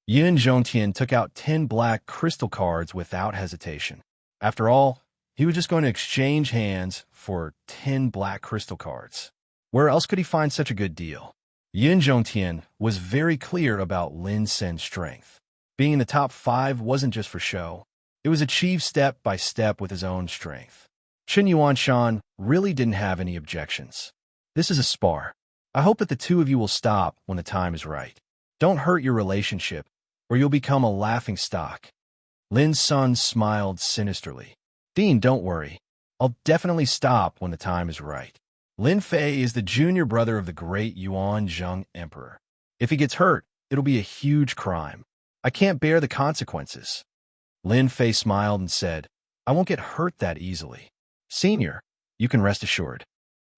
Yin Zhongtian took out 10 black crystal cards without hesitation. After all, he was just going to exchange hands for 10 black crystal cards. Where else could he find such a good deal? Yin Zhongtian was very clear about Lin Sen's strength. Being in the top 5 wasn't just for show. It was achieved step by step with his own strength. Qin Yuanshan really didn't have any objections. "This is a spar. I hope that the two of you will stop when the time is right. Don't hurt your relationship, or you'll become a laughing stock." Lin's son smiled sinisterly. "Dean, don't worry. I'll definitely stop when the time is right. Lin Fei is the junior brother of the great Yuanzheng emperor. If he gets hurt, it'll be a huge crime. I can't bear the consequences." Lin Fei smiled and said, "I won't get hurt that easily. Senior, you can rest assured."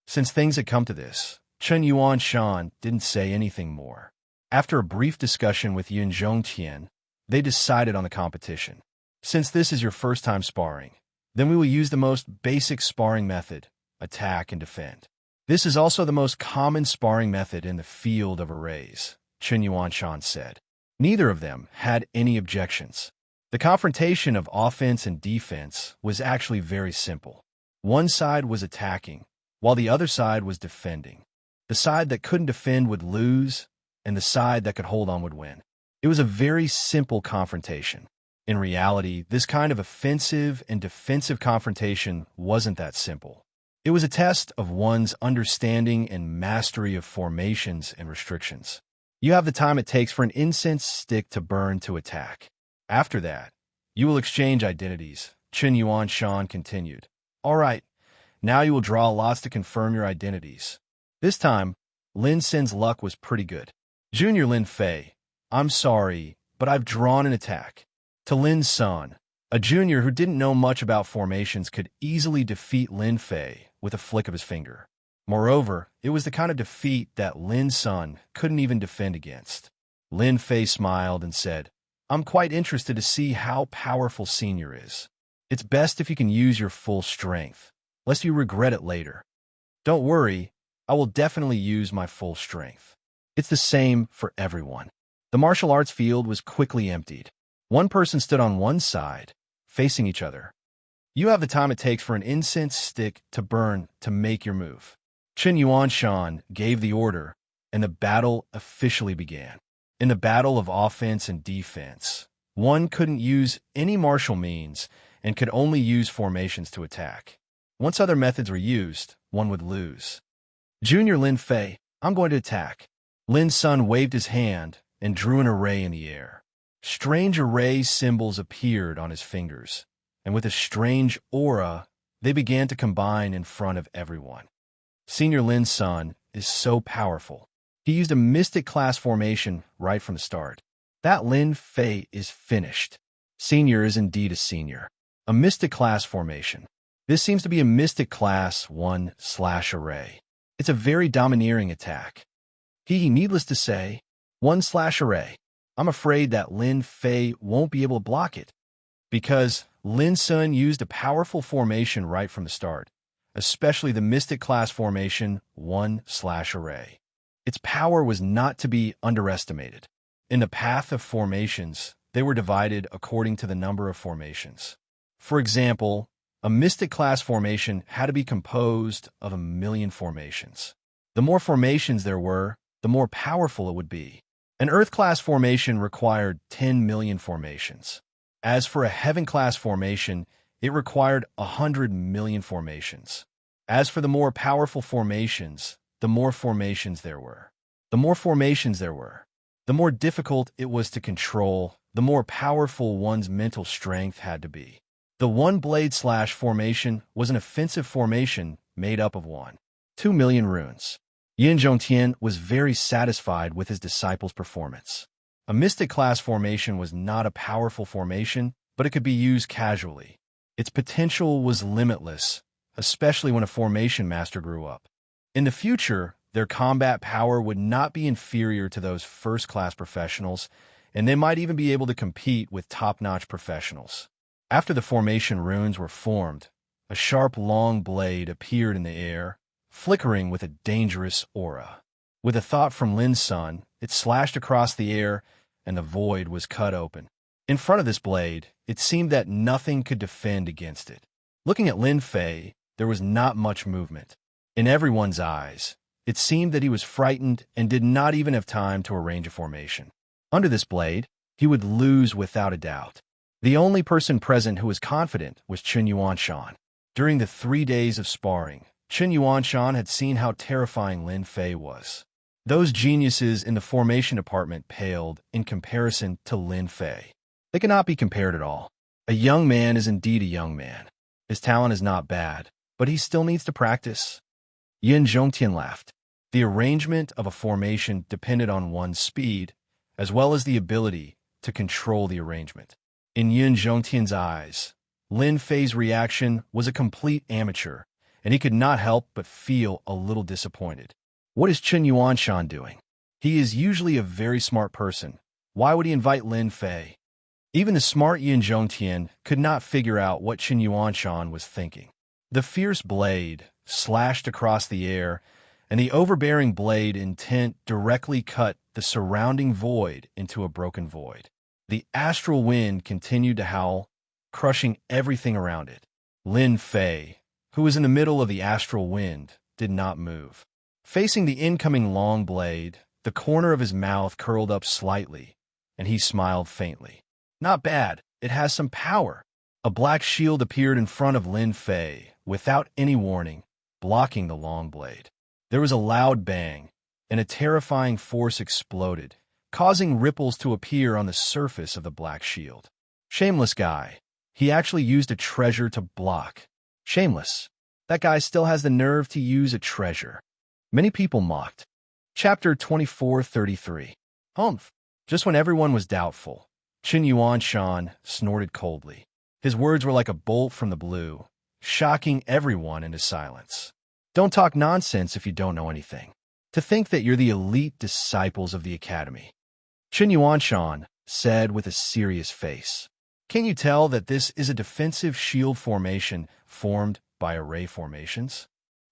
Since things had come to this, Chen Yuanshan didn't say anything more. After a brief discussion with Yin Zhongtian, they decided on the competition. "Since this is your first time sparring, then we will use the most basic sparring method, attack and defend. This is also the most common sparring method in the field of arrays," Chen Yuanshan said. Neither of them had any objections. The confrontation of offense and defense was actually very simple. One side was attacking, while the other side was defending. The side that couldn't defend would lose, and the side that could hold on would win. It was a very simple confrontation. In reality, this kind of offensive and defensive confrontation wasn't that simple. It was a test of one's understanding and mastery of formations and restrictions. You have the time it takes for an incense stick to burn to attack. After that, you will exchange identities, Chen Yuanshan continued. "All right, now you will draw lots to confirm your identities." This time, Lin Sen's luck was pretty good. Junior Lin Fei, I'm sorry, but I've drawn an attack. To Lin Sun, a junior who didn't know much about formations could easily defeat Lin Fei with a flick of his finger. Moreover, it was the kind of defeat that Lin Sun couldn't even defend against. Lin Fei smiled and said, I'm quite interested to see how powerful Senior is. It's best if you can use your full strength, lest you regret it later. Don't worry, I will definitely use my full strength. It's the same for everyone. The martial arts field was quickly emptied. One person stood on one side, facing each other. You have the time it takes for an incense stick to burn to make your move. Chen Yuanshan gave the order, and the battle officially began. In the battle of offense and defense, one couldn't use any martial means and could only use formations to attack. Once other methods were used, one would lose. Junior Lin Fei, I'm going to attack. Lin Sun waved his hand and drew an array in the air. Strange array symbols appeared on his fingers, and with a strange aura, they began to combine in front of everyone. Senior Lin Sun is so powerful. He used a mystic class formation right from the start. That Lin Fei is finished. Senior is indeed a senior. A mystic class formation. This seems to be a mystic class 1/array. It's a very domineering attack. Needless to say, 1/array. I'm afraid that Lin Fei won't be able to block it, because Lin Sun used a powerful formation right from the start, especially the Mystic Class formation 1/array. Its power was not to be underestimated. In the path of formations, they were divided according to the number of formations. For example, a Mystic Class formation had to be composed of 1,000,000 formations. The more formations there were, the more powerful it would be. An Earth-class formation required 10,000,000 formations. As for a Heaven-class formation, it required 100,000,000 formations. As for the more powerful formations, the more formations there were. The more formations there were, the more difficult it was to control, the more powerful one's mental strength had to be. The one-blade slash formation was an offensive formation made up of 2,000,000 runes. Yin Zhongtian was very satisfied with his disciple's performance. A mystic class formation was not a powerful formation, but it could be used casually. Its potential was limitless, especially when a formation master grew up. In the future, their combat power would not be inferior to those first-class professionals, and they might even be able to compete with top-notch professionals. After the formation runes were formed, a sharp long blade appeared in the air, flickering with a dangerous aura. With a thought from Lin Sun, it slashed across the air, and the void was cut open. In front of this blade, it seemed that nothing could defend against it. Looking at Lin Fei, there was not much movement. In everyone's eyes, it seemed that he was frightened and did not even have time to arrange a formation. Under this blade, he would lose without a doubt. The only person present who was confident was Chen Yuanshan. During the 3 days of sparring, Chen Yuanshan had seen how terrifying Lin Fei was. Those geniuses in the formation department paled in comparison to Lin Fei. They cannot be compared at all. A young man is indeed a young man. His talent is not bad, but he still needs to practice. Yin Zhongtian laughed. The arrangement of a formation depended on one's speed, as well as the ability to control the arrangement. In Yin Zhongtian's eyes, Lin Fei's reaction was a complete amateur, and he could not help but feel a little disappointed. What is Chen Yuanshan doing? He is usually a very smart person. Why would he invite Lin Fei? Even the smart Yin Zhongtian could not figure out what Chen Yuanshan was thinking. The fierce blade slashed across the air, and the overbearing blade intent directly cut the surrounding void into a broken void. The astral wind continued to howl, crushing everything around it. Lin Fei, who was in the middle of the astral wind, did not move. Facing the incoming long blade, the corner of his mouth curled up slightly, and he smiled faintly. Not bad, it has some power. A black shield appeared in front of Lin Fei, without any warning, blocking the long blade. There was a loud bang, and a terrifying force exploded, causing ripples to appear on the surface of the black shield. Shameless guy. He actually used a treasure to block. Shameless. That guy still has the nerve to use a treasure. Many people mocked. Chapter 2433. Humph. Just when everyone was doubtful, Qin Yuanshan snorted coldly. His words were like a bolt from the blue, shocking everyone into silence. Don't talk nonsense if you don't know anything. To think that you're the elite disciples of the academy. Qin Yuanshan said with a serious face. Can you tell that this is a defensive shield formation formed by array formations?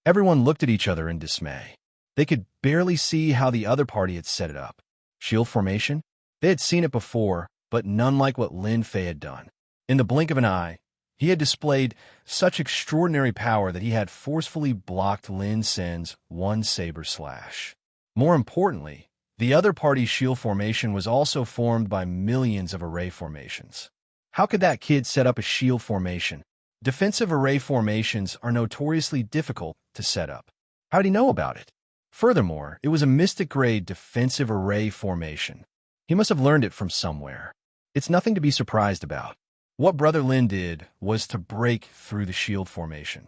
Everyone looked at each other in dismay. They could barely see how the other party had set it up. Shield formation? They had seen it before, but none like what Lin Fei had done. In the blink of an eye, he had displayed such extraordinary power that he had forcefully blocked Lin Sen's one saber slash. More importantly, the other party's shield formation was also formed by millions of array formations. How could that kid set up a shield formation? Defensive array formations are notoriously difficult to set up. How did he know about it? Furthermore, it was a mystic-grade defensive array formation. He must have learned it from somewhere. It's nothing to be surprised about. What Brother Lin did was to break through the shield formation.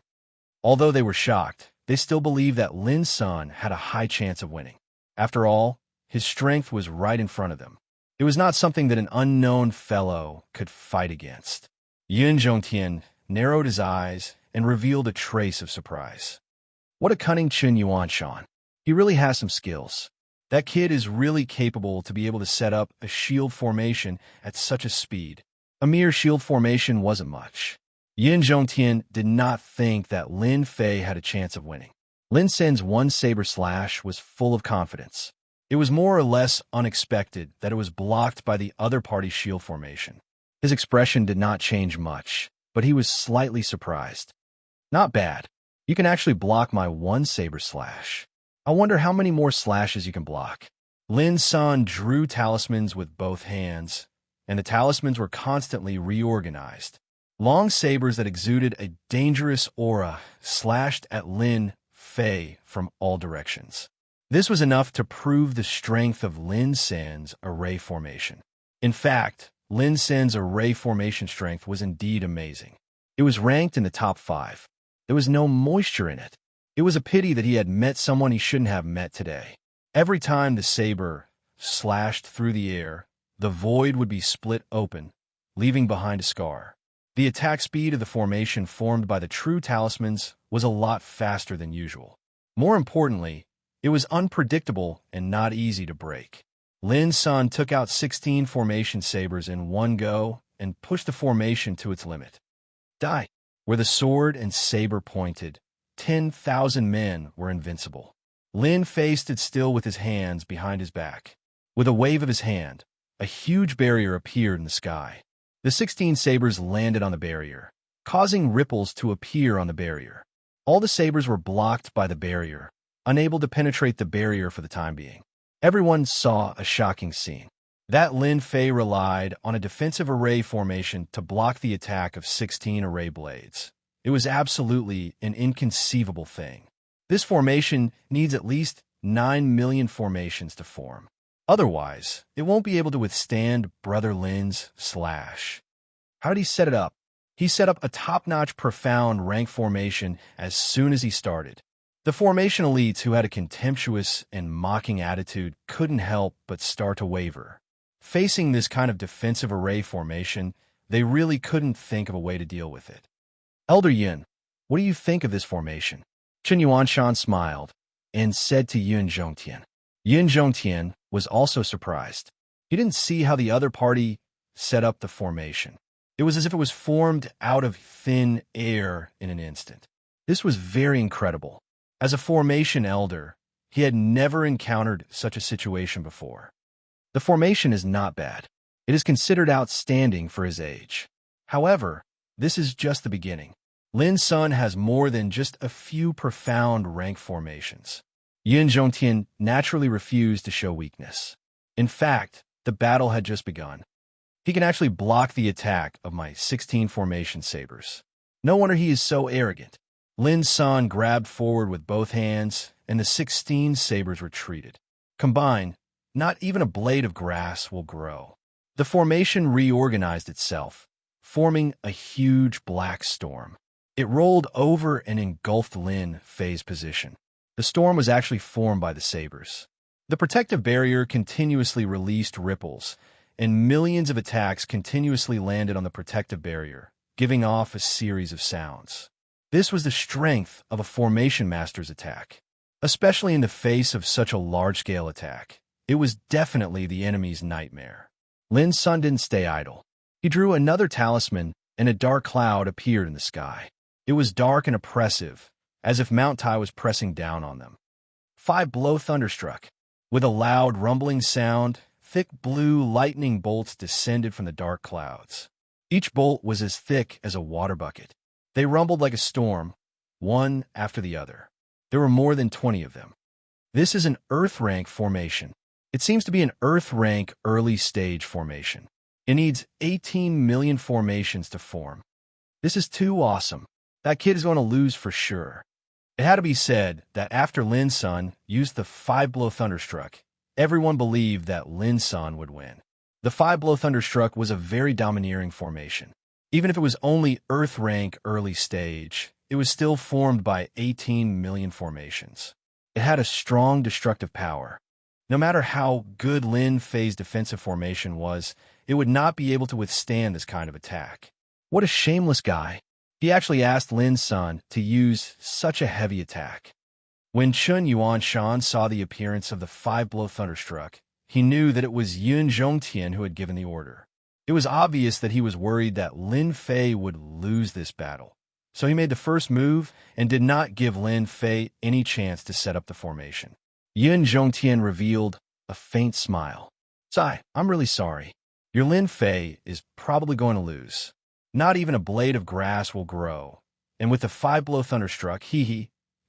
Although they were shocked, they still believed that Lin's son had a high chance of winning. After all, his strength was right in front of them. It was not something that an unknown fellow could fight against. Yun Zhongtian narrowed his eyes and revealed a trace of surprise. What a cunning Qin Yuanshan. He really has some skills. That kid is really capable to be able to set up a shield formation at such a speed. A mere shield formation wasn't much. Yin Zhongtian did not think that Lin Fei had a chance of winning. Lin Sen's one saber slash was full of confidence. It was more or less unexpected that it was blocked by the other party's shield formation. His expression did not change much, but he was slightly surprised. Not bad. You can actually block my one saber slash. I wonder how many more slashes you can block. Lin San drew talismans with both hands, and the talismans were constantly reorganized. Long sabers that exuded a dangerous aura slashed at Lin Fei from all directions. This was enough to prove the strength of Lin Sen's array formation. In fact, Lin Sen's array formation strength was indeed amazing. It was ranked in the top 5. There was no moisture in it. It was a pity that he had met someone he shouldn't have met today. Every time the saber slashed through the air, the void would be split open, leaving behind a scar. The attack speed of the formation formed by the true talismans was a lot faster than usual. More importantly, it was unpredictable and not easy to break. Lin San took out 16 formation sabers in one go and pushed the formation to its limit. Die! Where the sword and saber pointed, 10,000 men were invincible. Lin Fei stood still with his hands behind his back. With a wave of his hand, a huge barrier appeared in the sky. The 16 sabers landed on the barrier, causing ripples to appear on the barrier. All the sabers were blocked by the barrier, unable to penetrate the barrier for the time being. Everyone saw a shocking scene. That Lin Fei relied on a defensive array formation to block the attack of 16 array blades. It was absolutely an inconceivable thing. This formation needs at least 9 million formations to form. Otherwise, it won't be able to withstand Brother Lin's slash. How did he set it up? He set up a top-notch profound rank formation as soon as he started. The formation elites who had a contemptuous and mocking attitude couldn't help but start to waver. Facing this kind of defensive array formation, they really couldn't think of a way to deal with it. Elder Yin, what do you think of this formation? Qin Yuanshan smiled and said to Yun Zhongtian. Yun Zhongtian was also surprised. He didn't see how the other party set up the formation. It was as if it was formed out of thin air in an instant. This was very incredible. As a formation elder, he had never encountered such a situation before. The formation is not bad. It is considered outstanding for his age. However, this is just the beginning. Lin Sun has more than just a few profound rank formations. Yin Zhongtian naturally refused to show weakness. In fact, the battle had just begun. He can actually block the attack of my 16 formation sabers. No wonder he is so arrogant. Lin Sun grabbed forward with both hands, and the 16 sabers retreated. Combined, not even a blade of grass will grow. The formation reorganized itself, forming a huge black storm. It rolled over and engulfed Lin Fei's position. The storm was actually formed by the sabers. The protective barrier continuously released ripples, and millions of attacks continuously landed on the protective barrier, giving off a series of sounds. This was the strength of a Formation Master's attack. Especially in the face of such a large-scale attack, it was definitely the enemy's nightmare. Lin Sun didn't stay idle. He drew another talisman, and a dark cloud appeared in the sky. It was dark and oppressive, as if Mount Tai was pressing down on them. 5 blow thunderstruck. With a loud rumbling sound, thick blue lightning bolts descended from the dark clouds. Each bolt was as thick as a water bucket. They rumbled like a storm, one after the other. There were more than 20 of them. This is an Earth rank formation. It seems to be an Earth rank early stage formation. It needs 18 million formations to form. This is too awesome. That kid is going to lose for sure. It had to be said that after Lin Sun used the 5-blow thunderstruck, everyone believed that Lin Sun would win. The 5-blow thunderstruck was a very domineering formation. Even if it was only Earth rank early stage, it was still formed by 18 million formations. It had a strong destructive power. No matter how good Lin Fei's defensive formation was, it would not be able to withstand this kind of attack. What a shameless guy. He actually asked Lin Sun to use such a heavy attack. When Chun Yuan Shan saw the appearance of the 5-blow thunderstruck, he knew that it was Yun Zhongtian who had given the order. It was obvious that he was worried that Lin Fei would lose this battle. So he made the first move and did not give Lin Fei any chance to set up the formation. Yun Zhongtian revealed a faint smile. "Sai, I'm really sorry. Your Lin Fei is probably going to lose. Not even a blade of grass will grow. And with the 5-blow thunderstruck,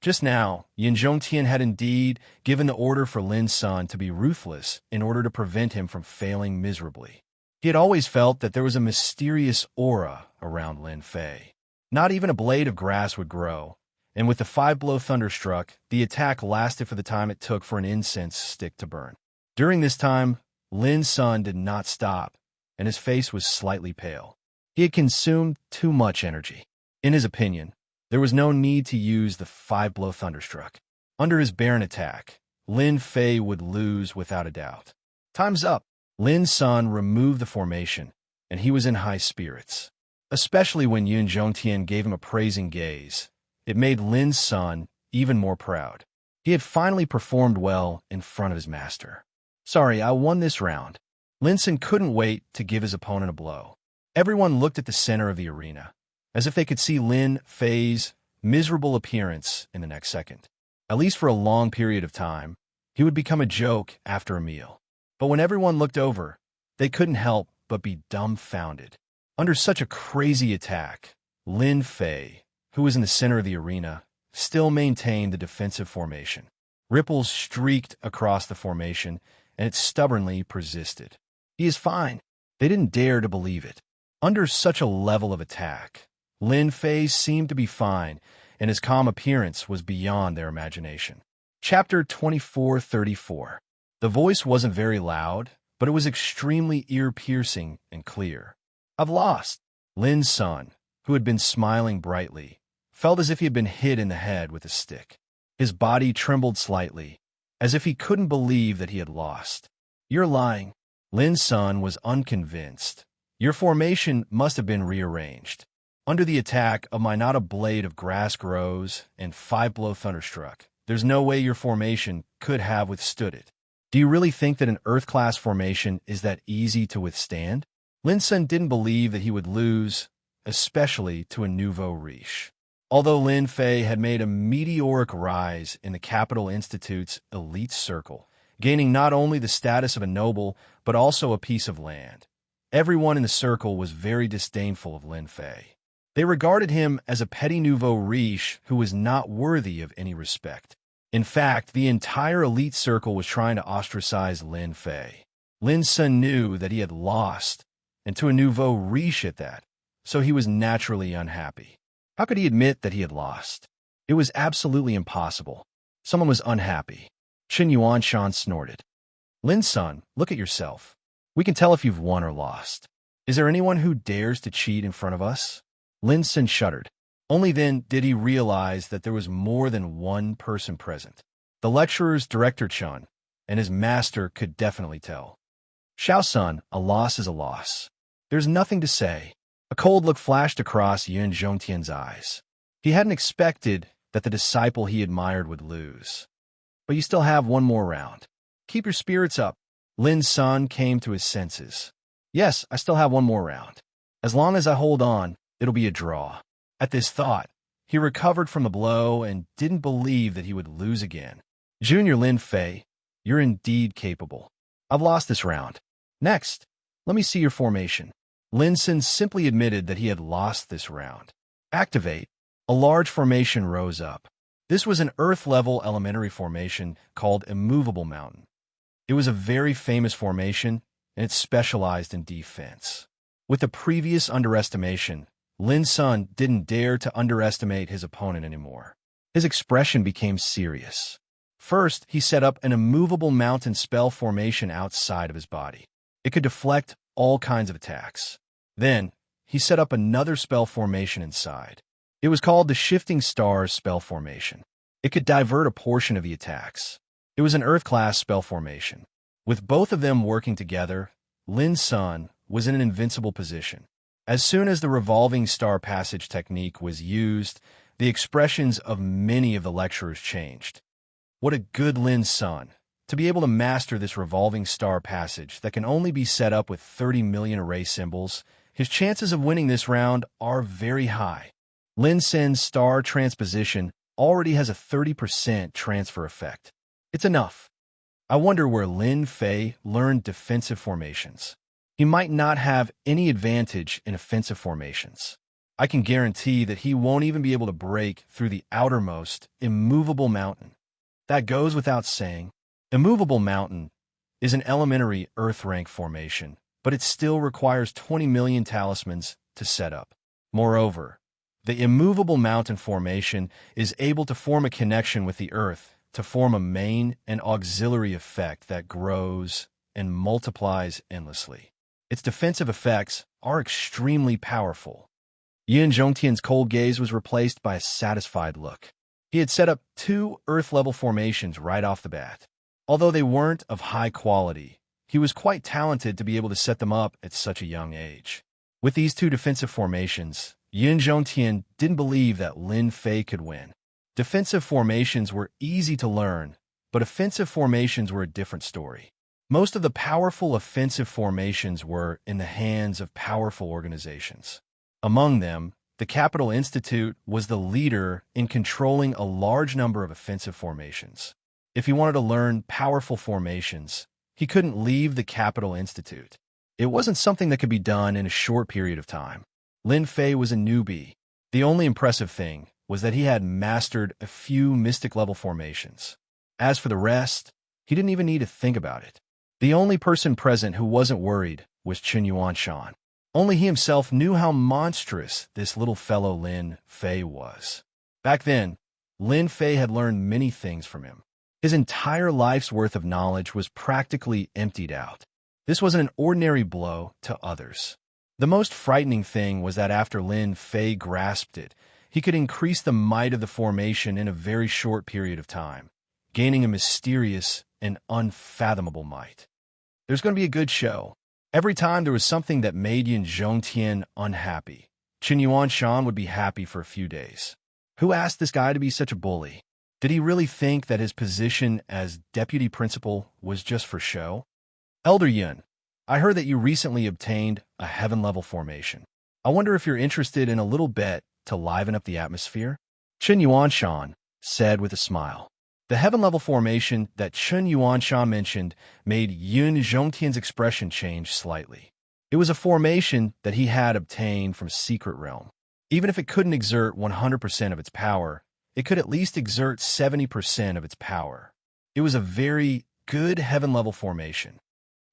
just now, Yun Zhongtian had indeed given the order for Lin Sun to be ruthless in order to prevent him from failing miserably. He had always felt that there was a mysterious aura around Lin Fei. Not even a blade of grass would grow, and with the 5-blow thunderstruck, the attack lasted for the time it took for an incense stick to burn. During this time, Lin Sun did not stop, and his face was slightly pale. He had consumed too much energy. In his opinion, there was no need to use the 5-blow thunderstruck. Under his Baron attack, Lin Fei would lose without a doubt. Time's up. Lin Sun removed the formation, and he was in high spirits. Especially when Yun Zhongtian gave him a praising gaze. It made Lin Sun even more proud. He had finally performed well in front of his master. "Sorry, I won this round." Lin Sun couldn't wait to give his opponent a blow. Everyone looked at the center of the arena, as if they could see Lin Fei's miserable appearance in the next second. At least for a long period of time, he would become a joke after a meal. But when everyone looked over, they couldn't help but be dumbfounded. Under such a crazy attack, Lin Fei, who was in the center of the arena, still maintained the defensive formation. Ripples streaked across the formation, and it stubbornly persisted. "He is fine." They didn't dare to believe it. Under such a level of attack, Lin Fei seemed to be fine, and his calm appearance was beyond their imagination. Chapter 2434. The voice wasn't very loud, but it was extremely ear-piercing and clear. "I've lost." Lin Sun, who had been smiling brightly, felt as if he had been hit in the head with a stick. His body trembled slightly, as if he couldn't believe that he had lost. "You're lying." Lin Sun was unconvinced. "Your formation must have been rearranged. Under the attack of my not a blade of grass grows and 5-blow thunderstruck, there's no way your formation could have withstood it. Do you really think that an Earth-class formation is that easy to withstand?" Lin Sun didn't believe that he would lose, especially to a nouveau riche. Although Lin Fei had made a meteoric rise in the Capital Institute's elite circle, gaining not only the status of a noble, but also a piece of land, everyone in the circle was very disdainful of Lin Fei. They regarded him as a petty nouveau riche who was not worthy of any respect. In fact, the entire elite circle was trying to ostracize Lin Fei. Lin Sun knew that he had lost, and to a nouveau riche at that, so he was naturally unhappy. How could he admit that he had lost? It was absolutely impossible. Someone was unhappy. Chun Yuan Shan snorted. "Lin Sun, look at yourself. We can tell if you've won or lost. Is there anyone who dares to cheat in front of us?" Lin Sun shuddered. Only then did he realize that there was more than one person present. The lecturer's Director Chun, and his master could definitely tell. Xiao-sun, a loss is a loss. There's nothing to say. A cold look flashed across Yun Zhongtian's eyes. He hadn't expected that the disciple he admired would lose. But you still have one more round. Keep your spirits up. Lin Sun came to his senses. Yes, I still have one more round. As long as I hold on, it'll be a draw. At this thought, he recovered from the blow and didn't believe that he would lose again. Junior Lin Fei, you're indeed capable. I've lost this round. Next, let me see your formation. Lin Sun simply admitted that he had lost this round. Activate. A large formation rose up. This was an Earth-level elementary formation called Immovable Mountain. It was a very famous formation, and it specialized in defense. With the previous underestimation, Lin Sun didn't dare to underestimate his opponent anymore. His expression became serious. First, he set up an immovable mountain spell formation outside of his body. It could deflect all kinds of attacks. Then, he set up another spell formation inside. It was called the Shifting Stars spell formation. It could divert a portion of the attacks. It was an Earth-class spell formation. With both of them working together, Lin Sun was in an invincible position. As soon as the revolving star passage technique was used, the expressions of many of the lecturers changed. What a good Lin Sun, to be able to master this revolving star passage that can only be set up with 30 million array symbols. His chances of winning this round are very high. Lin Sun's star transposition already has a 30% transfer effect. It's enough. I wonder where Lin Fei learned defensive formations. He might not have any advantage in offensive formations. I can guarantee that he won't even be able to break through the outermost immovable mountain. That goes without saying. Immovable Mountain is an elementary Earth rank formation, but it still requires 20 million talismans to set up. Moreover, the Immovable Mountain formation is able to form a connection with the Earth to form a main and auxiliary effect that grows and multiplies endlessly. Its defensive effects are extremely powerful. Yun Zhongtian's cold gaze was replaced by a satisfied look. He had set up 2 Earth-level formations right off the bat. Although they weren't of high quality, he was quite talented to be able to set them up at such a young age. With these 2 defensive formations, Yun Zhongtian didn't believe that Lin Fei could win. Defensive formations were easy to learn, but offensive formations were a different story. Most of the powerful offensive formations were in the hands of powerful organizations. Among them, the Capital Institute was the leader in controlling a large number of offensive formations. If he wanted to learn powerful formations, he couldn't leave the Capital Institute. It wasn't something that could be done in a short period of time. Lin Fei was a newbie. The only impressive thing was that he had mastered a few mystic-level formations. As for the rest, he didn't even need to think about it. The only person present who wasn't worried was Chen Yuanshan. Only he himself knew how monstrous this little fellow Lin Fei was. Back then, Lin Fei had learned many things from him. His entire life's worth of knowledge was practically emptied out. This wasn't an ordinary blow to others. The most frightening thing was that after Lin Fei grasped it, he could increase the might of the formation in a very short period of time, gaining a mysterious and unfathomable might. There's going to be a good show. Every time there was something that made Yun Zhongtian unhappy, Chen Yuanshan would be happy for a few days. Who asked this guy to be such a bully? Did he really think that his position as deputy principal was just for show? Elder Yun, I heard that you recently obtained a heaven-level formation. I wonder if you're interested in a little bet to liven up the atmosphere? Chen Yuanshan said with a smile. The heaven-level formation that Chen Yuanshan mentioned made Yun Zhongtian's expression change slightly. It was a formation that he had obtained from Secret Realm. Even if it couldn't exert 100% of its power, it could at least exert 70% of its power. It was a very good heaven-level formation.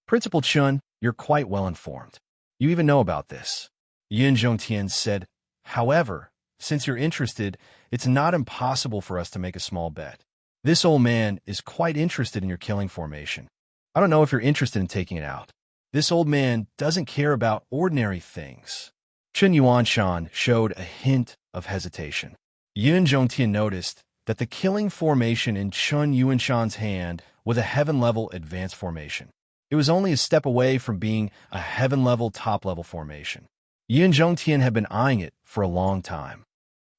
Principal Chun, you're quite well informed. You even know about this. Yun Zhongtian said, however, since you're interested, it's not impossible for us to make a small bet. This old man is quite interested in your killing formation. I don't know if you're interested in taking it out. This old man doesn't care about ordinary things. Chen Yuanshan showed a hint of hesitation. Yun Zhongtian noticed that the killing formation in Chen Yuanshan's hand with a heaven-level advanced formation. It was only a step away from being a heaven-level top-level formation. Yin Zhongtian had been eyeing it for a long time.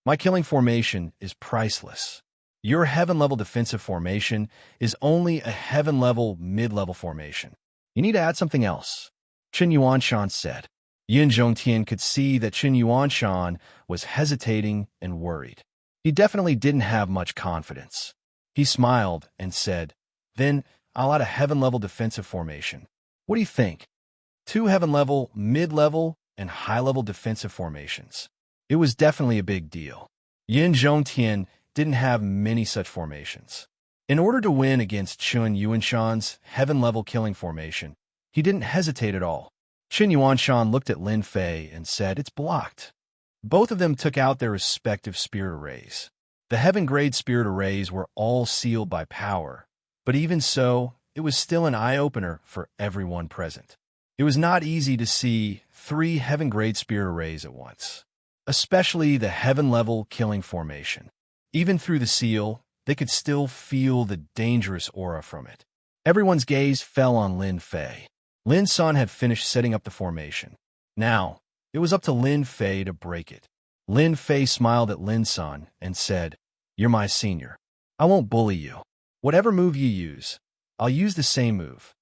My killing formation is priceless. Your heaven-level defensive formation is only a heaven-level mid-level formation. You need to add something else, Qin Yuanshan said. Yin Zhongtian could see that Qin Yuanshan was hesitating and worried. He definitely didn't have much confidence. He smiled and said, "Then I'll add a heaven-level defensive formation. What do you think? 2 heaven-level, mid-level, and high-level defensive formations." It was definitely a big deal. Yin Zhongtian didn't have many such formations. In order to win against Qin Yuanshan's heaven-level killing formation, he didn't hesitate at all. Qin Yuanshan looked at Lin Fei and said, "It's blocked." Both of them took out their respective spirit arrays. The heaven-grade spirit arrays were all sealed by power, but even so, it was still an eye-opener for everyone present. It was not easy to see 3 heaven-grade spirit arrays at once, especially the heaven-level killing formation. Even through the seal, they could still feel the dangerous aura from it. Everyone's gaze fell on Lin Fei. Lin Sun had finished setting up the formation. Now, it was up to Lin Fei to break it. Lin Fei smiled at Lin Sun and said, "You're my senior. I won't bully you. Whatever move you use, I'll use the same move."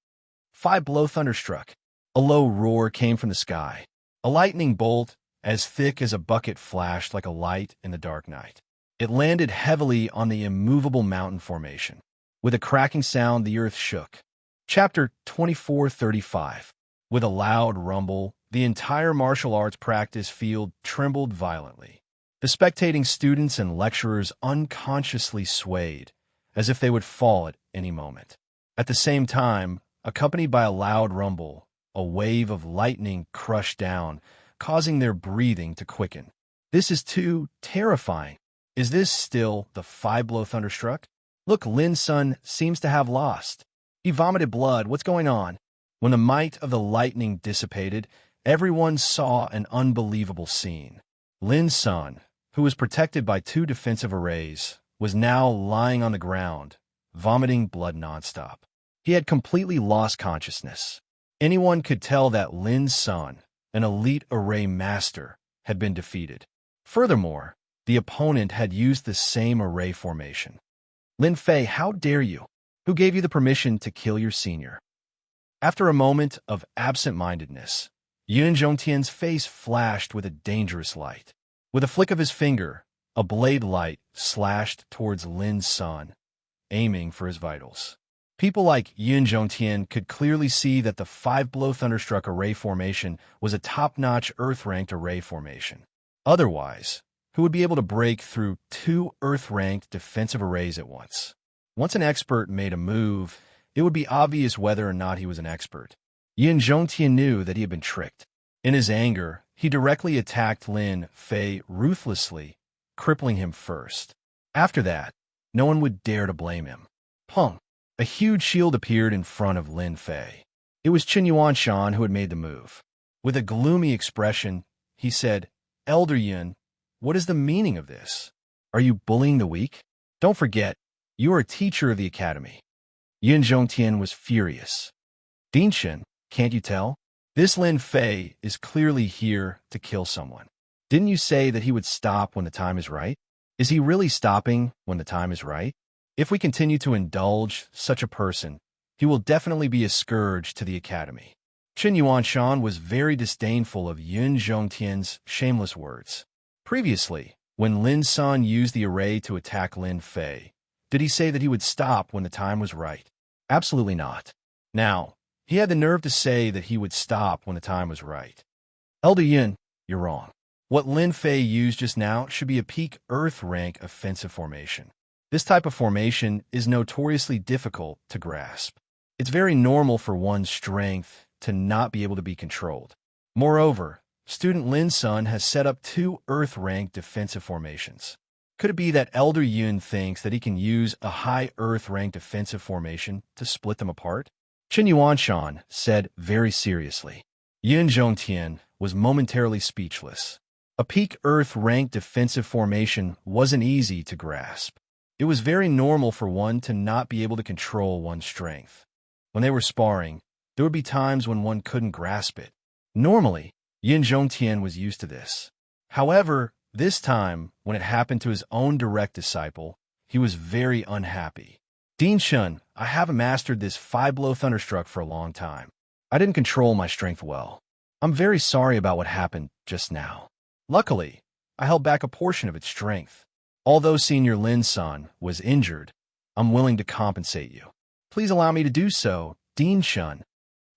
5 blow thunderstruck. A low roar came from the sky. A lightning bolt, as thick as a bucket, flashed like a light in the dark night. It landed heavily on the immovable mountain formation. With a cracking sound, the earth shook. Chapter 2435. With a loud rumble, the entire martial arts practice field trembled violently. The spectating students and lecturers unconsciously swayed, as if they would fall at any moment. At the same time, accompanied by a loud rumble, a wave of lightning crushed down, causing their breathing to quicken. This is too terrifying. Is this still the 5-blow thunderstruck? Look, Lin Sun seems to have lost. He vomited blood. What's going on? When the might of the lightning dissipated, everyone saw an unbelievable scene. Lin Sun, who was protected by 2 defensive arrays, was now lying on the ground, vomiting blood nonstop. He had completely lost consciousness. Anyone could tell that Lin Sun, an elite array master, had been defeated. Furthermore, the opponent had used the same array formation. Lin Fei, how dare you? Who gave you the permission to kill your senior? After a moment of absent-mindedness, Yin Zhongtian's face flashed with a dangerous light. With a flick of his finger, a blade light slashed towards Lin Sun, aiming for his vitals. People like Yin Zhongtian could clearly see that the 5-blow thunderstruck array formation was a top-notch Earth-ranked array formation. Otherwise, who would be able to break through 2 Earth-ranked defensive arrays at once? Once an expert made a move, it would be obvious whether or not he was an expert. Yin Zhongtian knew that he had been tricked. In his anger, he directly attacked Lin Fei ruthlessly, crippling him first. After that, no one would dare to blame him. Pong! A huge shield appeared in front of Lin Fei. It was Qin Yuanshan who had made the move. With a gloomy expression, he said, "Elder Yin, what is the meaning of this? Are you bullying the weak? Don't forget, you are a teacher of the academy." Yin Zhongtian was furious. "Dinshin, can't you tell? This Lin Fei is clearly here to kill someone. Didn't you say that he would stop when the time is right? Is he really stopping when the time is right? If we continue to indulge such a person, he will definitely be a scourge to the academy." Qin Yuanshan was very disdainful of Yin Zhongtian's shameless words. Previously, when Lin Sun used the array to attack Lin Fei, did he say that he would stop when the time was right? Absolutely not. Now, he had the nerve to say that he would stop when the time was right. "Elder Yin, you're wrong. What Lin Fei used just now should be a peak Earth rank offensive formation. This type of formation is notoriously difficult to grasp. It's very normal for one's strength to not be able to be controlled. Moreover, student Lin Sun has set up 2 Earth-ranked defensive formations. Could it be that Elder Yun thinks that he can use a high Earth-ranked defensive formation to split them apart?" Qin Yuanshan said very seriously. Yin Zhongtian was momentarily speechless. A peak Earth-ranked defensive formation wasn't easy to grasp. It was very normal for one to not be able to control one's strength. When they were sparring, there would be times when one couldn't grasp it. Normally, Yin Zhongtian was used to this. However, this time, when it happened to his own direct disciple, he was very unhappy. Dean Shun, I haven't mastered this 5-blow thunderstruck for a long time. I didn't control my strength well. I'm very sorry about what happened just now. Luckily, I held back a portion of its strength. Although Senior Lin-san was injured, I'm willing to compensate you. Please allow me to do so, Dean Shun,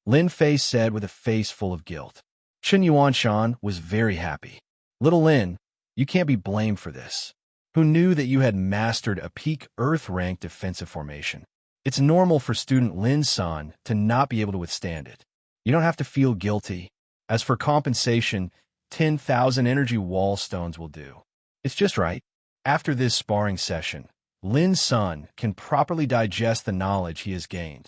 Lin Fei said with a face full of guilt. Chen Yuanshan was very happy. Little Lin, you can't be blamed for this. Who knew that you had mastered a peak Earth-rank defensive formation? It's normal for student Lin-san to not be able to withstand it. You don't have to feel guilty. As for compensation, 10,000 energy wall stones will do. It's just right. After this sparring session, Lin-san can properly digest the knowledge he has gained.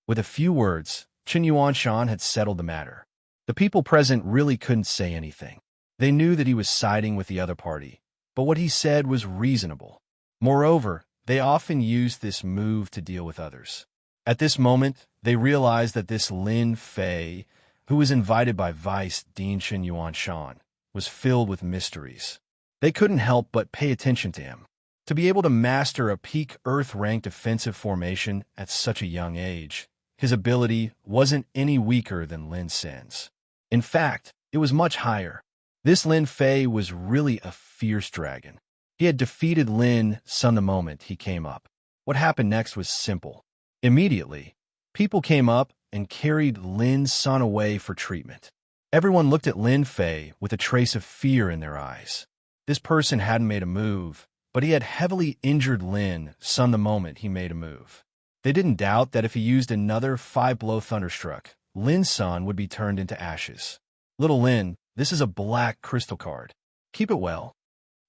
With a few words, Chen Yuanshan had settled the matter. The people present really couldn't say anything. They knew that he was siding with the other party, but what he said was reasonable. Moreover, they often used this move to deal with others. At this moment, they realized that this Lin Fei, who was invited by Vice Dean Chen Yuanshan, was filled with mysteries. They couldn't help but pay attention to him. To be able to master a peak Earth-rank defensive formation at such a young age, his ability wasn't any weaker than Lin Sen's. In fact, it was much higher. This Lin Fei was really a fierce dragon. He had defeated Lin Sun the moment he came up. What happened next was simple. Immediately, people came up and carried Lin Sun away for treatment. Everyone looked at Lin Fei with a trace of fear in their eyes. This person hadn't made a move, but he had heavily injured Lin Sun the moment he made a move. They didn't doubt that if he used another 5-blow thunderstruck, Lin Sun would be turned into ashes. Little Lin, this is a black crystal card. Keep it well.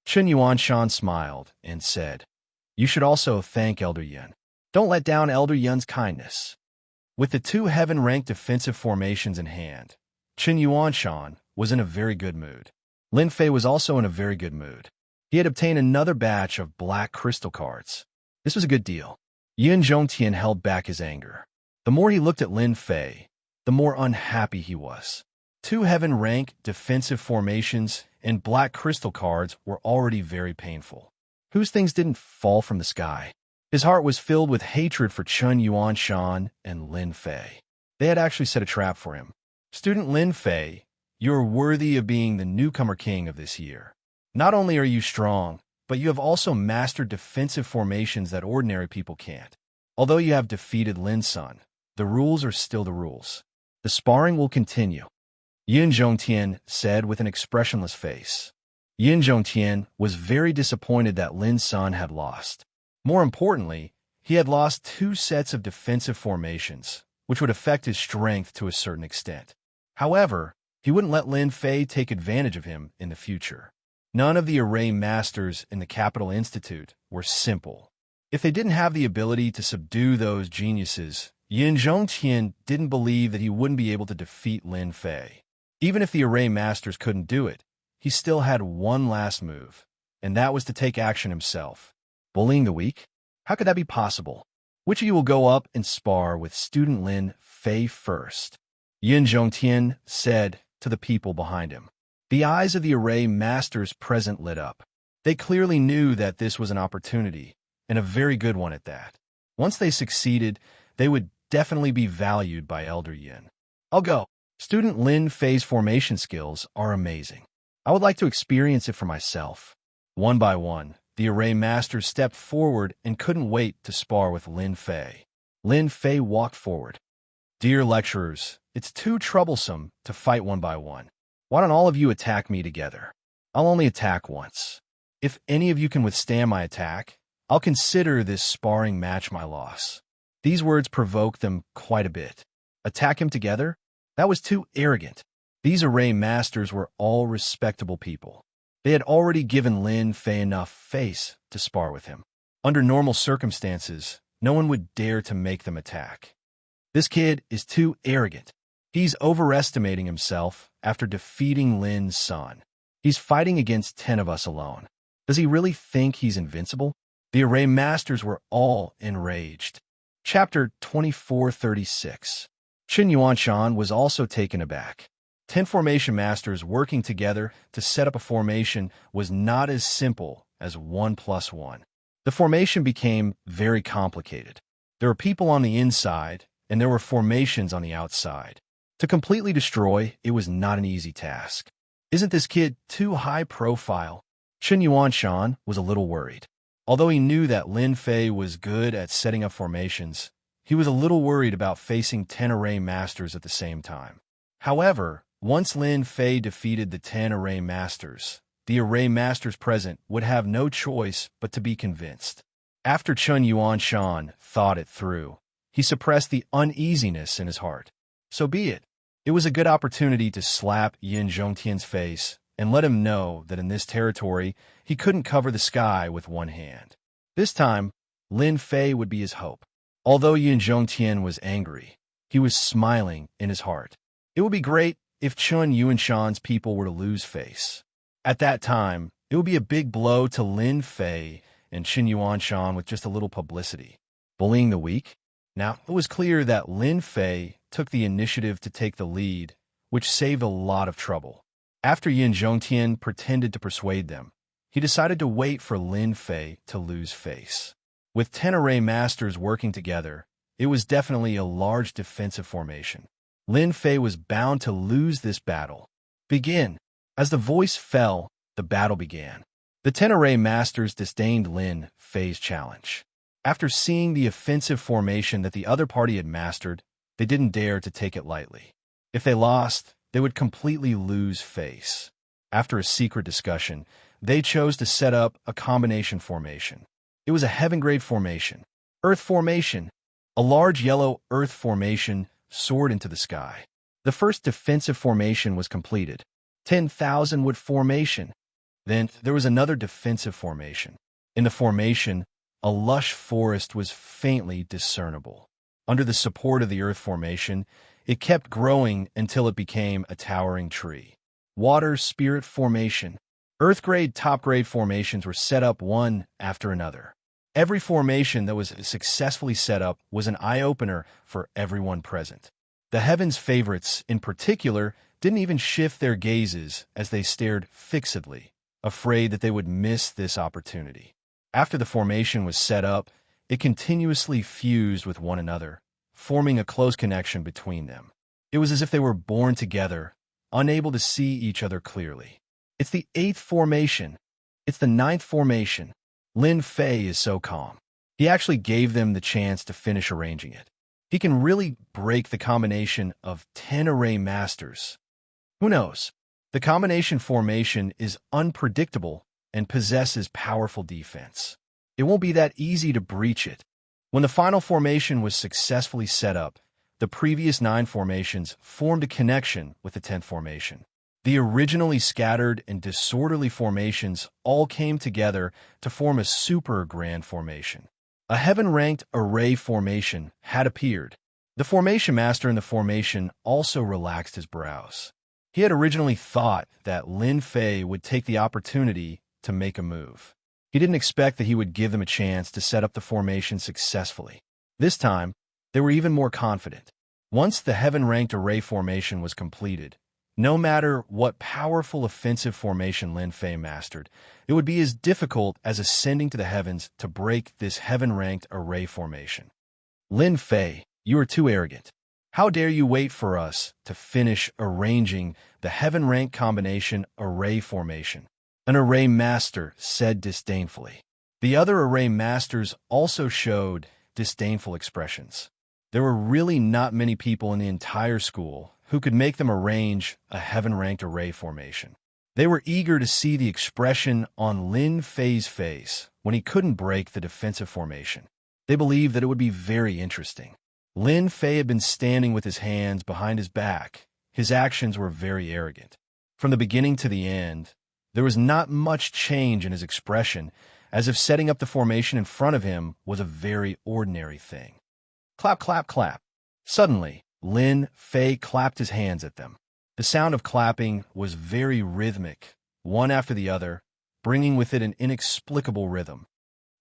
Chen Yuanshan smiled and said, You should also thank Elder Yin. Don't let down Elder Yin's kindness. With the 2 heaven-ranked defensive formations in hand, Chen Yuanshan was in a very good mood. Lin Fei was also in a very good mood. He had obtained another batch of black crystal cards. This was a good deal. Yin Zhongtian held back his anger. The more he looked at Lin Fei, the more unhappy he was. 2 heaven-rank defensive formations and black crystal cards were already very painful. Whose things didn't fall from the sky? His heart was filled with hatred for Chen Yuanshan and Lin Fei. They had actually set a trap for him. Student Lin Fei, you are worthy of being the newcomer king of this year. Not only are you strong, but you have also mastered defensive formations that ordinary people can't. Although you have defeated Lin Sun, the rules are still the rules. The sparring will continue. Yin Zhongtian said with an expressionless face. Yin Zhongtian was very disappointed that Lin Sun had lost. More importantly, he had lost 2 sets of defensive formations, which would affect his strength to a certain extent. However, he wouldn't let Lin Fei take advantage of him in the future. None of the array masters in the Capital Institute were simple. If they didn't have the ability to subdue those geniuses, Yin Zhongtian didn't believe that he wouldn't be able to defeat Lin Fei. Even if the array masters couldn't do it, he still had one last move, and that was to take action himself. Bullying the weak? How could that be possible? Which of you will go up and spar with student Lin Fei first? Yin Zhongtian said to the people behind him. The eyes of the array masters present lit up. They clearly knew that this was an opportunity, and a very good one at that. Once they succeeded, they would definitely be valued by Elder Yin. I'll go. Student Lin Fei's formation skills are amazing. I would like to experience it for myself. One by one, the array masters stepped forward and couldn't wait to spar with Lin Fei. Lin Fei walked forward. Dear lecturers, it's too troublesome to fight one by one. Why don't all of you attack me together? I'll only attack once. If any of you can withstand my attack, I'll consider this sparring match my loss. These words provoked them quite a bit. Attack him together? That was too arrogant. These array masters were all respectable people. They had already given Lin Fei enough face to spar with him. Under normal circumstances, no one would dare to make them attack. This kid is too arrogant. He's overestimating himself after defeating Lin Sun. He's fighting against 10 of us alone. Does he really think he's invincible? The array masters were all enraged. Chapter 2436. Chen Yuanshan was also taken aback. 10 formation masters working together to set up a formation was not as simple as 1 plus 1. The formation became very complicated. There were people on the inside, and there were formations on the outside. To completely destroy, it was not an easy task. Isn't this kid too high profile? Chen Yuanshan was a little worried. Although he knew that Lin Fei was good at setting up formations, he was a little worried about facing 10 array masters at the same time. However, once Lin Fei defeated the 10 array masters, the array masters present would have no choice but to be convinced. After Chen Yuanshan thought it through, he suppressed the uneasiness in his heart. So be it. It was a good opportunity to slap Yin Zhongtian's face and let him know that in this territory he couldn't cover the sky with one hand. This time, Lin Fei would be his hope. Although Yin Zhongtian was angry, he was smiling in his heart. It would be great if Chen Yuanshan's people were to lose face. At that time, it would be a big blow to Lin Fei and Chen Yuanshan with just a little publicity. Bullying the weak? Now, it was clear that Lin Fei took the initiative to take the lead, which saved a lot of trouble. After Yin Zhongtian pretended to persuade them, he decided to wait for Lin Fei to lose face. With 10 array masters working together, it was definitely a large defensive formation. Lin Fei was bound to lose this battle. Begin. As the voice fell, the battle began. The 10 array masters disdained Lin Fei's challenge. After seeing the offensive formation that the other party had mastered, they didn't dare to take it lightly. If they lost, they would completely lose face. After a secret discussion, they chose to set up a combination formation. It was a heaven-grade formation. Earth formation. A large yellow earth formation soared into the sky. The first defensive formation was completed. 10,000 wood formation. Then there was another defensive formation. In the formation, a lush forest was faintly discernible. Under the support of the earth formation, it kept growing until it became a towering tree. Water spirit formation. Earth-grade, top-grade formations were set up one after another. Every formation that was successfully set up was an eye-opener for everyone present. The Heavens' favorites, in particular, didn't even shift their gazes as they stared fixedly, afraid that they would miss this opportunity. After the formation was set up, it continuously fused with one another, forming a close connection between them. It was as if they were born together, unable to see each other clearly. It's the 8th formation. It's the 9th formation. Lin Fei is so calm. He actually gave them the chance to finish arranging it. He can really break the combination of 10 array masters. Who knows? The combination formation is unpredictable and possesses powerful defense. It won't be that easy to breach it. When the final formation was successfully set up, the previous 9 formations formed a connection with the 10th formation. The originally scattered and disorderly formations all came together to form a super grand formation. A heaven-ranked array formation had appeared. The formation master in the formation also relaxed his brows. He had originally thought that Lin Fei would take the opportunity to make a move. He didn't expect that he would give them a chance to set up the formation successfully. This time, they were even more confident. Once the heaven-ranked array formation was completed, no matter what powerful offensive formation Lin Fei mastered, it would be as difficult as ascending to the heavens to break this heaven-ranked array formation. Lin Fei, you are too arrogant. How dare you wait for us to finish arranging the heaven-ranked combination array formation? An array master said disdainfully. The other array masters also showed disdainful expressions. There were really not many people in the entire school who could make them arrange a heaven-ranked array formation. They were eager to see the expression on Lin Fei's face when he couldn't break the defensive formation. They believed that it would be very interesting. Lin Fei had been standing with his hands behind his back. His actions were very arrogant. From the beginning to the end, there was not much change in his expression, as if setting up the formation in front of him was a very ordinary thing. Clap, clap, clap. Suddenly, Lin Fei clapped his hands at them. The sound of clapping was very rhythmic, one after the other, bringing with it an inexplicable rhythm.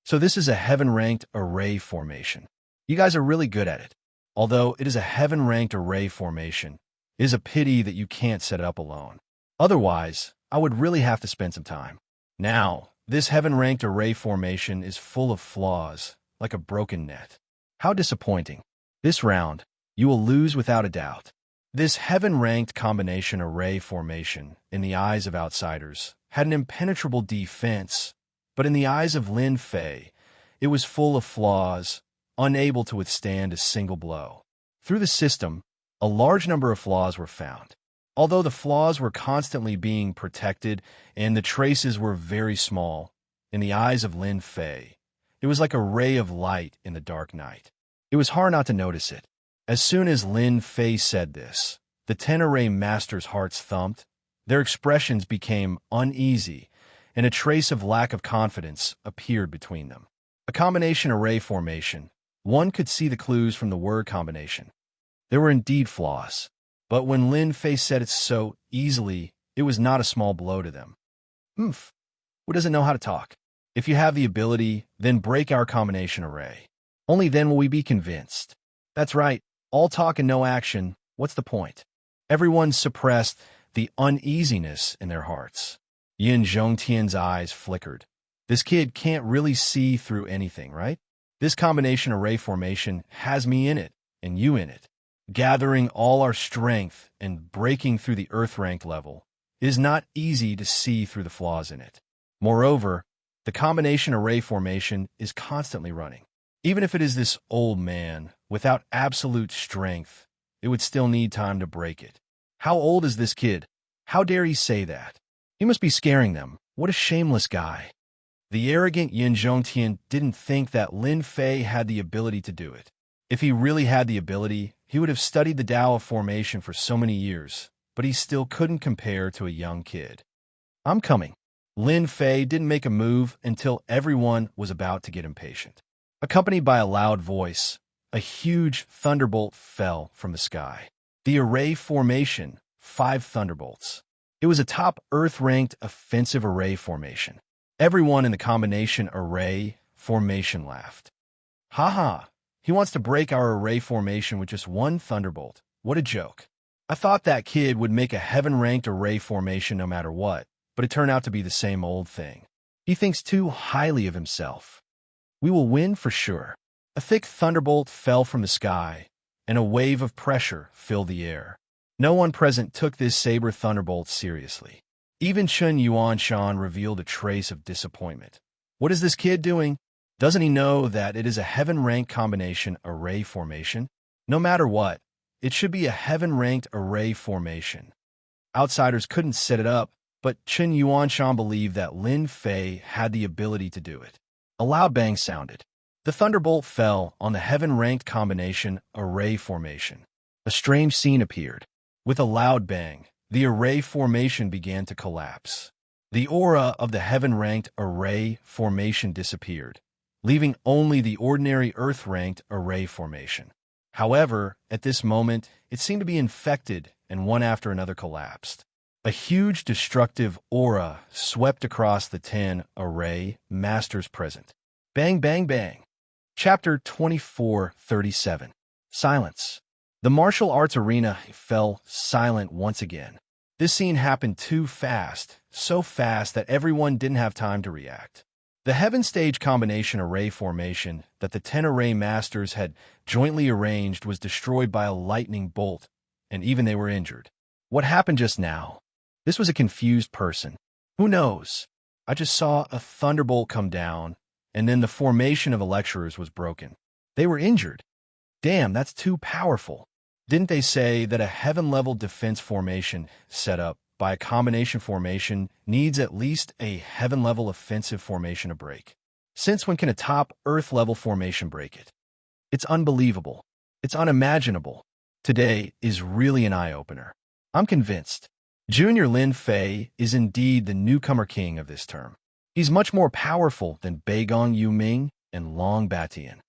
So this is a heaven-ranked array formation. You guys are really good at it. Although it is a heaven-ranked array formation, it is a pity that you can't set it up alone. Otherwise, I would really have to spend some time. Now, this heaven-ranked array formation is full of flaws, like a broken net. How disappointing. This round, you will lose without a doubt. This heaven-ranked combination array formation, in the eyes of outsiders, had an impenetrable defense, but in the eyes of Lin Fei, it was full of flaws, unable to withstand a single blow. Through the system, a large number of flaws were found. Although the flaws were constantly being protected and the traces were very small, in the eyes of Lin Fei, it was like a ray of light in the dark night. It was hard not to notice it. As soon as Lin Fei said this, the 10 array masters' hearts thumped, their expressions became uneasy, and a trace of lack of confidence appeared between them. A combination array formation. One could see the clues from the word combination. There were indeed flaws, but when Lin Fei said it so easily, it was not a small blow to them. Who doesn't know how to talk? If you have the ability, then break our combination array. Only then will we be convinced. That's right, all talk and no action, what's the point? Everyone suppressed the uneasiness in their hearts. Yin Zhongtian's eyes flickered. This kid can't really see through anything, right? This combination array formation has me in it, and you in it. Gathering all our strength and breaking through the Earth rank level, it is not easy to see through the flaws in it. Moreover, the combination array formation is constantly running. Even if it is this old man, without absolute strength, it would still need time to break it. How old is this kid? How dare he say that? He must be scaring them. What a shameless guy. The arrogant Yin Zhongtian didn't think that Lin Fei had the ability to do it. If he really had the ability, he would have studied the Tao of formation for so many years, but he still couldn't compare to a young kid. I'm coming. Lin Fei didn't make a move until everyone was about to get impatient. Accompanied by a loud voice, a huge thunderbolt fell from the sky. The array formation, 5 thunderbolts. It was a top Earth-ranked offensive array formation. Everyone in the combination array formation laughed. Ha! He wants to break our array formation with just 1 thunderbolt. What a joke. I thought that kid would make a heaven-ranked array formation no matter what, but it turned out to be the same old thing. He thinks too highly of himself. We will win for sure. A thick thunderbolt fell from the sky, and a wave of pressure filled the air. No one present took this saber thunderbolt seriously. Even Chen Yuanshan revealed a trace of disappointment. What is this kid doing? Doesn't he know that it is a heaven-ranked combination array formation? No matter what, it should be a heaven-ranked array formation. Outsiders couldn't set it up, but Chen Yuanshan believed that Lin Fei had the ability to do it. A loud bang sounded. The thunderbolt fell on the heaven-ranked combination array formation. A strange scene appeared. With a loud bang, the array formation began to collapse. The aura of the heaven-ranked array formation disappeared, leaving only the ordinary Earth-ranked array formation. However, at this moment, it seemed to be infected, and one after another collapsed. A huge destructive aura swept across the 10 array masters present. Bang, bang, bang. Chapter 2437. Silence. The martial arts arena fell silent once again. This scene happened too fast, so fast that everyone didn't have time to react. The heaven stage combination array formation that the 10 array masters had jointly arranged was destroyed by a lightning bolt, and even they were injured. What happened just now? This was a confused person. Who knows? I just saw a thunderbolt come down, and then the formation of the lecturers was broken. They were injured. Damn, that's too powerful. Didn't they say that a heaven-level defense formation set up by a combination formation needs at least a heaven-level offensive formation to break? Since when can a top Earth-level formation break it? It's unbelievable. It's unimaginable. Today is really an eye-opener. I'm convinced. Junior Lin Fei is indeed the newcomer king of this term. He's much more powerful than Beigong Yuming and Long Batian.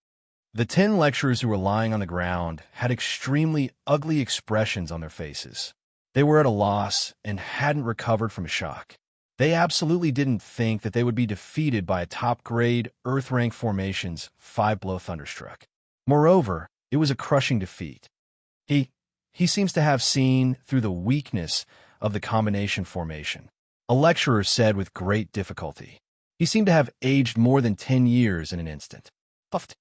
The 10 lecturers who were lying on the ground had extremely ugly expressions on their faces. They were at a loss and hadn't recovered from a shock. They absolutely didn't think that they would be defeated by a top-grade, Earth-rank formation's five-blow thunderstruck. Moreover, it was a crushing defeat. He seems to have seen through the weakness of the combination formation, a lecturer said with great difficulty. He seemed to have aged more than 10 years in an instant. Puffed.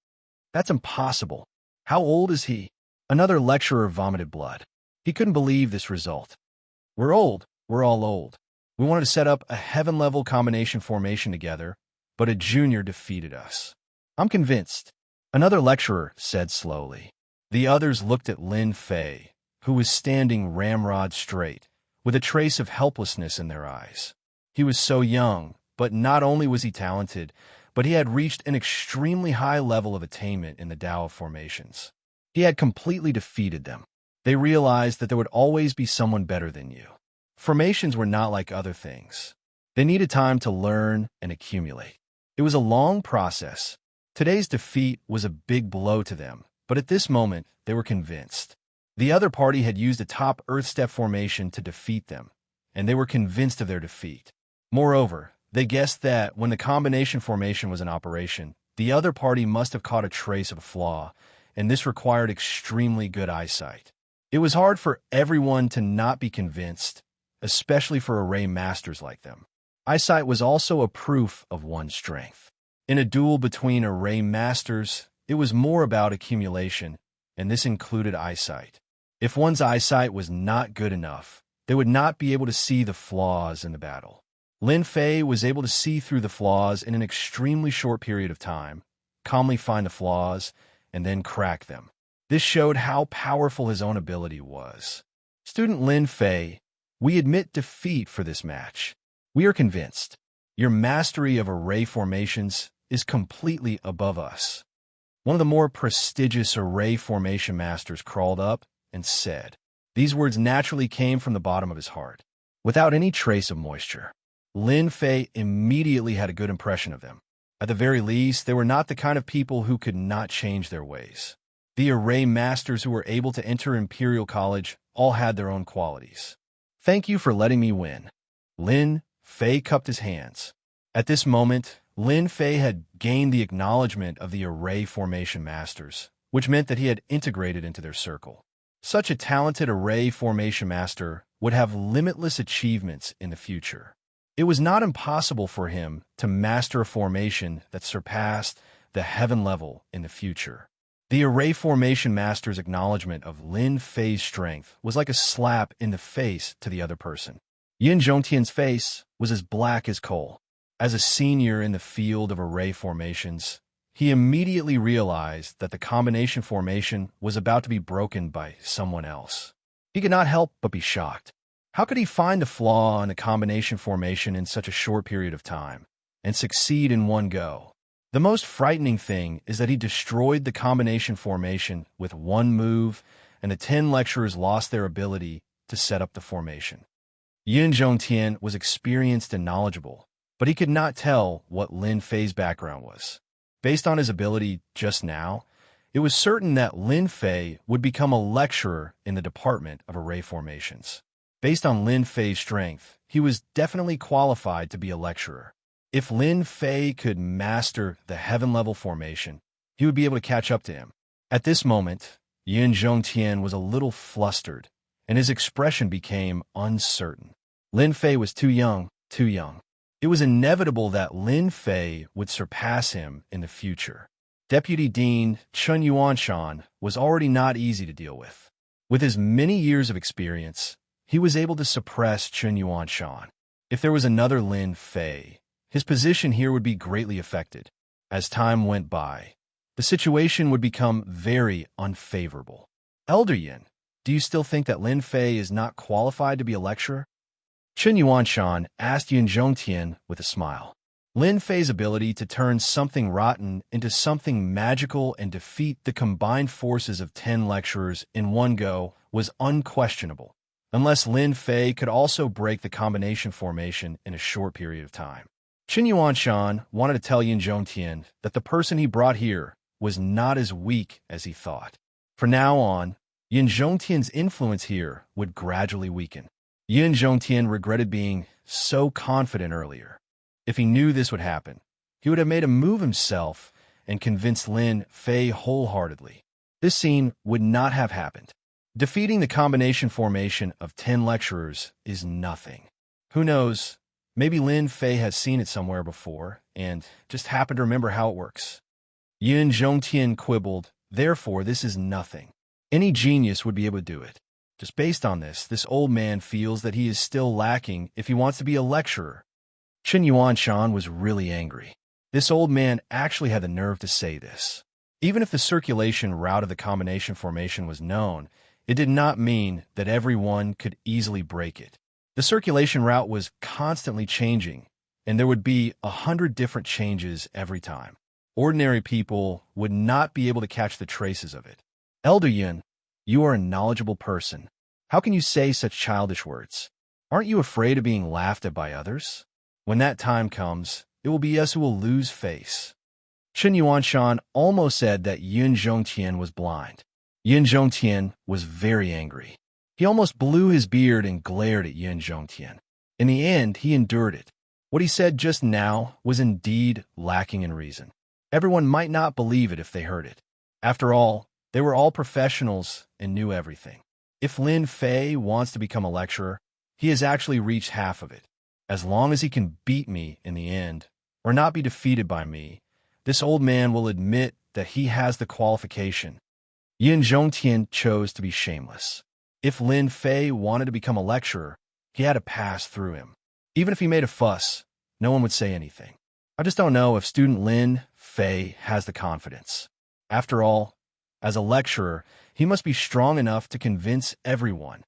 That's impossible. How old is he? Another lecturer vomited blood. He couldn't believe this result. We're old. We're all old. We wanted to set up a heaven-level combination formation together, but a junior defeated us. I'm convinced. Another lecturer said slowly. The others looked at Lin Fei, who was standing ramrod straight, with a trace of helplessness in their eyes. He was so young, but not only was he talented, but he had reached an extremely high level of attainment in the Tao of formations. He had completely defeated them. They realized that there would always be someone better than you. Formations were not like other things. They needed time to learn and accumulate. It was a long process. Today's defeat was a big blow to them, but at this moment, they were convinced. The other party had used a top Earth step formation to defeat them, and they were convinced of their defeat. Moreover, they guessed that when the combination formation was in operation, the other party must have caught a trace of a flaw, and this required extremely good eyesight. It was hard for everyone to not be convinced, especially for array masters like them. Eyesight was also a proof of one's strength. In a duel between array masters, it was more about accumulation, and this included eyesight. If one's eyesight was not good enough, they would not be able to see the flaws in the battle. Lin Fei was able to see through the flaws in an extremely short period of time, calmly find the flaws, and then crack them. This showed how powerful his own ability was. Student Lin Fei, we admit defeat for this match. We are convinced. Your mastery of array formations is completely above us. One of the more prestigious array formation masters crawled up and said. These words naturally came from the bottom of his heart, without any trace of moisture. Lin Fei immediately had a good impression of them. At the very least, they were not the kind of people who could not change their ways. The array masters who were able to enter Imperial College all had their own qualities. Thank you for letting me win. Lin Fei cupped his hands. At this moment, Lin Fei had gained the acknowledgement of the array formation masters, which meant that he had integrated into their circle. Such a talented array formation master would have limitless achievements in the future. It was not impossible for him to master a formation that surpassed the heaven level in the future. The array formation master's acknowledgement of Lin Fei's strength was like a slap in the face to the other person. Yin Zhongtian's face was as black as coal. As a senior in the field of array formations, he immediately realized that the combination formation was about to be broken by someone else. He could not help but be shocked. How could he find a flaw in a combination formation in such a short period of time and succeed in one go? The most frightening thing is that he destroyed the combination formation with one move, and the 10 lecturers lost their ability to set up the formation. Yin Zhongtian was experienced and knowledgeable, but he could not tell what Lin Fei's background was. Based on his ability just now, it was certain that Lin Fei would become a lecturer in the department of array formations. Based on Lin Fei's strength, he was definitely qualified to be a lecturer. If Lin Fei could master the heaven-level formation, he would be able to catch up to him. At this moment, Yin Zhongtian was a little flustered, and his expression became uncertain. Lin Fei was too young, too young. It was inevitable that Lin Fei would surpass him in the future. Deputy Dean Chun Yuanshan was already not easy to deal with. With his many years of experience, he was able to suppress Chun Yuanshan. If there was another Lin Fei, his position here would be greatly affected. As time went by, the situation would become very unfavorable. Elder Yin, do you still think that Lin Fei is not qualified to be a lecturer? Chun Yuanshan asked Yin Zhongtian with a smile. Lin Fei's ability to turn something rotten into something magical and defeat the combined forces of 10 lecturers in one go was unquestionable, unless Lin Fei could also break the combination formation in a short period of time. Chun Yuanshan wanted to tell Yin Zhongtian that the person he brought here was not as weak as he thought. From now on, Yin Zhongtian's influence here would gradually weaken. Yin Zhongtian regretted being so confident earlier. If he knew this would happen, he would have made a move himself and convinced Lin Fei wholeheartedly. This scene would not have happened. Defeating the combination formation of 10 lecturers is nothing. Who knows, maybe Lin Fei has seen it somewhere before and just happened to remember how it works. Yin Zhongtian quibbled, therefore this is nothing. Any genius would be able to do it. Just based on this old man feels that he is still lacking if he wants to be a lecturer. Chen Yuanshan was really angry. This old man actually had the nerve to say this. Even if the circulation route of the combination formation was known, it did not mean that everyone could easily break it. The circulation route was constantly changing, and there would be 100 different changes every time. Ordinary people would not be able to catch the traces of it. Elder Yun, you are a knowledgeable person. How can you say such childish words? Aren't you afraid of being laughed at by others? When that time comes, it will be us who will lose face. Chen Yuanshan almost said that Yin Zhongtian was blind. Yin Zhongtian was very angry. He almost blew his beard and glared at Yin Zhongtian. In the end, he endured it. What he said just now was indeed lacking in reason. Everyone might not believe it if they heard it. After all, they were all professionals and knew everything. If Lin Fei wants to become a lecturer, he has actually reached half of it. As long as he can beat me in the end, or not be defeated by me, this old man will admit that he has the qualification. Yin Zhongtian chose to be shameless. If Lin Fei wanted to become a lecturer, he had to pass through him. Even if he made a fuss, no one would say anything. I just don't know if student Lin Fei has the confidence. After all, as a lecturer, he must be strong enough to convince everyone.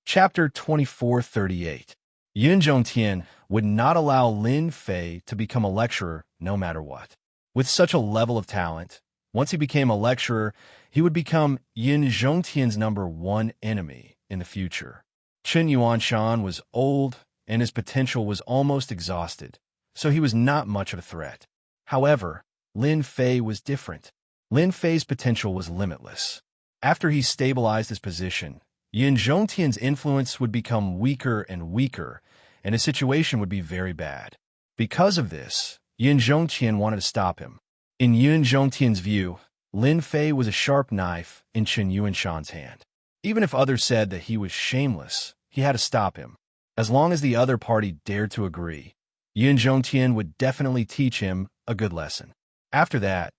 Chapter 2438. Yin Zhongtian would not allow Lin Fei to become a lecturer no matter what. With such a level of talent, once he became a lecturer, he would become Yin Zhongtian's #1 enemy in the future. Chen Yuanshan was old, and his potential was almost exhausted, so he was not much of a threat. However, Lin Fei was different. Lin Fei's potential was limitless. After he stabilized his position, Yin Zhongtian's influence would become weaker and weaker, and his situation would be very bad. Because of this, Yin Zhongtian wanted to stop him. In Yin Zhongtian's view, Lin Fei was a sharp knife in Chen Yuanshan's hand. Even if others said that he was shameless, he had to stop him. As long as the other party dared to agree, Yin Zhongtian would definitely teach him a good lesson. After that,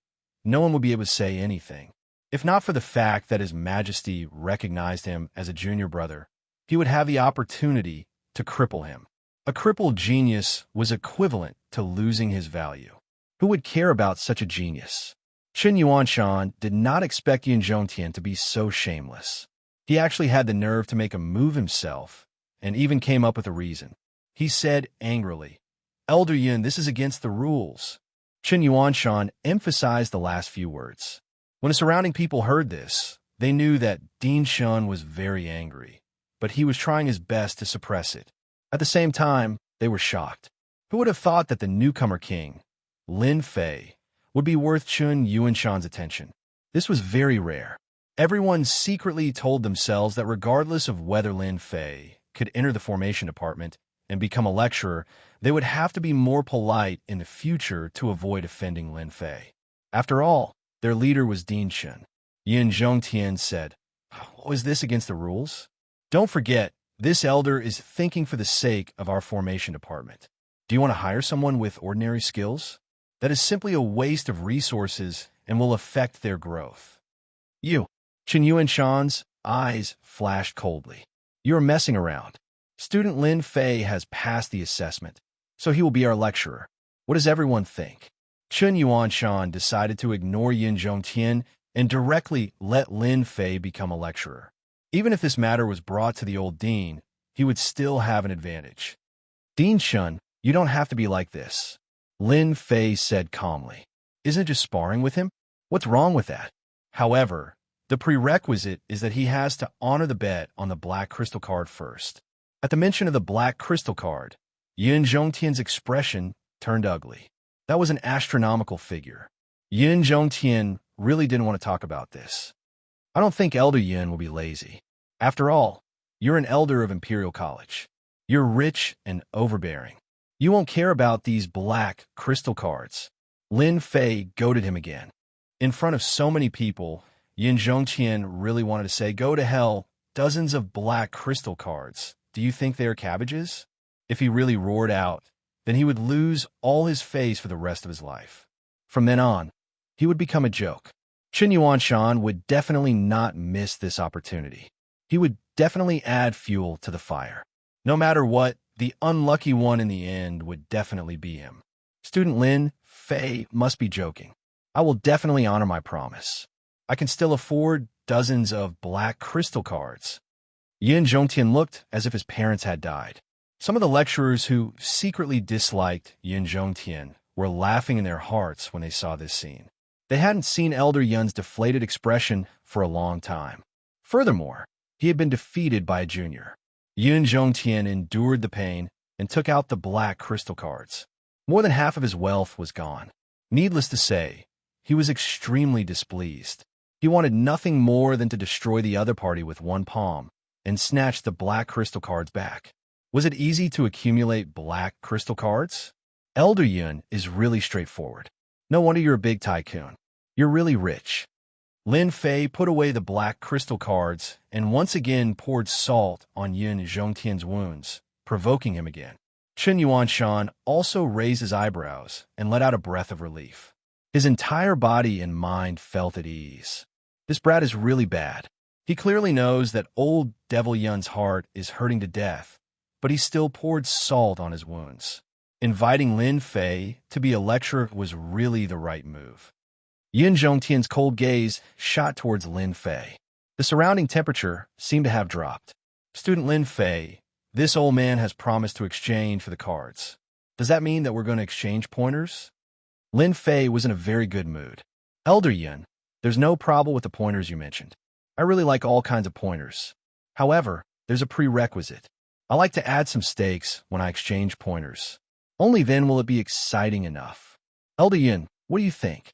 no one would be able to say anything. If not for the fact that His Majesty recognized him as a junior brother, he would have the opportunity to cripple him. A crippled genius was equivalent to losing his value. Who would care about such a genius? Chen Yuanshan did not expect Yin Zhongtian to be so shameless. He actually had the nerve to make a move himself, and even came up with a reason. He said angrily, "Elder Yin, this is against the rules." Chen Yuanshan emphasized the last few words. When the surrounding people heard this, they knew that Din Shun was very angry, but he was trying his best to suppress it. At the same time, they were shocked. Who would have thought that the newcomer king, Lin Fei, would be worth Chen Yuanshan's attention? This was very rare. Everyone secretly told themselves that regardless of whether Lin Fei could enter the formation department and become a lecturer, they would have to be more polite in the future to avoid offending Lin Fei. After all, their leader was Din Shun. Yin Zhongtian said, "Was this against the rules? Don't forget, this elder is thinking for the sake of our formation department. Do you want to hire someone with ordinary skills? That is simply a waste of resources and will affect their growth." You. Chen Yuanshan's eyes flashed coldly. "You are messing around. Student Lin Fei has passed the assessment, so he will be our lecturer. What does everyone think?" Chen Yuanshan decided to ignore Yin Zhongtian and directly let Lin Fei become a lecturer. Even if this matter was brought to the old dean, he would still have an advantage. "Dean Shun, you don't have to be like this," Lin Fei said calmly. "Isn't it just sparring with him? What's wrong with that? However, the prerequisite is that he has to honor the bet on the black crystal card first." At the mention of the black crystal card, Yin Zhongtian's expression turned ugly. That was an astronomical figure. Yin Zhongtian really didn't want to talk about this. "I don't think Elder Yin will be lazy. After all, You're an elder of Imperial College. You're rich and overbearing. You won't care about these black crystal cards. Lin Fei goaded him again. In front of so many people, Yin Zhongqian really wanted to say, "Go to hell, dozens of black crystal cards. Do you think they are cabbages?" If he really roared out, then he would lose all his face for the rest of his life. From then on, he would become a joke. Chen Yuanshan would definitely not miss this opportunity. He would definitely add fuel to the fire. No matter what, the unlucky one in the end would definitely be him. Student Lin Fei must be joking. I will definitely honor my promise. I can still afford dozens of black crystal cards. Yin Zhongtian looked as if his parents had died. Some of the lecturers who secretly disliked Yin Zhongtian were laughing in their hearts when they saw this scene. They hadn't seen Elder Yun's deflated expression for a long time. Furthermore, he had been defeated by a junior. Yin Zhongtian endured the pain and took out the black crystal cards. More than half of his wealth was gone. Needless to say, he was extremely displeased. He wanted nothing more than to destroy the other party with one palm and snatch the black crystal cards back. Was it easy to accumulate black crystal cards? Elder Yun is really straightforward. No wonder you're a big tycoon. You're really rich. Lin Fei put away the black crystal cards and once again poured salt on Yin Zhongtian's wounds, provoking him again. Chen Yuanshan also raised his eyebrows and let out a breath of relief. His entire body and mind felt at ease. This brat is really bad. He clearly knows that old Devil Yun's heart is hurting to death, but he still poured salt on his wounds. Inviting Lin Fei to be a lecturer was really the right move. Yin Zhongtian's cold gaze shot towards Lin Fei. The surrounding temperature seemed to have dropped. Student Lin Fei, this old man has promised to exchange for the cards. Does that mean that we're going to exchange pointers? Lin Fei was in a very good mood. Elder Yin, there's no problem with the pointers you mentioned. I really like all kinds of pointers. However, there's a prerequisite. I like to add some stakes when I exchange pointers. Only then will it be exciting enough. Elder Yin, what do you think?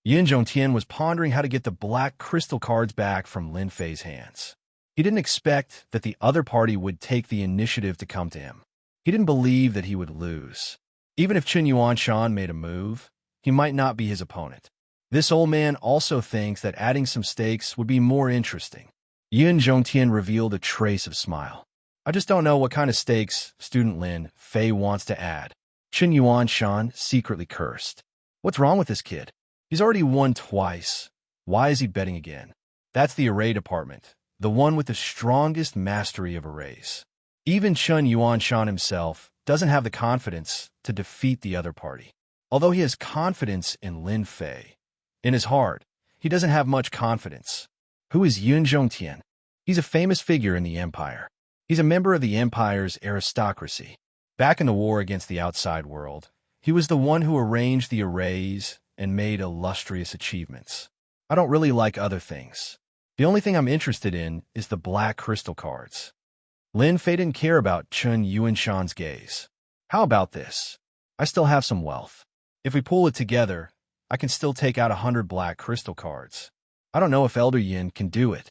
Yin Zhongtian was pondering how to get the black crystal cards back from Lin Fei's hands. He didn't expect that the other party would take the initiative to come to him. He didn't believe that he would lose. Even if Chen Yuanshan made a move, he might not be his opponent. This old man also thinks that adding some stakes would be more interesting. Yin Zhongtian revealed a trace of smile. I just don't know what kind of stakes student Lin Fei wants to add. Chen Yuanshan secretly cursed. What's wrong with this kid? He's already won twice. Why is he betting again? That's the array department, the one with the strongest mastery of arrays. Even Chen Yuanshan himself doesn't have the confidence to defeat the other party. Although he has confidence in Lin Fei, in his heart, he doesn't have much confidence. Who is Yin Zhongtian? He's a famous figure in the Empire. He's a member of the Empire's aristocracy. Back in the war against the outside world, he was the one who arranged the arrays and made illustrious achievements. I don't really like other things. The only thing I'm interested in is the black crystal cards. Lin Fei didn't care about Chen Yuanshan's gaze. How about this? I still have some wealth. If we pull it together, I can still take out 100 black crystal cards. I don't know if Elder Yin can do it.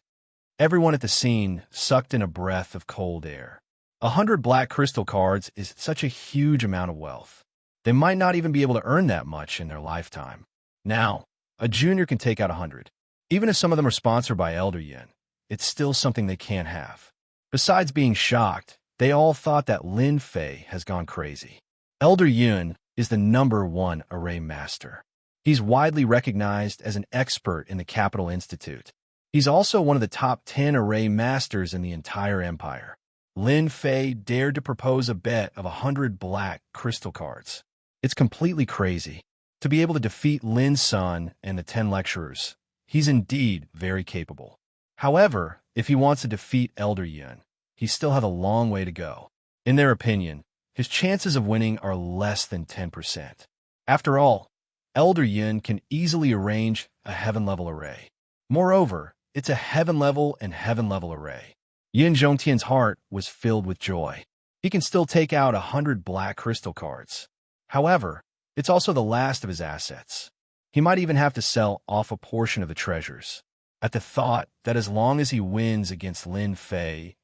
Everyone at the scene sucked in a breath of cold air. 100 black crystal cards is such a huge amount of wealth. They might not even be able to earn that much in their lifetime. Now, a junior can take out 100. Even if some of them are sponsored by Elder Yin, it's still something they can't have. Besides being shocked, they all thought that Lin Fei has gone crazy. Elder Yin is the #1 array master. He's widely recognized as an expert in the Capital Institute. He's also one of the top 10 array masters in the entire empire. Lin Fei dared to propose a bet of 100 black crystal cards. It's completely crazy. To be able to defeat Lin's son and the 10 lecturers, he's indeed very capable. However, if he wants to defeat Elder Yin, he still has a long way to go. In their opinion, his chances of winning are less than 10%. After all, Elder Yin can easily arrange a heaven-level array. Moreover, it's a heaven-level and heaven-level array. Yin Zhongtian's heart was filled with joy. He can still take out 100 black crystal cards. However, it's also the last of his assets. He might even have to sell off a portion of the treasures. At the thought that as long as he wins against Lin Fei,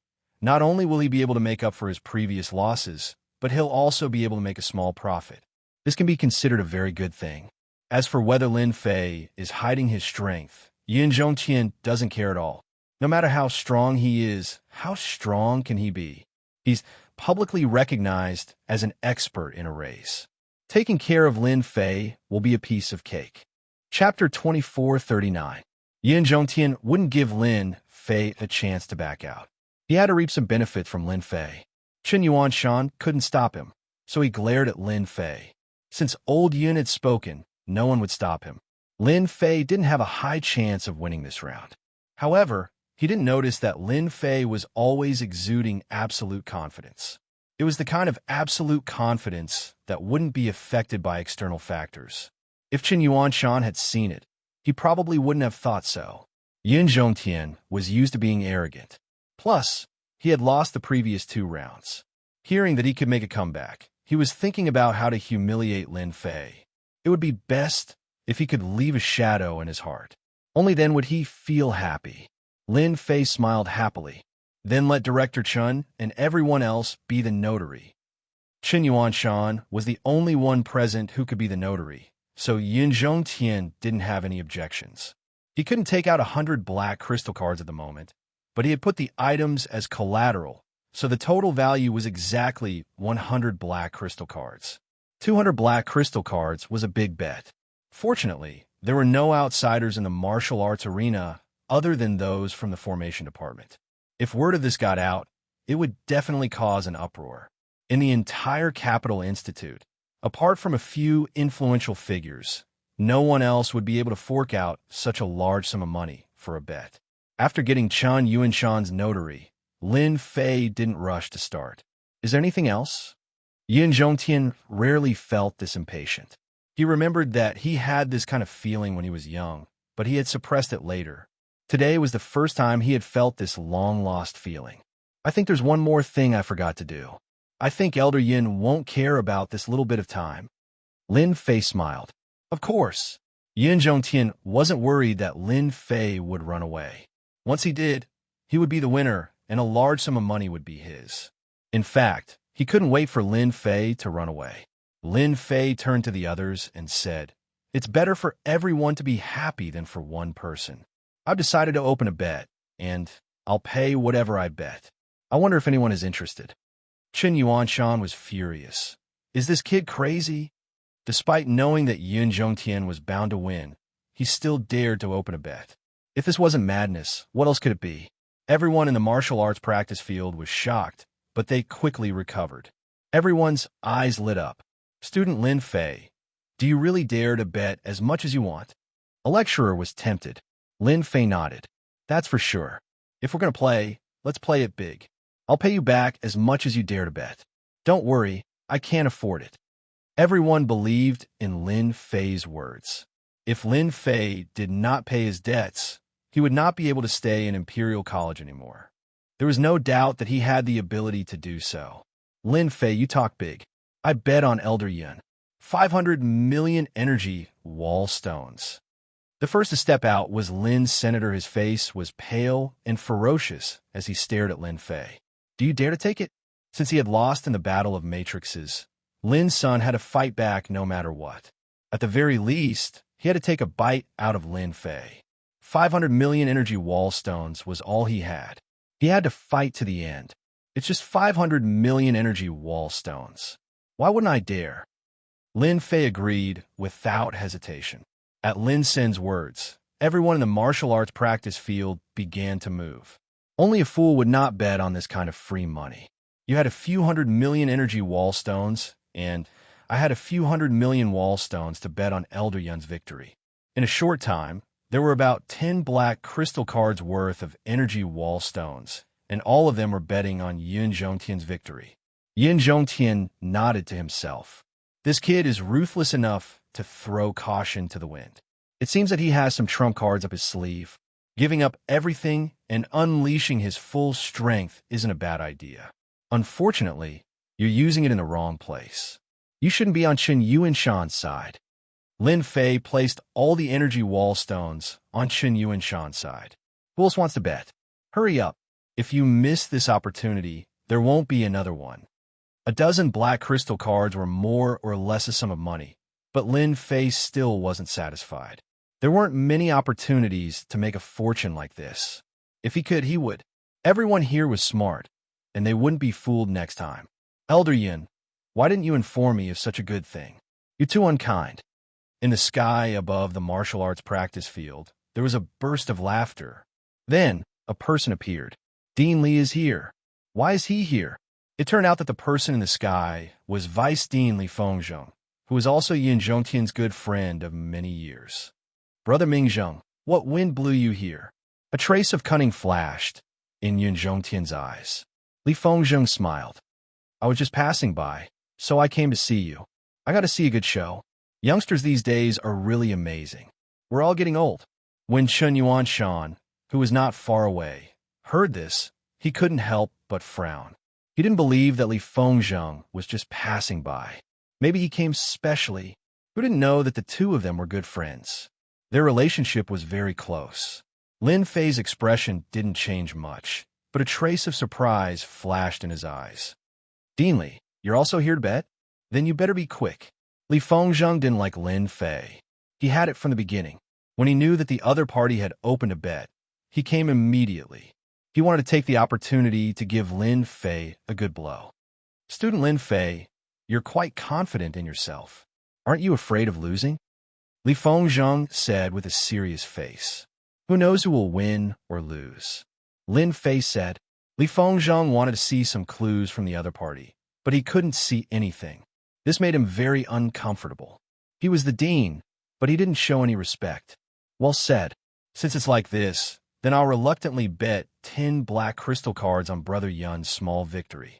Not only will he be able to make up for his previous losses, but he'll also be able to make a small profit. This can be considered a very good thing. As for whether Lin Fei is hiding his strength, Yin Zhongtian doesn't care at all. No matter how strong he is, how strong can he be? He's publicly recognized as an expert in a race. Taking care of Lin Fei will be a piece of cake. Chapter 2439. Yin Zhongtian wouldn't give Lin Fei a chance to back out. He had to reap some benefit from Lin Fei. Chen Yuanshan couldn't stop him, so he glared at Lin Fei. Since old Yin had spoken, no one would stop him. Lin Fei didn't have a high chance of winning this round. However, he didn't notice that Lin Fei was always exuding absolute confidence. It was the kind of absolute confidence that wouldn't be affected by external factors. If Chen Yuanshan had seen it, he probably wouldn't have thought so. Yin Zhongtian was used to being arrogant. Plus, he had lost the previous 2 rounds. Hearing that he could make a comeback, he was thinking about how to humiliate Lin Fei. It would be best if he could leave a shadow in his heart. Only then would he feel happy. Lin Fei smiled happily. Then let Director Chun and everyone else be the notary. Chen Yuanshan was the only one present who could be the notary, so Yin Zhongtian didn't have any objections. He couldn't take out 100 black crystal cards at the moment, but he had put the items as collateral, so the total value was exactly 100 black crystal cards. 200 black crystal cards was a big bet. Fortunately, there were no outsiders in the martial arts arena other than those from the formation department. If word of this got out, it would definitely cause an uproar. In the entire Capital Institute, apart from a few influential figures, no one else would be able to fork out such a large sum of money for a bet. After getting Chen Yuanshan's notary, Lin Fei didn't rush to start. Is there anything else? Yin Zhongtian rarely felt this impatient. He remembered that he had this kind of feeling when he was young, but he had suppressed it later. Today was the first time he had felt this long-lost feeling. I think there's one more thing I forgot to do. I think Elder Yin won't care about this little bit of time. Lin Fei smiled. Of course. Yin Zhongtian wasn't worried that Lin Fei would run away. Once he did, he would be the winner, and a large sum of money would be his. In fact, he couldn't wait for Lin Fei to run away. Lin Fei turned to the others and said, "It's better for everyone to be happy than for one person. I've decided to open a bet, and I'll pay whatever I bet. I wonder if anyone is interested." Chen Yuanshan was furious. Is this kid crazy? Despite knowing that Yin Zhongtian was bound to win, he still dared to open a bet. If this wasn't madness, what else could it be? Everyone in the martial arts practice field was shocked, but they quickly recovered. Everyone's eyes lit up. Student Lin Fei, do you really dare to bet as much as you want? A lecturer was tempted. Lin Fei nodded. That's for sure. If we're going to play, let's play it big. I'll pay you back as much as you dare to bet. Don't worry, I can't afford it. Everyone believed in Lin Fei's words. If Lin Fei did not pay his debts, he would not be able to stay in Imperial College anymore. There was no doubt that he had the ability to do so. Lin Fei, you talk big. I bet on Elder Yin. 500 million energy wall stones. The first to step out was Lin's senator. His face was pale and ferocious as he stared at Lin Fei. Do you dare to take it? Since he had lost in the Battle of Matrixes, Lin's son had to fight back no matter what. At the very least, he had to take a bite out of Lin Fei. 500 million energy wall stones was all he had. He had to fight to the end. It's just 500 million energy wall stones. Why wouldn't I dare? Lin Fei agreed without hesitation. At Lin Sen's words, everyone in the martial arts practice field began to move. Only a fool would not bet on this kind of free money. You had a few 100 million energy wall stones, and I had a few 100 million wall stones to bet on Elder Yun's victory. In a short time, there were about 10 black crystal cards worth of energy wall stones, and all of them were betting on Yin Zhongtian's victory. Yin Zhongtian nodded to himself. This kid is ruthless enough to throw caution to the wind. It seems that he has some trump cards up his sleeve. Giving up everything and unleashing his full strength isn't a bad idea. Unfortunately, you're using it in the wrong place. You shouldn't be on Chen Yuanshan's side. Lin Fei placed all the energy wall stones on Chen Yuanshan's side. Who else wants to bet? Hurry up. If you miss this opportunity, there won't be another one. A dozen black crystal cards were more or less a sum of money, but Lin Fei still wasn't satisfied. There weren't many opportunities to make a fortune like this. If he could, he would. Everyone here was smart, and they wouldn't be fooled next time. Elder Yin, why didn't you inform me of such a good thing? You're too unkind. In the sky above the martial arts practice field, there was a burst of laughter. Then, a person appeared. Dean Li is here. Why is he here? It turned out that the person in the sky was Vice Dean Li Fengzheng, who was also Yin Zhongtian's good friend of many years. Brother Mingzheng, what wind blew you here? A trace of cunning flashed in Yin Zhongtian's eyes. Li Fengzheng smiled. I was just passing by, so I came to see you. I got to see a good show. Youngsters these days are really amazing. We're all getting old. When Chen Yuanshan, who was not far away, heard this, he couldn't help but frown. He didn't believe that Li Fengzheng was just passing by. Maybe he came specially. Who didn't know that the two of them were good friends? Their relationship was very close. Lin Fei's expression didn't change much, but a trace of surprise flashed in his eyes. Dean Li, you're also here to bet? Then you better be quick. Li Fengzheng didn't like Lin Fei. He had it from the beginning. When he knew that the other party had opened a bet, he came immediately. He wanted to take the opportunity to give Lin Fei a good blow. Student Lin Fei, you're quite confident in yourself. Aren't you afraid of losing? Li Fengzheng said with a serious face. Who knows who will win or lose? Lin Fei said. Li Fengzheng wanted to see some clues from the other party, but he couldn't see anything. This made him very uncomfortable. He was the dean, but he didn't show any respect. Well said. Since it's like this, then I'll reluctantly bet 10 black crystal cards on Brother Yun's small victory.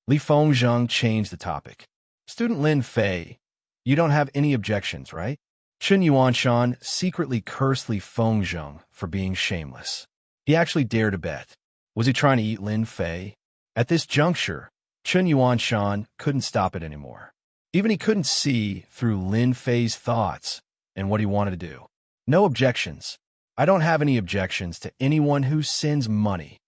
Li Fengzheng changed the topic. Student Lin Fei, you don't have any objections, right? Chen Yuanshan secretly cursed Li Fengzheng for being shameless. He actually dared to bet. Was he trying to eat Lin Fei? At this juncture, Chen Yuanshan couldn't stop it anymore. Even he couldn't see through Lin Fei's thoughts and what he wanted to do. No objections. I don't have any objections to anyone who sends money.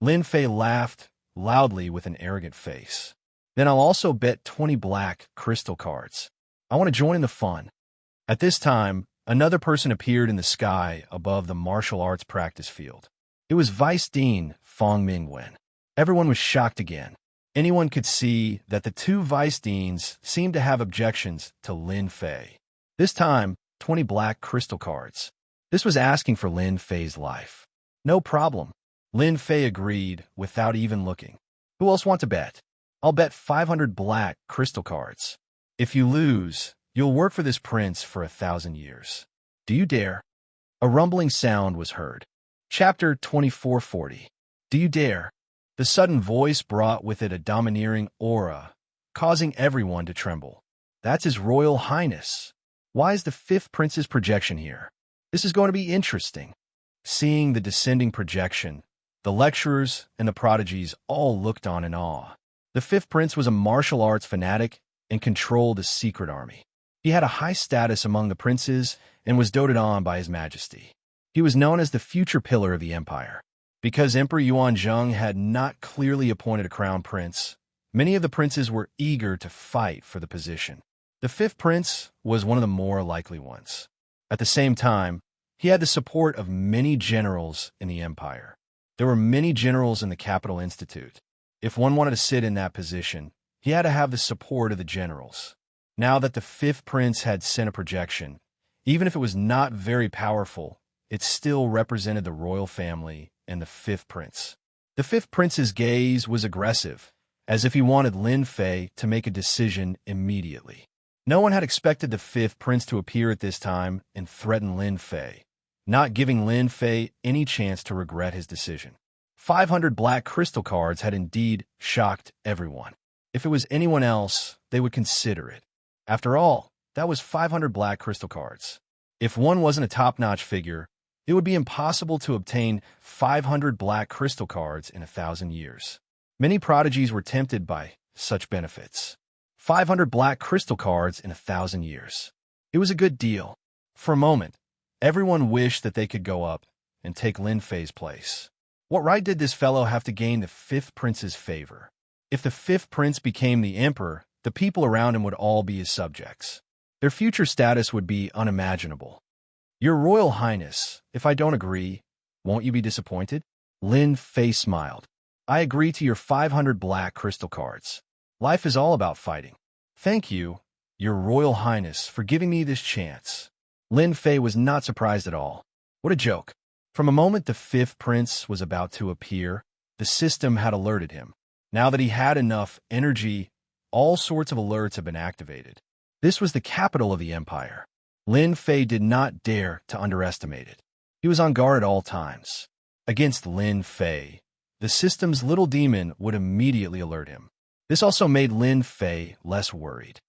Lin Fei laughed loudly with an arrogant face. Then I'll also bet 20 black crystal cards. I want to join in the fun. At this time, another person appeared in the sky above the martial arts practice field. It was Vice Dean Feng Mingwen. Everyone was shocked again. Anyone could see that the two vice deans seemed to have objections to Lin Fei. This time, 20 black crystal cards. This was asking for Lin Fei's life. No problem. Lin Fei agreed without even looking. Who else want to bet? I'll bet 500 black crystal cards. If you lose, you'll work for this prince for 1,000 years. Do you dare? A rumbling sound was heard. Chapter 2440. Do you dare? The sudden voice brought with it a domineering aura, causing everyone to tremble. That's His Royal Highness. Why is the fifth prince's projection here? This is going to be interesting. Seeing the descending projection, the lecturers and the prodigies all looked on in awe. The fifth prince was a martial arts fanatic and controlled a secret army. He had a high status among the princes and was doted on by His Majesty. He was known as the future pillar of the empire. Because Emperor Yuanzheng had not clearly appointed a crown prince, many of the princes were eager to fight for the position. The fifth prince was one of the more likely ones. At the same time, he had the support of many generals in the empire. There were many generals in the Capital Institute. If one wanted to sit in that position, he had to have the support of the generals. Now that the fifth prince had sent a projection, even if it was not very powerful, it still represented the royal family and the fifth prince. The fifth prince's gaze was aggressive, as if he wanted Lin Fei to make a decision immediately. No one had expected the fifth prince to appear at this time and threaten Lin Fei, not giving Lin Fei any chance to regret his decision. 500 black crystal cards had indeed shocked everyone. If it was anyone else, they would consider it. After all, that was 500 black crystal cards. If one wasn't a top-notch figure, it would be impossible to obtain 500 black crystal cards in 1,000 years. Many prodigies were tempted by such benefits. 500 black crystal cards in 1,000 years. It was a good deal. For a moment, everyone wished that they could go up and take Lin Fei's place. What right did this fellow have to gain the fifth prince's favor? If the fifth prince became the emperor, the people around him would all be his subjects. Their future status would be unimaginable. Your Royal Highness, if I don't agree, won't you be disappointed? Lin Fei smiled. I agree to your 500 black crystal cards. Life is all about fighting. Thank you, Your Royal Highness, for giving me this chance. Lin Fei was not surprised at all. What a joke. From a moment the fifth prince was about to appear, the system had alerted him. Now that he had enough energy, all sorts of alerts have been activated. This was the capital of the empire. Lin Fei did not dare to underestimate it. He was on guard at all times. Against Lin Fei, the system's little demon would immediately alert him. This also made Lin Fei less worried.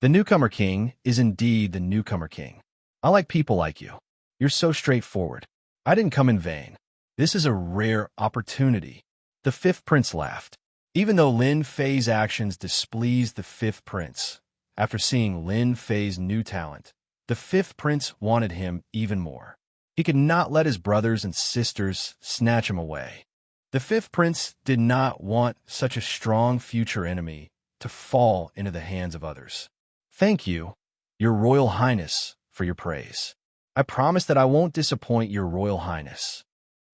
The newcomer king is indeed the newcomer king. I like people like you. You're so straightforward. I didn't come in vain. This is a rare opportunity. The fifth prince laughed. Even though Lin Fei's actions displeased the fifth prince, after seeing Lin Fei's new talent, the fifth prince wanted him even more. He could not let his brothers and sisters snatch him away. The fifth prince did not want such a strong future enemy to fall into the hands of others. Thank you, Your Royal Highness, for your praise. I promise that I won't disappoint Your Royal Highness.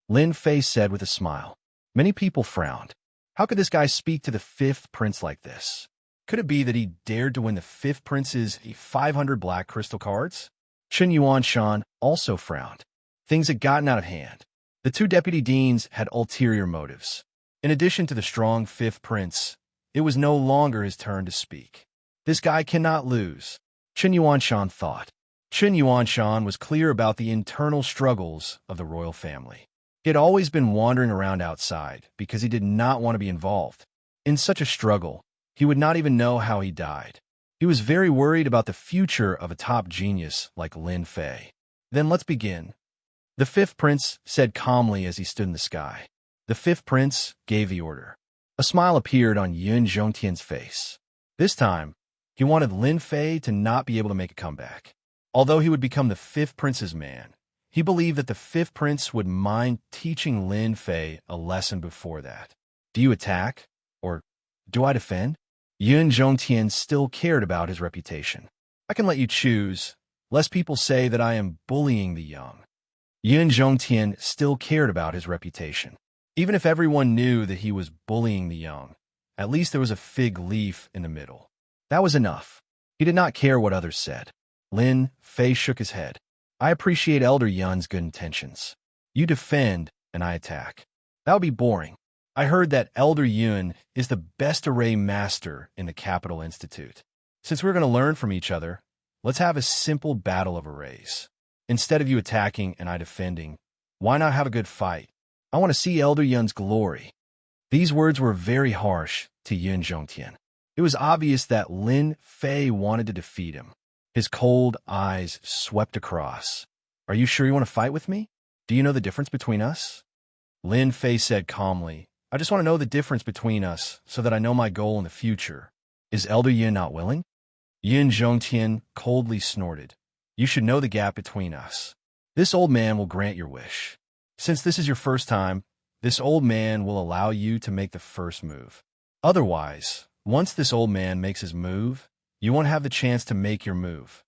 Lin Fei said with a smile. Many people frowned. How could this guy speak to the fifth prince like this? Could it be that he dared to win the fifth prince's 500 black crystal cards? Chen Yuanshan also frowned. Things had gotten out of hand. The two deputy deans had ulterior motives. In addition to the strong fifth prince, it was no longer his turn to speak. This guy cannot lose, Chen Yuanshan thought. Chen Yuanshan was clear about the internal struggles of the royal family. He had always been wandering around outside because he did not want to be involved. In such a struggle, he would not even know how he died. He was very worried about the future of a top genius like Lin Fei. Then let's begin. The fifth prince said calmly as he stood in the sky. The fifth prince gave the order. A smile appeared on Yun Zhongtian's face. This time, he wanted Lin Fei to not be able to make a comeback. Although he would become the fifth prince's man, he believed that the fifth prince would mind teaching Lin Fei a lesson before that. Do you attack? Or do I defend? Yun Zhongtian still cared about his reputation. I can let you choose, lest people say that I am bullying the young. Yun Zhongtian still cared about his reputation. Even if everyone knew that he was bullying the young, at least there was a fig leaf in the middle. That was enough. He did not care what others said. Lin Fei shook his head. I appreciate Elder Yun's good intentions. You defend, and I attack. That would be boring. I heard that Elder Yun is the best array master in the Capital Institute. Since we're going to learn from each other, let's have a simple battle of arrays. Instead of you attacking and I defending, why not have a good fight? I want to see Elder Yun's glory. These words were very harsh to Yun Zhongtian. It was obvious that Lin Fei wanted to defeat him. His cold eyes swept across. Are you sure you want to fight with me? Do you know the difference between us? Lin Fei said calmly, I just want to know the difference between us so that I know my goal in the future. Is Elder Yun not willing? Yun Zhongtian coldly snorted. You should know the gap between us. This old man will grant your wish. Since this is your first time, this old man will allow you to make the first move. Otherwise, once this old man makes his move, you won't have the chance to make your move.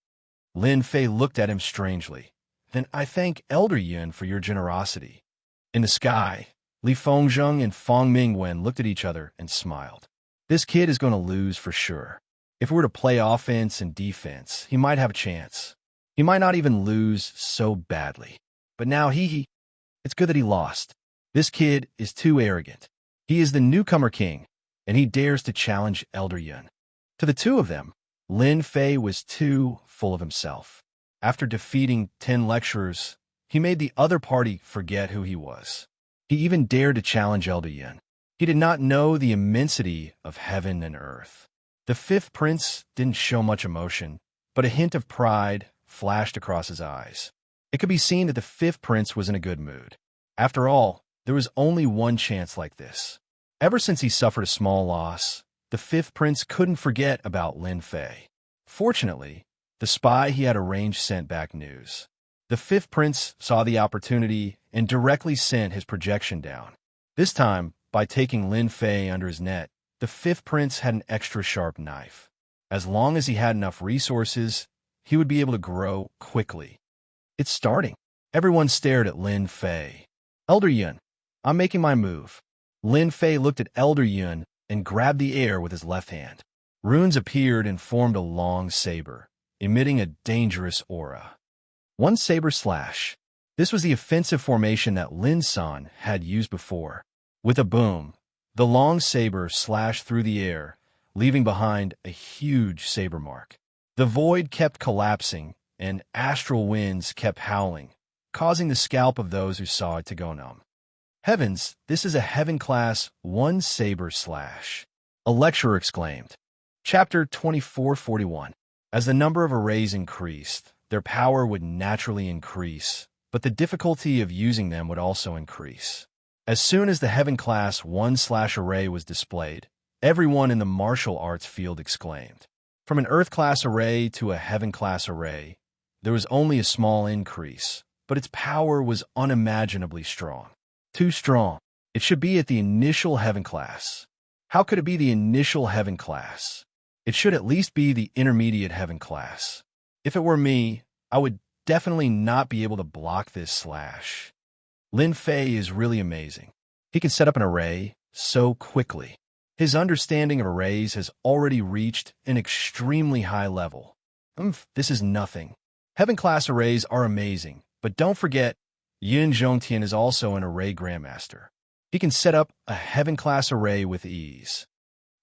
Lin Fei looked at him strangely. Then I thank Elder Yun for your generosity. In the sky, Li Fengzheng and Feng Mingwen looked at each other and smiled. This kid is going to lose for sure. If we were to play offense and defense, he might have a chance. He might not even lose so badly. But now it's good that he lost. This kid is too arrogant. He is the newcomer king, and he dares to challenge Elder Yun. To the two of them, Lin Fei was too full of himself. After defeating 10 lecturers, he made the other party forget who he was. He even dared to challenge Elder Yun. He did not know the immensity of heaven and earth. The fifth prince didn't show much emotion, but a hint of pride flashed across his eyes. It could be seen that the fifth prince was in a good mood. After all, there was only one chance like this. Ever since he suffered a small loss, the fifth prince couldn't forget about Lin Fei. Fortunately, the spy he had arranged sent back news. The fifth prince saw the opportunity and directly sent his projection down. This time, by taking Lin Fei under his net, the fifth prince had an extra sharp knife. As long as he had enough resources, he would be able to grow quickly. It's starting. Everyone stared at Lin Fei. Elder Yun, I'm making my move. Lin Fei looked at Elder Yun and grabbed the air with his left hand. Runes appeared and formed a long saber, emitting a dangerous aura. One saber slash. This was the offensive formation that Lin San had used before. With a boom, the long saber slashed through the air, leaving behind a huge saber mark. The void kept collapsing, and astral winds kept howling, causing the scalp of those who saw it to go numb. Heavens, this is a Heaven Class 1 saber slash. A lecturer exclaimed. Chapter 2441. As the number of arrays increased, their power would naturally increase, but the difficulty of using them would also increase. As soon as the Heaven Class 1 slash array was displayed, everyone in the martial arts field exclaimed. From an Earth Class array to a Heaven Class array, there was only a small increase, but its power was unimaginably strong. Too strong. It should be at the initial Heaven Class. How could it be the initial Heaven Class? It should at least be the intermediate Heaven Class. If it were me, I would definitely not be able to block this slash. Lin Fei is really amazing. He can set up an array so quickly. His understanding of arrays has already reached an extremely high level. This is nothing. Heaven Class arrays are amazing, but don't forget, Yin Zhongtian is also an array grandmaster. He can set up a Heaven Class array with ease.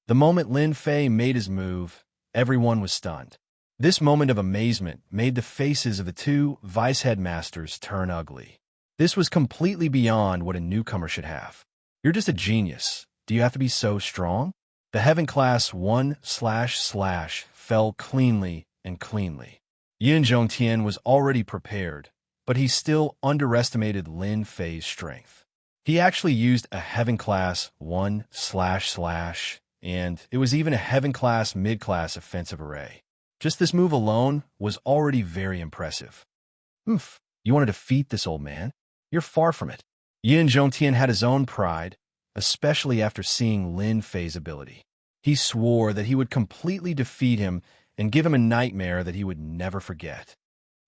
The moment Lin Fei made his move, everyone was stunned. This moment of amazement made the faces of the two vice headmasters turn ugly. This was completely beyond what a newcomer should have. You're just a genius. Do you have to be so strong? The Heaven Class 1 slash fell cleanly and cleanly. Yin Zhongtian was already prepared, but he still underestimated Lin Fei's strength. He actually used a Heaven Class 1 slash, and it was even a Heaven Class mid-class offensive array. Just this move alone was already very impressive. You want to defeat this old man? You're far from it. Yin Zhongtian had his own pride, especially after seeing Lin Fei's ability. He swore that he would completely defeat him and give him a nightmare that he would never forget.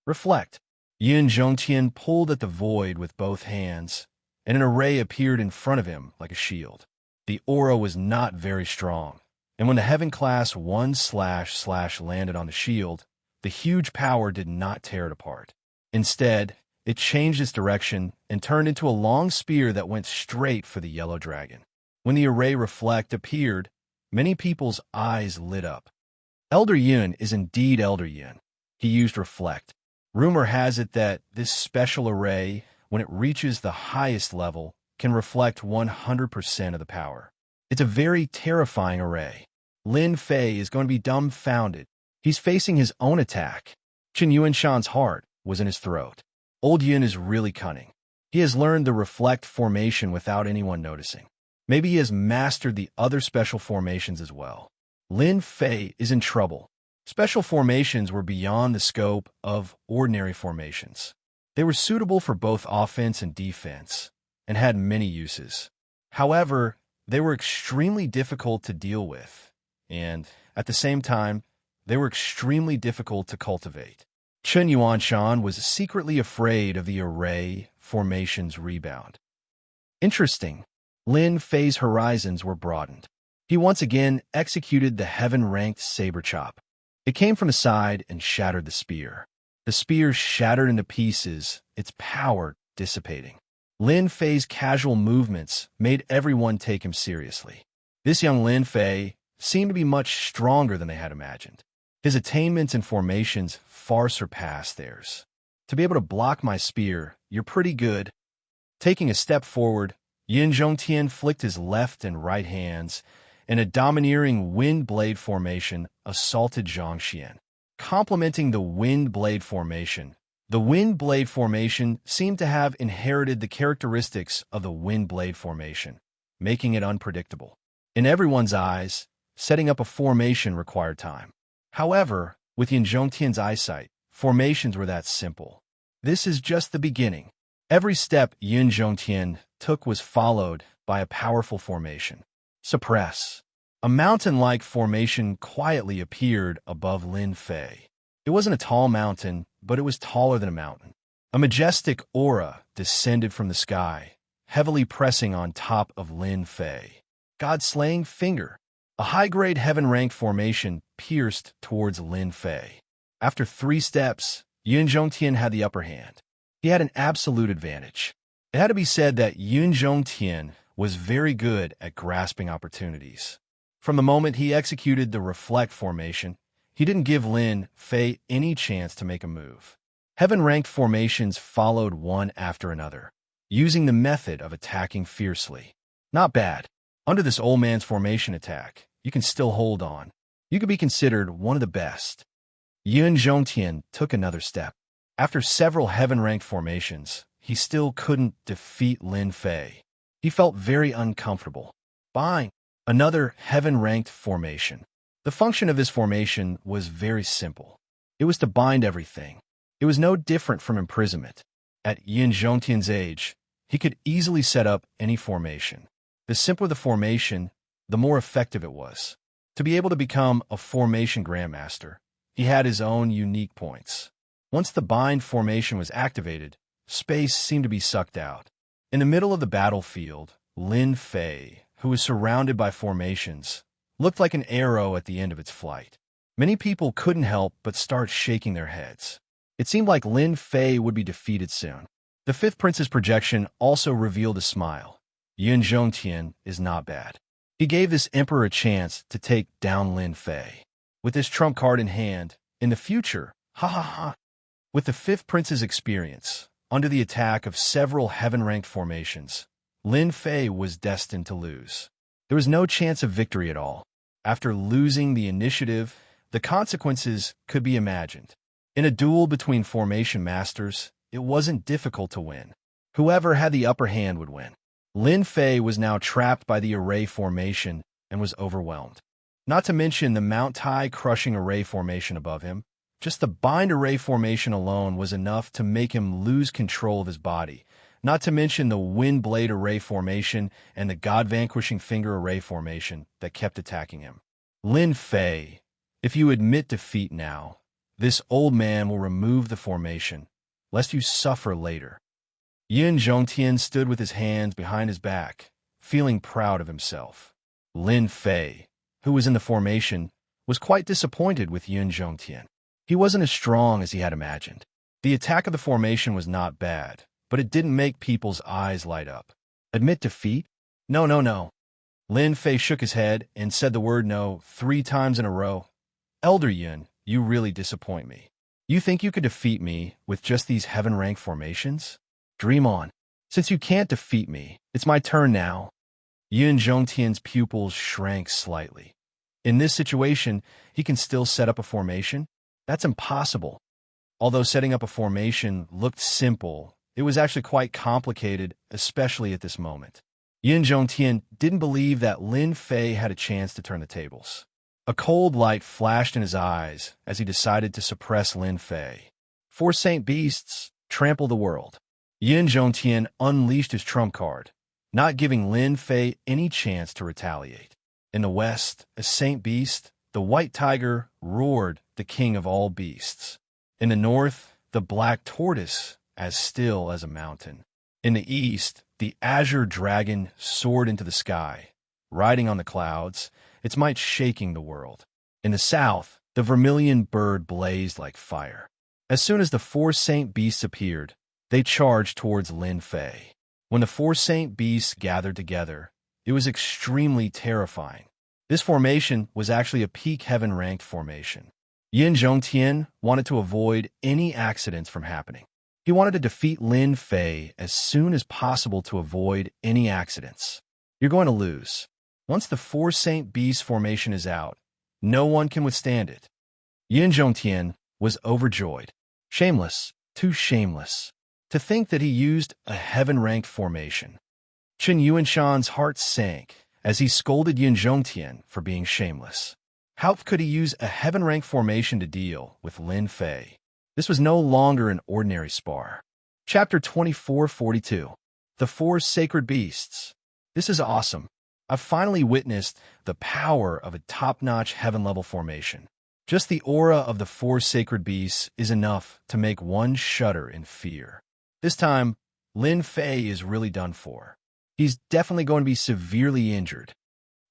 Reflect. Yin Zhongtian pulled at the void with both hands, and an array appeared in front of him like a shield. The aura was not very strong, and when the Heaven Class 1 slash landed on the shield, the huge power did not tear it apart. Instead, it changed its direction and turned into a long spear that went straight for the yellow dragon. When the array reflect appeared, many people's eyes lit up. Elder Yun is indeed Elder Yun. He used reflect. Rumor has it that this special array, when it reaches the highest level, can reflect 100% of the power. It's a very terrifying array. Lin Fei is going to be dumbfounded. He's facing his own attack. Chen Yuanshan's heart was in his throat. Old Yun is really cunning. He has learned the reflect formation without anyone noticing. Maybe he has mastered the other special formations as well. Lin Fei is in trouble. Special formations were beyond the scope of ordinary formations. They were suitable for both offense and defense, and had many uses. However, they were extremely difficult to deal with, and, at the same time, they were extremely difficult to cultivate. Chen Yuanshan was secretly afraid of the array formation's rebound. Interesting. Lin Fei's horizons were broadened. He once again executed the heaven-ranked saber chop. It came from the side and shattered the spear. The spear shattered into pieces, its power dissipating. Lin Fei's casual movements made everyone take him seriously. This young Lin Fei seemed to be much stronger than they had imagined. His attainments and formations far surpassed theirs. To be able to block my spear, you're pretty good. Taking a step forward, Yin Zhongtian flicked his left and right hands, and a domineering wind blade formation assaulted Zhang Xian. Complementing the wind blade formation, the wind blade formation seemed to have inherited the characteristics of the wind blade formation, making it unpredictable. In everyone's eyes, setting up a formation required time. However, with Yin Zhongtian's eyesight, formations were that simple. This is just the beginning. Every step Yun Zhongtian took was followed by a powerful formation. Suppress. A mountain-like formation quietly appeared above Lin Fei. It wasn't a tall mountain, but it was taller than a mountain. A majestic aura descended from the sky, heavily pressing on top of Lin Fei. God-slaying finger. A high-grade heaven-ranked formation pierced towards Lin Fei. After 3 steps, Yun Zhongtian had the upper hand. He had an absolute advantage. It had to be said that Yun Zhongtian was very good at grasping opportunities. From the moment he executed the reflect formation, he didn't give Lin Fei any chance to make a move. Heaven-ranked formations followed one after another, using the method of attacking fiercely. Not bad. Under this old man's formation attack, you can still hold on. You could be considered one of the best. Yun Zhongtian took another step. After several heaven-ranked formations, he still couldn't defeat Lin Fei. He felt very uncomfortable. Bang! Another heaven-ranked formation. The function of this formation was very simple. It was to bind everything. It was no different from imprisonment. At Yun Zhongtian's age, he could easily set up any formation. The simpler the formation, the more effective it was. To be able to become a formation grandmaster, he had his own unique points. Once the bind formation was activated, space seemed to be sucked out. In the middle of the battlefield, Lin Fei, who was surrounded by formations, looked like an arrow at the end of its flight. Many people couldn't help but start shaking their heads. It seemed like Lin Fei would be defeated soon. The 5th prince's projection also revealed a smile. Yun Zhongtian is not bad. He gave this emperor a chance to take down Lin Fei. With this trump card in hand, in the future, ha ha ha. With the 5th prince's experience, under the attack of several heaven-ranked formations, Lin Fei was destined to lose. There was no chance of victory at all. After losing the initiative, the consequences could be imagined. In a duel between formation masters, it wasn't difficult to win. Whoever had the upper hand would win. Lin Fei was now trapped by the array formation and was overwhelmed. Not to mention the Mount Tai crushing array formation above him. Just the bind array formation alone was enough to make him lose control of his body. Not to mention the wind blade array formation and the god-vanquishing finger array formation that kept attacking him. Lin Fei, if you admit defeat now, this old man will remove the formation, lest you suffer later. Yun Zhongtian stood with his hands behind his back, feeling proud of himself. Lin Fei, who was in the formation, was quite disappointed with Yun Zhongtian. He wasn't as strong as he had imagined. The attack of the formation was not bad, but it didn't make people's eyes light up. Admit defeat? No, no, no. Lin Fei shook his head and said the word no 3 times in a row. Elder Yun, you really disappoint me. You think you could defeat me with just these heaven-ranked formations? Dream on. Since you can't defeat me, it's my turn now. Yun Zhongtian's pupils shrank slightly. In this situation, he can still set up a formation? That's impossible. Although setting up a formation looked simple, it was actually quite complicated, especially at this moment. Yun Zhongtian didn't believe that Lin Fei had a chance to turn the tables. A cold light flashed in his eyes as he decided to suppress Lin Fei. 4 Saint Beasts, trample the world. Yun Zhongtian unleashed his trump card, not giving Lin Fei any chance to retaliate. In the west, a Saint Beast, the white tiger, roared, the king of all beasts. In the north, the black tortoise, as still as a mountain. In the east, the azure dragon soared into the sky, riding on the clouds, its might shaking the world. In the south, the vermilion bird blazed like fire. As soon as the 4 Saint Beasts appeared, they charged towards Lin Fei. When the 4 Saint Beasts gathered together, it was extremely terrifying. This formation was actually a peak heaven-ranked formation. Yun Zhongtian wanted to avoid any accidents from happening. He wanted to defeat Lin Fei as soon as possible to avoid any accidents. You're going to lose. Once the 4 Saint Beasts formation is out, no one can withstand it. Yun Zhongtian was overjoyed. Shameless, too shameless. To think that he used a heaven-ranked formation. Chen Yuanshan's heart sank as he scolded Yun Zhongtian for being shameless. How could he use a heaven-ranked formation to deal with Lin Fei? This was no longer an ordinary spar. Chapter 2442. The Four Sacred Beasts. This is awesome. I've finally witnessed the power of a top-notch heaven-level formation. Just the aura of the four sacred beasts is enough to make one shudder in fear. This time, Lin Fei is really done for. He's definitely going to be severely injured.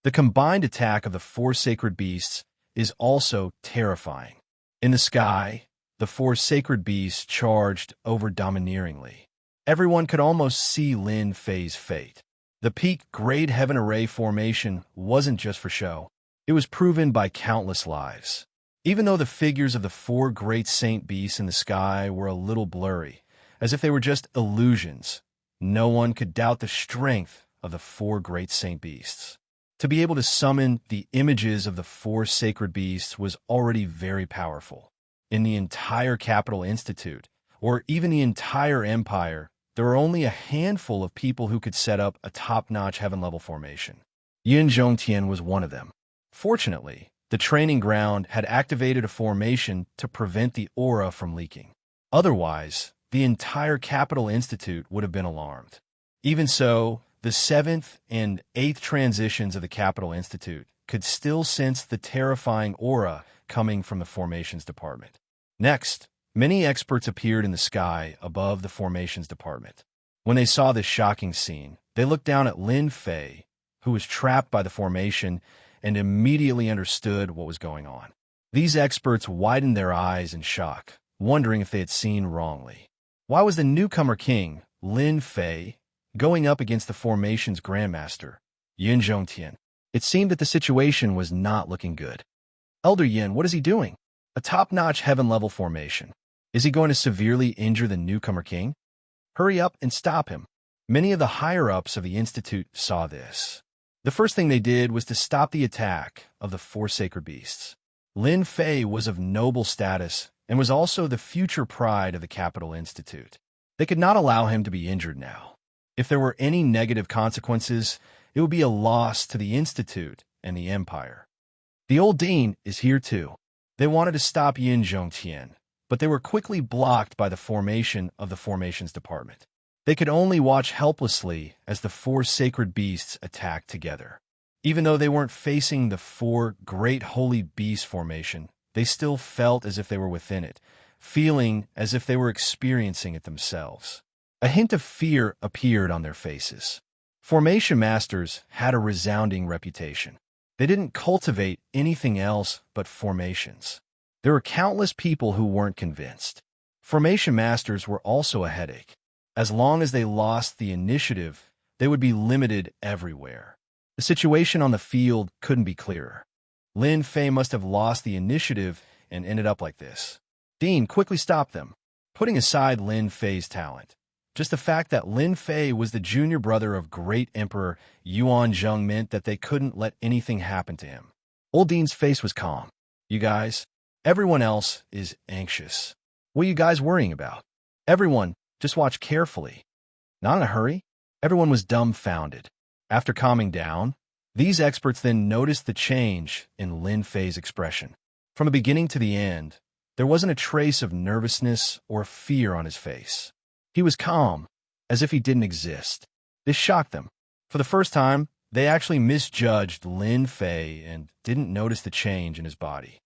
The combined attack of the four sacred beasts is also terrifying. In the sky, the four sacred beasts charged over domineeringly. Everyone could almost see Lin Fei's fate. The peak grade heaven array formation wasn't just for show. It was proven by countless lives. Even though the figures of the four great saint beasts in the sky were a little blurry, as if they were just illusions, no one could doubt the strength of the four great saint beasts. To be able to summon the images of the four sacred beasts was already very powerful. In the entire Capital Institute, or even the entire empire, there were only a handful of people who could set up a top-notch heaven-level formation. Yin Zhongtian was one of them. Fortunately, the training ground had activated a formation to prevent the aura from leaking. Otherwise, the entire Capital Institute would have been alarmed. Even so, the 7th and 8th transitions of the Capital Institute could still sense the terrifying aura coming from the formations department. Next, many experts appeared in the sky above the formations department. When they saw this shocking scene, they looked down at Lin Fei, who was trapped by the formation, and immediately understood what was going on. These experts widened their eyes in shock, wondering if they had seen wrongly. Why was the newcomer king, Lin Fei, going up against the formation's grandmaster, Yin Zhongtian? It seemed that the situation was not looking good. Elder Yin, what is he doing? A top-notch heaven-level formation. Is he going to severely injure the newcomer king? Hurry up and stop him. Many of the higher-ups of the Institute saw this. The first thing they did was to stop the attack of the four sacred beasts. Lin Fei was of noble status and was also the future pride of the Capital Institute. They could not allow him to be injured now. If there were any negative consequences, it would be a loss to the Institute and the Empire. The old dean is here too. They wanted to stop Yin Zhongtian, but they were quickly blocked by the formation of the formations department. They could only watch helplessly as the four sacred beasts attacked together. Even though they weren't facing the four great holy beast formation, they still felt as if they were within it, feeling as if they were experiencing it themselves. A hint of fear appeared on their faces. Formation masters had a resounding reputation. They didn't cultivate anything else but formations. There were countless people who weren't convinced. Formation masters were also a headache. As long as they lost the initiative, they would be limited everywhere. The situation on the field couldn't be clearer. Lin Fei must have lost the initiative and ended up like this. Dean quickly stopped them, putting aside Lin Fei's talent. Just the fact that Lin Fei was the junior brother of great Emperor Yuan Zheng meant that they couldn't let anything happen to him. Old Dean's face was calm. You guys, everyone else is anxious. What are you guys worrying about? Everyone, just watch carefully. Not in a hurry. Everyone was dumbfounded. After calming down, these experts then noticed the change in Lin Fei's expression. From the beginning to the end, there wasn't a trace of nervousness or fear on his face. He was calm, as if he didn't exist. This shocked them. For the first time, they actually misjudged Lin Fei and didn't notice the change in his body.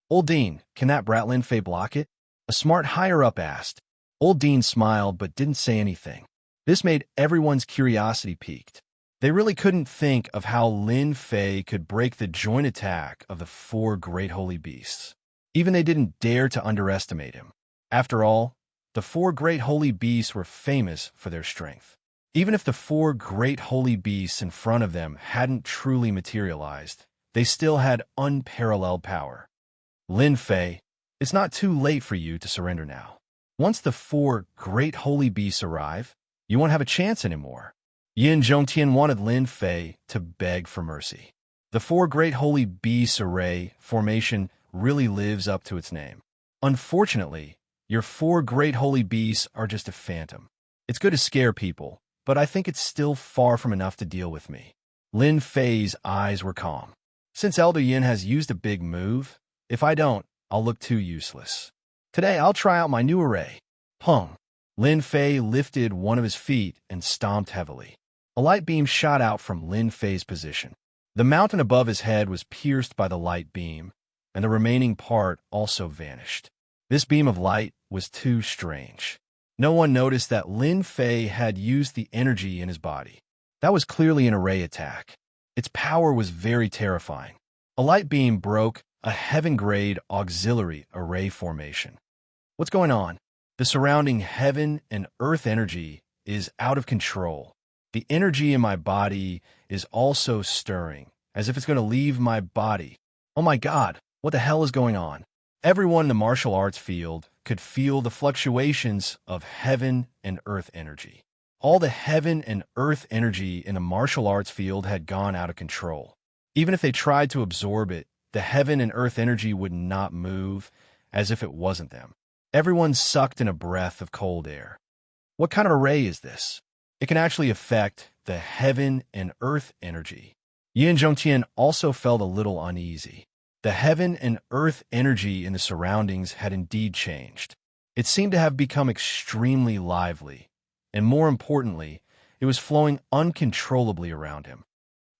Old Dean, can that brat Lin Fei block it? A smart higher-up asked. Old Dean smiled but didn't say anything. This made everyone's curiosity piqued. They really couldn't think of how Lin Fei could break the joint attack of the four great holy beasts. Even they didn't dare to underestimate him. After all, the four great holy beasts were famous for their strength. Even if the four great holy beasts in front of them hadn't truly materialized, they still had unparalleled power. Lin Fei, it's not too late for you to surrender now. Once the four great holy beasts arrive, you won't have a chance anymore. Yin Zhongtian wanted Lin Fei to beg for mercy. The four great holy beasts array formation really lives up to its name. Unfortunately, your four great holy beasts are just a phantom. It's good to scare people, but I think it's still far from enough to deal with me. Lin Fei's eyes were calm. Since Elder Yin has used a big move, if I don't, I'll look too useless. Today, I'll try out my new array. Pung. Lin Fei lifted one of his feet and stomped heavily. A light beam shot out from Lin Fei's position. The mountain above his head was pierced by the light beam, and the remaining part also vanished. This beam of light was too strange. No one noticed that Lin Fei had used the energy in his body. That was clearly an array attack. Its power was very terrifying. A light beam broke a heaven-grade auxiliary array formation. What's going on? The surrounding heaven and earth energy is out of control. The energy in my body is also stirring, as if it's going to leave my body. Oh my God, what the hell is going on? Everyone in the martial arts field could feel the fluctuations of heaven and earth energy. All the heaven and earth energy in the martial arts field had gone out of control. Even if they tried to absorb it, the heaven and earth energy would not move, as if it wasn't them. Everyone sucked in a breath of cold air. What kind of array is this? It can actually affect the heaven and earth energy. Yin Zhongtian also felt a little uneasy. The heaven and earth energy in the surroundings had indeed changed. It seemed to have become extremely lively, and more importantly, it was flowing uncontrollably around him.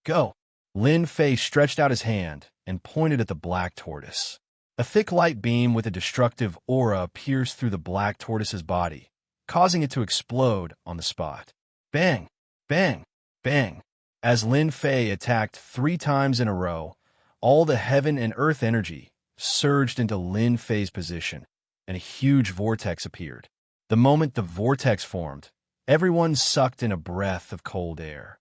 Go! Lin Fei stretched out his hand and pointed at the black tortoise. A thick light beam with a destructive aura pierced through the black tortoise's body, causing it to explode on the spot. Bang! Bang! Bang! As Lin Fei attacked 3 times in a row, all the heaven and earth energy surged into Lin Fei's position, and a huge vortex appeared. The moment the vortex formed, everyone sucked in a breath of cold air.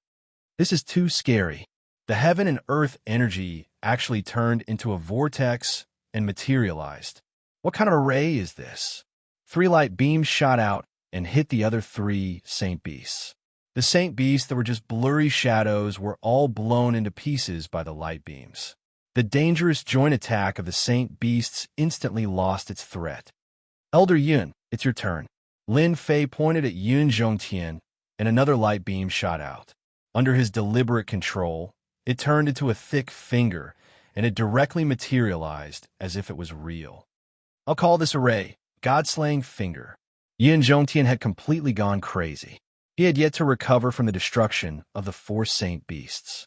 This is too scary. The heaven and earth energy actually turned into a vortex and materialized. What kind of array is this? 3 light beams shot out and hit the other 3 Saint Beasts. The Saint Beasts that were just blurry shadows were all blown into pieces by the light beams. The dangerous joint attack of the Saint Beasts instantly lost its threat. Elder Yun, it's your turn. Lin Fei pointed at Yun Zhongtian, and another light beam shot out. Under his deliberate control, it turned into a thick finger, and it directly materialized as if it was real. I'll call this array God-Slaying Finger. Yin Zhongtian had completely gone crazy. He had yet to recover from the destruction of the 4 Saint Beasts.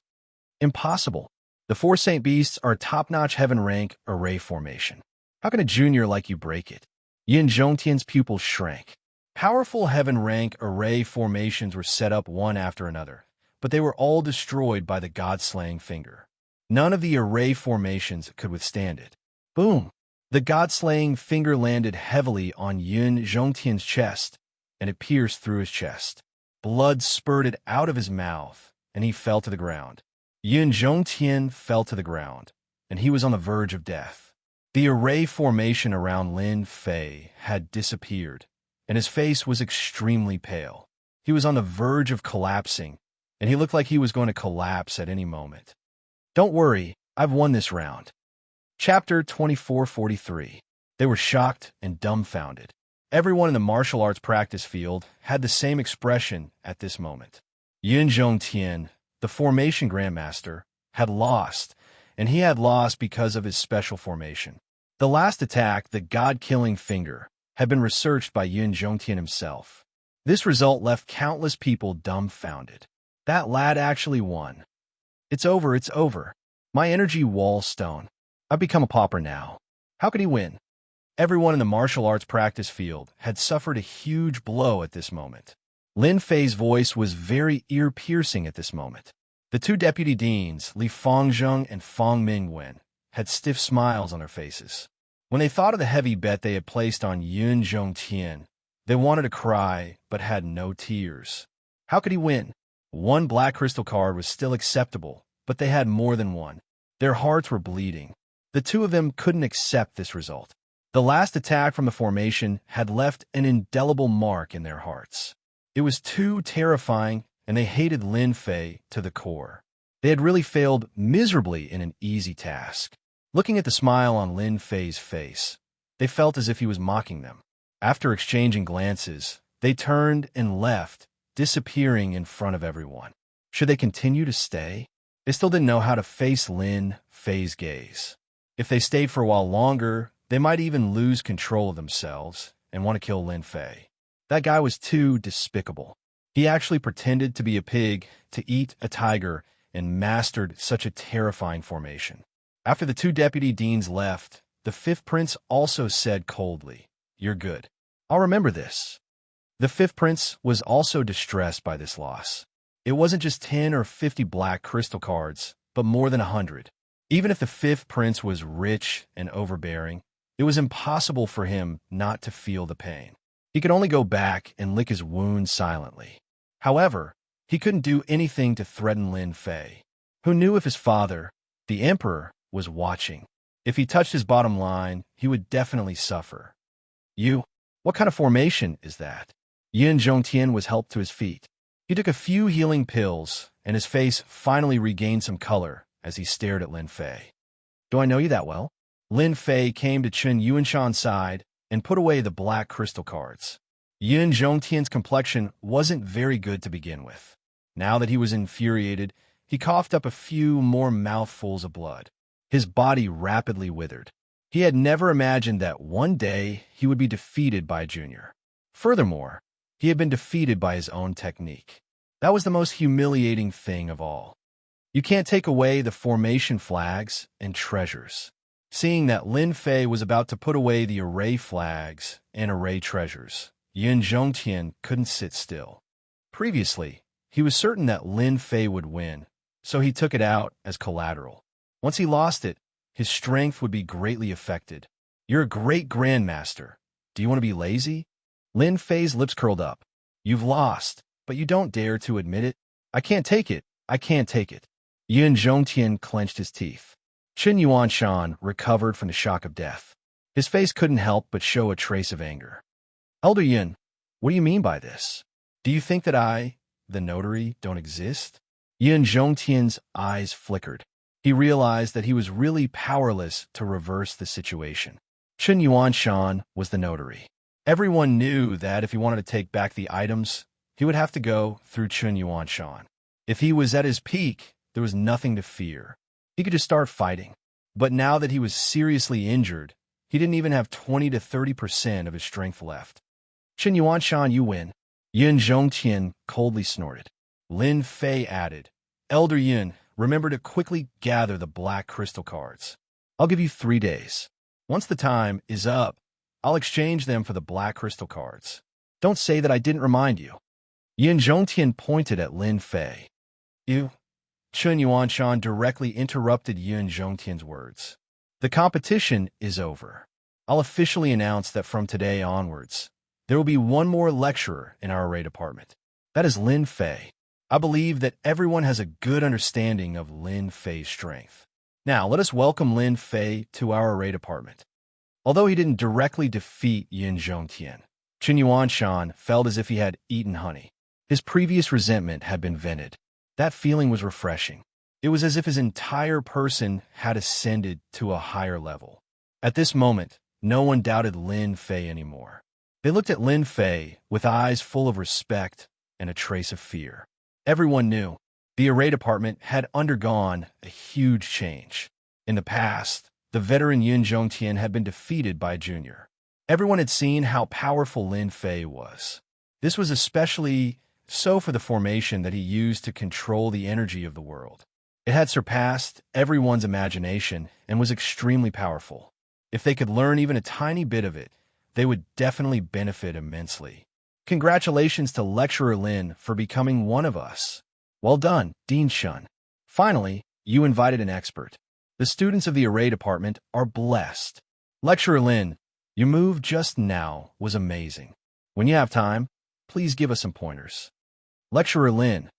Impossible. The 4 Saint Beasts are a top-notch heaven rank array formation. How can a junior like you break it? Yin Zhongtian's pupils shrank. Powerful heaven rank array formations were set up one after another, but they were all destroyed by the God-Slaying Finger. None of the array formations could withstand it. Boom! The God-Slaying Finger landed heavily on Yun Zhongtian's chest, and it pierced through his chest. Blood spurted out of his mouth, and he fell to the ground. Yun Zhongtian fell to the ground, and he was on the verge of death. The array formation around Lin Fei had disappeared, and his face was extremely pale. He was on the verge of collapsing, and he looked like he was going to collapse at any moment. Don't worry, I've won this round. Chapter 2443. They were shocked and dumbfounded. Everyone in the martial arts practice field had the same expression at this moment. Yun Zhongtian, the formation grandmaster, had lost, and he had lost because of his special formation. The last attack, the God-Killing Finger, had been researched by Yun Zhongtian himself. This result left countless people dumbfounded. That lad actually won. It's over, it's over. My energy wall stone. I've become a pauper now. How could he win? Everyone in the martial arts practice field had suffered a huge blow at this moment. Lin Fei's voice was very ear-piercing at this moment. The 2 deputy deans, Li Fangzheng and Fang Mingwen, had stiff smiles on their faces. When they thought of the heavy bet they had placed on Yun Zhongtian, they wanted to cry but had no tears. How could he win? 1 black crystal card was still acceptable, but they had more than one. Their hearts were bleeding. The 2 of them couldn't accept this result. The last attack from the formation had left an indelible mark in their hearts. It was too terrifying, and they hated Lin Fei to the core. They had really failed miserably in an easy task. Looking at the smile on Lin Fei's face, they felt as if he was mocking them. After exchanging glances, they turned and left, disappearing in front of everyone. Should they continue to stay? They still didn't know how to face Lin Fei's gaze. If they stayed for a while longer, They might even lose control of themselves and want to kill Lin Fei. That guy was too despicable. He actually pretended to be a pig to eat a tiger and mastered such a terrifying formation. After the two deputy deans left, the fifth prince also said coldly, "You're good. I'll remember this." The fifth prince was also distressed by this loss. It wasn't just 10 or 50 black crystal cards, but more than 100. Even if the fifth prince was rich and overbearing, it was impossible for him not to feel the pain. He could only go back and lick his wounds silently. However, he couldn't do anything to threaten Lin Fei, who knew if his father, the emperor, was watching. If he touched his bottom line, he would definitely suffer. What kind of formation is that? Yin Zhongtian was helped to his feet. He took a few healing pills, and his face finally regained some color as he stared at Lin Fei. "Do I know you that well?" Lin Fei came to Chen Yuanshan's side and put away the black crystal cards. Yin Zhongtian's complexion wasn't very good to begin with. Now that he was infuriated, he coughed up a few more mouthfuls of blood. His body rapidly withered. He had never imagined that one day he would be defeated by a junior. Furthermore, he had been defeated by his own technique. That was the most humiliating thing of all. You can't take away the formation flags and treasures. Seeing that Lin Fei was about to put away the array flags and array treasures, Yin Zhongtian couldn't sit still. Previously, he was certain that Lin Fei would win, so he took it out as collateral. Once he lost it, his strength would be greatly affected. "You're a great grandmaster. Do you want to be lazy?" Lin Fei's lips curled up. "You've lost, but you don't dare to admit it." "I can't take it. I can't take it." Yin Zhongtian clenched his teeth. Chen Yuanshan recovered from the shock of death. His face couldn't help but show a trace of anger. "Elder Yin, what do you mean by this? Do you think that I, the notary, don't exist?" Yin Zhongtian's eyes flickered. He realized that he was really powerless to reverse the situation. Chen Yuanshan was the notary. Everyone knew that if he wanted to take back the items, he would have to go through Chen Yuanshan. If he was at his peak, there was nothing to fear. He could just start fighting. But now that he was seriously injured, he didn't even have 20 to 30% of his strength left. "Chen Yuanshan, you win." Yin Zhongtian coldly snorted. Lin Fei added, "Elder Yin, remember to quickly gather the black crystal cards. I'll give you 3 days. Once the time is up, I'll exchange them for the black crystal cards. Don't say that I didn't remind you." Yin Zhongtian pointed at Lin Fei. "You?" Chen Yuanshan directly interrupted Yin Zhongtian's words. "The competition is over. I'll officially announce that from today onwards, there will be one more lecturer in our array department. That is Lin Fei. I believe that everyone has a good understanding of Lin Fei's strength. Now, let us welcome Lin Fei to our array department." Although he didn't directly defeat Yin Zhongtian, Chen Yuanshan felt as if he had eaten honey. His previous resentment had been vented. That feeling was refreshing. It was as if his entire person had ascended to a higher level. At this moment, no one doubted Lin Fei anymore. They looked at Lin Fei with eyes full of respect and a trace of fear. Everyone knew the array department had undergone a huge change. In the past, the veteran Yin Zhongtian had been defeated by a junior. Everyone had seen how powerful Lin Fei was. This was especially so for the formation that he used to control the energy of the world. It had surpassed everyone's imagination and was extremely powerful. If they could learn even a tiny bit of it, they would definitely benefit immensely. Congratulations to Lecturer Lin for becoming one of us. Well done, Dean Shun. Finally, you invited an expert. The students of the array department are blessed. Lecturer Lin, your move just now was amazing. When you have time, please give us some pointers. Lecturer Lin,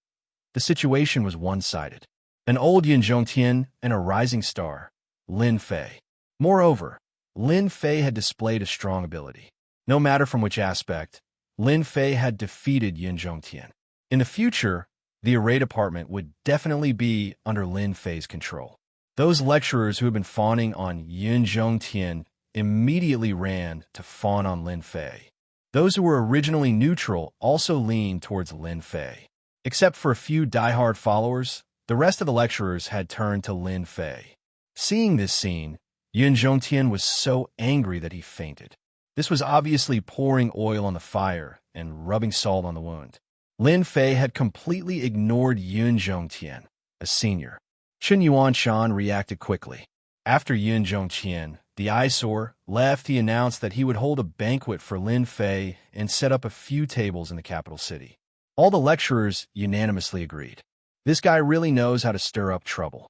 the situation was one-sided. An old Yin Zhongtian and a rising star, Lin Fei. Moreover, Lin Fei had displayed a strong ability. No matter from which aspect, Lin Fei had defeated Yin Zhongtian. In the future, the array department would definitely be under Lin Fei's control. Those lecturers who had been fawning on Yin Zhongtian immediately ran to fawn on Lin Fei. Those who were originally neutral also leaned towards Lin Fei. Except for a few die-hard followers, the rest of the lecturers had turned to Lin Fei. Seeing this scene, Yun Zhongtian was so angry that he fainted. This was obviously pouring oil on the fire and rubbing salt on the wound. Lin Fei had completely ignored Yun Zhongtian, a senior. Chen Yuanshan reacted quickly. After Yun Zhongtian, the eyesore, left, he announced that he would hold a banquet for Lin Fei and set up a few tables in the capital city. All the lecturers unanimously agreed. This guy really knows how to stir up trouble.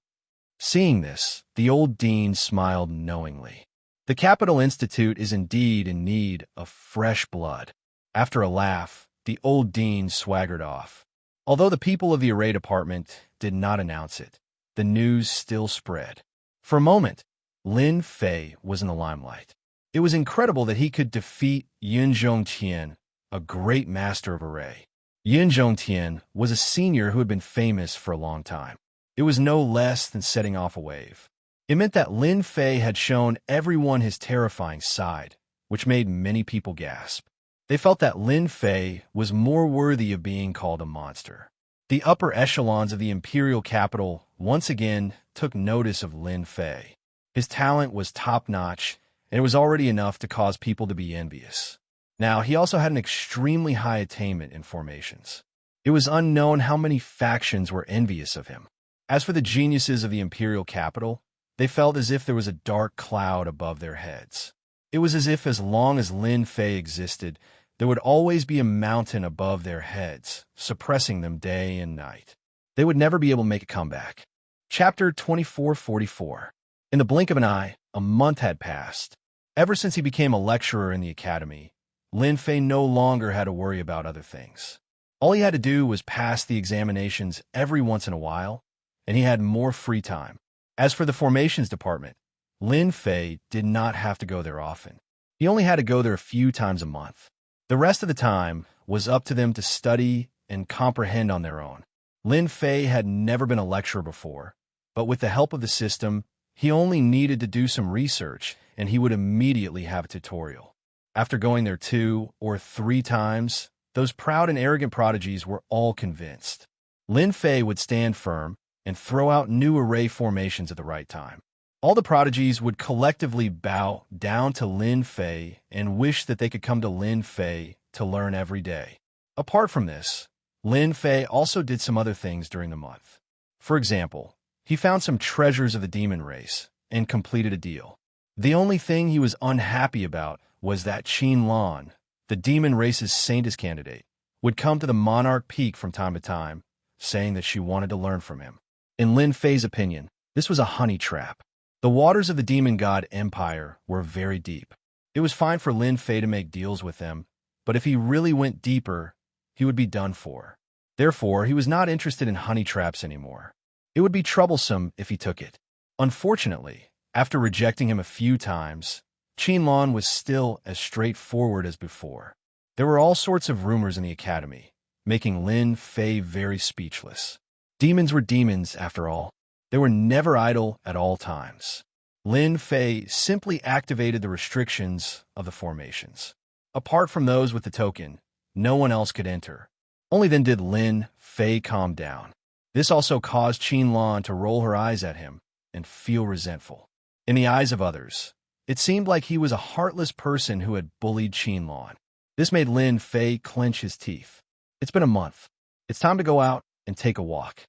Seeing this, the old dean smiled knowingly. The Capital Institute is indeed in need of fresh blood. After a laugh, the old dean swaggered off. Although the people of the array department did not announce it, the news still spread. For a moment, Lin Fei was in the limelight. It was incredible that he could defeat Yun Zhongtian, a great master of array. Yun Zhongtian was a senior who had been famous for a long time. It was no less than setting off a wave. It meant that Lin Fei had shown everyone his terrifying side, which made many people gasp. They felt that Lin Fei was more worthy of being called a monster. The upper echelons of the imperial capital once again took notice of Lin Fei. His talent was top-notch, and it was already enough to cause people to be envious. Now, he also had an extremely high attainment in formations. It was unknown how many factions were envious of him. As for the geniuses of the imperial capital, they felt as if there was a dark cloud above their heads. It was as long as Lin Fei existed, there would always be a mountain above their heads, suppressing them day and night. They would never be able to make a comeback. Chapter 2444. In the blink of an eye, a month had passed. Ever since he became a lecturer in the academy, Lin Fei no longer had to worry about other things. All he had to do was pass the examinations every once in a while, and he had more free time. As for the formations department, Lin Fei did not have to go there often. He only had to go there a few times a month. The rest of the time was up to them to study and comprehend on their own. Lin Fei had never been a lecturer before, but with the help of the system, he only needed to do some research and he would immediately have a tutorial. After going there 2 or 3 times, those proud and arrogant prodigies were all convinced. Lin Fei would stand firm and throw out new array formations at the right time. All the prodigies would collectively bow down to Lin Fei and wish that they could come to Lin Fei to learn every day. Apart from this, Lin Fei also did some other things during the month. For example, he found some treasures of the demon race and completed a deal. The only thing he was unhappy about was that Qin Lan, the demon race's saintess candidate, would come to the Monarch Peak from time to time, saying that she wanted to learn from him. In Lin Fei's opinion, this was a honey trap. The waters of the demon god empire were very deep. It was fine for Lin Fei to make deals with them, but if he really went deeper, he would be done for. Therefore, he was not interested in honey traps anymore. It would be troublesome if he took it. Unfortunately, after rejecting him a few times, Qin Lan was still as straightforward as before. There were all sorts of rumors in the academy, making Lin Fei very speechless. Demons were demons, after all. They were never idle at all times. Lin Fei simply activated the restrictions of the formations. Apart from those with the token, no one else could enter. Only then did Lin Fei calm down. This also caused Qin Lan to roll her eyes at him and feel resentful. In the eyes of others, it seemed like he was a heartless person who had bullied Qin Lan. This made Lin Fei clench his teeth. It's been a month. It's time to go out and take a walk.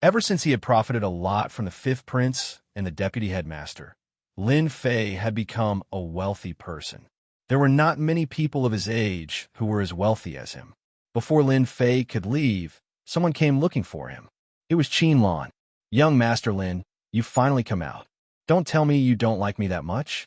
Ever since he had profited a lot from the 5th prince and the deputy headmaster, Lin Fei had become a wealthy person. There were not many people of his age who were as wealthy as him. Before Lin Fei could leave, someone came looking for him. It was Qin Lan. "Young Master Lin, you've finally come out. Don't tell me you don't like me that much."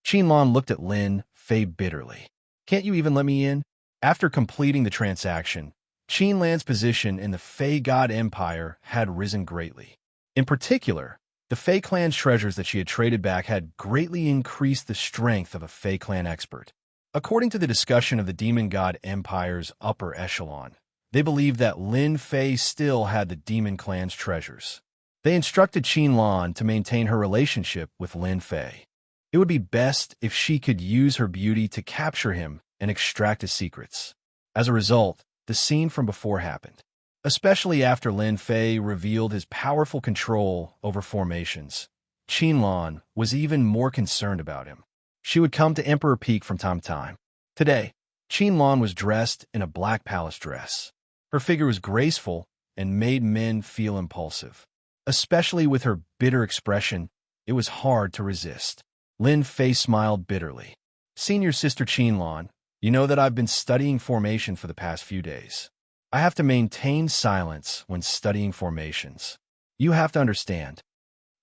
Qin Lan looked at Lin Fei bitterly. "Can't you even let me in?" After completing the transaction, Qin Lan's position in the Fei God Empire had risen greatly. In particular, the Fei clan's treasures that she had traded back had greatly increased the strength of a Fei clan expert. According to the discussion of the Demon God Empire's upper echelon, they believed that Lin Fei still had the Demon clan's treasures. They instructed Qin Lan to maintain her relationship with Lin Fei. It would be best if she could use her beauty to capture him and extract his secrets. As a result, the scene from before happened, especially after Lin Fei revealed his powerful control over formations. Qinlan was even more concerned about him. She would come to Emperor Peak from time to time. Today, Qinlan was dressed in a black palace dress. Her figure was graceful and made men feel impulsive. Especially with her bitter expression, it was hard to resist. Lin Fei smiled bitterly. Senior Sister Qinlan, you know that I've been studying formation for the past few days. I have to maintain silence when studying formations. You have to understand.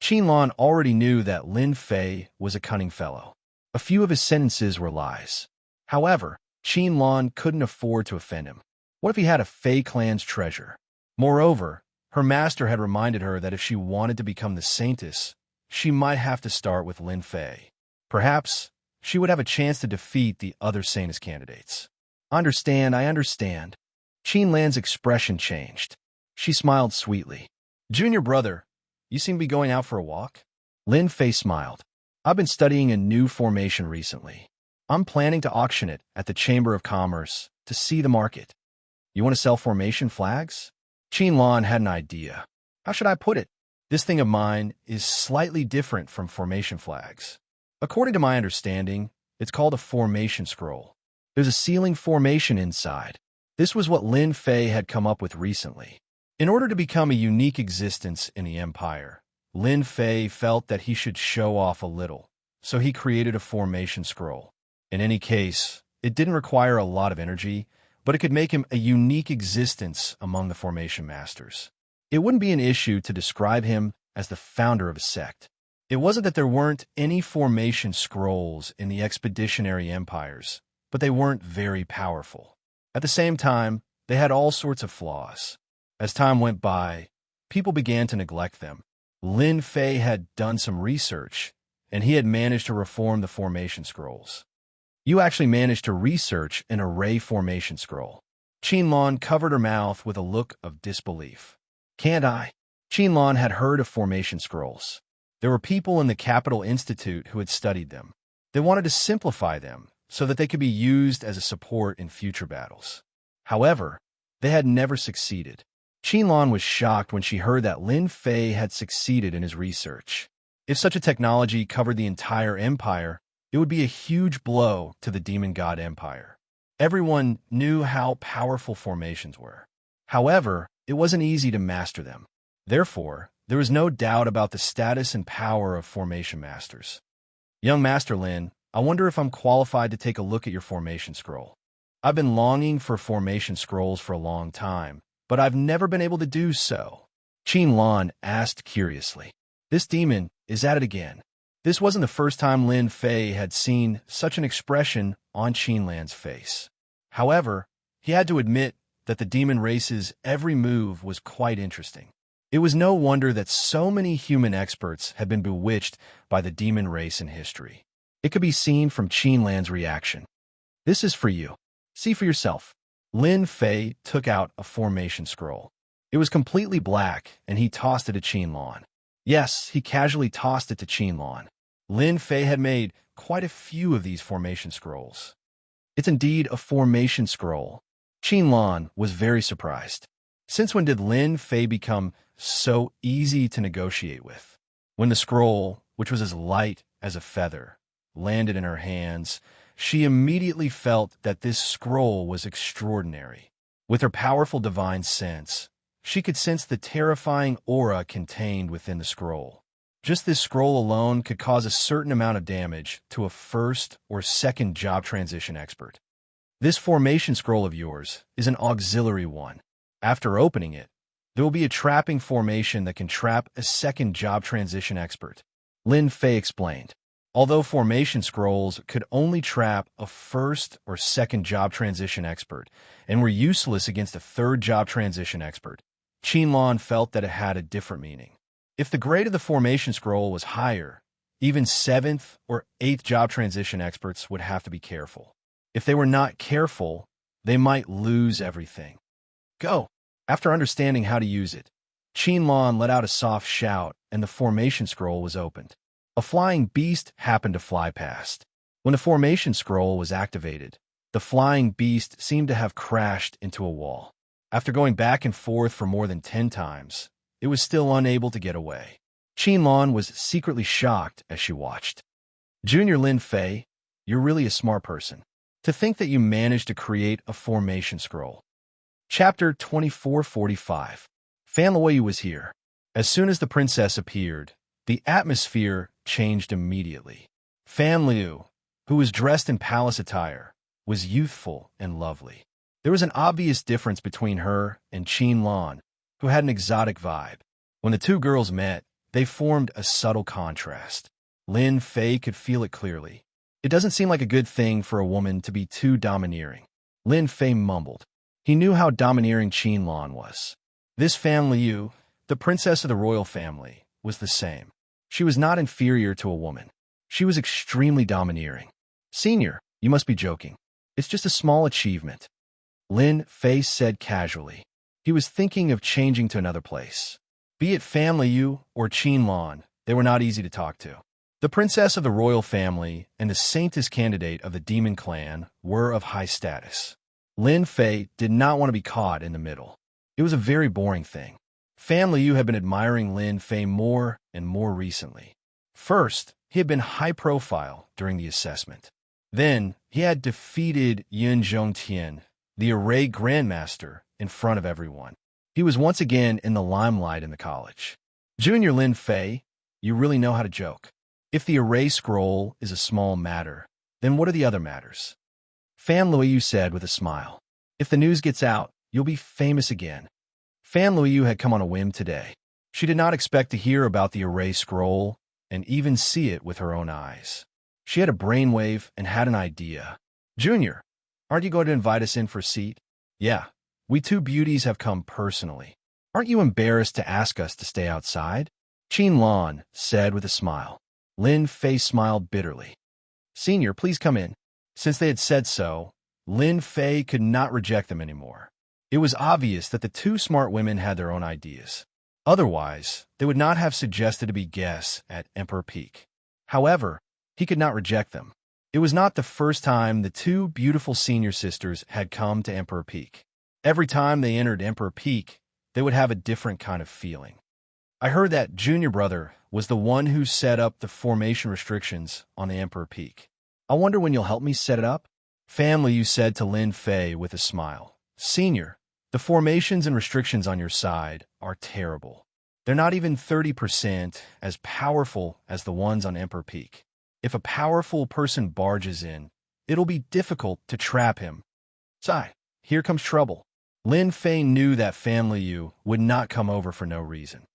Qinlan already knew that Lin Fei was a cunning fellow. A few of his sentences were lies. However, Qinlan couldn't afford to offend him. What if he had a Fei clan's treasure? Moreover, her master had reminded her that if she wanted to become the saintess, she might have to start with Lin Fei. Perhaps she would have a chance to defeat the other saintess candidates. I understand. Qinlan's expression changed. She smiled sweetly. Junior brother, you seem to be going out for a walk? Lin Fei smiled. I've been studying a new formation recently. I'm planning to auction it at the Chamber of Commerce to see the market. You want to sell formation flags? Qinlan had an idea. How should I put it? This thing of mine is slightly different from formation flags. According to my understanding, it's called a formation scroll. There's a sealing formation inside. This was what Lin Fei had come up with recently. In order to become a unique existence in the Empire, Lin Fei felt that he should show off a little, so he created a formation scroll. In any case, it didn't require a lot of energy, but it could make him a unique existence among the formation masters. It wouldn't be an issue to describe him as the founder of a sect. It wasn't that there weren't any formation scrolls in the expeditionary empires, but they weren't very powerful. At the same time, they had all sorts of flaws. As time went by, people began to neglect them. Lin Fei had done some research, and he had managed to reform the formation scrolls. You actually managed to research an array formation scroll. Qinlan covered her mouth with a look of disbelief. Can't I? Qinlan had heard of formation scrolls. There were people in the Capital Institute who had studied them. They wanted to simplify them so that they could be used as a support in future battles. However, they had never succeeded. Qinlan was shocked when she heard that Lin Fei had succeeded in his research. If such a technology covered the entire empire, it would be a huge blow to the Demon God Empire. Everyone knew how powerful formations were. However, it wasn't easy to master them. Therefore, there was no doubt about the status and power of formation masters. Young Master Lin, I wonder if I'm qualified to take a look at your formation scroll. I've been longing for formation scrolls for a long time, but I've never been able to do so. Qinlan asked curiously. This demon is at it again. This wasn't the first time Lin Fei had seen such an expression on Qinlan's face. However, he had to admit that the demon race's every move was quite interesting. It was no wonder that so many human experts had been bewitched by the demon race in history. It could be seen from Qinlan's reaction. This is for you. See for yourself. Lin Fei took out a formation scroll. It was completely black, and he tossed it to Qinlan. Yes, he casually tossed it to Qinlan. Lin Fei had made quite a few of these formation scrolls. It's indeed a formation scroll. Qinlan was very surprised. Since when did Lin Fei become so easy to negotiate with? When the scroll, which was as light as a feather, landed in her hands, she immediately felt that this scroll was extraordinary. With her powerful divine sense, she could sense the terrifying aura contained within the scroll. Just this scroll alone could cause a certain amount of damage to a first or second job transition expert. This formation scroll of yours is an auxiliary one. After opening it, there will be a trapping formation that can trap a second job transition expert. Lin Fei explained. Although formation scrolls could only trap a first or second job transition expert and were useless against a third job transition expert, Qinlan felt that it had a different meaning. If the grade of the formation scroll was higher, even 7th or 8th job transition experts would have to be careful. If they were not careful, they might lose everything. Go! After understanding how to use it, Qinlan let out a soft shout and the formation scroll was opened. A flying beast happened to fly past. When the formation scroll was activated, the flying beast seemed to have crashed into a wall. After going back and forth for more than 10 times, it was still unable to get away. Lan was secretly shocked as she watched. Junior Lin Fei, you're really a smart person. To think that you managed to create a formation scroll. Chapter 2445. Fan Luoyu was here. As soon as the princess appeared, the atmosphere changed immediately. Fan Liu, who was dressed in palace attire, was youthful and lovely. There was an obvious difference between her and Qin Lan, who had an exotic vibe. When the two girls met, they formed a subtle contrast. Lin Fei could feel it clearly. It doesn't seem like a good thing for a woman to be too domineering. Lin Fei mumbled. He knew how domineering Qin Lan was. This Fan Liu, the princess of the royal family, was the same. She was not inferior to a woman. She was extremely domineering. Senior, you must be joking. It's just a small achievement. Lin Fei said casually. He was thinking of changing to another place. Be it Fan Liu or Qin Lan, they were not easy to talk to. The princess of the royal family and the saintess candidate of the demon clan were of high status. Lin Fei did not want to be caught in the middle. It was a very boring thing. Fan Liu had been admiring Lin Fei more and more recently. First, he had been high profile during the assessment. Then, he had defeated Yin Zhongtian, the array grandmaster, in front of everyone. He was once again in the limelight in the college. Junior Lin Fei, you really know how to joke. If the array scroll is a small matter, then what are the other matters? Fan Luoyu said with a smile. If the news gets out, you'll be famous again. Fan Luoyu had come on a whim today. She did not expect to hear about the array scroll and even see it with her own eyes. She had a brainwave and had an idea. Junior, aren't you going to invite us in for a seat? Yeah, we two beauties have come personally. Aren't you embarrassed to ask us to stay outside? Qin Lan said with a smile. Lin Fei smiled bitterly. Senior, please come in. Since they had said so, Lin Fei could not reject them anymore. It was obvious that the two smart women had their own ideas. Otherwise, they would not have suggested to be guests at Emperor Peak. However, he could not reject them. It was not the first time the two beautiful senior sisters had come to Emperor Peak. Every time they entered Emperor Peak, they would have a different kind of feeling. I heard that junior brother was the one who set up the formation restrictions on the Emperor Peak. I wonder when you'll help me set it up? Fan Liu said to Lin Fei with a smile. Senior, the formations and restrictions on your side are terrible. They're not even 30% as powerful as the ones on Emperor Peak. If a powerful person barges in, it'll be difficult to trap him. Sigh, here comes trouble. Lin Fei knew that Fan Liu would not come over for no reason.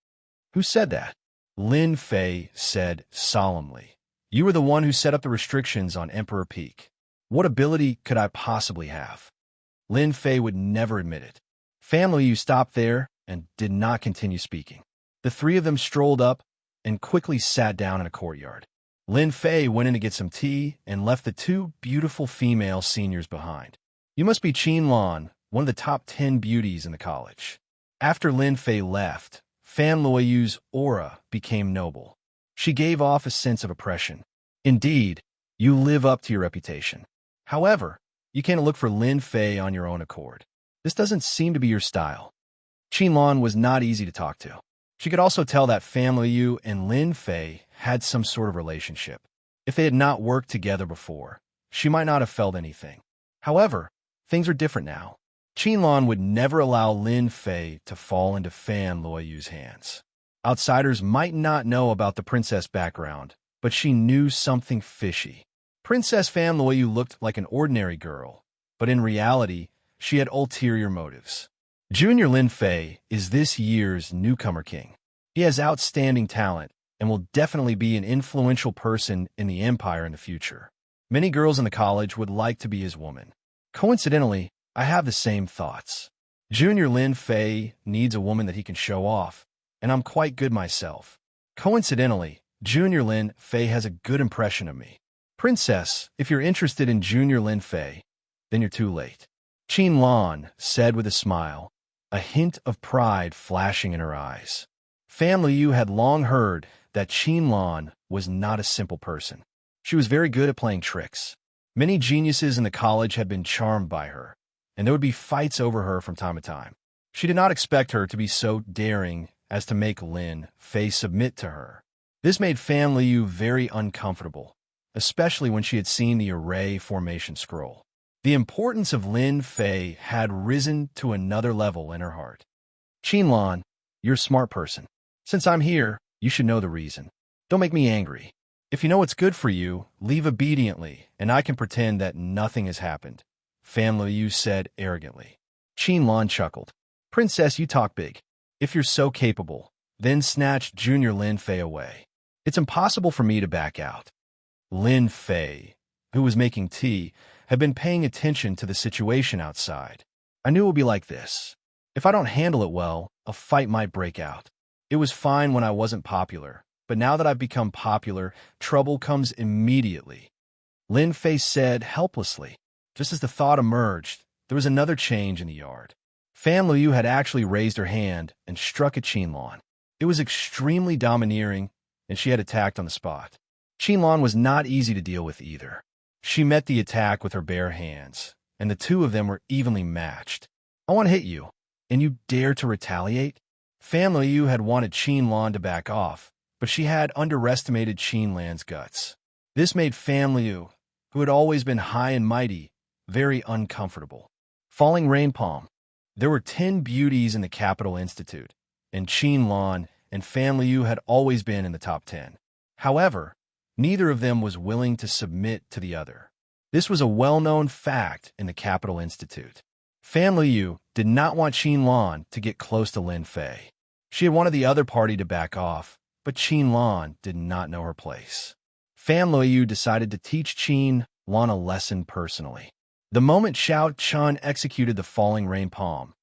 Who said that? Lin Fei said solemnly. You were the one who set up the restrictions on Emperor Peak. What ability could I possibly have? Lin Fei would never admit it. Fan Liu stopped there and did not continue speaking. The three of them strolled up and quickly sat down in a courtyard. Lin Fei went in to get some tea and left the two beautiful female seniors behind. You must be Qin Lan, one of the top 10 beauties in the college. After Lin Fei left, Fan Luoyu's aura became noble. She gave off a sense of oppression. Indeed, you live up to your reputation. However, you can't look for Lin Fei on your own accord. This doesn't seem to be your style. Qin Lan was not easy to talk to. She could also tell that Fan Liu and Lin Fei had some sort of relationship. If they had not worked together before, she might not have felt anything. However, things are different now. Qin Lan would never allow Lin Fei to fall into Fan Luoyu's hands. Outsiders might not know about the princess background, but she knew something fishy. Princess Fan Luoyu looked like an ordinary girl, but in reality, she had ulterior motives. Junior Lin Fei is this year's newcomer king. He has outstanding talent and will definitely be an influential person in the empire in the future. Many girls in the college would like to be his woman. Coincidentally, I have the same thoughts. Junior Lin Fei needs a woman that he can show off, and I'm quite good myself. Coincidentally, Junior Lin Fei has a good impression of me. Princess, if you're interested in Junior Lin Fei, then you're too late. Qin Lan said with a smile, a hint of pride flashing in her eyes. Fan Liu had long heard that Qin Lan was not a simple person. She was very good at playing tricks. Many geniuses in the college had been charmed by her, and there would be fights over her from time to time. She did not expect her to be so daring as to make Lin Fei submit to her. This made Fan Liu very uncomfortable, especially when she had seen the array formation scroll. The importance of Lin Fei had risen to another level in her heart. Qinlan, you're a smart person. Since I'm here, you should know the reason. Don't make me angry. If you know what's good for you, leave obediently, and I can pretend that nothing has happened, Fan Liu said arrogantly. Qinlan chuckled. Princess, you talk big. If you're so capable, then snatched Junior Lin Fei away. It's impossible for me to back out. Lin Fei, who was making tea, had been paying attention to the situation outside. I knew it would be like this. If I don't handle it well, a fight might break out. It was fine when I wasn't popular, but now that I've become popular, trouble comes immediately. Lin Fei said helplessly. Just as the thought emerged, there was another change in the yard. Fan Liu had actually raised her hand and struck at Qinlan. It was extremely domineering, and she had attacked on the spot. Qinlan was not easy to deal with either. She met the attack with her bare hands, and the two of them were evenly matched. I want to hit you, and you dare to retaliate? Fan Liu had wanted Qinlan to back off, but she had underestimated Qinlan's guts. This made Fan Liu, who had always been high and mighty, very uncomfortable. Falling Rain Palm. There were 10 beauties in the Capital Institute, and Qinlan and Fan Liu had always been in the top 10. However, neither of them was willing to submit to the other. This was a well-known fact in the Capital Institute. Fan Liu did not want Qinlan to get close to Lin Fei. She had wanted the other party to back off, but Qinlan did not know her place. Fan Liu decided to teach Qinlan a lesson personally. The moment Xiao Chun executed the falling rain palm,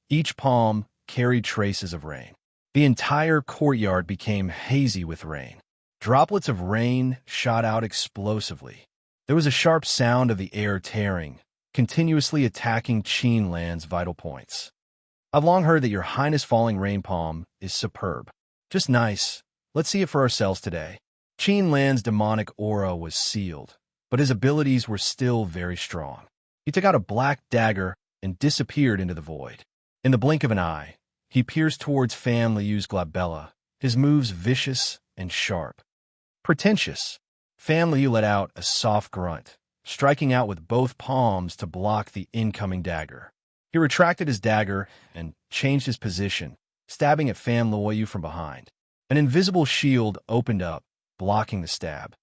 each palm carried traces of rain. The entire courtyard became hazy with rain. Droplets of rain shot out explosively. There was a sharp sound of the air tearing, continuously attacking Qinlan's vital points. I've long heard that your Highness falling rain palm is superb. Just nice. Let's see it for ourselves today. Qinlan's demonic aura was sealed, but his abilities were still very strong. He took out a black dagger and disappeared into the void. In the blink of an eye, he pierced towards Fan Liu's glabella, his moves vicious and sharp. Pretentious. Fan Liu let out a soft grunt, striking out with both palms to block the incoming dagger. He retracted his dagger and changed his position, stabbing at Fan Liu from behind. An invisible shield opened up, blocking the stab.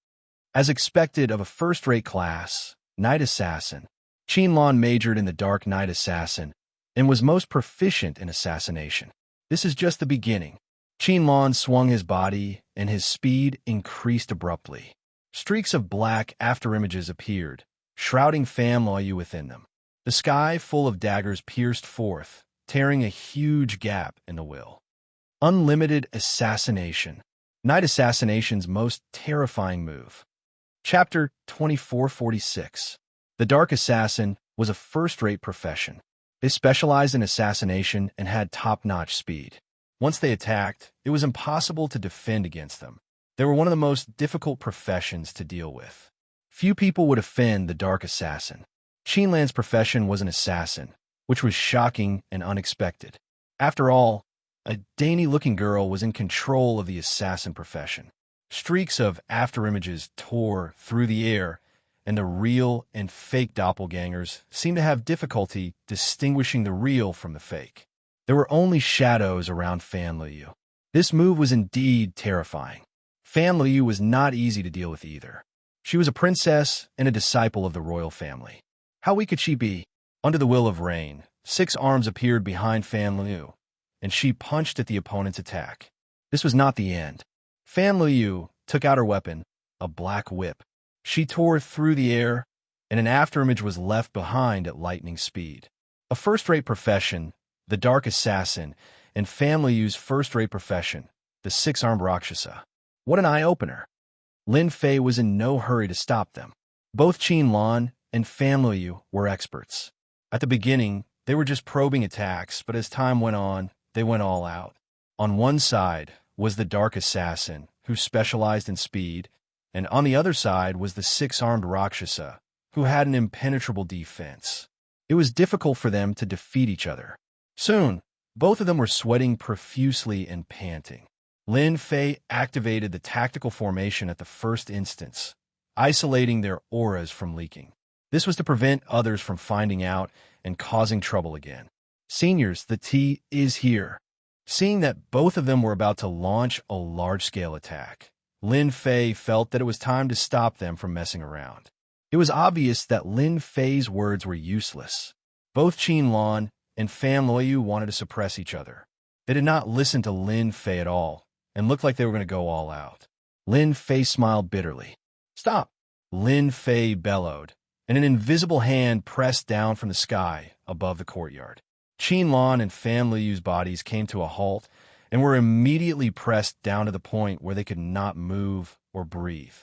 As expected of a first-rate class, Night Assassin, Qinlan majored in the Dark Knight Assassin and was most proficient in assassination. This is just the beginning. Qinlan swung his body, and his speed increased abruptly. Streaks of black afterimages appeared, shrouding Fan Liu within them. The sky full of daggers pierced forth, tearing a huge gap in the will. Unlimited Assassination. Night Assassination's most terrifying move. Chapter 2446. The Dark Assassin was a first-rate profession. They specialized in assassination and had top-notch speed. Once they attacked, it was impossible to defend against them. They were one of the most difficult professions to deal with. Few people would offend the Dark Assassin. Qinlan's profession was an assassin, which was shocking and unexpected. After all, a dainty-looking girl was in control of the assassin profession. Streaks of afterimages tore through the air, and the real and fake doppelgangers seemed to have difficulty distinguishing the real from the fake. There were only shadows around Fan Liu. This move was indeed terrifying. Fan Liu was not easy to deal with either. She was a princess and a disciple of the royal family. How weak could she be? Under the will of rain, 6 arms appeared behind Fan Liu, and she punched at the opponent's attack. This was not the end. Fan Liu took out her weapon, a black whip. She tore through the air, and an afterimage was left behind at lightning speed. A first-rate profession, the Dark Assassin, and Fan Liu's first-rate profession, the 6-armed Rakshasa. What an eye-opener. Lin Fei was in no hurry to stop them. Both Qinlan and Fan Liu were experts. At the beginning, they were just probing attacks, but as time went on, they went all out. On one side was the Dark Assassin, who specialized in speed, and on the other side was the 6-armed Rakshasa, who had an impenetrable defense. It was difficult for them to defeat each other. Soon, Both of them were sweating profusely and panting. Lin Fei activated the tactical formation at the first instance, isolating their auras from leaking. This was to prevent others from finding out and causing trouble again. Seniors, the tea is here. Seeing that both of them were about to launch a large-scale attack, Lin Fei felt that it was time to stop them from messing around. It was obvious that Lin Fei's words were useless. Both Qin Lan and Fan Luoyu wanted to suppress each other. They did not listen to Lin Fei at all and looked like they were going to go all out. Lin Fei smiled bitterly. "Stop!" Lin Fei bellowed, and an invisible hand pressed down from the sky above the courtyard. Qin Lan and Fan Liyu's bodies came to a halt and were immediately pressed down to the point where they could not move or breathe.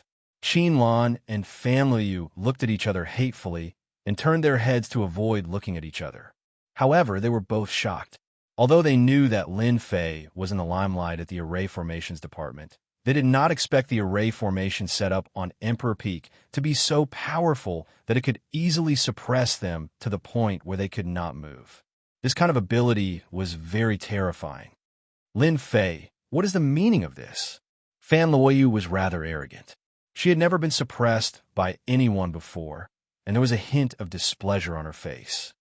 Qin Lan and Fan Liyu looked at each other hatefully and turned their heads to avoid looking at each other. However, they were both shocked. Although they knew that Lin Fei was in the limelight at the Array Formations Department, they did not expect the array formation set up on Emperor Peak to be so powerful that it could easily suppress them to the point where they could not move. This kind of ability was very terrifying. Lin Fei, what is the meaning of this? Fan Luoyu was rather arrogant. She had never been suppressed by anyone before, and there was a hint of displeasure on her face.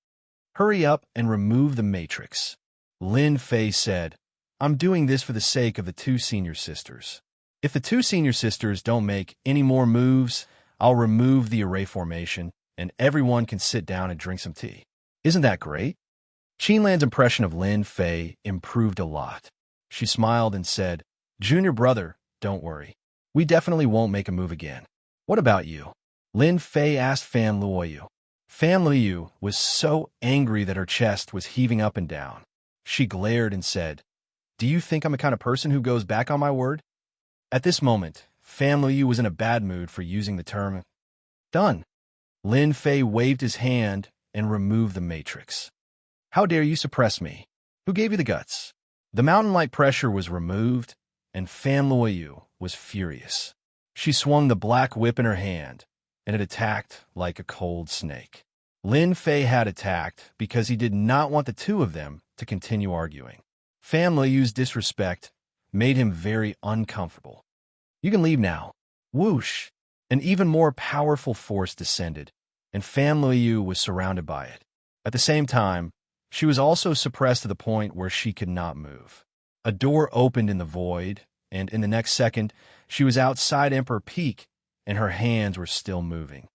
"Hurry up and remove the matrix," Lin Fei said. "I'm doing this for the sake of the two senior sisters. If the two senior sisters don't make any more moves, I'll remove the array formation, and everyone can sit down and drink some tea. Isn't that great?" Qinlan's impression of Lin Fei improved a lot. She smiled and said, "Junior brother, don't worry. We definitely won't make a move again. What about you?" Lin Fei asked Fan Luoyu. Fan Liu was so angry that her chest was heaving up and down. She glared and said, "Do you think I'm the kind of person who goes back on my word?" At this moment, Fan Liu was in a bad mood for using the term "done." Lin Fei waved his hand and removed the matrix. "How dare you suppress me? Who gave you the guts?" The mountain-like pressure was removed, and Fan Luoyu was furious. She swung the black whip in her hand, and it attacked like a cold snake. Lin Fei had attacked because he did not want the two of them to continue arguing. Fan Liyu's disrespect made him very uncomfortable. "You can leave now." Whoosh! An even more powerful force descended, and Fan Liu was surrounded by it. At the same time, she was also suppressed to the point where she could not move. A door opened in the void, and in the next second, she was outside Emperor Peak, and her hands were still moving.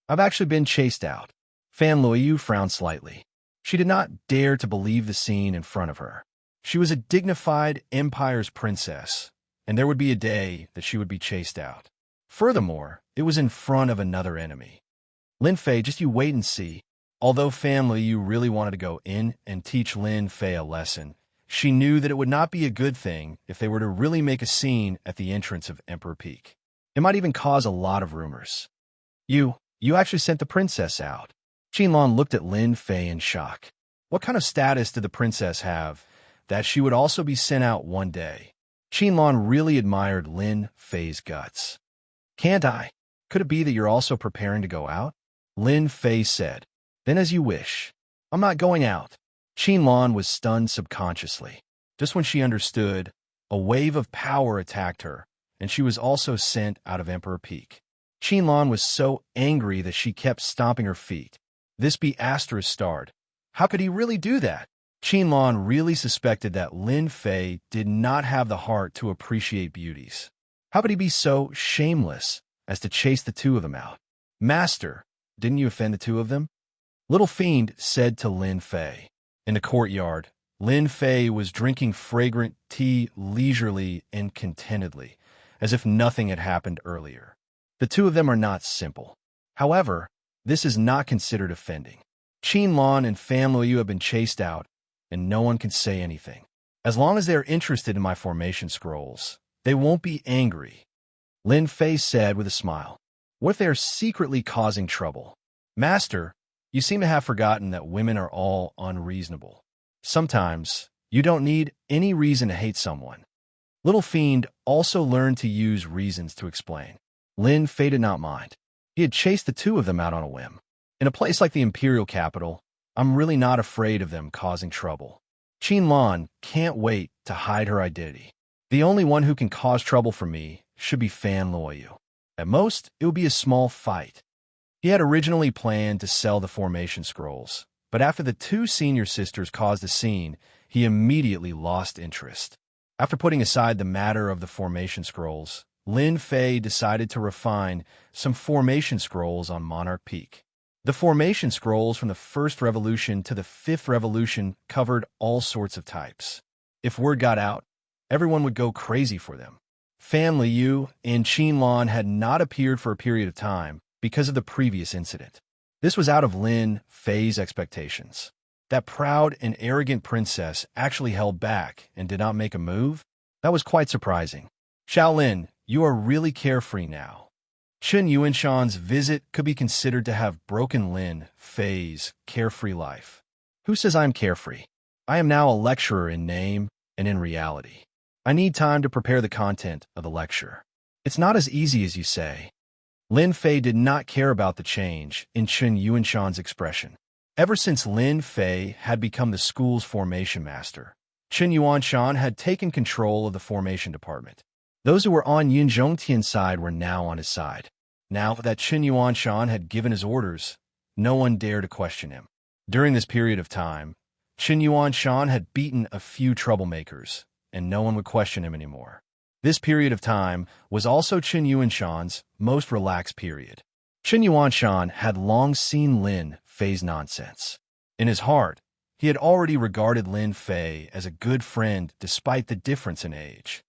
"I've actually been chased out." Fan Luoyu frowned slightly. She did not dare to believe the scene in front of her. She was a dignified Empire's princess, and there would be a day that she would be chased out. Furthermore, it was in front of another enemy. "Lin Fei, just you wait and see." Although Fan Liu really wanted to go in and teach Lin Fei a lesson, she knew that it would not be a good thing if they were to really make a scene at the entrance of Emperor Peak. It might even cause a lot of rumors. You actually sent the princess out." Qinlan looked at Lin Fei in shock. What kind of status did the princess have that she would also be sent out one day? Qinlan really admired Lin Fei's guts. "Can't I? Could it be that you're also preparing to go out?" Lin Fei said. "Then as you wish. I'm not going out." Qinlan was stunned subconsciously. Just when she understood, a wave of power attacked her, and she was also sent out of Emperor Peak. Qinlan was so angry that she kept stomping her feet. This be asterisk starred. How could he really do that? Qinlan really suspected that Lin Fei did not have the heart to appreciate beauties. How could he be so shameless as to chase the two of them out? "Master, didn't you offend the two of them?" Little Fiend said to Lin Fei. In the courtyard, Lin Fei was drinking fragrant tea leisurely and contentedly, as if nothing had happened earlier. The two of them are not simple. However, this is not considered offending. Qinlan and Fan Liu have been chased out, and no one can say anything. As long as they are interested in my formation scrolls, they won't be angry, Lin Fei said with a smile. What if they are secretly causing trouble? "Master, you seem to have forgotten that women are all unreasonable. Sometimes, you don't need any reason to hate someone." Little Fiend also learned to use reasons to explain. Lin Fei did not mind. He had chased the two of them out on a whim. In a place like the Imperial capital, I'm really not afraid of them causing trouble. Lan can't wait to hide her identity. The only one who can cause trouble for me should be Fan Luoyu. At most, it would be a small fight. He had originally planned to sell the formation scrolls, but after the two senior sisters caused a scene, he immediately lost interest. After putting aside the matter of the formation scrolls, Lin Fei decided to refine some formation scrolls on Monarch Peak. The formation scrolls from the First Revolution to the Fifth Revolution covered all sorts of types. If word got out, everyone would go crazy for them. Fan Liu and Lan had not appeared for a period of time because of the previous incident. This was out of Lin Fei's expectations. That proud and arrogant princess actually held back and did not make a move? That was quite surprising. Shaolin, you are really carefree now. Chen Yuanshan's visit could be considered to have broken Lin Fei's carefree life. Who says I'm carefree? I am now a lecturer in name and in reality. I need time to prepare the content of the lecture. It's not as easy as you say. Lin Fei did not care about the change in Chen Yuanshan's expression. Ever since Lin Fei had become the school's formation master, Chen Yuanshan had taken control of the formation department. Those who were on Yun Zhongtian's side were now on his side. Now that Chen Yuanshan had given his orders, no one dared to question him. During this period of time, Chen Yuanshan had beaten a few troublemakers, and no one would question him anymore. This period of time was also Chen Yuanshan's most relaxed period. Chen Yuanshan had long seen Lin Fei's nonsense. In his heart, he had already regarded Lin Fei as a good friend despite the difference in age.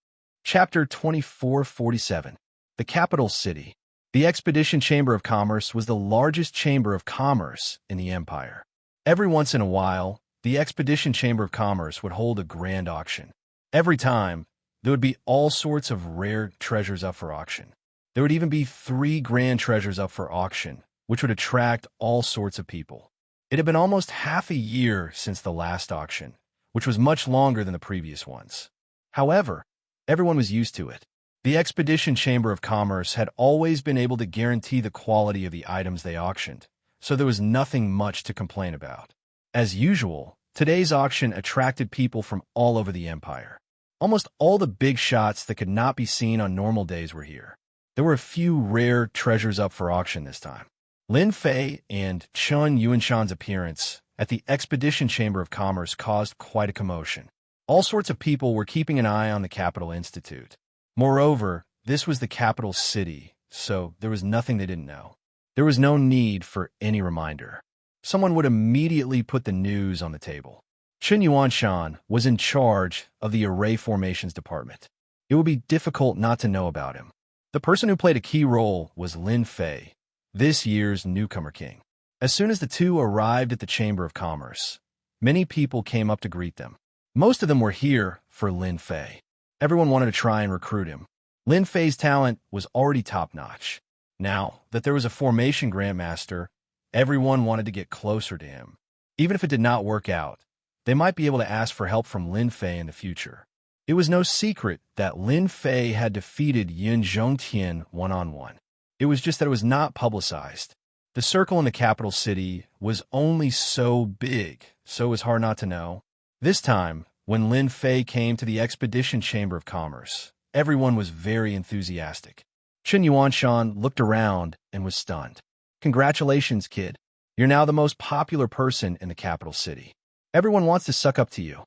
Chapter 2447. The Capital City. The Expedition Chamber of Commerce was the largest chamber of commerce in the empire. Every once in a while, the Expedition Chamber of Commerce would hold a grand auction. Every time, there would be all sorts of rare treasures up for auction. There would even be 3 grand treasures up for auction, which would attract all sorts of people. It had been almost half a year since the last auction, which was much longer than the previous ones. However, everyone was used to it. The Expedition Chamber of Commerce had always been able to guarantee the quality of the items they auctioned, so there was nothing much to complain about. As usual, today's auction attracted people from all over the empire. Almost all the big shots that could not be seen on normal days were here. There were a few rare treasures up for auction this time. Lin Fei and Chen Yuanshan's appearance at the Expedition Chamber of Commerce caused quite a commotion. All sorts of people were keeping an eye on the Capital Institute. Moreover, this was the capital city, so there was nothing they didn't know. There was no need for any reminder. Someone would immediately put the news on the table. Chen Yuanshan was in charge of the array formations department. It would be difficult not to know about him. The person who played a key role was Lin Fei, this year's newcomer king. As soon as the two arrived at the Chamber of Commerce, many people came up to greet them. Most of them were here for Lin Fei. Everyone wanted to try and recruit him. Lin Fei's talent was already top-notch. Now that there was a formation grandmaster, everyone wanted to get closer to him. Even if it did not work out, they might be able to ask for help from Lin Fei in the future. It was no secret that Lin Fei had defeated Yun Zhongtian one-on-one. It was just that it was not publicized. The circle in the capital city was only so big, so it was hard not to know. This time, when Lin Fei came to the Expedition Chamber of Commerce, everyone was very enthusiastic. Chen Yuanshan looked around and was stunned. Congratulations, kid. You're now the most popular person in the capital city. Everyone wants to suck up to you.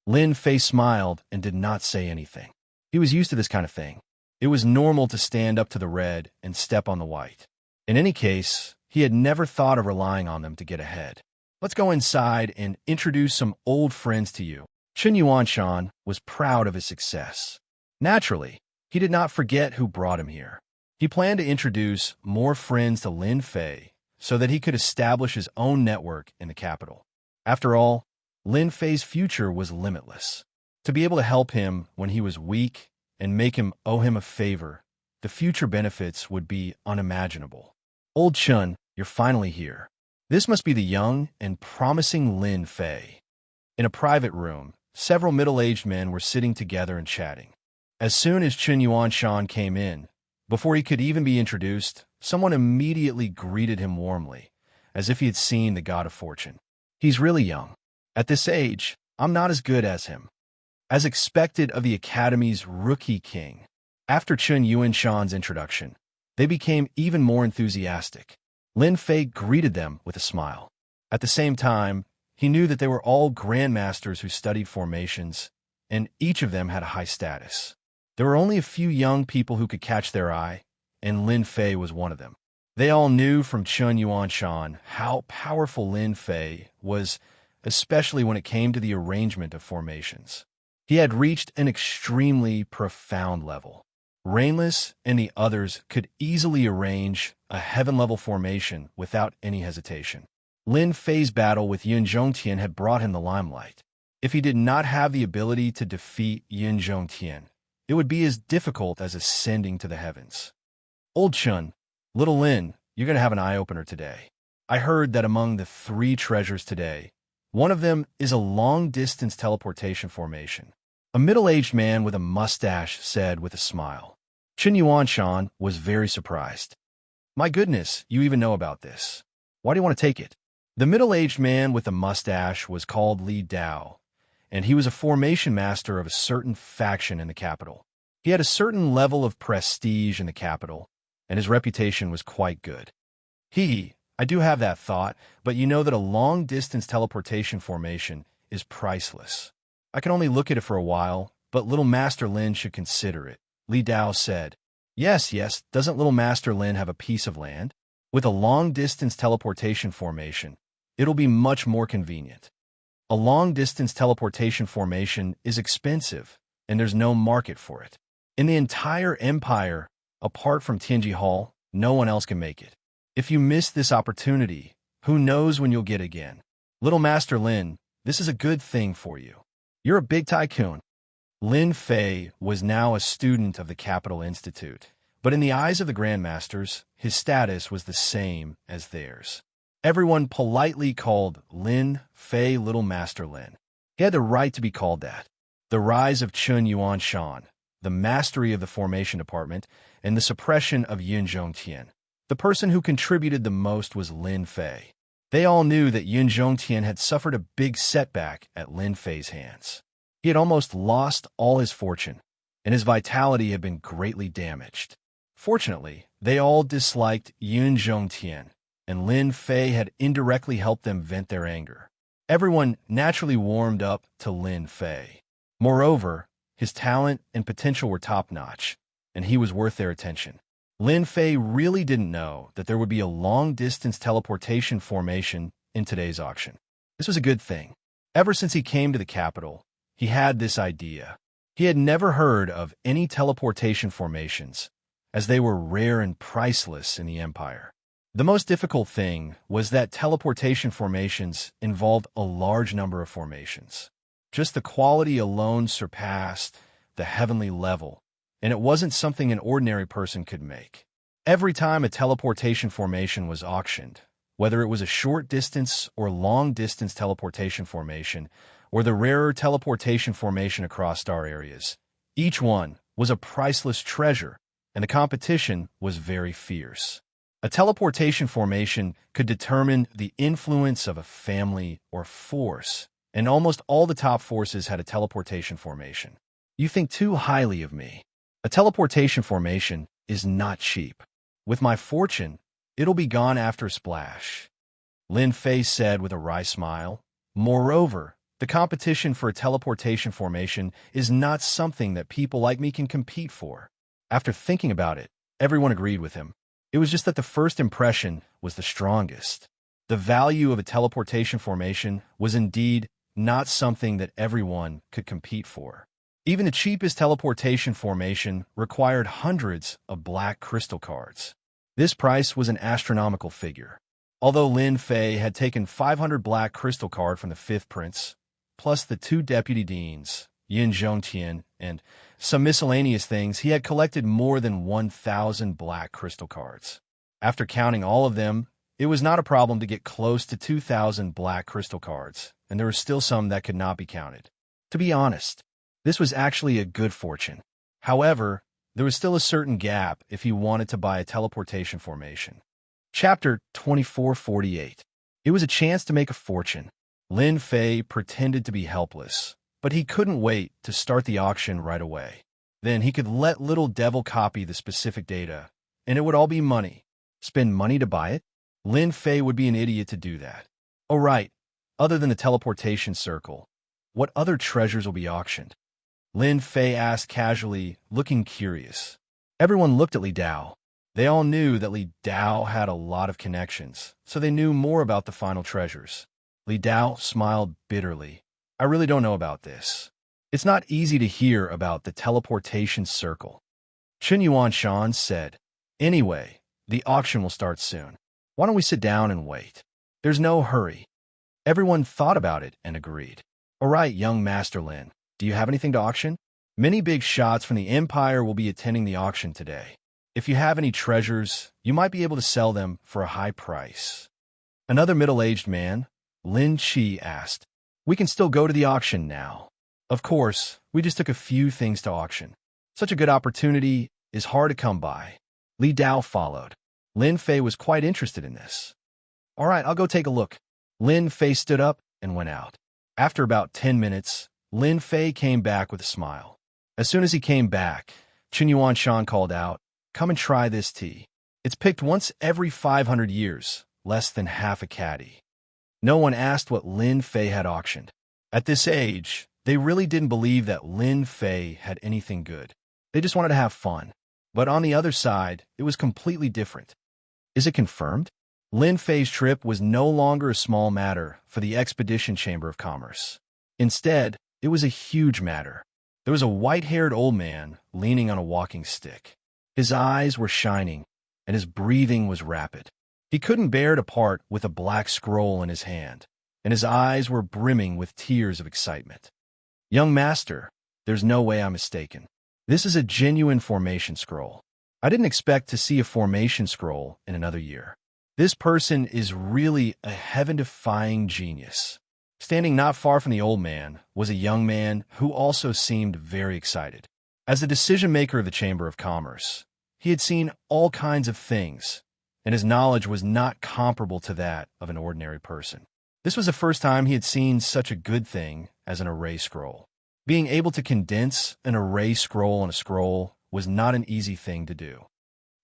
Lin Fei smiled and did not say anything. He was used to this kind of thing. It was normal to stand up to the red and step on the white. In any case, he had never thought of relying on them to get ahead. Let's go inside and introduce some old friends to you. Chen Yuanshan was proud of his success. Naturally, he did not forget who brought him here. He planned to introduce more friends to Lin Fei so that he could establish his own network in the capital. After all, Lin Fei's future was limitless. To be able to help him when he was weak and make him owe him a favor, the future benefits would be unimaginable. Old Chen, you're finally here. This must be the young and promising Lin Fei. In a private room, several middle-aged men were sitting together and chatting. As soon as Chen Yuanshan came in, before he could even be introduced, someone immediately greeted him warmly, as if he had seen the god of fortune. He's really young. At this age, I'm not as good as him. As expected of the Academy's rookie king, after Chun Yuanshan's introduction, they became even more enthusiastic. Lin Fei greeted them with a smile. At the same time, he knew that they were all grandmasters who studied formations, and each of them had a high status. There were only a few young people who could catch their eye, and Lin Fei was one of them. They all knew from Chun Yuanshan how powerful Lin Fei was, especially when it came to the arrangement of formations. He had reached an extremely profound level. Rainless and the others could easily arrange a heaven-level formation without any hesitation. Lin Fei's battle with Yun Zhongtian had brought him the limelight. If he did not have the ability to defeat Yun Zhongtian, it would be as difficult as ascending to the heavens. Old Chun, little Lin, you're going to have an eye-opener today. I heard that among the 3 treasures today, one of them is a long-distance teleportation formation. A middle-aged man with a mustache said with a smile. Chun Yuanshan was very surprised. My goodness, you even know about this. Why do you want to take it? The middle-aged man with the mustache was called Li Dao, and he was a formation master of a certain faction in the capital. He had a certain level of prestige in the capital, and his reputation was quite good. I do have that thought, but you know that a long-distance teleportation formation is priceless. I can only look at it for a while, but little Master Lin should consider it, Li Dao said. Yes, doesn't little Master Lin have a piece of land? With a long-distance teleportation formation, it'll be much more convenient. A long-distance teleportation formation is expensive, and there's no market for it. In the entire empire, apart from Tianji Hall, no one else can make it. If you miss this opportunity, who knows when you'll get again. Little Master Lin, this is a good thing for you. You're a big tycoon. Lin Fei was now a student of the Capital Institute, but in the eyes of the Grandmasters, his status was the same as theirs. Everyone politely called Lin Fei Little Master Lin. He had the right to be called that. The rise of Chun Yuanshan, the mastery of the formation department, and the suppression of Yun Zhongtian. The person who contributed the most was Lin Fei. They all knew that Yun Zhongtian had suffered a big setback at Lin Fei's hands. He had almost lost all his fortune, and his vitality had been greatly damaged. Fortunately, they all disliked Yun Zhongtian, and Lin Fei had indirectly helped them vent their anger. Everyone naturally warmed up to Lin Fei. Moreover, his talent and potential were top-notch, and he was worth their attention. Lin Fei really didn't know that there would be a long-distance teleportation formation in today's auction. This was a good thing. Ever since he came to the capital, he had this idea. He had never heard of any teleportation formations, as they were rare and priceless in the Empire. The most difficult thing was that teleportation formations involved a large number of formations. Just the quality alone surpassed the heavenly level, and it wasn't something an ordinary person could make. Every time a teleportation formation was auctioned, whether it was a short-distance or long-distance teleportation formation, or the rarer teleportation formation across star areas, each one was a priceless treasure, and the competition was very fierce. A teleportation formation could determine the influence of a family or force, and almost all the top forces had a teleportation formation. You think too highly of me. A teleportation formation is not cheap. With my fortune, it'll be gone after a splash, Lin Fei said with a wry smile. Moreover, the competition for a teleportation formation is not something that people like me can compete for. After thinking about it, everyone agreed with him. It was just that the first impression was the strongest. The value of a teleportation formation was indeed not something that everyone could compete for. Even the cheapest teleportation formation required hundreds of black crystal cards. This price was an astronomical figure. Although Lin Fei had taken 500 black crystal card from the fifth prince, plus the 2 deputy deans, Yun Zhongtian, and some miscellaneous things, he had collected more than 1,000 black crystal cards. After counting all of them, it was not a problem to get close to 2,000 black crystal cards, and there were still some that could not be counted. To be honest, this was actually a good fortune. However, there was still a certain gap if he wanted to buy a teleportation formation. Chapter 2448. It was a chance to make a fortune. Lin Fei pretended to be helpless, but he couldn't wait to start the auction right away. Then he could let Little Devil copy the specific data, and it would all be money. Spend money to buy it? Lin Fei would be an idiot to do that. Oh right, other than the teleportation circle, what other treasures will be auctioned? Lin Fei asked casually, looking curious. Everyone looked at Li Dao. They all knew that Li Dao had a lot of connections, so they knew more about the final treasures. Li Dao smiled bitterly. I really don't know about this. It's not easy to hear about the teleportation circle. Chen Yuanshan said, Anyway, the auction will start soon. Why don't we sit down and wait? There's no hurry. Everyone thought about it and agreed. All right, young Master Lin, do you have anything to auction? Many big shots from the Empire will be attending the auction today. If you have any treasures, you might be able to sell them for a high price. Another middle-aged man, Lin Qi, asked, We can still go to the auction now. Of course, we just took a few things to auction. Such a good opportunity is hard to come by. Li Dao followed. Lin Fei was quite interested in this. All right, I'll go take a look. Lin Fei stood up and went out. After about 10 minutes, Lin Fei came back with a smile. As soon as he came back, Chen Yuanshan called out, Come and try this tea. It's picked once every 500 years, less than half a caddy. No one asked what Lin Fei had auctioned. At this age, they really didn't believe that Lin Fei had anything good. They just wanted to have fun. But on the other side, it was completely different. Is it confirmed? Lin Fei's trip was no longer a small matter for the Expedition Chamber of Commerce. Instead, it was a huge matter. There was a white-haired old man leaning on a walking stick. His eyes were shining, and his breathing was rapid. He couldn't bear to part with a black scroll in his hand, and his eyes were brimming with tears of excitement. Young master, there's no way I'm mistaken. This is a genuine formation scroll. I didn't expect to see a formation scroll in another year. This person is really a heaven-defying genius. Standing not far from the old man was a young man who also seemed very excited. As the decision-maker of the Chamber of Commerce, he had seen all kinds of things, and his knowledge was not comparable to that of an ordinary person. This was the first time he had seen such a good thing as an array scroll. Being able to condense an array scroll on a scroll was not an easy thing to do.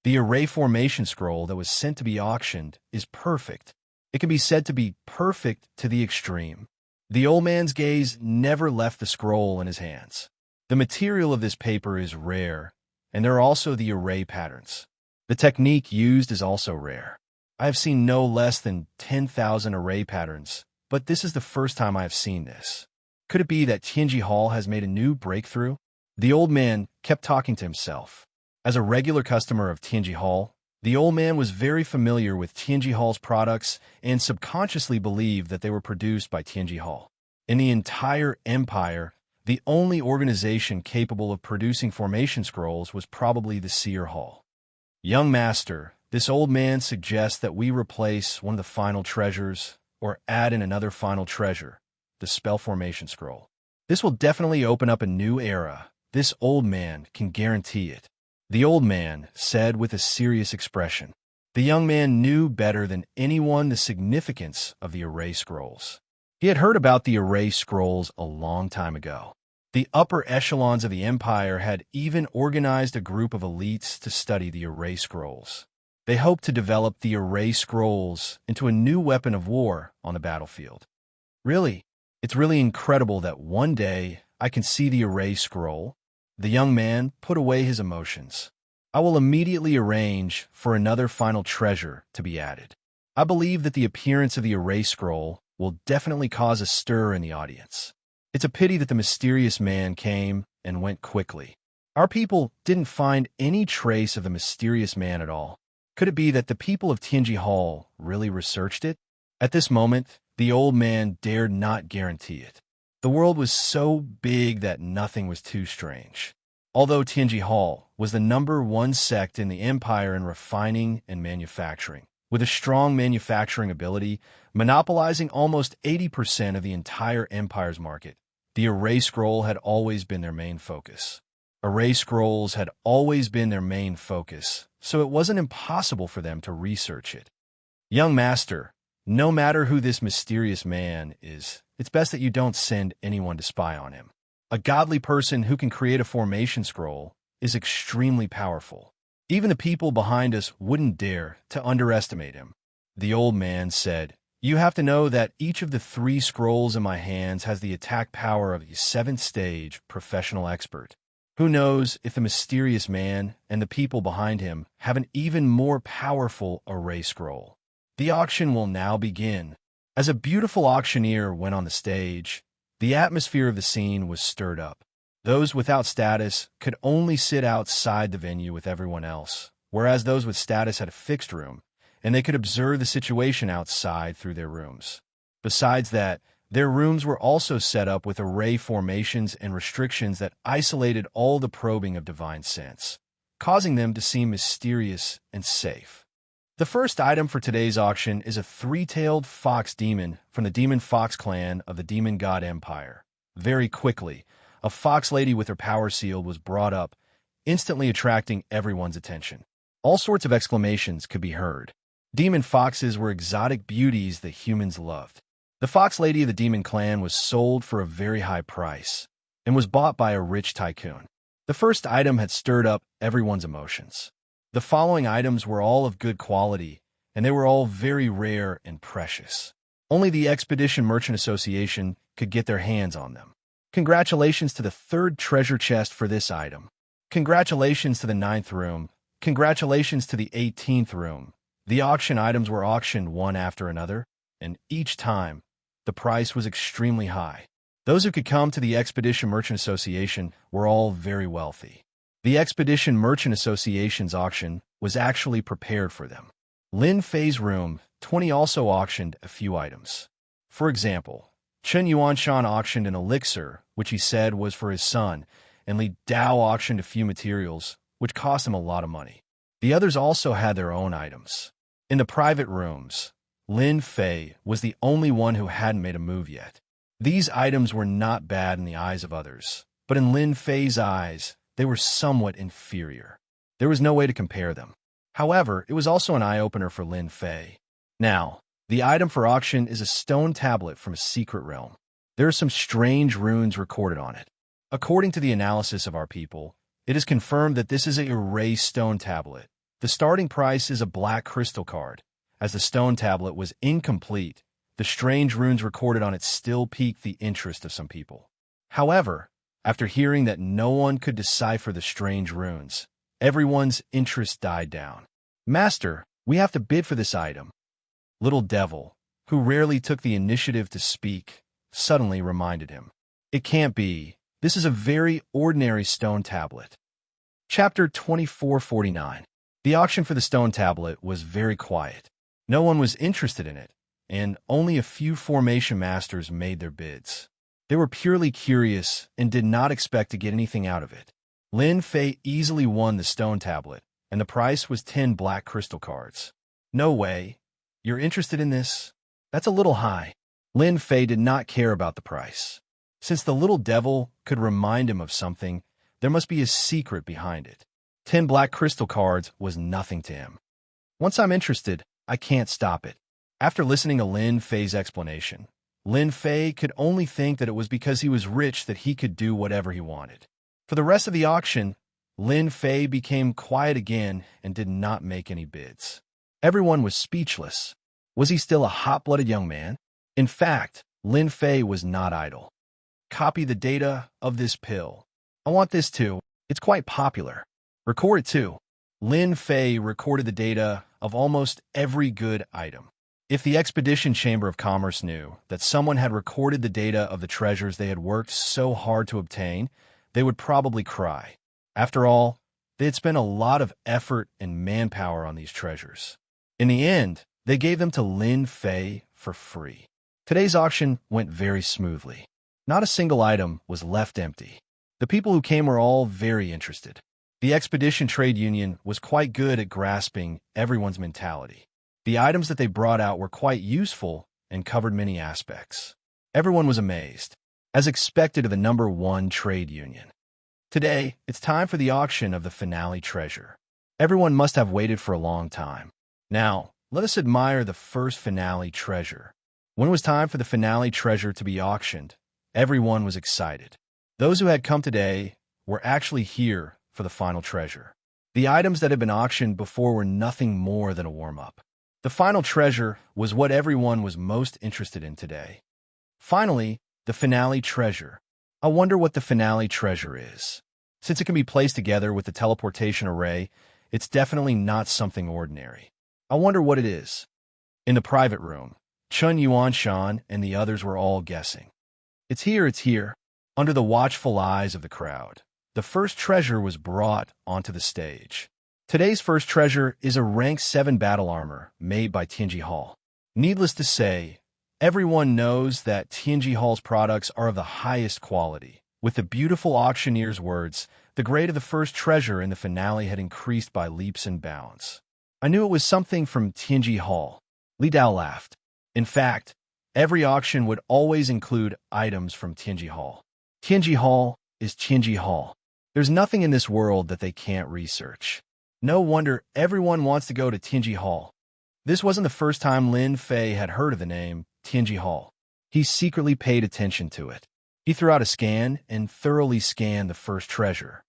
The array formation scroll that was sent to be auctioned is perfect. It can be said to be perfect to the extreme. The old man's gaze never left the scroll in his hands. The material of this paper is rare, and there are also the array patterns. The technique used is also rare. I have seen no less than 10,000 array patterns, but this is the first time I have seen this. Could it be that Tianji Hall has made a new breakthrough? The old man kept talking to himself. As a regular customer of Tianji Hall, the old man was very familiar with Tianji Hall's products and subconsciously believed that they were produced by Tianji Hall. In the entire empire, the only organization capable of producing formation scrolls was probably the Seer Hall. Young master, this old man suggests that we replace one of the final treasures or add in another final treasure, the spell formation scroll. This will definitely open up a new era. This old man can guarantee it. The old man said with a serious expression. The young man knew better than anyone the significance of the array scrolls. He had heard about the array scrolls a long time ago. The upper echelons of the empire had even organized a group of elites to study the array scrolls. They hoped to develop the array scrolls into a new weapon of war on the battlefield. Really, it's really incredible that one day I can see the array scroll. The young man put away his emotions. I will immediately arrange for another final treasure to be added. I believe that the appearance of the array scroll will definitely cause a stir in the audience. It's a pity that the mysterious man came and went quickly. Our people didn't find any trace of the mysterious man at all. Could it be that the people of Tianji Hall really researched it? At this moment, the old man dared not guarantee it. The world was so big that nothing was too strange. Although Tianji Hall was the #1 sect in the empire in refining and manufacturing, with a strong manufacturing ability, monopolizing almost 80% of the entire empire's market, the array scroll had always been their main focus. Array scrolls had always been their main focus, so it wasn't impossible for them to research it. Young master, No matter who this mysterious man is, it's best that you don't send anyone to spy on him. A godly person who can create a formation scroll is extremely powerful. Even the people behind us wouldn't dare to underestimate him. The old man said, "You have to know that each of the 3 scrolls in my hands has the attack power of a 7th stage professional expert. Who knows if the mysterious man and the people behind him have an even more powerful array scroll." The auction will now begin. As a beautiful auctioneer went on the stage, the atmosphere of the scene was stirred up. Those without status could only sit outside the venue with everyone else, whereas those with status had a fixed room, and they could observe the situation outside through their rooms. Besides that, their rooms were also set up with array formations and restrictions that isolated all the probing of divine sense, causing them to seem mysterious and safe. The first item for today's auction is a 3-tailed fox demon from the Demon Fox clan of the Demon God Empire. Very quickly, a fox lady with her power sealed was brought up, instantly attracting everyone's attention. All sorts of exclamations could be heard. Demon foxes were exotic beauties that humans loved. The fox lady of the demon clan was sold for a very high price and was bought by a rich tycoon. The first item had stirred up everyone's emotions. The following items were all of good quality, and they were all very rare and precious. Only the Expedition Merchant Association could get their hands on them. Congratulations to the 3rd treasure chest for this item. Congratulations to the 9th room. Congratulations to the 18th room. The auction items were auctioned one after another, and each time, the price was extremely high. Those who could come to the Expedition Merchant Association were all very wealthy. The Expedition Merchant Association's auction was actually prepared for them. Lin Fei's room 20 also auctioned a few items. For example, Chen Yuanshan auctioned an elixir, which he said was for his son, and Li Dao auctioned a few materials, which cost him a lot of money. The others also had their own items. In the private rooms, Lin Fei was the only one who hadn't made a move yet. These items were not bad in the eyes of others, but in Lin Fei's eyes, they were somewhat inferior. There was no way to compare them. However, it was also an eye-opener for Lin Fei. Now, the item for auction is a stone tablet from a secret realm. There are some strange runes recorded on it. According to the analysis of our people, it is confirmed that this is a array stone tablet. The starting price is a black crystal card. As the stone tablet was incomplete, the strange runes recorded on it still piqued the interest of some people. However, after hearing that no one could decipher the strange runes, everyone's interest died down. "Master, we have to bid for this item." Little Devil, who rarely took the initiative to speak, suddenly reminded him. "It can't be. This is a very ordinary stone tablet." Chapter 2449. The auction for the stone tablet was very quiet. No one was interested in it, and only a few formation masters made their bids. They were purely curious and did not expect to get anything out of it. Lin Fei easily won the stone tablet, and the price was 10 black crystal cards. "No way. You're interested in this? That's a little high." Lin Fei did not care about the price. Since the little devil could remind him of something, there must be a secret behind it. 10 black crystal cards was nothing to him. "Once I'm interested, I can't stop it." After listening to Lin Fei's explanation, Lin Fei could only think that it was because he was rich that he could do whatever he wanted. For the rest of the auction, Lin Fei became quiet again and did not make any bids. Everyone was speechless. Was he still a hot-blooded young man? In fact, Lin Fei was not idle. "Copy the data of this pill. I want this too. It's quite popular. Record it too." Lin Fei recorded the data of almost every good item. If the Expedition Chamber of Commerce knew that someone had recorded the data of the treasures they had worked so hard to obtain, they would probably cry. After all, they had spent a lot of effort and manpower on these treasures. In the end, they gave them to Lin Fei for free. Today's auction went very smoothly. Not a single item was left empty. The people who came were all very interested. The Expedition Trade Union was quite good at grasping everyone's mentality. The items that they brought out were quite useful and covered many aspects. Everyone was amazed, as expected of the #1 trade union. Today, it's time for the auction of the finale treasure. Everyone must have waited for a long time. Now, let us admire the first finale treasure. When it was time for the finale treasure to be auctioned, everyone was excited. Those who had come today were actually here for the final treasure. The items that had been auctioned before were nothing more than a warm-up. The final treasure was what everyone was most interested in today. Finally, the finale treasure. I wonder what the finale treasure is. Since it can be placed together with the teleportation array, it's definitely not something ordinary. I wonder what it is. In the private room, Chun Yuan-shan and the others were all guessing. It's here, under the watchful eyes of the crowd. The first treasure was brought onto the stage. Today's first treasure is a rank 7 battle armor made by Tianji Hall. Needless to say, everyone knows that Tianji Hall's products are of the highest quality. With the beautiful auctioneer's words, the grade of the first treasure in the finale had increased by leaps and bounds. I knew it was something from Tianji Hall. Li Dao laughed. In fact, every auction would always include items from Tianji Hall. Tianji Hall is Tianji Hall. There's nothing in this world that they can't research. No wonder everyone wants to go to Tianji Hall. This wasn't the first time Lin Fei had heard of the name Tianji Hall. He secretly paid attention to it. He threw out a scan and thoroughly scanned the first treasure.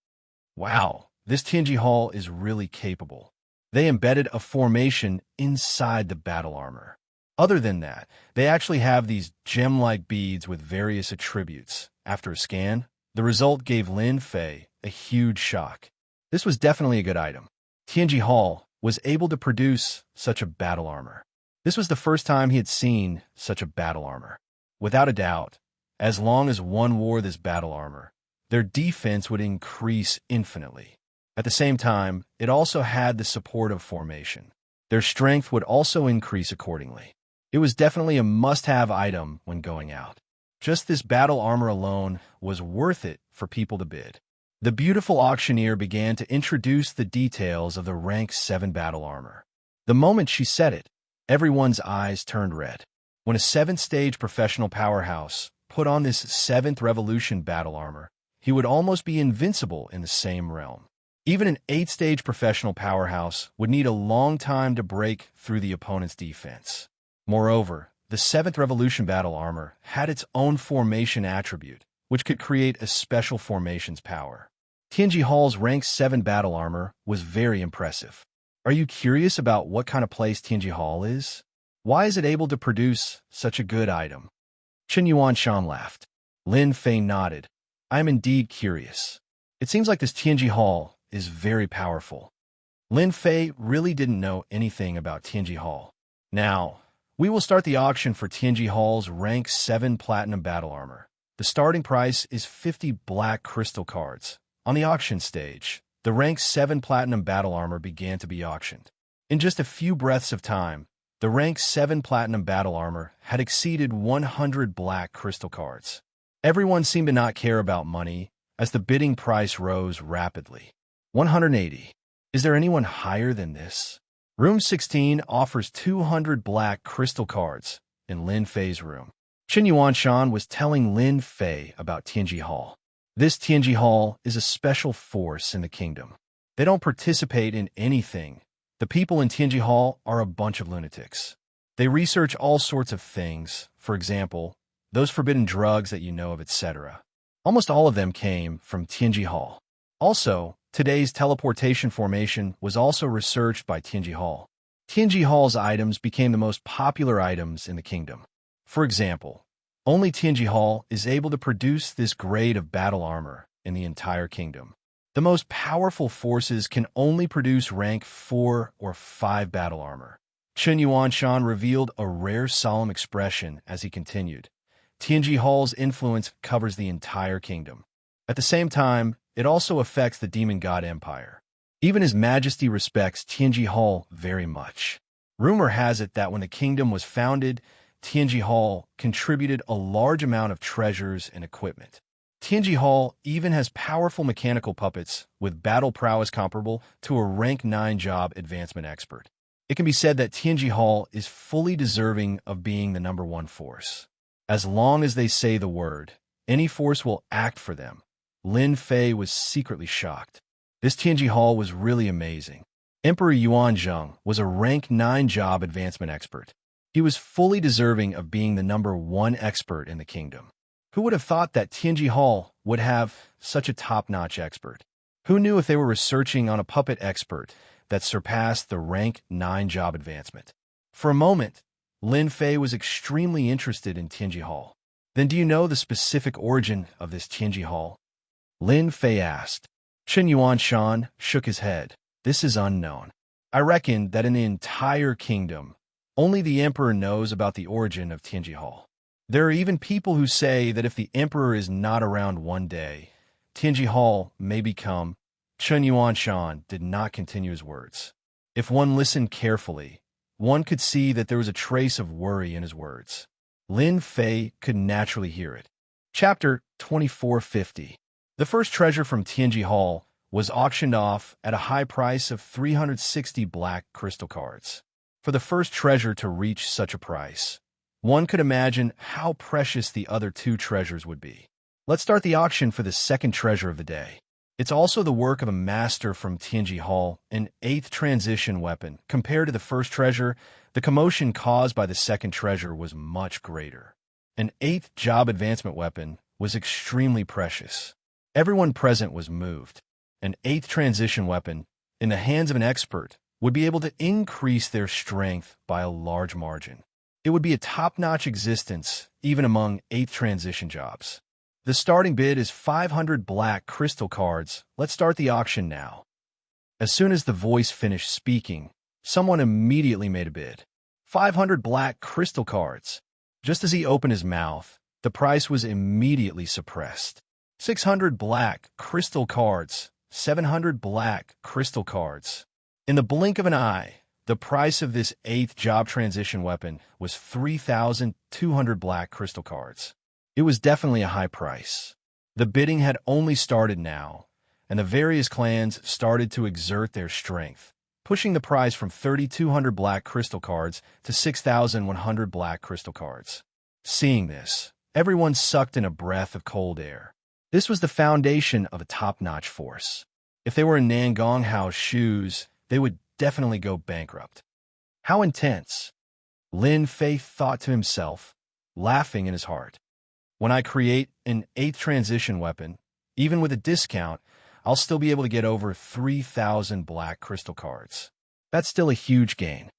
Wow, this Tianji Hall is really capable. They embedded a formation inside the battle armor. Other than that, they actually have these gem-like beads with various attributes. After a scan, the result gave Lin Fei a huge shock. This was definitely a good item. Tianji Hall was able to produce such a battle armor. This was the first time he had seen such a battle armor. Without a doubt, as long as one wore this battle armor, their defense would increase infinitely. At the same time, it also had the support of formation. Their strength would also increase accordingly. It was definitely a must-have item when going out. Just this battle armor alone was worth it for people to bid. The beautiful auctioneer began to introduce the details of the rank 7 battle armor. The moment she said it, everyone's eyes turned red. When a 7th-stage professional powerhouse put on this 7th Revolution battle armor, he would almost be invincible in the same realm. Even an 8th-stage professional powerhouse would need a long time to break through the opponent's defense. Moreover, the 7th Revolution battle armor had its own formation attribute, which could create a special formation's power. Tianji Hall's rank 7 battle armor was very impressive. Are you curious about what kind of place Tianji Hall is? Why is it able to produce such a good item? Chen Yuan-shan laughed. Lin Fei nodded. I am indeed curious. It seems like this Tianji Hall is very powerful. Lin Fei really didn't know anything about Tianji Hall. Now, we will start the auction for Tianji Hall's rank 7 platinum battle armor. The starting price is 50 black crystal cards. On the auction stage, the rank 7 platinum battle armor began to be auctioned. In just a few breaths of time, the rank 7 platinum battle armor had exceeded 100 black crystal cards. Everyone seemed to not care about money as the bidding price rose rapidly. 180. Is there anyone higher than this? Room 16 offers 200 black crystal cards in Lin Fei's room. Chen Yuan-shan was telling Lin Fei about Tianji Hall. This Tianji Hall is a special force in the kingdom. They don't participate in anything. The people in Tianji Hall are a bunch of lunatics. They research all sorts of things, for example, those forbidden drugs that you know of, etc. Almost all of them came from Tianji Hall. Also, today's teleportation formation was also researched by Tianji Hall. Tianji Hall's items became the most popular items in the kingdom. For example, only Tianji Hall is able to produce this grade of battle armor in the entire kingdom. The most powerful forces can only produce rank 4 or 5 battle armor. Chen Yuan-shan revealed a rare solemn expression as he continued. Tianji Hall's influence covers the entire kingdom. At the same time, it also affects the Demon God Empire. Even His Majesty respects Tianji Hall very much. Rumor has it that when the kingdom was founded, Tianji Hall contributed a large amount of treasures and equipment. Tianji Hall even has powerful mechanical puppets with battle prowess comparable to a rank 9 job advancement expert. It can be said that Tianji Hall is fully deserving of being the #1 force. As long as they say the word, any force will act for them. Lin Fei was secretly shocked. This Tianji Hall was really amazing. Emperor Yuanzhang was a rank 9 job advancement expert. He was fully deserving of being the #1 expert in the kingdom. Who would have thought that Tianji Hall would have such a top-notch expert? Who knew if they were researching on a puppet expert that surpassed the rank 9 job advancement? For a moment, Lin Fei was extremely interested in Tianji Hall. Then do you know the specific origin of this Tianji Hall? Lin Fei asked. Chen Yuanshan shook his head. This is unknown. I reckon that in the entire kingdom, only the emperor knows about the origin of Tianji Hall. There are even people who say that if the emperor is not around one day, Tianji Hall may become. Chen Yuanshan did not continue his words. If one listened carefully, one could see that there was a trace of worry in his words. Lin Fei could naturally hear it. Chapter 2450. The first treasure from Tianji Hall was auctioned off at a high price of 360 black crystal cards. For the first treasure to reach such a price, one could imagine how precious the other 2 treasures would be. Let's start the auction for the second treasure of the day. It's also the work of a master from Tianji Hall, an 8th transition weapon. Compared to the first treasure, the commotion caused by the second treasure was much greater. An 8th job advancement weapon was extremely precious. Everyone present was moved. An 8th transition weapon, in the hands of an expert, would be able to increase their strength by a large margin. It would be a top-notch existence, even among 8th transition jobs. The starting bid is 500 black crystal cards. Let's start the auction now. As soon as the voice finished speaking, someone immediately made a bid. 500 black crystal cards. Just as he opened his mouth, the price was immediately suppressed. 600 black crystal cards. 700 black crystal cards. In the blink of an eye, the price of this 8th job transition weapon was 3,200 black crystal cards. It was definitely a high price. The bidding had only started now, and the various clans started to exert their strength, pushing the price from 3,200 black crystal cards to 6,100 black crystal cards. Seeing this, everyone sucked in a breath of cold air. This was the foundation of a top-notch force. If they were in Nangong Hao's shoes, they would definitely go bankrupt. How intense! Lin Fei thought to himself, laughing in his heart. When I create an 8th transition weapon, even with a discount, I'll still be able to get over 3,000 black crystal cards. That's still a huge gain.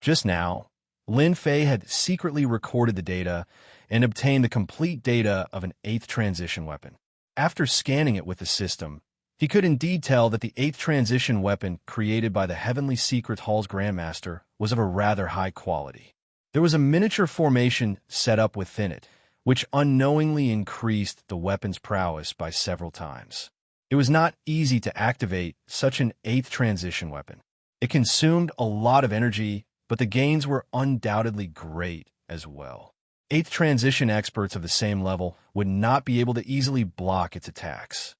Just now, Lin Fei had secretly recorded the data and obtained the complete data of an 8th transition weapon. After scanning it with the system, he could indeed tell that the 8th transition weapon created by the Heavenly Secret Hall's Grandmaster was of a rather high quality. There was a miniature formation set up within it, which unknowingly increased the weapon's prowess by several times. It was not easy to activate such an 8th transition weapon. It consumed a lot of energy, but the gains were undoubtedly great as well. 8th transition experts of the same level would not be able to easily block its attacks.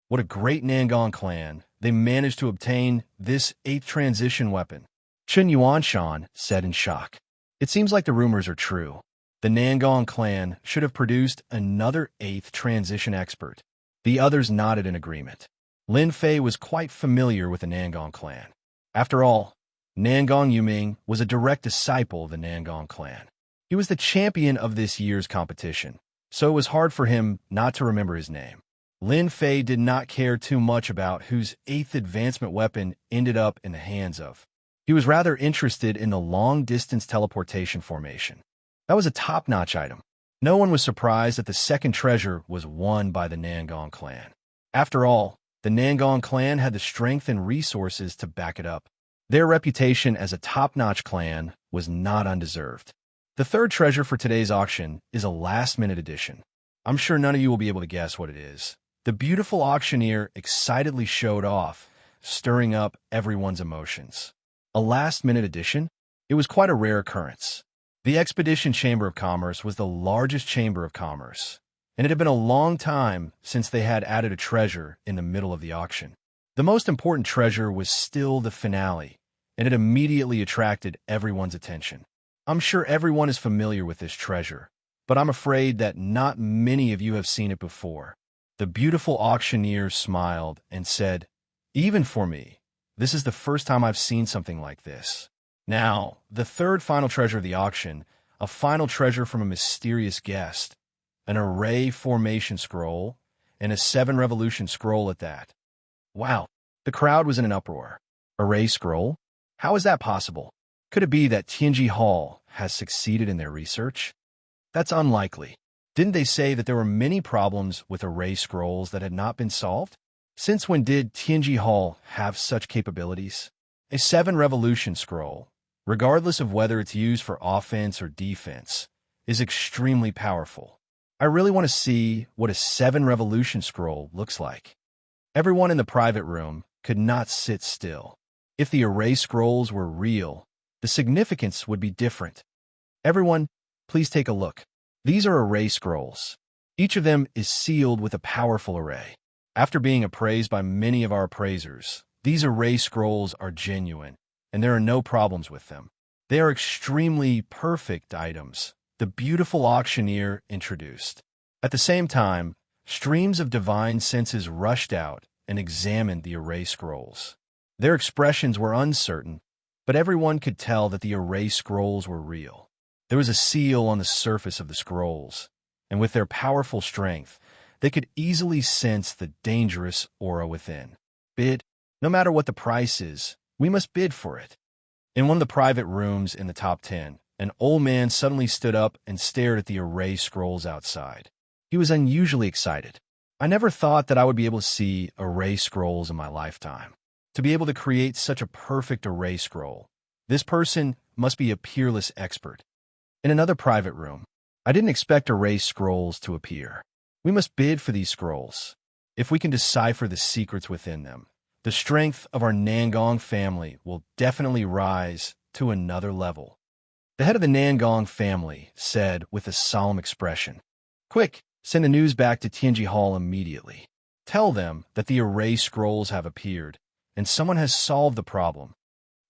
What a great Nangong clan! They managed to obtain this 8th transition weapon. Chen Yuanshan said in shock. It seems like the rumors are true. The Nangong clan should have produced another 8th transition expert. The others nodded in agreement. Lin Fei was quite familiar with the Nangong clan. After all, Nangong Yuming was a direct disciple of the Nangong clan. He was the champion of this year's competition, so it was hard for him not to remember his name. Lin Fei did not care too much about whose 8th advancement weapon ended up in the hands of. He was rather interested in the long-distance teleportation formation. That was a top-notch item. No one was surprised that the second treasure was won by the Nangong clan. After all, the Nangong clan had the strength and resources to back it up. Their reputation as a top-notch clan was not undeserved. The third treasure for today's auction is a last-minute addition. I'm sure none of you will be able to guess what it is. The beautiful auctioneer excitedly showed off, stirring up everyone's emotions. A last-minute addition? It was quite a rare occurrence. The Expedition Chamber of Commerce was the largest chamber of commerce, and it had been a long time since they had added a treasure in the middle of the auction. The most important treasure was still the finale, and it immediately attracted everyone's attention. I'm sure everyone is familiar with this treasure, but I'm afraid that not many of you have seen it before. The beautiful auctioneer smiled and said, "Even for me, This is the first time I've seen something like this. Now, the third final treasure of the auction, a final treasure from a mysterious guest, an array formation scroll, and a 7 revolution scroll at that. Wow, the crowd was in an uproar. Array scroll? How is that possible? Could it be that Tianji Hall has succeeded in their research? That's unlikely. Didn't they say that there were many problems with array scrolls that had not been solved? Since when did Tianji Hall have such capabilities? A 7 revolution scroll, regardless of whether it's used for offense or defense, is extremely powerful. I really want to see what a 7 revolution scroll looks like. Everyone in the private room could not sit still. If the array scrolls were real, the significance would be different. Everyone, please take a look. These are array scrolls. Each of them is sealed with a powerful array. After being appraised by many of our appraisers, these array scrolls are genuine, and there are no problems with them. They are extremely perfect items, the beautiful auctioneer introduced. At the same time, streams of divine senses rushed out and examined the array scrolls. Their expressions were uncertain, but everyone could tell that the array scrolls were real. There was a seal on the surface of the scrolls, and with their powerful strength, they could easily sense the dangerous aura within. Bid. No matter what the price is, we must bid for it. In one of the private rooms in the top 10, an old man suddenly stood up and stared at the array scrolls outside. He was unusually excited. I never thought that I would be able to see array scrolls in my lifetime. To be able to create such a perfect array scroll, this person must be a peerless expert. In another private room, I didn't expect array scrolls to appear. We must bid for these scrolls. If we can decipher the secrets within them, the strength of our Nangong family will definitely rise to another level. The head of the Nangong family said with a solemn expression, "Quick, send the news back to Tianji Hall immediately. Tell them that the array scrolls have appeared, and someone has solved the problem."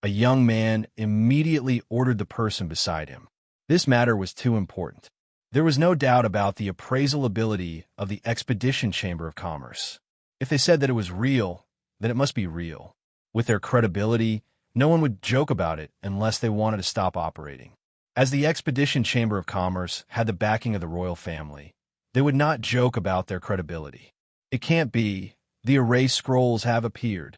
A young man immediately ordered the person beside him. This matter was too important. There was no doubt about the appraisal ability of the Expedition Chamber of Commerce. If they said that it was real, then it must be real. With their credibility, no one would joke about it unless they wanted to stop operating. As the Expedition Chamber of Commerce had the backing of the royal family, they would not joke about their credibility. It can't be. The array scrolls have appeared.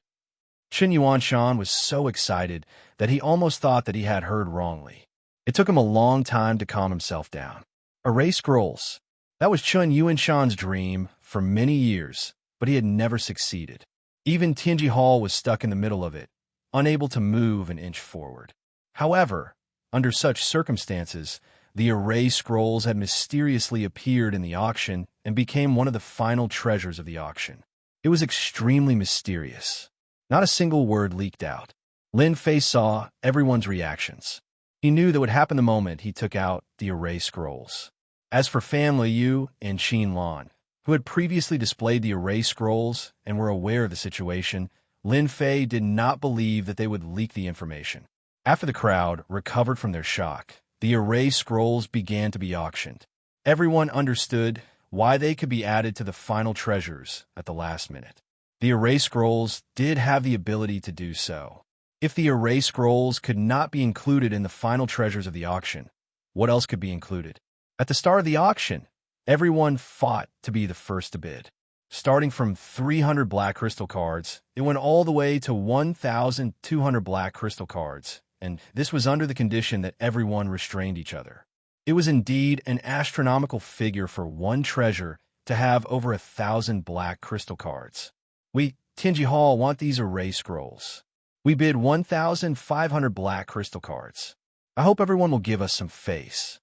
Chen Yuanshan was so excited that he almost thought that he had heard wrongly. It took him a long time to calm himself down. Array scrolls. That was Chen Yuanshan's dream for many years, but he had never succeeded. Even Tianji Hall was stuck in the middle of it, unable to move an inch forward. However, under such circumstances, the array scrolls had mysteriously appeared in the auction and became one of the final treasures of the auction. It was extremely mysterious. Not a single word leaked out. Lin Fei saw everyone's reactions. He knew that would happen the moment he took out the array scrolls. As for Fan Liu and Qin Lan, who had previously displayed the array scrolls and were aware of the situation, Lin Fei did not believe that they would leak the information. After the crowd recovered from their shock, the array scrolls began to be auctioned. Everyone understood why they could be added to the final treasures at the last minute. The array scrolls did have the ability to do so. If the array scrolls could not be included in the final treasures of the auction, what else could be included? At the start of the auction, everyone fought to be the first to bid. Starting from 300 black crystal cards, it went all the way to 1,200 black crystal cards, and this was under the condition that everyone restrained each other. It was indeed an astronomical figure for one treasure to have over 1,000 black crystal cards. We, Tianji Hall, want these array scrolls. We bid 1,500 black crystal cards. I hope everyone will give us some face.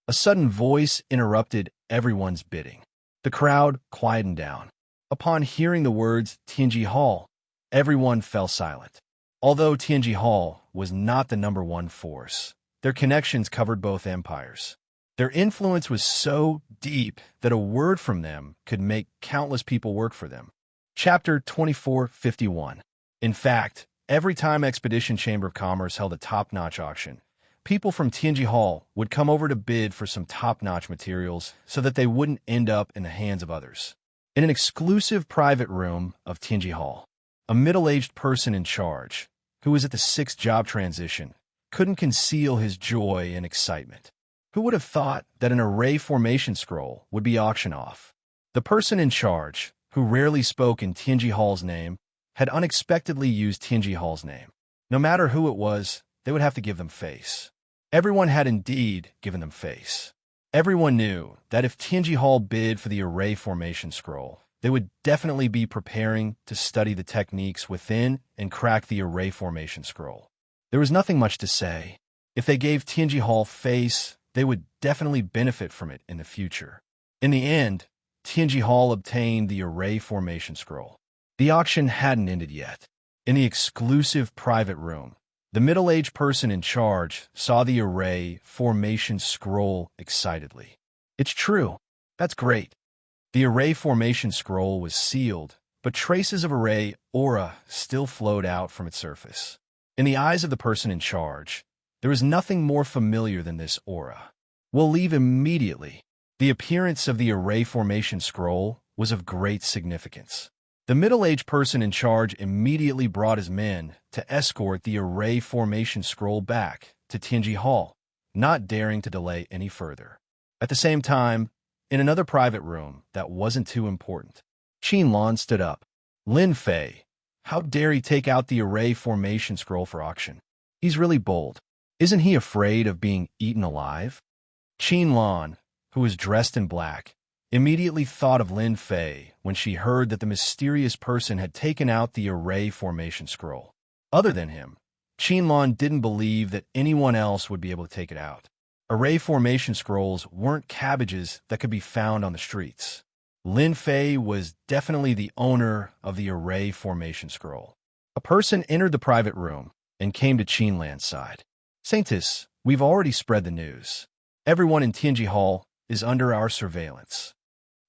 A sudden voice interrupted everyone's bidding. The crowd quietened down. Upon hearing the words Tianji Hall, everyone fell silent. Although Tianji Hall was not the number one force, their connections covered both empires. Their influence was so deep that a word from them could make countless people work for them. Chapter 2451. In fact, every time Expedition Chamber of Commerce held a top-notch auction, people from Tianji Hall would come over to bid for some top-notch materials so that they wouldn't end up in the hands of others. In an exclusive private room of Tianji Hall, A middle-aged person in charge, who was at the sixth job transition, couldn't conceal his joy and excitement. Who would have thought that an array formation scroll would be auctioned off? The person in charge, who rarely spoke in Tianji Hall's name, had unexpectedly used Tianji Hall's name. No matter who it was, they would have to give them face. Everyone had indeed given them face. Everyone knew that if Tianji Hall bid for the array formation scroll, they would definitely be preparing to study the techniques within and crack the array formation scroll. There was nothing much to say. If they gave Tianji Hall face, they would definitely benefit from it in the future. In the end, Tianji Hall obtained the array formation scroll. The auction hadn't ended yet. In the exclusive private room, the middle-aged person in charge saw the array formation scroll excitedly. It's true. That's great. The array formation scroll was sealed, but traces of array aura still flowed out from its surface. In the eyes of the person in charge, there is nothing more familiar than this aura. We'll leave immediately. The appearance of the array formation scroll was of great significance. The middle-aged person in charge immediately brought his men to escort the array formation scroll back to Tianji Hall, not daring to delay any further. At the same time, in another private room that wasn't too important, Qin Lan stood up. Lin Fei, how dare he take out the array formation scroll for auction? He's really bold. Isn't he afraid of being eaten alive? Qin Lan, who was dressed in black, immediately thought of Lin Fei when she heard that the mysterious person had taken out the array formation scroll. Other than him, Qin Lan didn't believe that anyone else would be able to take it out. Array formation scrolls weren't cabbages that could be found on the streets. Lin Fei was definitely the owner of the array formation scroll. A person entered the private room and came to Qin Lan's side. Saintus, we've already spread the news. Everyone in Tianji Hall is under our surveillance.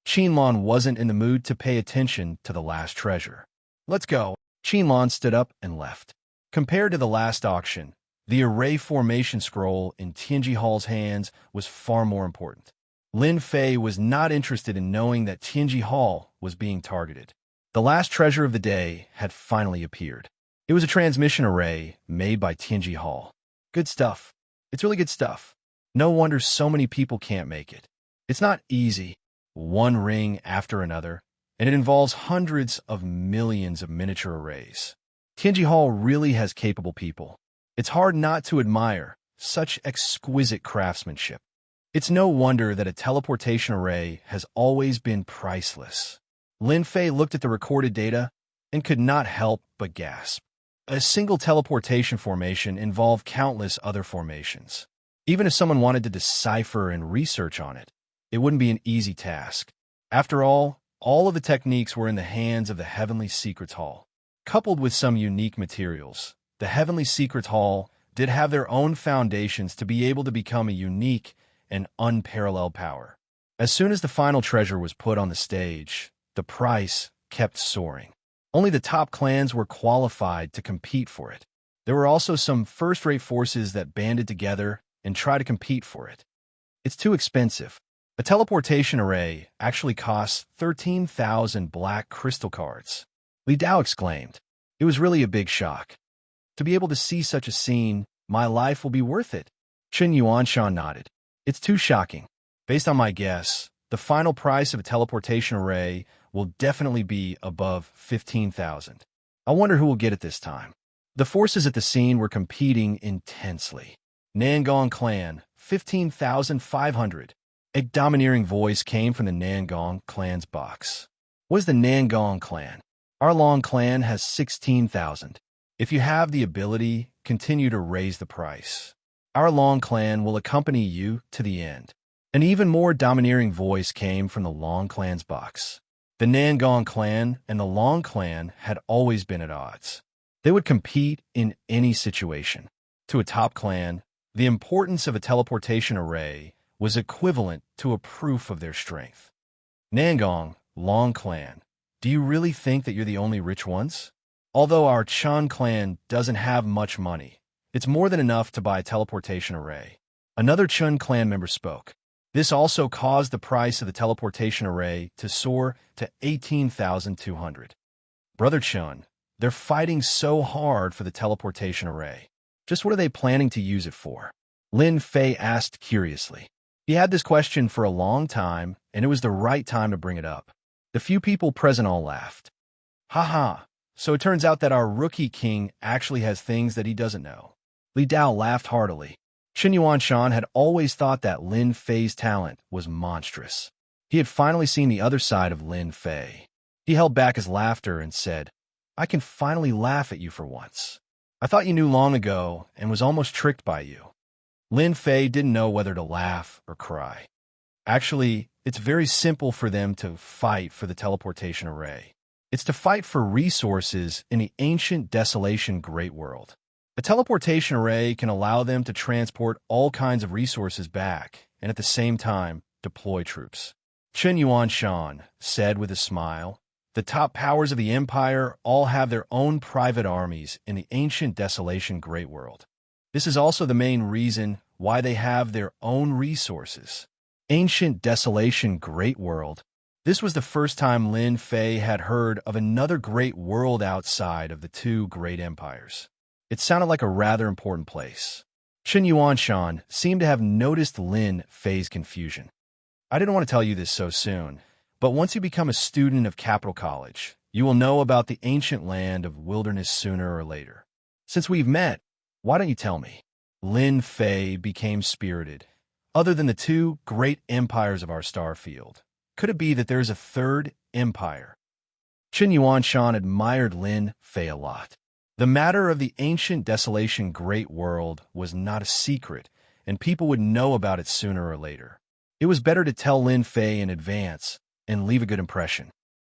Qin Lan wasn't in the mood to pay attention to the last treasure. Let's go. Qin Lan stood up and left. Compared to the last auction, the array formation scroll in Tianji Hall's hands was far more important. Lin Fei was not interested in knowing that Tianji Hall was being targeted. The last treasure of the day had finally appeared. It was a transmission array made by Tianji Hall. Good stuff. It's really good stuff. No wonder so many people can't make it. It's not easy. One ring after another, and it involves hundreds of millions of miniature arrays. Tianji Hall really has capable people. It's hard not to admire such exquisite craftsmanship. It's no wonder that a teleportation array has always been priceless. Lin Fei looked at the recorded data and could not help but gasp. A single teleportation formation involved countless other formations. Even if someone wanted to decipher and research on it, it wouldn't be an easy task. After all of the techniques were in the hands of the Heavenly Secrets Hall. Coupled with some unique materials, the Heavenly Secrets Hall did have their own foundations to be able to become a unique and unparalleled power. As soon as the final treasure was put on the stage, the price kept soaring. Only the top clans were qualified to compete for it. There were also some first-rate forces that banded together and tried to compete for it. It's too expensive. A teleportation array actually costs 13,000 black crystal cards. Li Dao exclaimed. It was really a big shock. To be able to see such a scene, my life will be worth it. Chen Yuanshan nodded. It's too shocking. Based on my guess, the final price of a teleportation array will definitely be above 15,000. I wonder who will get it this time. The forces at the scene were competing intensely. Nangong clan, 15,500. A domineering voice came from the Nangong clan's box. What is the Nangong clan? Our Long clan has 16,000. If you have the ability, continue to raise the price. Our Long clan will accompany you to the end. An even more domineering voice came from the Long clan's box. The Nangong clan and the Long clan had always been at odds. They would compete in any situation. To a top clan, the importance of a teleportation array was equivalent to a proof of their strength. Nangong, Long clan, do you really think that you're the only rich ones? Although our Chan clan doesn't have much money, it's more than enough to buy a teleportation array. Another Chun clan member spoke. This also caused the price of the teleportation array to soar to 18,200. Brother Chun, They're fighting so hard for the teleportation array. Just what are they planning to use it for? Lin Fei asked curiously. He had this question for a long time, and it was the right time to bring it up. The few people present all laughed. Ha, so it turns out that our rookie king actually has things that he doesn't know. Li Dao laughed heartily. Qin Yuanshan had always thought that Lin Fei's talent was monstrous. He had finally seen the other side of Lin Fei. He held back his laughter and said, I can finally laugh at you for once. I thought you knew long ago and was almost tricked by you. Lin Fei didn't know whether to laugh or cry. Actually, it's very simple for them to fight for the teleportation array. It's to fight for resources in the ancient desolation great world. The teleportation array can allow them to transport all kinds of resources back and at the same time deploy troops. Qin Yuanshan said with a smile, the top powers of the empire all have their own private armies in the ancient desolation great world. This is also the main reason why they have their own resources. Ancient desolation great world. This was the first time Lin Fei had heard of another great world outside of the two great empires. It sounded like a rather important place. Qin Yuanshan seemed to have noticed Lin Fei's confusion. I didn't want to tell you this so soon, but once you become a student of Capital College, you will know about the ancient land of wilderness sooner or later. Since we've met, why don't you tell me? Lin Fei became spirited. Other than the two great empires of our star field, could it be that there is a third empire? Qin Yuanshan admired Lin Fei a lot. The matter of the ancient desolation great world was not a secret, and people would know about it sooner or later. It was better to tell Lin Fei in advance and leave a good impression.